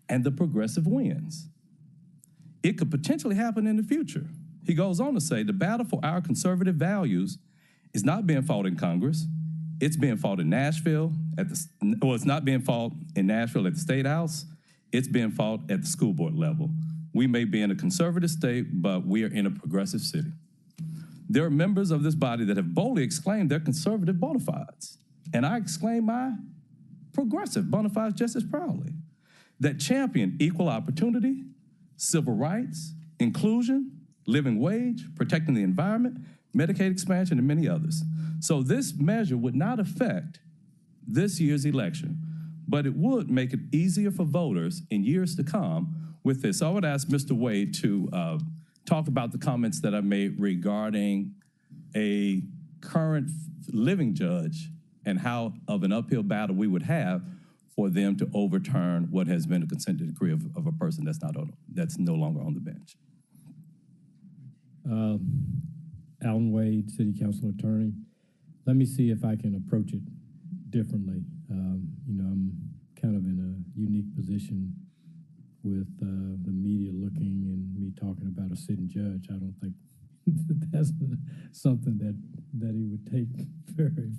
[SPEAKER 7] and the progressive wins. It could potentially happen in the future. He goes on to say, the battle for our conservative values is not being fought in Congress. It's being fought in Nashville it's not being fought in Nashville at the State House. It's being fought at the school board level. We may be in a conservative state, but we are in a progressive city. There are members of this body that have boldly exclaimed their conservative bona fides, and I exclaim my progressive bona fides just as proudly, that champion equal opportunity, civil rights, inclusion, living wage, protecting the environment, Medicaid expansion, and many others. So this measure would not affect this year's election, but it would make it easier for voters in years to come with this. So I would ask Mr. Wade to talk about the comments that I made regarding a current living judge and how of an uphill battle we would have for them to overturn what has been a consent decree of a person that's no longer on the bench.
[SPEAKER 22] Alan Wade, City Council Attorney. Let me see if I can approach it differently. I'm kind of in a unique position with the media looking and me talking about a sitting judge. I don't think that's something that he would take very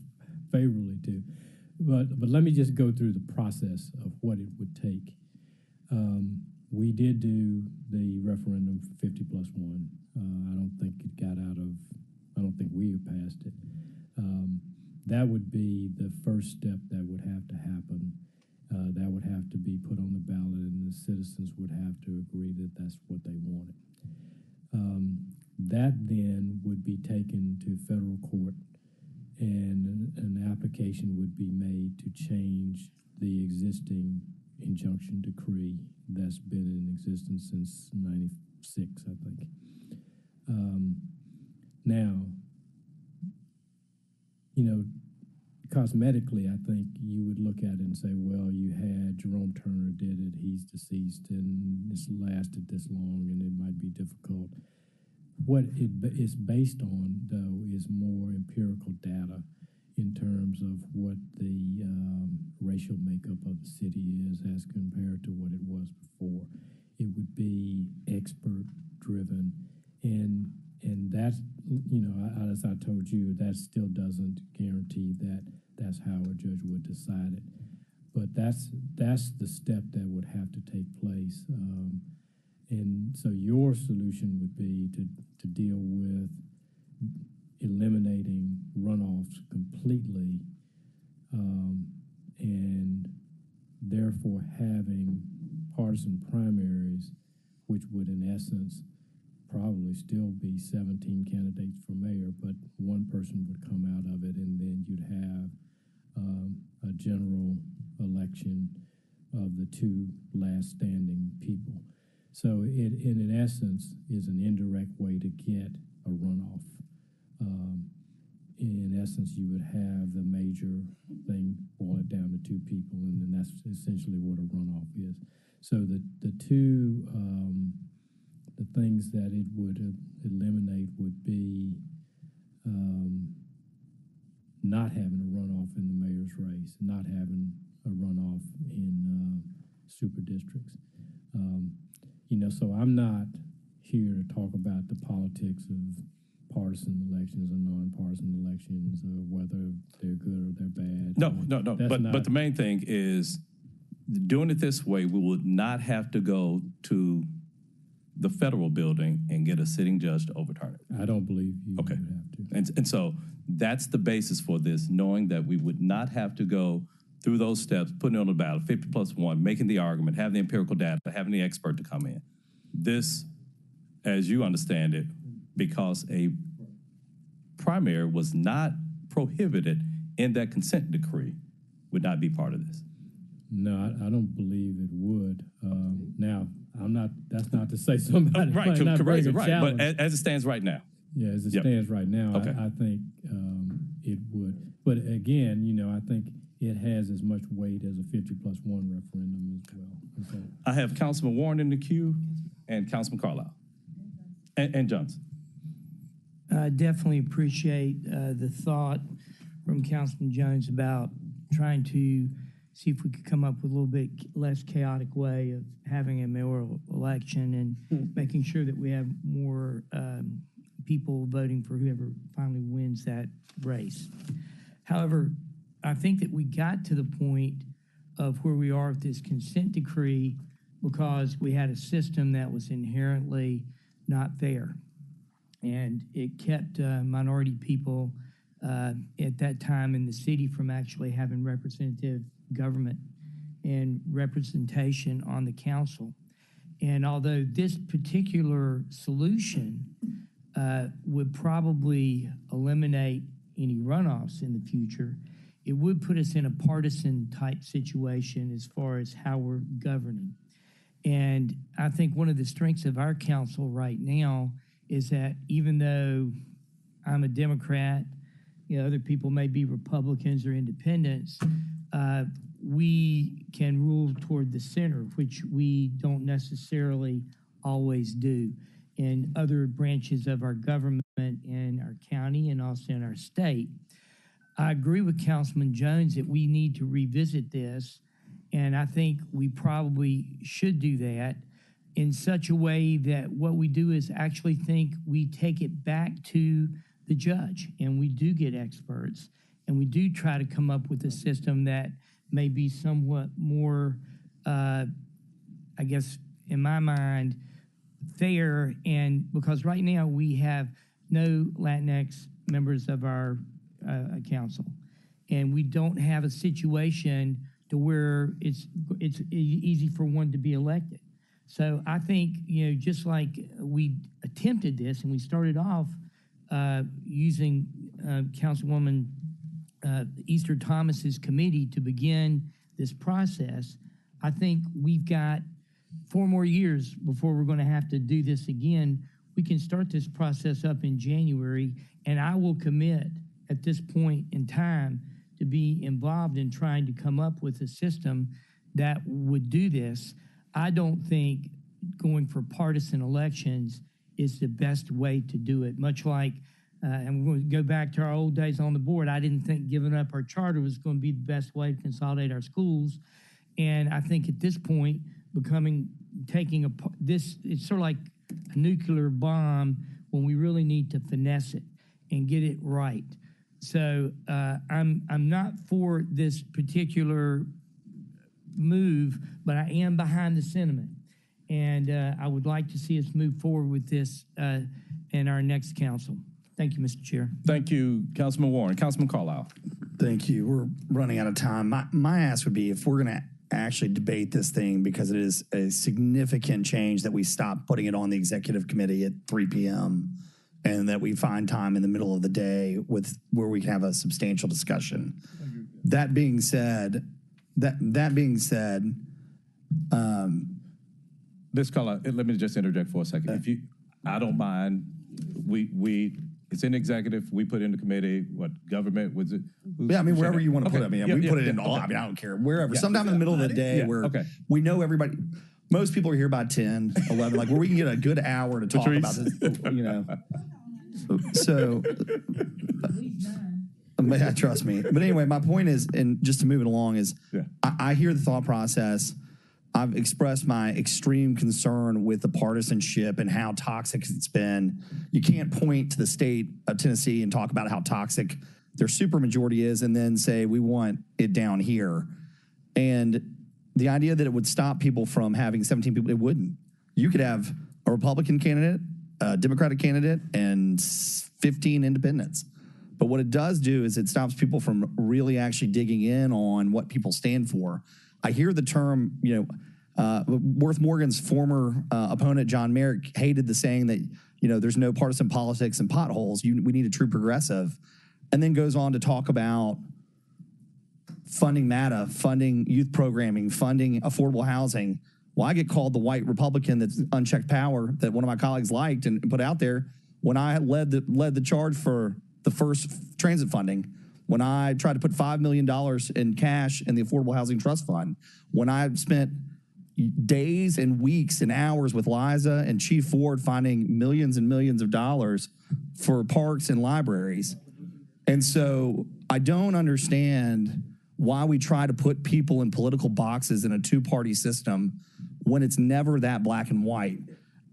[SPEAKER 22] favorably to. But let me just go through the process of what it would take. We did do the referendum for 50+1. I don't think we have passed it. That would be the first step that would have to happen. That would have to be put on the ballot, and the citizens would have to agree that that's what they wanted. That then would be taken to federal court, and an application would be made to change the existing injunction decree that's been in existence since '96, I think. Now, cosmetically, I think you would look at it and say, well, you had Jerome Turner did it, he's deceased, and it's lasted this long, and it might be difficult. What it is based on, though, is more empirical data in terms of what the racial makeup of the city is as compared to what it was before. It would be expert-driven, and that's, as I told you, that still doesn't guarantee that that's how a judge would decide it. But that's the step that would have to take place. And so your solution would be to deal with eliminating runoffs completely, and therefore having partisan primaries, which would in essence probably still be 17 candidates for mayor, but one person would come out of it, and then you'd have a general election of the two last standing people. So it, in essence, is an indirect way to get a runoff. In essence, you would have the major thing, boil it down to two people, and then that's essentially what a runoff is. So the two the things that it would eliminate would be not having a runoff in the mayor's race, not having a runoff in super districts. So I'm not here to talk about the politics of partisan elections or nonpartisan elections, or whether they're good or they're bad.
[SPEAKER 7] No. But the main thing is doing it this way, we would not have to go to the federal building and get a sitting judge to overturn it.
[SPEAKER 22] I don't believe you would have to.
[SPEAKER 7] And so that's the basis for this, knowing that we would not have to go through those steps, putting it on the ballot, 50+1, making the argument, having the empirical data, having the expert to come in. This, as you understand it, because a primary was not prohibited in that consent decree, would not be part of this.
[SPEAKER 22] No, I don't believe it would. Now, that's not to say somebody might not bring a challenge.
[SPEAKER 7] But as it stands right now.
[SPEAKER 22] Yeah, as it stands right now,
[SPEAKER 7] Okay.
[SPEAKER 22] I think it would. But again, I think it has as much weight as a 50+1 referendum as well. So,
[SPEAKER 7] I have Councilman Warren in the queue and Councilman Carlisle and Johnson.
[SPEAKER 2] I definitely appreciate the thought from Councilman Jones about trying to see if we could come up with a little bit less chaotic way of having a mayoral election and making sure that we have more people voting for whoever finally wins that race. However, I think that we got to the point of where we are with this consent decree because we had a system that was inherently not fair. And it kept minority people at that time in the city from actually having representative government and representation on the council. And although this particular solution would probably eliminate any runoffs in the future, it would put us in a partisan type situation as far as how we're governing. And I think one of the strengths of our council right now is that even though I'm a Democrat, other people may be Republicans or independents, we can rule toward the center, which we don't necessarily always do in other branches of our government in our county and also in our state. I agree with Councilman Jones that we need to revisit this, and I think we probably should do that in such a way that what we do is actually think we take it back to the judge, and we do get experts, and we do try to come up with a system that may be somewhat more, I guess, in my mind, fair. And because right now we have no Latinx members of our council, and we don't have a situation to where it's easy for one to be elected. So I think, just like we attempted this and we started off using Councilwoman Easter Thomas's committee to begin this process, I think we've got 4 more years before we're going to have to do this again. We can start this process up in January, and I will commit at this point in time to be involved in trying to come up with a system that would do this. I don't think going for partisan elections is the best way to do it, much like, and we're going to go back to our old days on the board, I didn't think giving up our charter was going to be the best way to consolidate our schools. And I think at this point, it's sort of like a nuclear bomb when we really need to finesse it and get it right. So I'm not for this particular move, but I am behind the sentiment. And I would like to see us move forward with this in our next council. Thank you, Mr. Chair.
[SPEAKER 7] Thank you, Councilman Warren. Councilman Carlisle.
[SPEAKER 13] Thank you. We're running out of time. My ask would be, if we're going to actually debate this thing, because it is a significant change, that we stop putting it on the executive committee at 3 p.m. and that we find time in the middle of the day where we can have a substantial discussion. That being said,
[SPEAKER 7] This caller, let me just interject for a second. I don't mind. It's in executive. We put in the committee. What government was it?
[SPEAKER 13] Yeah, I mean, wherever you want to put it. I mean, we put it in all. I mean, I don't care. Wherever. Yeah. Sometime in the middle of the day where we know everybody. Most people are here by 10, 11, like where we can get a good hour to talk about this, So, yeah, trust me. But anyway, my point is, and just to move it along, is I hear the thought process. I've expressed my extreme concern with the partisanship and how toxic it's been. You can't point to the state of Tennessee and talk about how toxic their supermajority is and then say, we want it down here. And the idea that it would stop people from having 17 people, it wouldn't. You could have a Republican candidate, a Democratic candidate, and 15 independents. But what it does do is it stops people from really actually digging in on what people stand for. I hear the term, Worth Morgan's former opponent, John Merrick, hated the saying that, there's no partisan politics and potholes. We need a true progressive. And then goes on to talk about funding MATA, funding youth programming, funding affordable housing. Well, I get called the white Republican that's unchecked power that one of my colleagues liked and put out there when I led the charge for the first transit funding, when I tried to put $5 million in cash in the Affordable Housing Trust Fund, when I spent days and weeks and hours with Liza and Chief Ford finding millions and millions of dollars for parks and libraries. And so I don't understand why we try to put people in political boxes in a two-party system when it's never that black and white.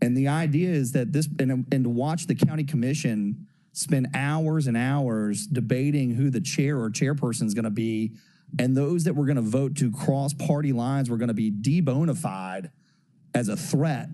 [SPEAKER 13] And the idea is that and to watch the county commission spend hours and hours debating who the chair or chairperson is going to be, and those that were going to vote to cross party lines were going to be de-bona-fide as a threat.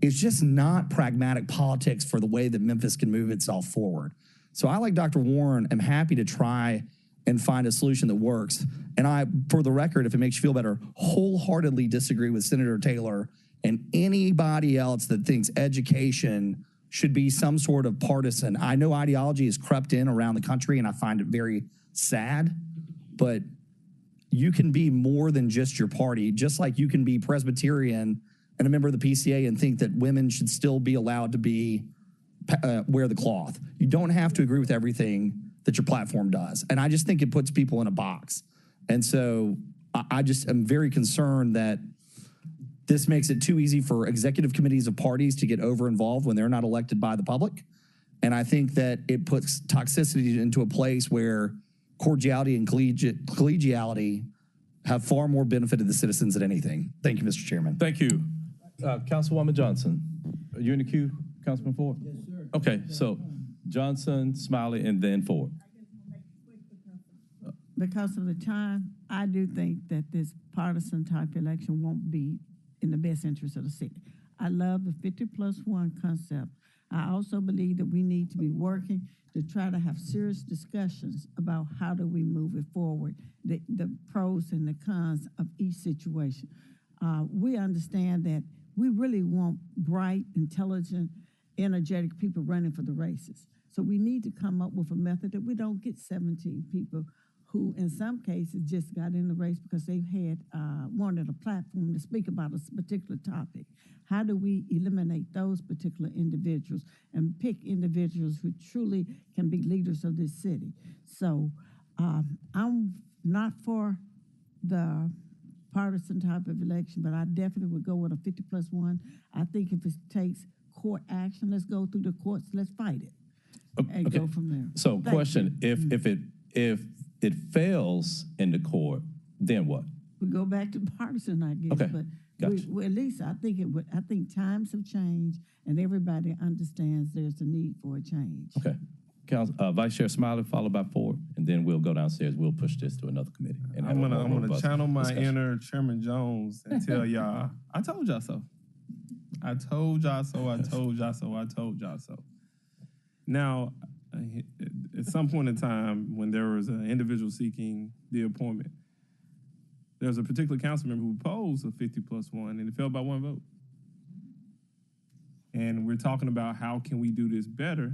[SPEAKER 13] It's just not pragmatic politics for the way that Memphis can move itself forward. So I, like Dr. Warren, am happy to try and find a solution that works. And I, for the record, if it makes you feel better, wholeheartedly disagree with Senator Taylor and anybody else that thinks education should be some sort of partisan. I know ideology has crept in around the country, and I find it very sad, but you can be more than just your party, just like you can be Presbyterian and a member of the PCA and think that women should still be allowed to be wear the cloth. You don't have to agree with everything that your platform does. And I just think it puts people in a box. And so I just am very concerned that this makes it too easy for executive committees of parties to get over-involved when they're not elected by the public. And I think that it puts toxicity into a place where cordiality and collegiality have far more benefited the citizens than anything. Thank you, Mr. Chairman.
[SPEAKER 7] Thank you. Councilwoman Johnson, are you in the queue, Councilman Ford? Yes, sir. Okay, so Johnson, Smiley, and then Ford.
[SPEAKER 6] Because of the time, I do think that this partisan type election won't be in the best interest of the city. I love the 50+1 concept. I also believe that we need to be working to try to have serious discussions about how do we move it forward, the pros and the cons of each situation. We understand that we really want bright, intelligent, energetic people running for the races. So we need to come up with a method that we don't get 17 people who in some cases just got in the race because they've had wanted a platform to speak about a particular topic. How do we eliminate those particular individuals and pick individuals who truly can be leaders of this city? So I'm not for the partisan type of election, but I definitely would go with a 50+1. I think if it takes court action, let's go through the courts, let's fight it and go from there.
[SPEAKER 7] So question, if it fails in the court, then what?
[SPEAKER 6] We go back to partisan, I guess.
[SPEAKER 7] Okay,
[SPEAKER 6] But
[SPEAKER 7] gotcha.
[SPEAKER 6] we, at least I think it would. I think times have changed, and everybody understands there's a need for a change.
[SPEAKER 7] Okay. Vice Chair Smiley, followed by Ford, and then we'll go downstairs. We'll push this to another committee. And
[SPEAKER 10] I'm
[SPEAKER 7] have a
[SPEAKER 10] gonna
[SPEAKER 7] more robust
[SPEAKER 10] channel my
[SPEAKER 7] discussion.
[SPEAKER 10] inner Chairman Jones and tell y'all, I told y'all so. I told y'all so. I told y'all so. I told y'all so. Now, at some point in time, when there was an individual seeking the appointment, there was a particular council member who opposed a 50+1, and it fell by one vote. And we're talking about how can we do this better.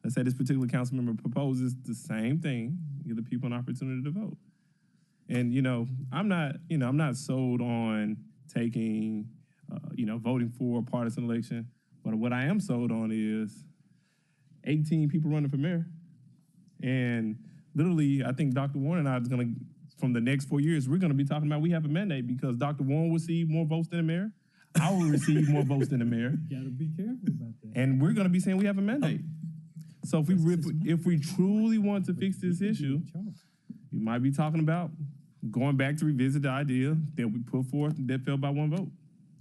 [SPEAKER 10] Let's say this particular council member proposes the same thing, give the people an opportunity to vote. And I'm not sold on taking, voting for a partisan election. But what I am sold on is 18 people running for mayor. And literally, I think Dr. Warren and I is going to, from the next 4 years, we're going to be talking about we have a mandate because Dr. Warren will receive more votes than the mayor. I will receive more votes than the mayor.
[SPEAKER 22] You gotta be careful about that.
[SPEAKER 10] And we're going to be saying we have a mandate. So if we truly want to fix this issue, we might be talking about going back to revisit the idea that we put forth that fell by one vote.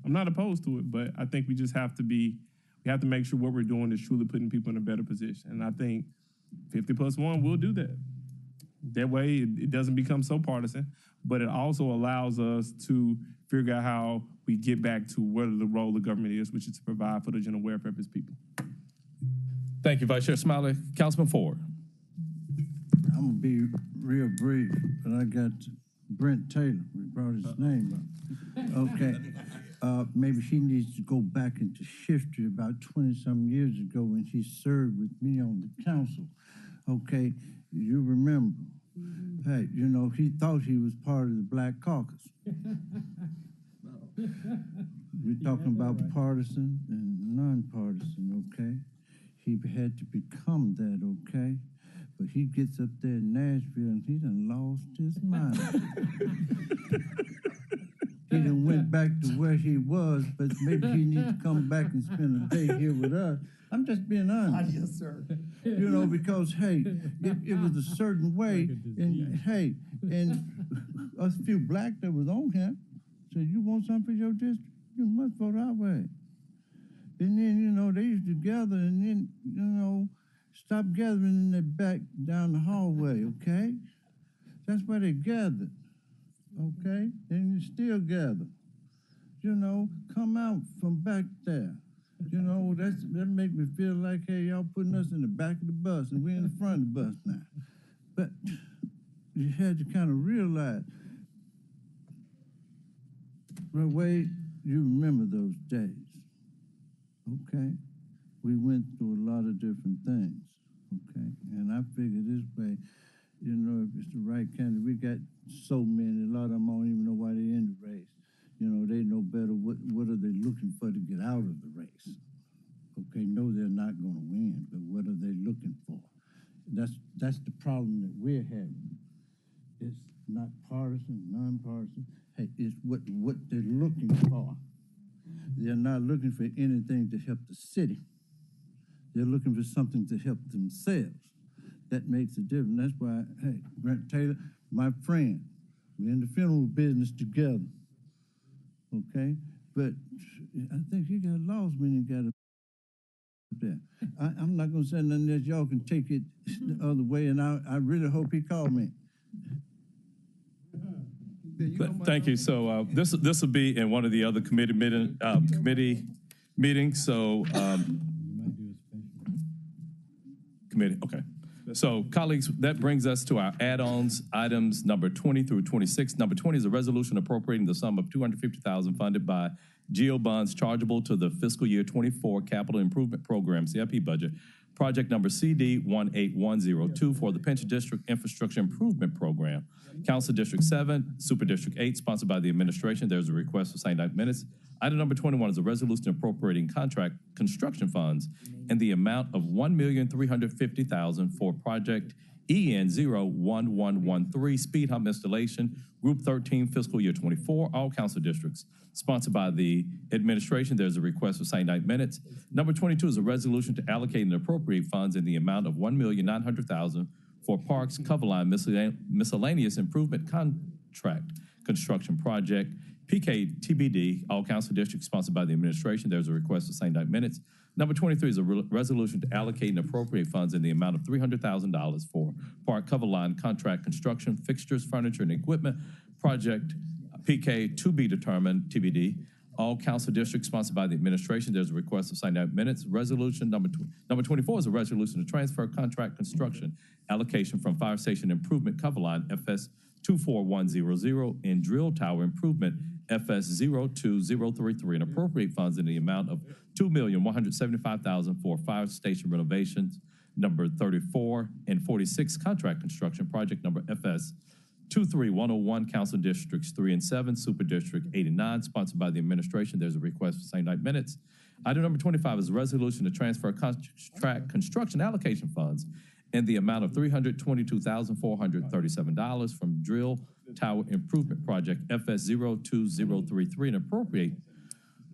[SPEAKER 10] I'm not opposed to it, but I think we just have to make sure what we're doing is truly putting people in a better position. And I think 50+1 will do that. That way it doesn't become so partisan, but it also allows us to figure out how we get back to what the role of government is, which is to provide for the general welfare of its people.
[SPEAKER 7] Thank you, Vice Chair Smiley. Councilman Ford.
[SPEAKER 4] I'm gonna be real brief, but I got Brent Taylor. We brought his name up. Okay. Maybe she needs to go back into history about 20-some years ago when she served with me on the council. Okay, you remember. Hey, he thought he was part of the Black Caucus. We're talking about partisan and nonpartisan, okay? He had to become that, okay? But he gets up there in Nashville and he done lost his mind. he done went back to where he was, but maybe he needs to come back and spend a day here with us. I'm just being honest.
[SPEAKER 13] Yes, sir.
[SPEAKER 4] You know, because, hey, it was a certain way, and, hey, and us few black that was on here said, you want something for your district? You must vote our way. And then, you know, they used to gather and then, you know, stop gathering in the back down the hallway, okay? That's where they gathered, okay? And you still gather. You know, come out from back there. You know, that make me feel like, hey, y'all putting us in the back of the bus and we're in the front of the bus now. But you had to kind of realize the way you remember those days, okay? We went through a lot of different things, okay? And I figure this way, you know, if it's the right candidate, we got so many, a lot of them don't even know why they're in the race. You know, they know better what are they looking for to get out of the race. Okay, no, they're not going to win, but what are they looking for? That's the problem that we're having. It's not partisan, nonpartisan. Hey, it's what they're looking for. They're not looking for anything to help the city. They're looking for something to help themselves. That makes a difference. That's why, hey, Grant Taylor, my friend, we're in the funeral business together. Okay? But I think he got lost when he got up there. I'm not going to say nothing else. Y'all can take it the other way, and I really hope he called me.
[SPEAKER 7] Thank you. So this will be in one of the other committee meetings. So committee. Okay. So colleagues, that brings us to our add-ons, items number 20 through 26. Number 20 is a resolution appropriating the sum of $250,000 funded by GO bonds chargeable to the fiscal year 24 capital improvement program CIP budget. Project number CD 18102 for the Pension District Infrastructure Improvement Program. Council District 7, Super District 8, sponsored by the administration. There's a request for same night minutes. Item number 21 is a resolution appropriating contract construction funds in the amount of $1,350,000 for project EN 01113 speed hump installation, Group 13, fiscal year 24, all council districts. Sponsored by the administration, there's a request for same night minutes. Number 22 is a resolution to allocate and appropriate funds in the amount of $1,900,000 for Parks Coverline miscellaneous improvement contract construction project. PK TBD, all council districts, sponsored by the administration. There's a request for same night minutes. Number 23 is a resolution to allocate and appropriate funds in the amount of $300,000 for Park Coverline contract construction, fixtures, furniture, and equipment project. PK to be determined, TBD. All council districts, sponsored by the administration. There's a request for same night minutes. Resolution number 24 is a resolution to transfer contract construction allocation from Fire Station Improvement Coverline FS 24100 and Drill Tower Improvement FS 02033 and appropriate funds in the amount of $2,175,000 for fire station renovations. Number 34 and 46 contract construction project number FS 23101, Council Districts 3 and 7, Super District 8 and 9, sponsored by the administration. There's a request for same night minutes. Item number 25 is a resolution to transfer contract construction allocation funds in the amount of $322,437 from Drill Tower Improvement Project FS 02033 and appropriate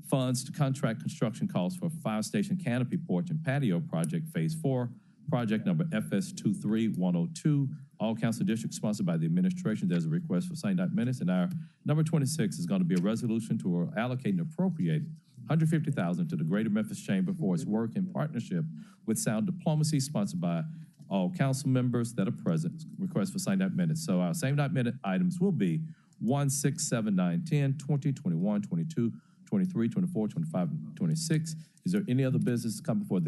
[SPEAKER 7] funds to contract construction costs for Fire Station Canopy Porch and Patio Project Phase 4, project number FS 23102. All council districts sponsored by the administration. There's a request for same night minutes. And our number 26 is going to be a resolution to allocate and appropriate $150,000 to the Greater Memphis Chamber for its work in partnership with Sound Diplomacy, sponsored by all council members that are present. Request for same night minutes. So our same night minute items will be 1, 6, 7, 9, 10, 20, 21, 22, 23, 24, 25, and 26. Is there any other business to come before the